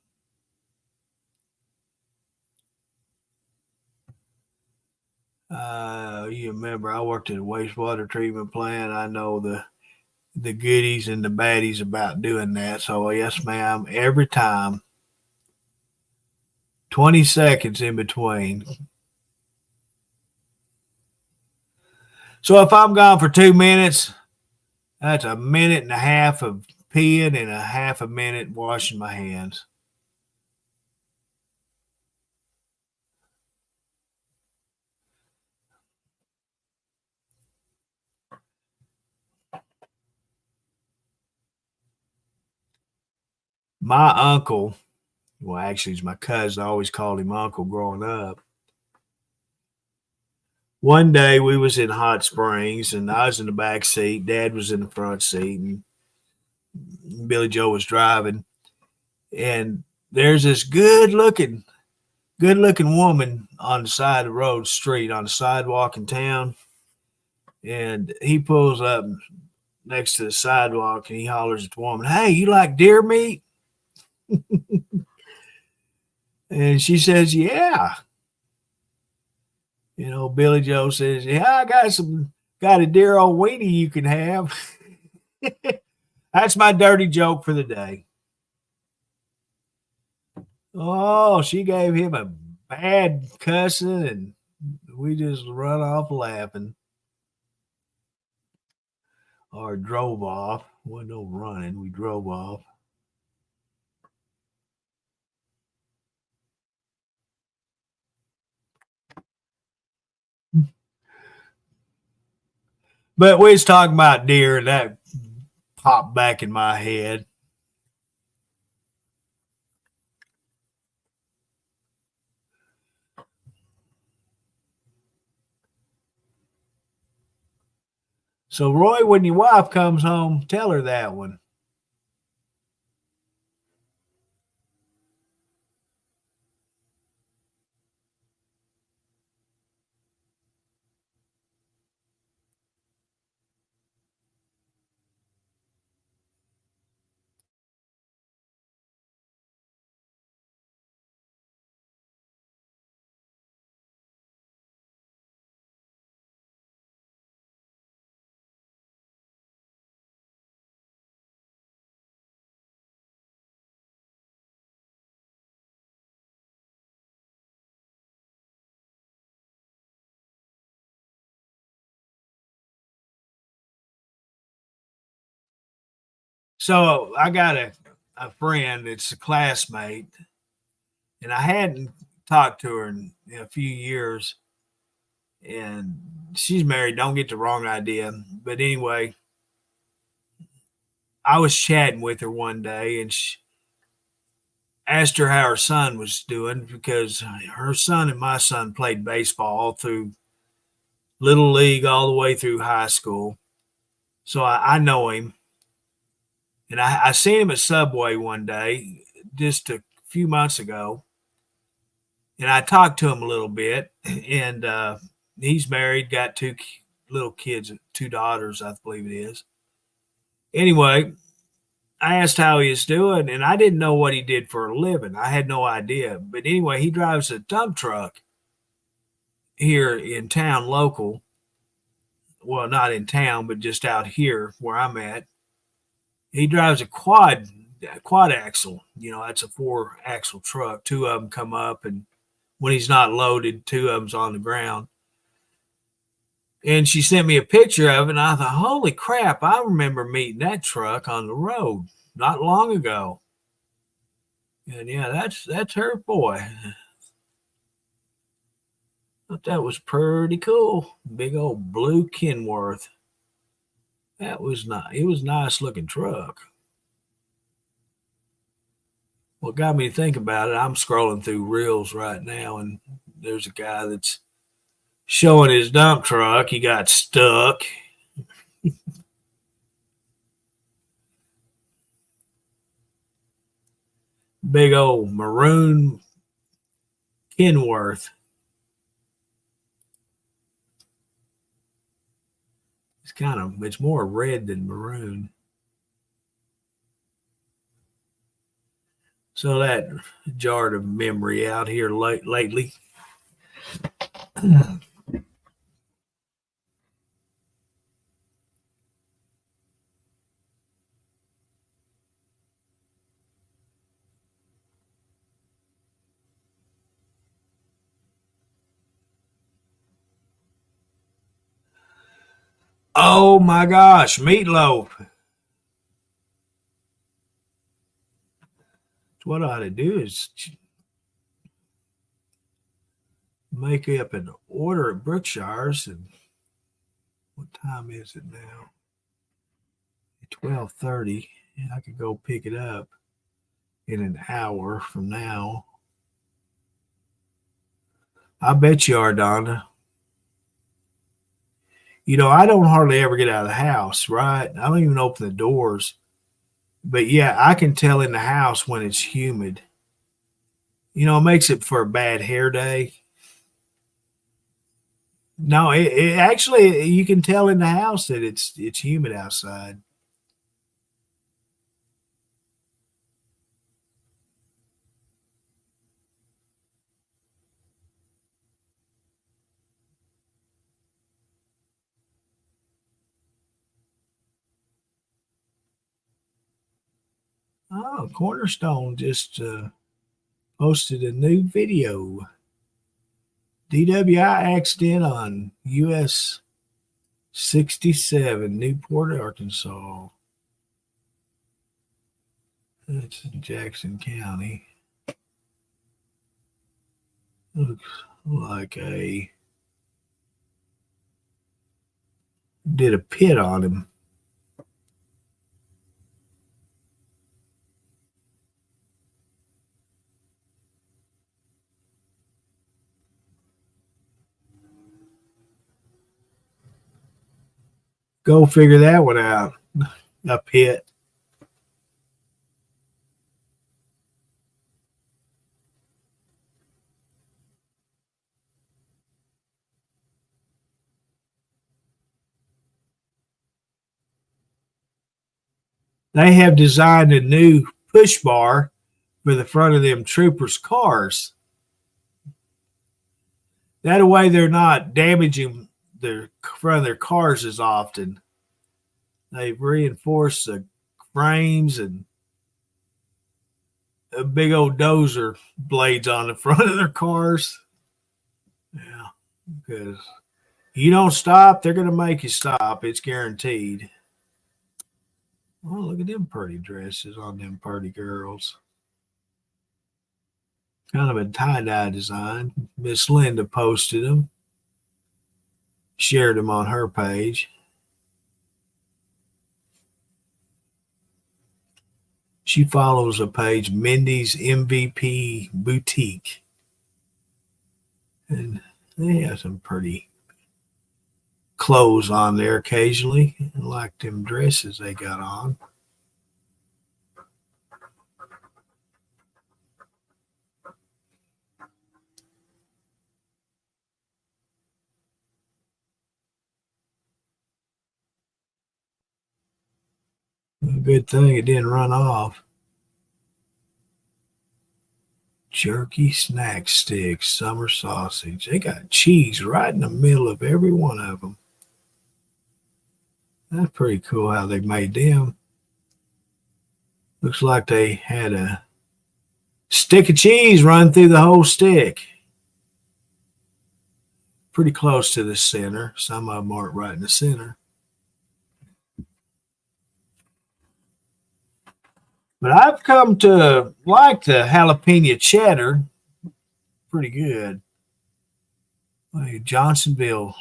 You remember I worked at a wastewater treatment plant. I know the goodies and the baddies about doing that. So yes, ma'am, every time. 20 seconds in between. So if I'm gone for 2 minutes, that's a minute and a half of peeing and a half a minute washing my hands. My uncle, well, actually, it's my cousin. I always called him uncle growing up. One day we was in Hot Springs and I was in the back seat. Dad was in the front seat and Billy Joe was driving. And there's this good looking woman on the side of the road street on the sidewalk in town. And he pulls up next to the sidewalk and he hollers at the woman, "Hey, you like deer meat?" And she says, "Yeah." Billy Joe says, "Yeah, I got a dear old weenie you can have." That's my dirty joke for the day. Oh, she gave him a bad cussing and we just run off laughing. Or drove off. Wasn't no running. We drove off. But we was talking about deer and that popped back in my head. So, Roy, when your wife comes home, tell her that one. So, I got a friend that's a classmate, and I hadn't talked to her in a few years. And she's married. Don't get the wrong idea. But anyway, I was chatting with her one day and she asked her how her son was doing because her son and my son played baseball all through little league all the way through high school. So I know him. And I seen him at Subway one day just a few months ago. And I talked to him a little bit. And he's married, got two little kids, two daughters, I believe it is. Anyway, I asked how he was doing, and I didn't know what he did for a living. I had no idea. But anyway, he drives a dump truck here in town, local. Well, not in town, but just out here where I'm at. He drives a quad axle. That's a 4-axle truck. Two of them come up, and when he's not loaded, two of them's on the ground. And she sent me a picture of it, and I thought, holy crap, I remember meeting that truck on the road not long ago. And yeah, that's her boy. Thought that was pretty cool. Big old blue Kenworth. That was nice. It was a nice looking truck. What got me to think about it, I'm scrolling through reels right now, and there's a guy that's showing his dump truck. He got stuck. Big old maroon Kenworth. It's more red than maroon. So that jarred a memory out here lately. Oh my gosh, meatloaf. What I ought to do is make up an order at Brookshire's. And what time is it now? 12:30. I could go pick it up in an hour from now. I bet you are, Donna. You know, I don't hardly ever get out of the house, right? I don't even open the doors. But yeah, I can tell in the house when it's humid. You know, it makes it for a bad hair day. No, it actually, you can tell in the house that it's humid outside. Oh, Cornerstone just posted a new video. DWI accident on US 67, Newport, Arkansas. That's in Jackson County. Looks like did a pit on him. Go figure that one out. A pit. They have designed a new push bar for the front of them troopers' cars. That way they're not damaging the front of their cars as often. They've reinforced the frames and a big old dozer blades on the front of their cars. Yeah, because you don't stop, they're going to make you stop. It's guaranteed. Oh, look at them pretty dresses on them pretty girls. Kind of a tie-dye design. Miss Linda posted them. Shared them on her page. She follows a page, Mindy's MVP Boutique. And they have some pretty clothes on there occasionally. I like them dresses they got on. Good thing it didn't run off. Jerky snack sticks, summer sausage. They got cheese right in the middle of every one of them. That's pretty cool how they made them. Looks like they had a stick of cheese run through the whole stick. Pretty close to the center. Some of them aren't right in the center. But I've come to like the jalapeno cheddar. Pretty good. Hey, Johnsonville.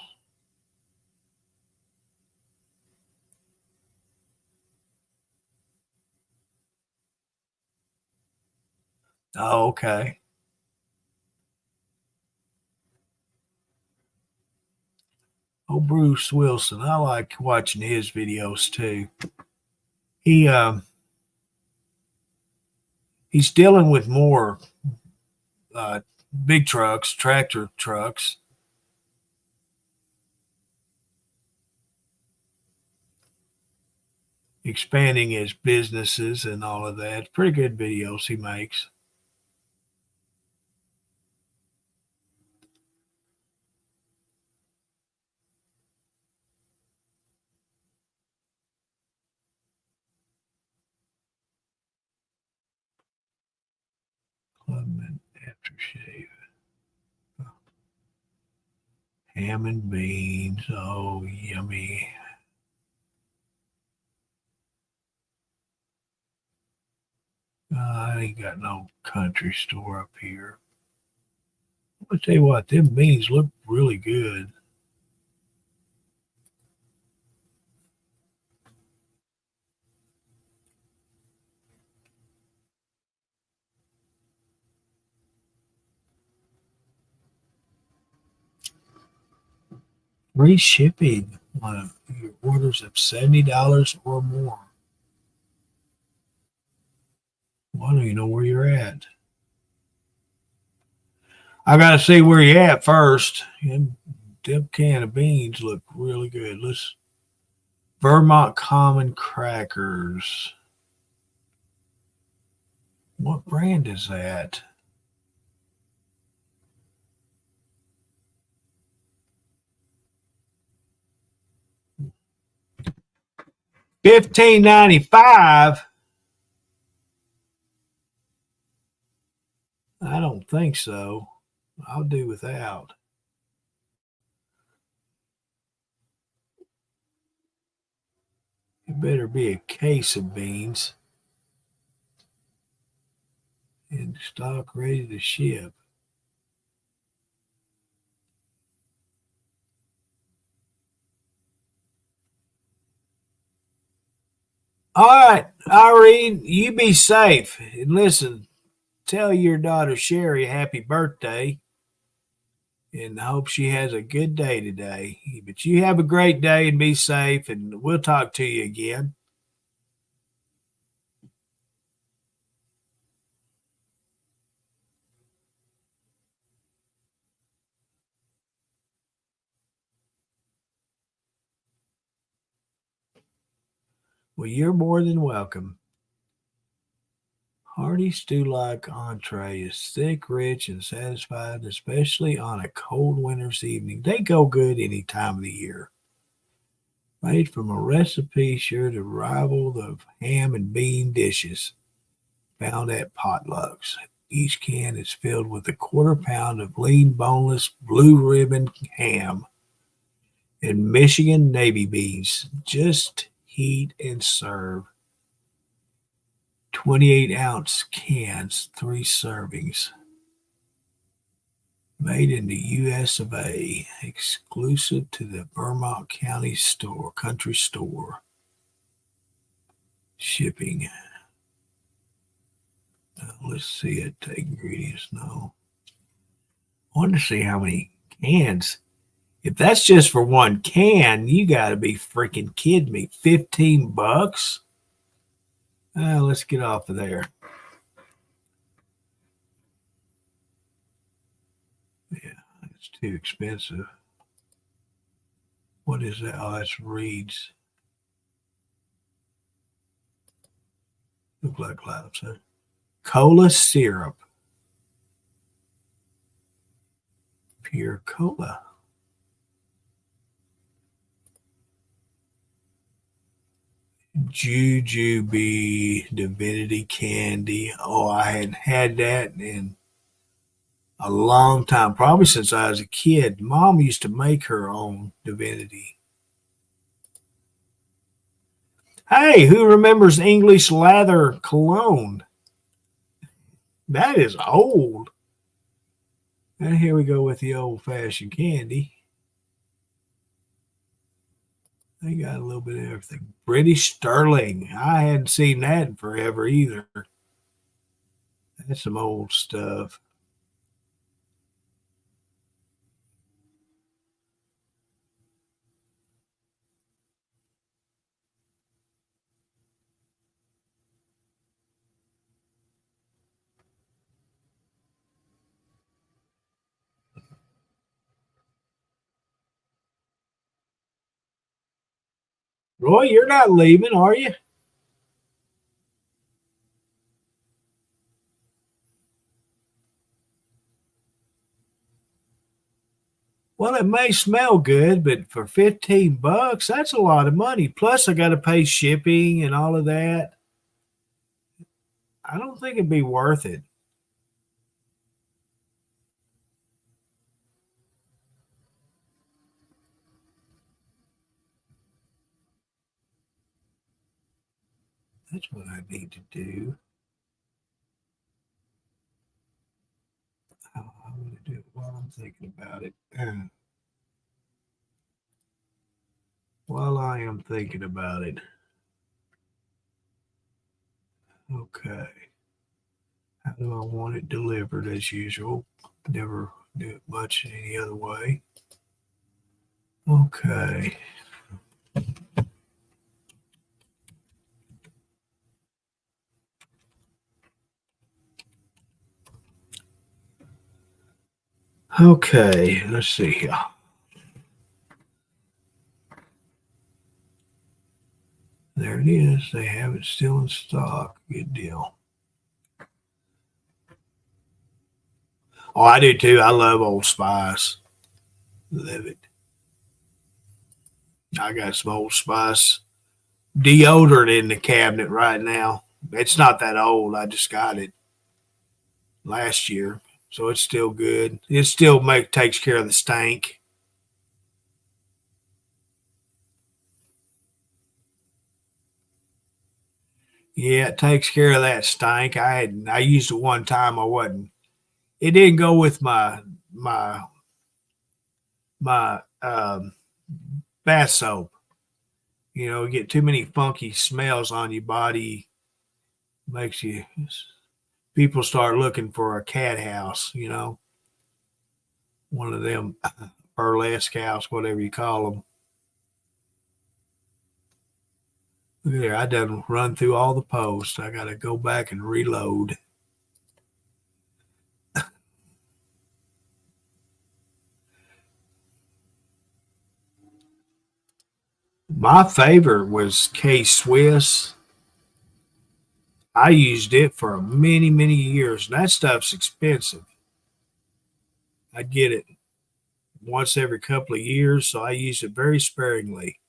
Oh, okay. Oh, Bruce Wilson. I like watching his videos too. He's dealing with more big trucks, tractor trucks. Expanding his businesses and all of that. Pretty good videos he makes. Clubman aftershave. Ham and beans. Oh, yummy. I ain't got no country store up here. I'll tell you what, them beans look really good. Free shipping on your orders of $70 or more. Well, I don't even know where you're at. I gotta see where you're at first. Them can of beans look really good. Let's Vermont Common Crackers. What brand is that? $15.95. I don't think so. I'll do without. It better be a case of beans. In stock, ready to ship. All right, Irene, you be safe. And listen, tell your daughter Sherry happy birthday and I hope she has a good day today. But you have a great day and be safe, and we'll talk to you again. Well, you're more than welcome. Hearty stew-like entree is thick, rich, and satisfying, especially on a cold winter's evening. They go good any time of the year. Made from a recipe sure to rival the ham and bean dishes found at potlucks. Each can is filled with a quarter pound of lean, boneless, blue ribbon ham and Michigan navy beans. Just heat and serve. 28-ounce cans, 3 servings. Made in the U.S. of A. Exclusive to the Vermont County store, country store. Shipping. Let's see it. Ingredients. No. I want to see how many cans. If that's just for one can, you got to be freaking kidding me. $15? Let's get off of there. Yeah, it's too expensive. What is that? Oh, that's Reed's. Look like clouds, huh? Cola syrup. Pure cola. Jujube Divinity Candy. Oh, I hadn't had that in a long time, probably since I was a kid. Mom used to make her own Divinity. Hey, who remembers English Lather Cologne? That is old. And here we go with the old-fashioned candy. They got a little bit of everything. British Sterling. I hadn't seen that in forever either. That's some old stuff. Roy, you're not leaving, are you? Well, it may smell good, but for $15, that's a lot of money. Plus, I got to pay shipping and all of that. I don't think it'd be worth it. That's what I need to do. I'm going to do it while I'm thinking about it. While I am thinking about it. Okay. How do I want it delivered as usual? Never do it much any other way. Okay. Okay, let's see here. There it is. They have it still in stock. Good deal. Oh, I do too. I love Old Spice. Love it. I got some Old Spice deodorant in the cabinet right now. It's not that old. I just got it last year, so it's still good. It still takes care of the stank. Yeah, it takes care of that stank. I used it one time. I wasn't. It didn't go with my bath soap. You get too many funky smells on your body. Makes you people start looking for a cat house. One of them burlesque house, whatever you call them. Look there, I done run through all the posts. I got to go back and reload. My favorite was K-Swiss. I used it for many, many years. And that stuff's expensive. I get it once every couple of years, so I use it very sparingly.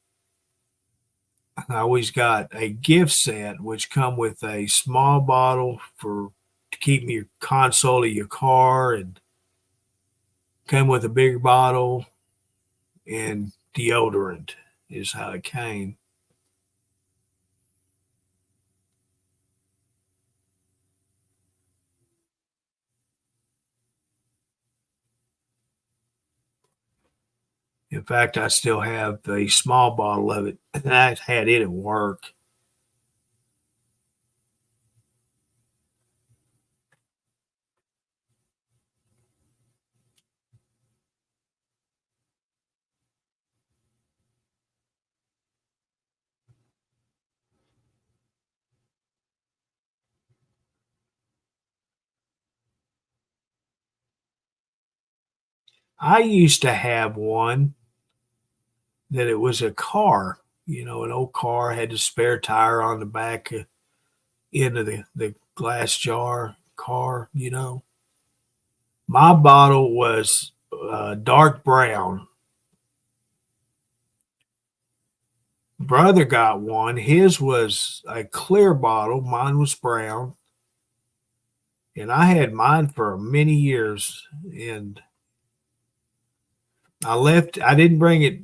I always got a gift set which come with a small bottle to keep your console of your car, and came with a bigger bottle and deodorant is how it came. In fact, I still have a small bottle of it. I had it at work. I used to have one that it was a car, an old car, had a spare tire on the back end of the glass jar car. My bottle was dark brown. Brother got one. His was a clear bottle. Mine was brown. And I had mine for many years. And I didn't bring it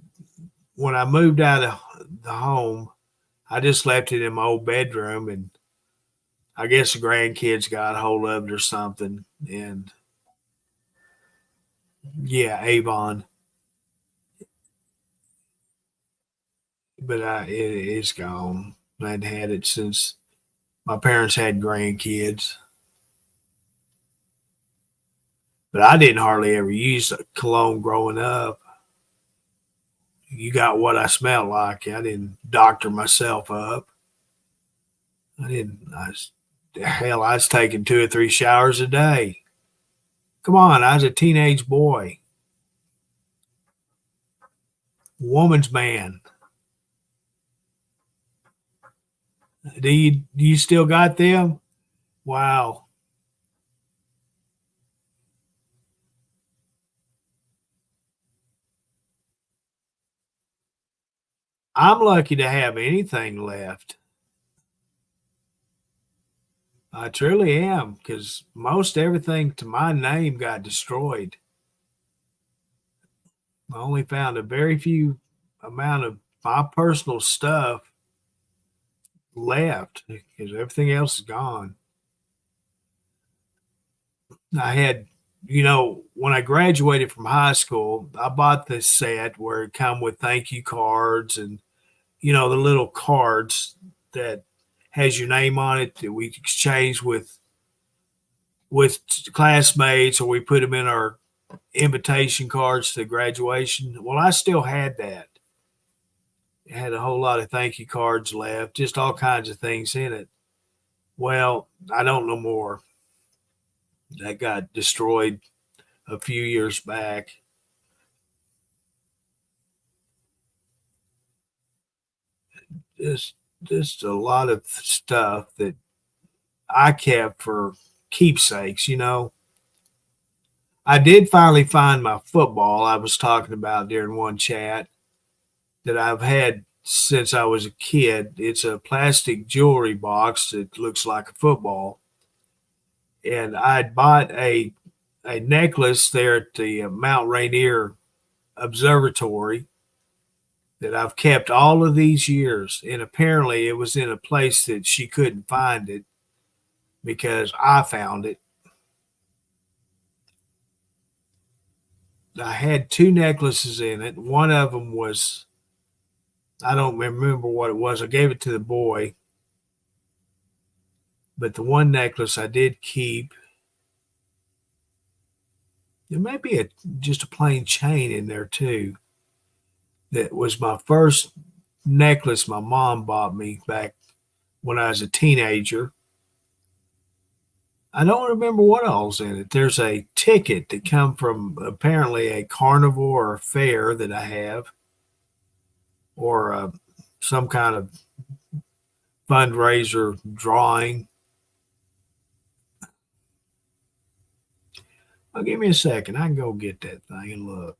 when I moved out of the home. I just left it in my old bedroom, and I guess the grandkids got a hold of it or something. And yeah, Avon. But it's gone. I hadn't had it since my parents had grandkids. But I didn't hardly ever use cologne growing up. You got what I smelled like. I didn't doctor myself up. I didn't. I was taking 2 or 3 showers a day. Come on, I was a teenage boy. Woman's man. Do you still got them? Wow. I'm lucky to have anything left. I truly am, because most everything to my name got destroyed. I only found a very few amount of my personal stuff left because everything else is gone. I had, when I graduated from high school, I bought this set where it come with thank you cards and, the little cards that has your name on it that we exchange with classmates, or we put them in our invitation cards to graduation. Well, I still had that. It had a whole lot of thank you cards left, just all kinds of things in it. Well, I don't know more. That got destroyed a few years back. Just a lot of stuff that I kept for keepsakes, I did finally find my football I was talking about during one chat that I've had since I was a kid. It's a plastic jewelry box that looks like a football. And I'd bought a necklace there at the Mount Rainier Observatory that I've kept all of these years. And apparently it was in a place that she couldn't find it because I found it. I had two necklaces in it. One of them was, I don't remember what it was. I gave it to the boy. But the one necklace I did keep. There may be just a plain chain in there too. That was my first necklace my mom bought me back when I was a teenager. I don't remember what all's in it. There's a ticket that come from apparently a carnival or a fair that I have, or some kind of fundraiser drawing. Well, give me a second. I can go get that thing and look.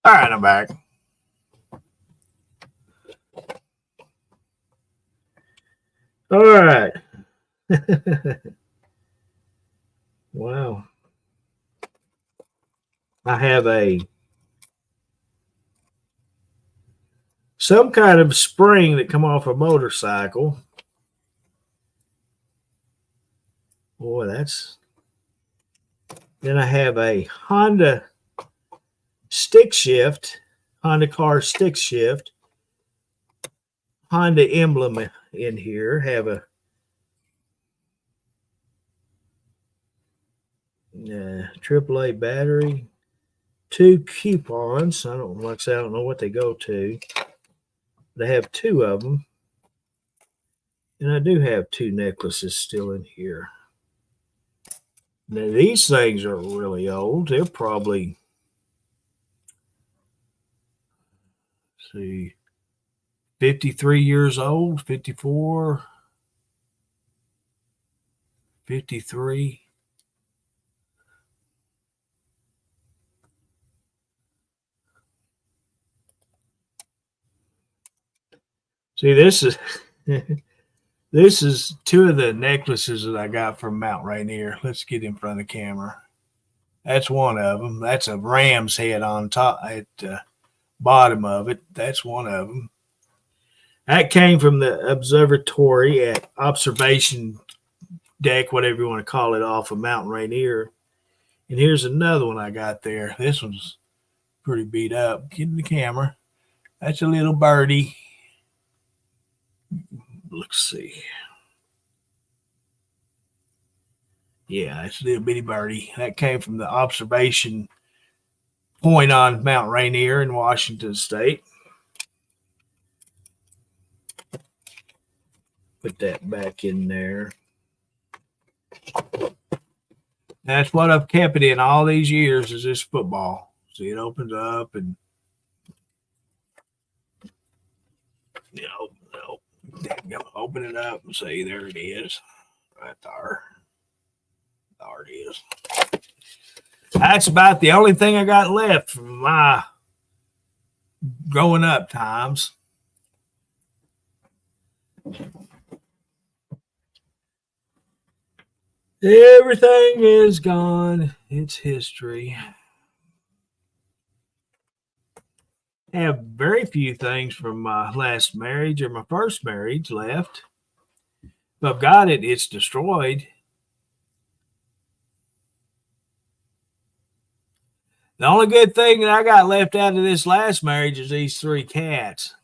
All right, I'm back. All right. Wow. I have some kind of spring that come off a motorcycle. Boy, then I have a Honda stick shift, Honda car stick shift, Honda emblem in here. Have a AAA battery, two coupons. I don't know what they go to. They have two of them, and I do have two necklaces still in here. Now these things are really old. They're probably, see, 53 years old, 54, 53. See, this is two of the necklaces that I got from Mount Rainier. Let's get in front of the camera. That's one of them. That's a ram's head on top at the bottom of it. That's one of them. That came from the observatory at observation deck, whatever you want to call it, off of Mount Rainier. And here's another one I got there. This one's pretty beat up. Get in the camera. That's a little birdie. Let's see. Yeah, it's a little bitty birdie. That came from the observation point on Mount Rainier in Washington State. Put that back in there. That's what I've kept it in all these years is this football. See, it opens up and open it up and see, there it is. Right there. There it is. That's about the only thing I got left from my growing up times. Everything is gone. It's history. I have very few things from my last marriage or my first marriage left. If I've got it, it's destroyed. The only good thing that I got left out of this last marriage is these 3 cats.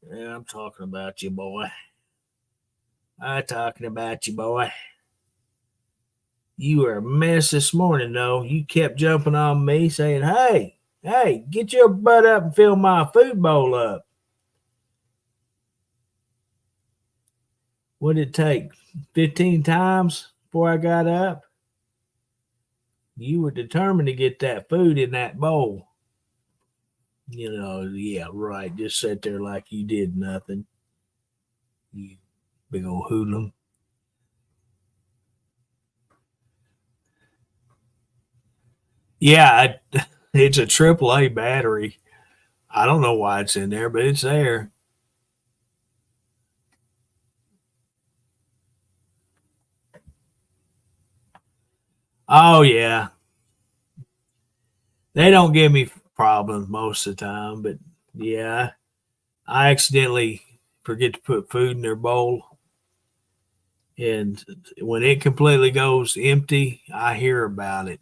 Yeah, I'm talking about you, boy. I'm talking about you, boy. You were a mess this morning, though. You kept jumping on me saying, hey, get your butt up and fill my food bowl up. What did it take? 15 times before I got up? You were determined to get that food in that bowl. Yeah, right. Just sit there like you did nothing. You big old hoodlum. Yeah, it's a AAA battery. I don't know why it's in there, but it's there. Oh, yeah. They don't give me problems most of the time, but yeah, I accidentally forget to put food in their bowl. And when it completely goes empty, I hear about it.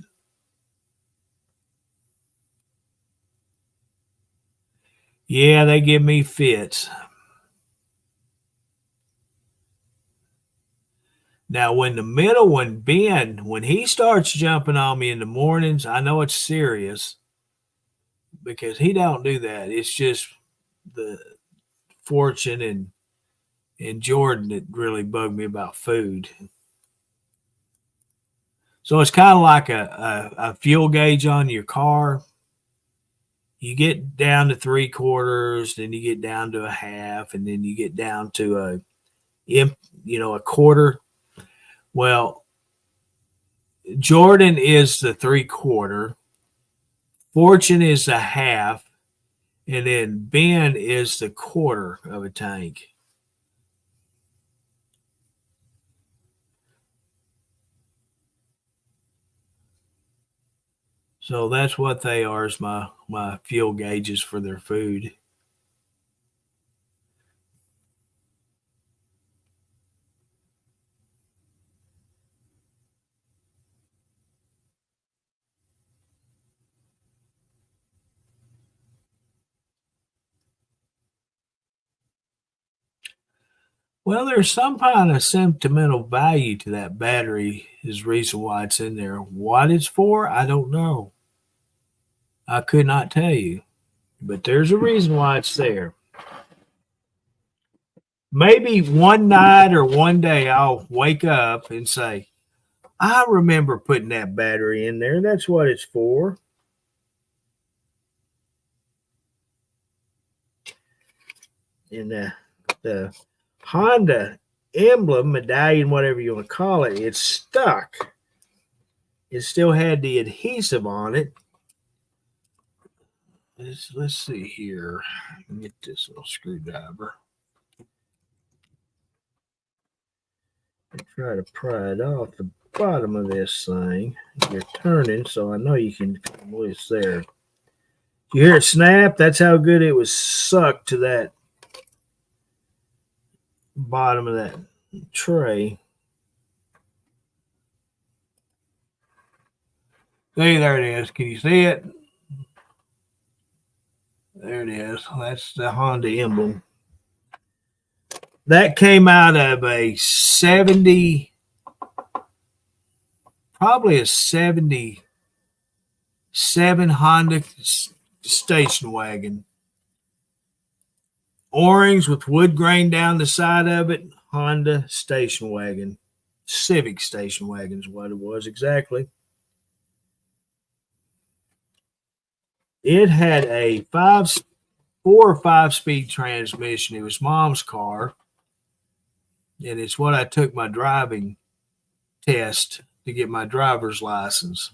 Yeah, they give me fits. Now, when the middle one, Ben, when he starts jumping on me in the mornings, I know it's serious because he don't do that. It's just the Fortune and Jordan that really bug me about food. So it's kind of like a fuel gauge on your car. You get down to 3/4, then you get down to a half, and then you get down to a quarter. Well, Jordan is the 3/4, Fortune is a half, and then Ben is the quarter of a tank. So that's what they are, is my fuel gauges for their food. Well, there's some kind of sentimental value to that battery is the reason why it's in there. What it's for, I don't know. I could not tell you. But there's a reason why it's there. Maybe one night or one day I'll wake up and say, I remember putting that battery in there. That's what it's for. And the Honda emblem, medallion, whatever you want to call it, it's stuck. It still had the adhesive on it. Let's see here. Get this little screwdriver. And try to pry it off the bottom of this thing. You're turning, so I know you can. Well, it's there. You hear it snap? That's how good it was sucked to that bottom of that tray. See, there it is. Can you see it? There it is. That's the Honda emblem. That came out of a 70, probably a 77 Honda station wagon. Orange with wood grain down the side of it. Honda station wagon. Civic station wagon is what it was exactly. It had a 4 or 5 speed transmission. It was Mom's car. And it's what I took my driving test to get my driver's license.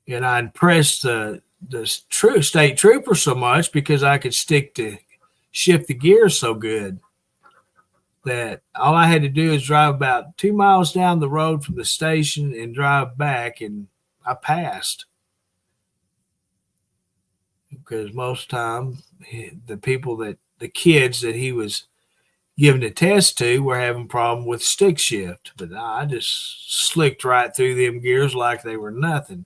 And I impressed the state trooper so much because I could shift the gears so good that all I had to do is drive about 2 miles down the road from the station and drive back, and I passed. Because most of the time, the kids that he was giving a test to were having a problem with stick shift. But I just slicked right through them gears like they were nothing.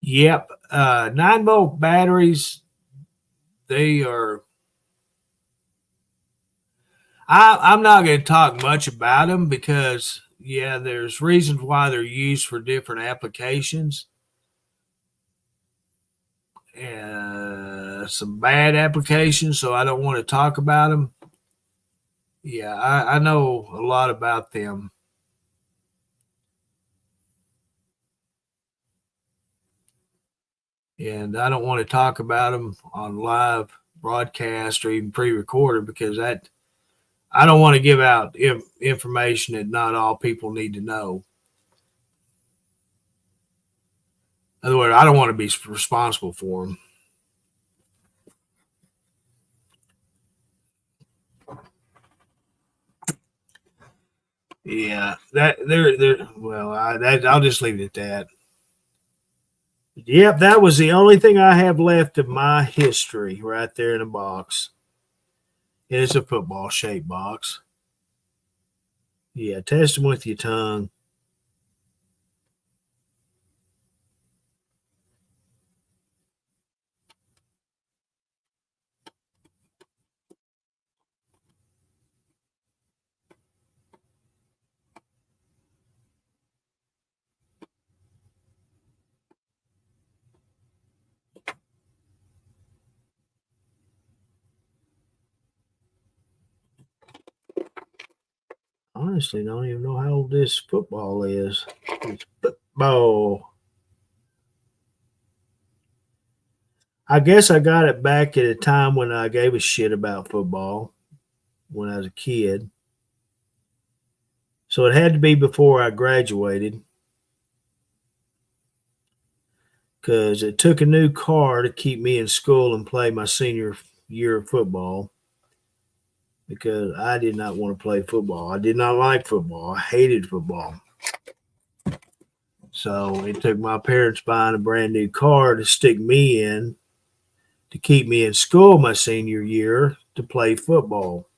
Yep. 9-volt batteries, they are. I'm not going to talk much about them because, yeah, there's reasons why they're used for different applications. Some bad applications, so I don't want to talk about them. Yeah, I know a lot about them. And I don't want to talk about them on live broadcast or even pre-recorded because I don't want to give out information that not all people need to know. In other words, I don't want to be responsible for them. Yeah, I'll just leave it at that. Yep, that was the only thing I have left of my history right there in a box. And it's a football shaped box. Yeah, test them with your tongue. Honestly, don't even know how old this football is. It's football. I guess I got it back at a time when I gave a shit about football when I was a kid. So it had to be before I graduated because it took a new car to keep me in school and play my senior year of football because I did not want to play football. I did not like football. I hated football. So it took my parents buying a brand new car to stick me in to keep me in school my senior year to play football.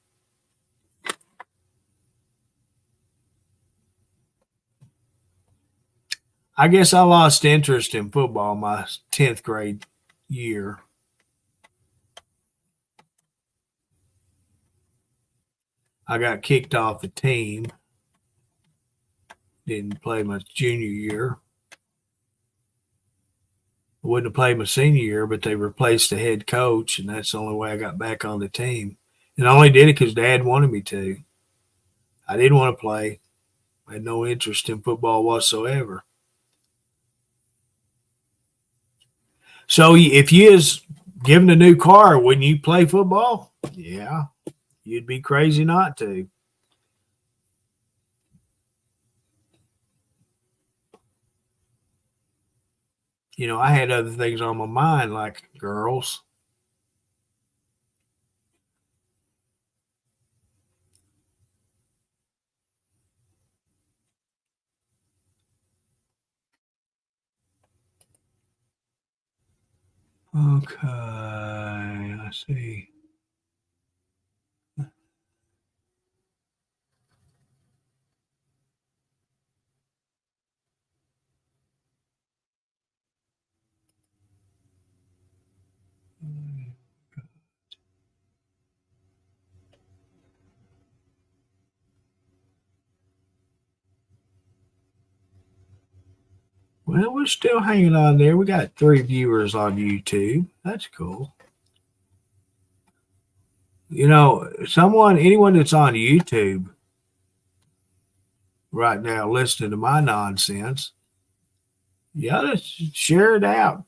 I guess I lost interest in football my 10th grade year. I got kicked off the team. Didn't play my junior year. I wouldn't have played my senior year, but they replaced the head coach, and that's the only way I got back on the team. And I only did it because Dad wanted me to. I didn't want to play. I had no interest in football whatsoever. So if you was given a new car, wouldn't you play football? Yeah, you'd be crazy not to. I had other things on my mind like girls. Okay, let's see. Well, we're still hanging on there. We got 3 viewers on YouTube. That's cool. Anyone that's on YouTube right now listening to my nonsense, you ought to share it out.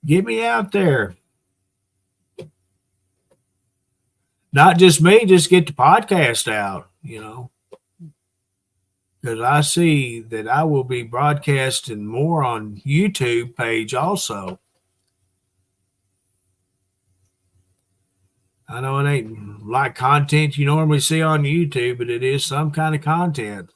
Get me out there. Not just me, just get the podcast out, because I see that I will be broadcasting more on YouTube page also. I know it ain't like content you normally see on YouTube, but it is some kind of content.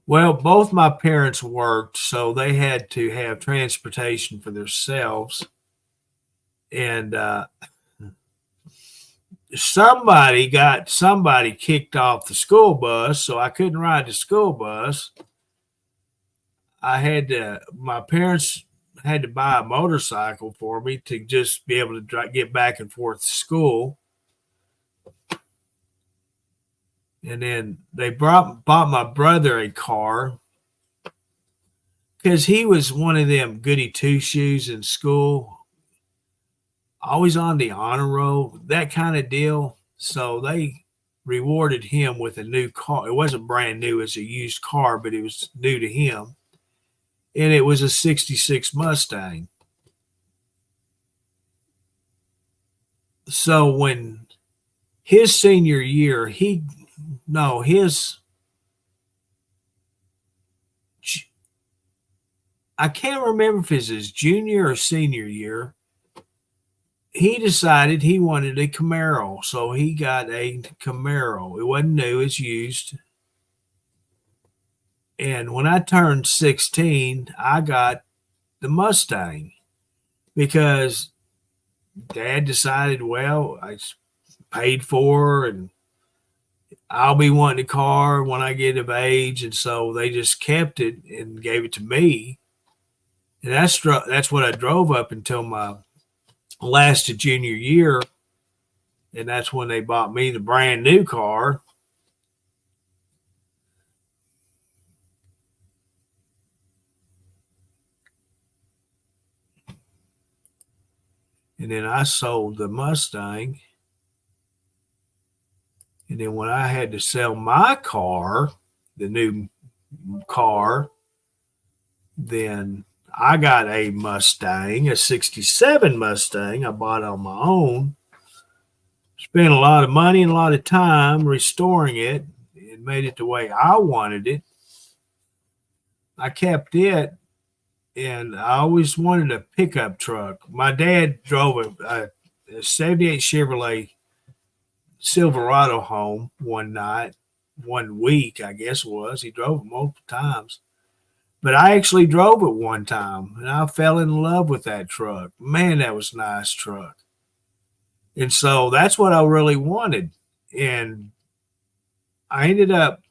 Well, both my parents worked, so they had to have transportation for themselves. And somebody kicked off the school bus, so I couldn't ride the school bus. My parents had to buy a motorcycle for me to just be able to get back and forth to school. And then they bought my brother a car because he was one of them goody two shoes in school, always on the honor roll, that kind of deal. So they rewarded him with a new car. It wasn't brand new, it was a used car, but it was new to him. And it was a 66 Mustang. So when his senior year, I can't remember if it's his junior or senior year, he decided he wanted a Camaro. So he got a Camaro. It wasn't new, it's used. And when I turned 16, I got the Mustang because Dad decided, well, I paid for and I'll be wanting a car when I get of age. And so they just kept it and gave it to me. And that's what I drove up until my last junior year. And that's when they bought me the brand new car. And then I sold the Mustang. And then when I had to sell my car, the new car, then I got a Mustang, a 67 Mustang I bought on my own. Spent a lot of money and a lot of time restoring it and made it the way I wanted it. I kept it. And I always wanted a pickup truck. My dad drove a 78 Chevrolet Silverado home one week, I guess it was. He drove it multiple times. But I actually drove it one time, and I fell in love with that truck. Man, that was a nice truck. And so that's what I really wanted. And I ended up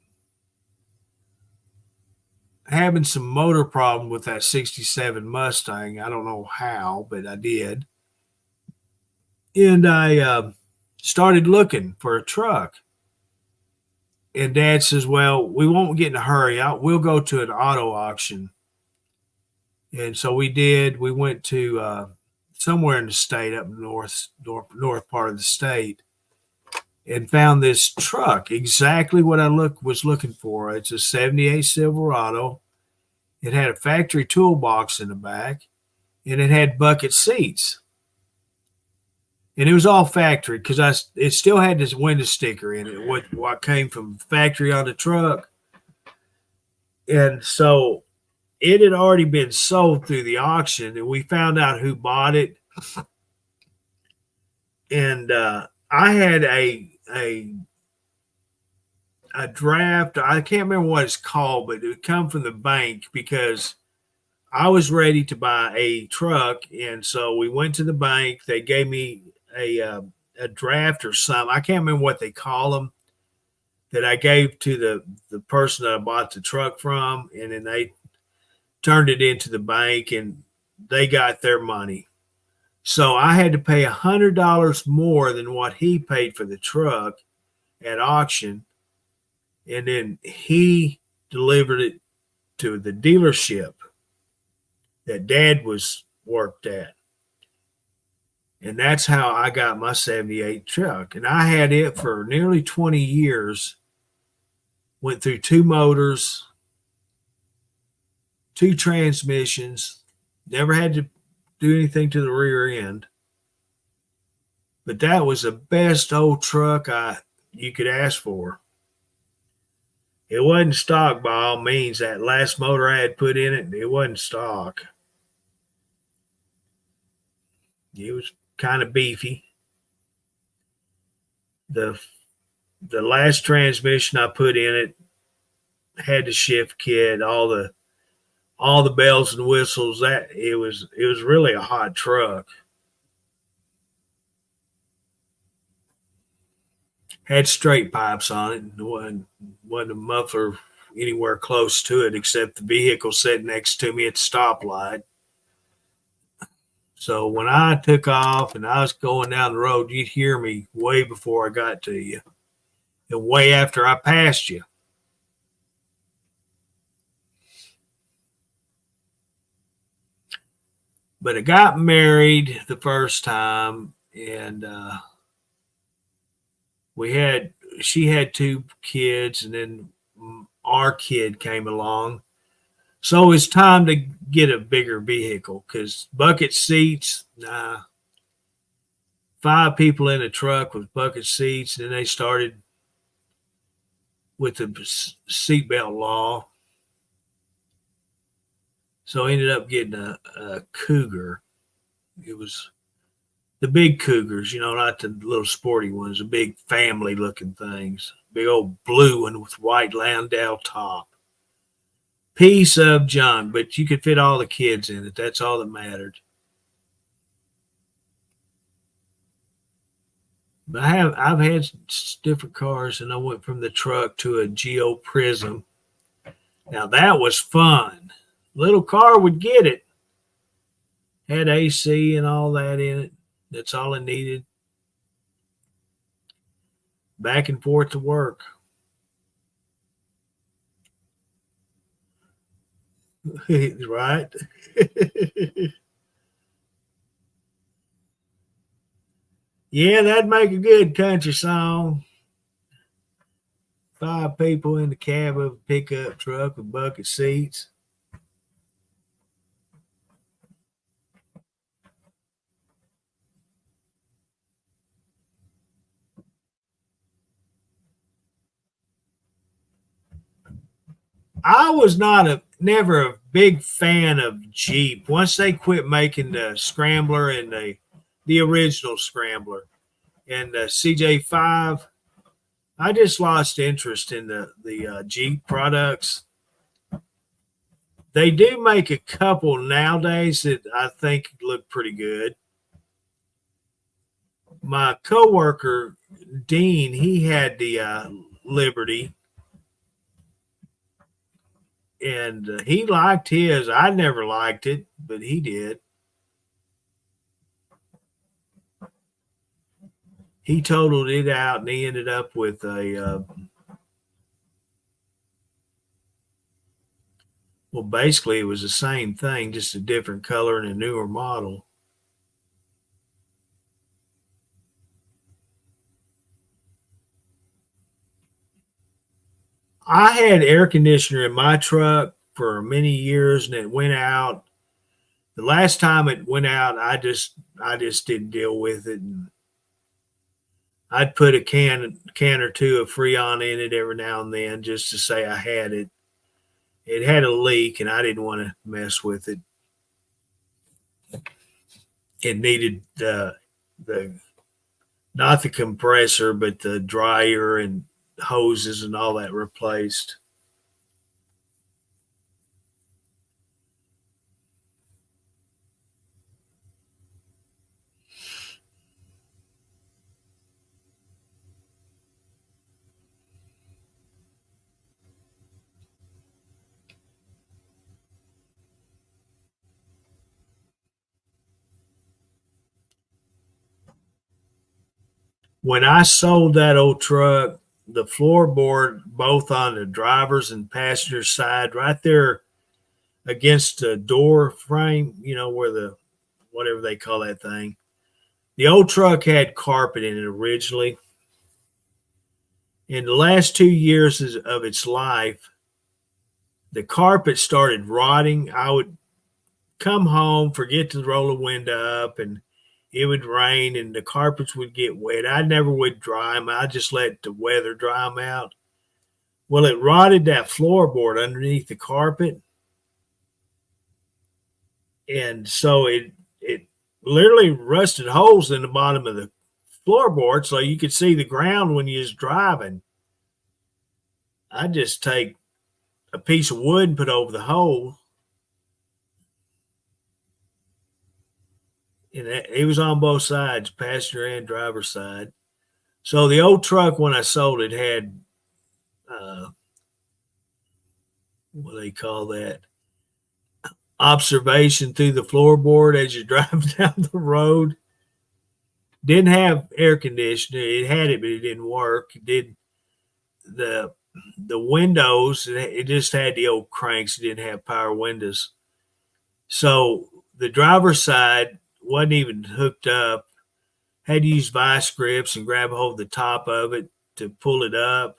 having some motor problem with that 67 Mustang. I don't know how, but I did. And I started looking for a truck. And Dad says, well, we won't get in a hurry. We'll go to an auto auction. And so we did. We went to somewhere in the state, up north part of the state, and found this truck, exactly what I was looking for. It's a 78 Silverado. It had a factory toolbox in the back, and it had bucket seats. and it was all factory because it still had this window sticker in it. What came from factory on the truck, and so it had already been sold through the auction, and we found out who bought it. And I had a draft. I can't remember what it's called, but it would come from the bank because I was ready to buy a truck, and so we went to the bank. They gave me a draft or something. I can't remember what they call them, that I gave to the person that I bought the truck from, and then they turned it into the bank, and they got their money. So I had to pay $100 more than what he paid for the truck at auction, and then he delivered it to the dealership that Dad was worked at. And that's how I got my 78 truck. And I had it for nearly 20 years. Went through 2 motors, 2 transmissions, never had to do anything to the rear end. But that was the best old truck you could ask for. It wasn't stock by all means. That last motor I had put in it, it wasn't stock. It was kind of beefy. The last transmission I put in it had the shift kit, all the bells and whistles. That it was really a hot truck. Had straight pipes on it. Wasn't a muffler anywhere close to it except the vehicle sitting next to me at the stoplight. So when I took off and I was going down the road, you'd hear me way before I got to you and way after I passed you. But I got married the first time, and she had 2 kids, and then our kid came along. So it's time to get a bigger vehicle because bucket seats, 5 people in a truck with bucket seats. And then they started with the seatbelt law. So I ended up getting a Cougar. It was the big Cougars, not the little sporty ones, the big family looking things. Big old blue one with white Landau top. Piece of junk, but you could fit all the kids in it. That's all that mattered. But I've had different cars, and I went from the truck to a Geo Prism. Now that was fun. Little car would get it. Had AC and all that in it. That's all it needed. Back and forth to work. Right? Yeah, that'd make a good country song. 5 people in the cab of a pickup truck with bucket seats. I was never a big fan of Jeep. Once they quit making the Scrambler and the original Scrambler and the CJ5, I just lost interest in the Jeep products. They do make a couple nowadays that I think look pretty good. My coworker, Dean, he had the Liberty. And he liked his. I never liked it, but he did. He totaled it out, and he ended up with well, basically it was the same thing, just a different color and a newer model. I had air conditioner in my truck for many years, and it went out. The last time it went out, I just didn't deal with it. And I'd put a can or two of Freon in it every now and then just to say I had it. It had a leak, and I didn't want to mess with it. It needed the not the compressor, but the dryer and hoses and all that replaced. When I sold that old truck, the floorboard, both on the driver's and passenger side, right there against the door frame, where the whatever they call that thing. The old truck had carpet in it originally. In the last 2 years of its life, the carpet started rotting. I would come home, forget to roll the window up, and it would rain and the carpets would get wet. I never would dry them. I just let the weather dry them out. Well, it rotted that floorboard underneath the carpet. And so it literally rusted holes in the bottom of the floorboard so you could see the ground when you was driving. I just take a piece of wood and put over the hole. And it was on both sides, passenger and driver side. So the old truck, when I sold it, had what do they call that? Observation through the floorboard as you drive down the road. Didn't have air conditioning. It had it, but it didn't work. It did the windows. It just had the old cranks. It didn't have power windows. So the driver's side wasn't even hooked up. Had to use vice grips and grab hold of the top of it to pull it up.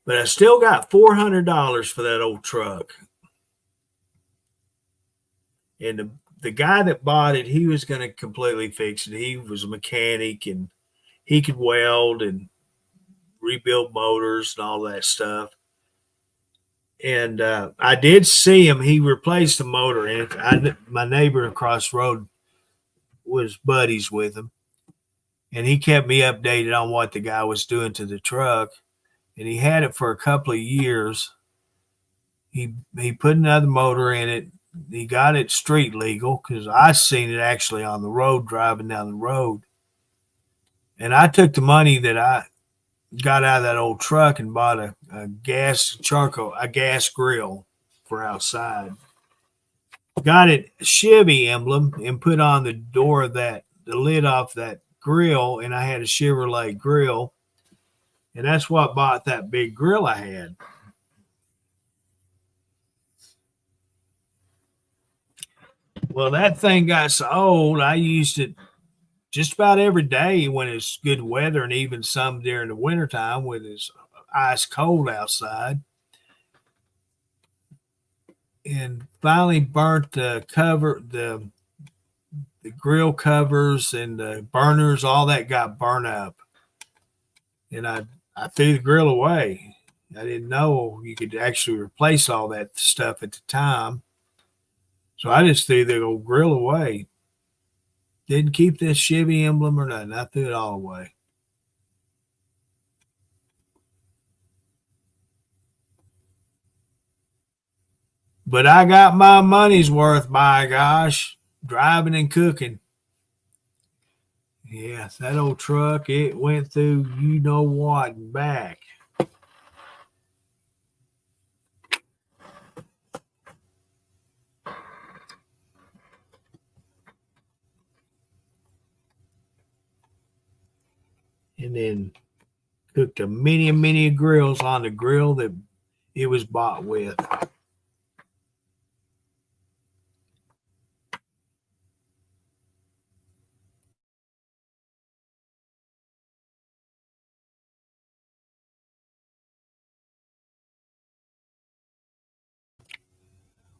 But I still got $400 for that old truck. And the guy that bought it, he was going to completely fix it. He was a mechanic and he could weld and rebuild motors and all that stuff. And I did see him. He replaced the motor in it. My neighbor across the road was buddies with him. And he kept me updated on what the guy was doing to the truck. And he had it for a couple of years. He put another motor in it. He got it street legal because I seen it actually on the road driving down the road. And I took the money that I got out of that old truck and bought a gas grill for outside. Got it Chevy emblem and put on the door of the lid off that grill, and I had a Chevrolet grill. And that's what bought that big grill I had. Well, that thing got so old, I used it just about every day when it's good weather and even some during the wintertime when it's ice cold outside. And finally burnt the cover, the grill covers and the burners, all that got burnt up. And I threw the grill away. I didn't know you could actually replace all that stuff at the time. So I just threw the old grill away. Didn't keep this Chevy emblem or nothing. I threw it all away. But I got my money's worth, by gosh, driving and cooking. Yes, that old truck, it went through you know what and back. And then cooked a many grills on the grill that it was bought with.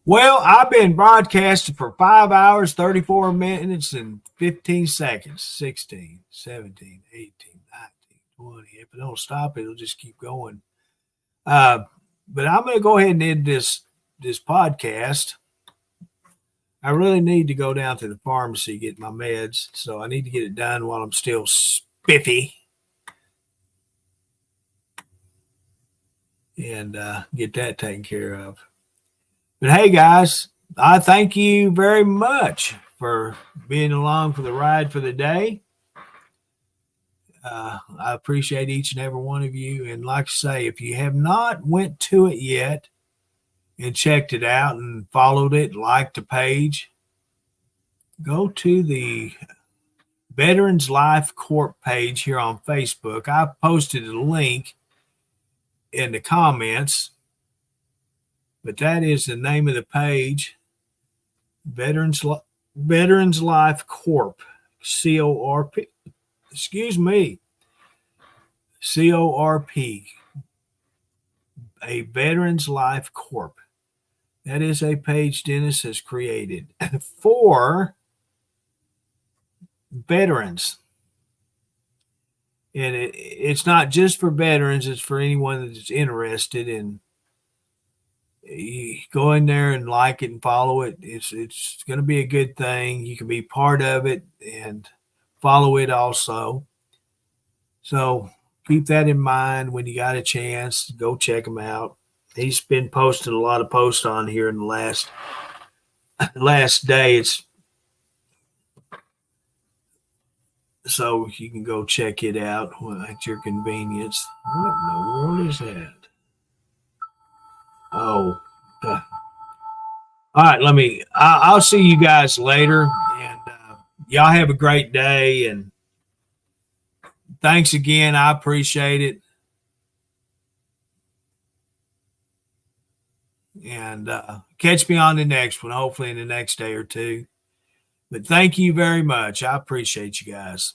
Well, I've been broadcasting for 5 hours, 34 minutes, and 15 seconds. 16, 17, 18, 19, 20. If it don't stop, it'll just keep going. But I'm going to go ahead and end this podcast. I really need to go down to the pharmacy, get my meds. So I need to get it done while I'm still spiffy. And get that taken care of. But hey, guys, I thank you very much for being along for the ride for the day. I appreciate each and every one of you. And like I say, if you have not went to it yet and checked it out and followed it, liked the page, go to the Veterans Life Corp page here on Facebook. I posted a link in the comments. But that is the name of the page, Veterans Life Corp, C-O-R-P, excuse me, C-O-R-P, a Veterans Life Corp. That is a page Dennis has created for veterans. And it's not just for veterans, it's for anyone that's interested in. You go in there and like it and follow it. It's going to be a good thing. You can be part of it and follow it also. So keep that in mind when you got a chance. Go check him out. He's been posting a lot of posts on here in the last day. So you can go check it out at your convenience. What in the world is that? Oh, all right. I'll see you guys later, and y'all have a great day. And thanks again. I appreciate it. And catch me on the next one, hopefully in the next day or two. But thank you very much. I appreciate you guys.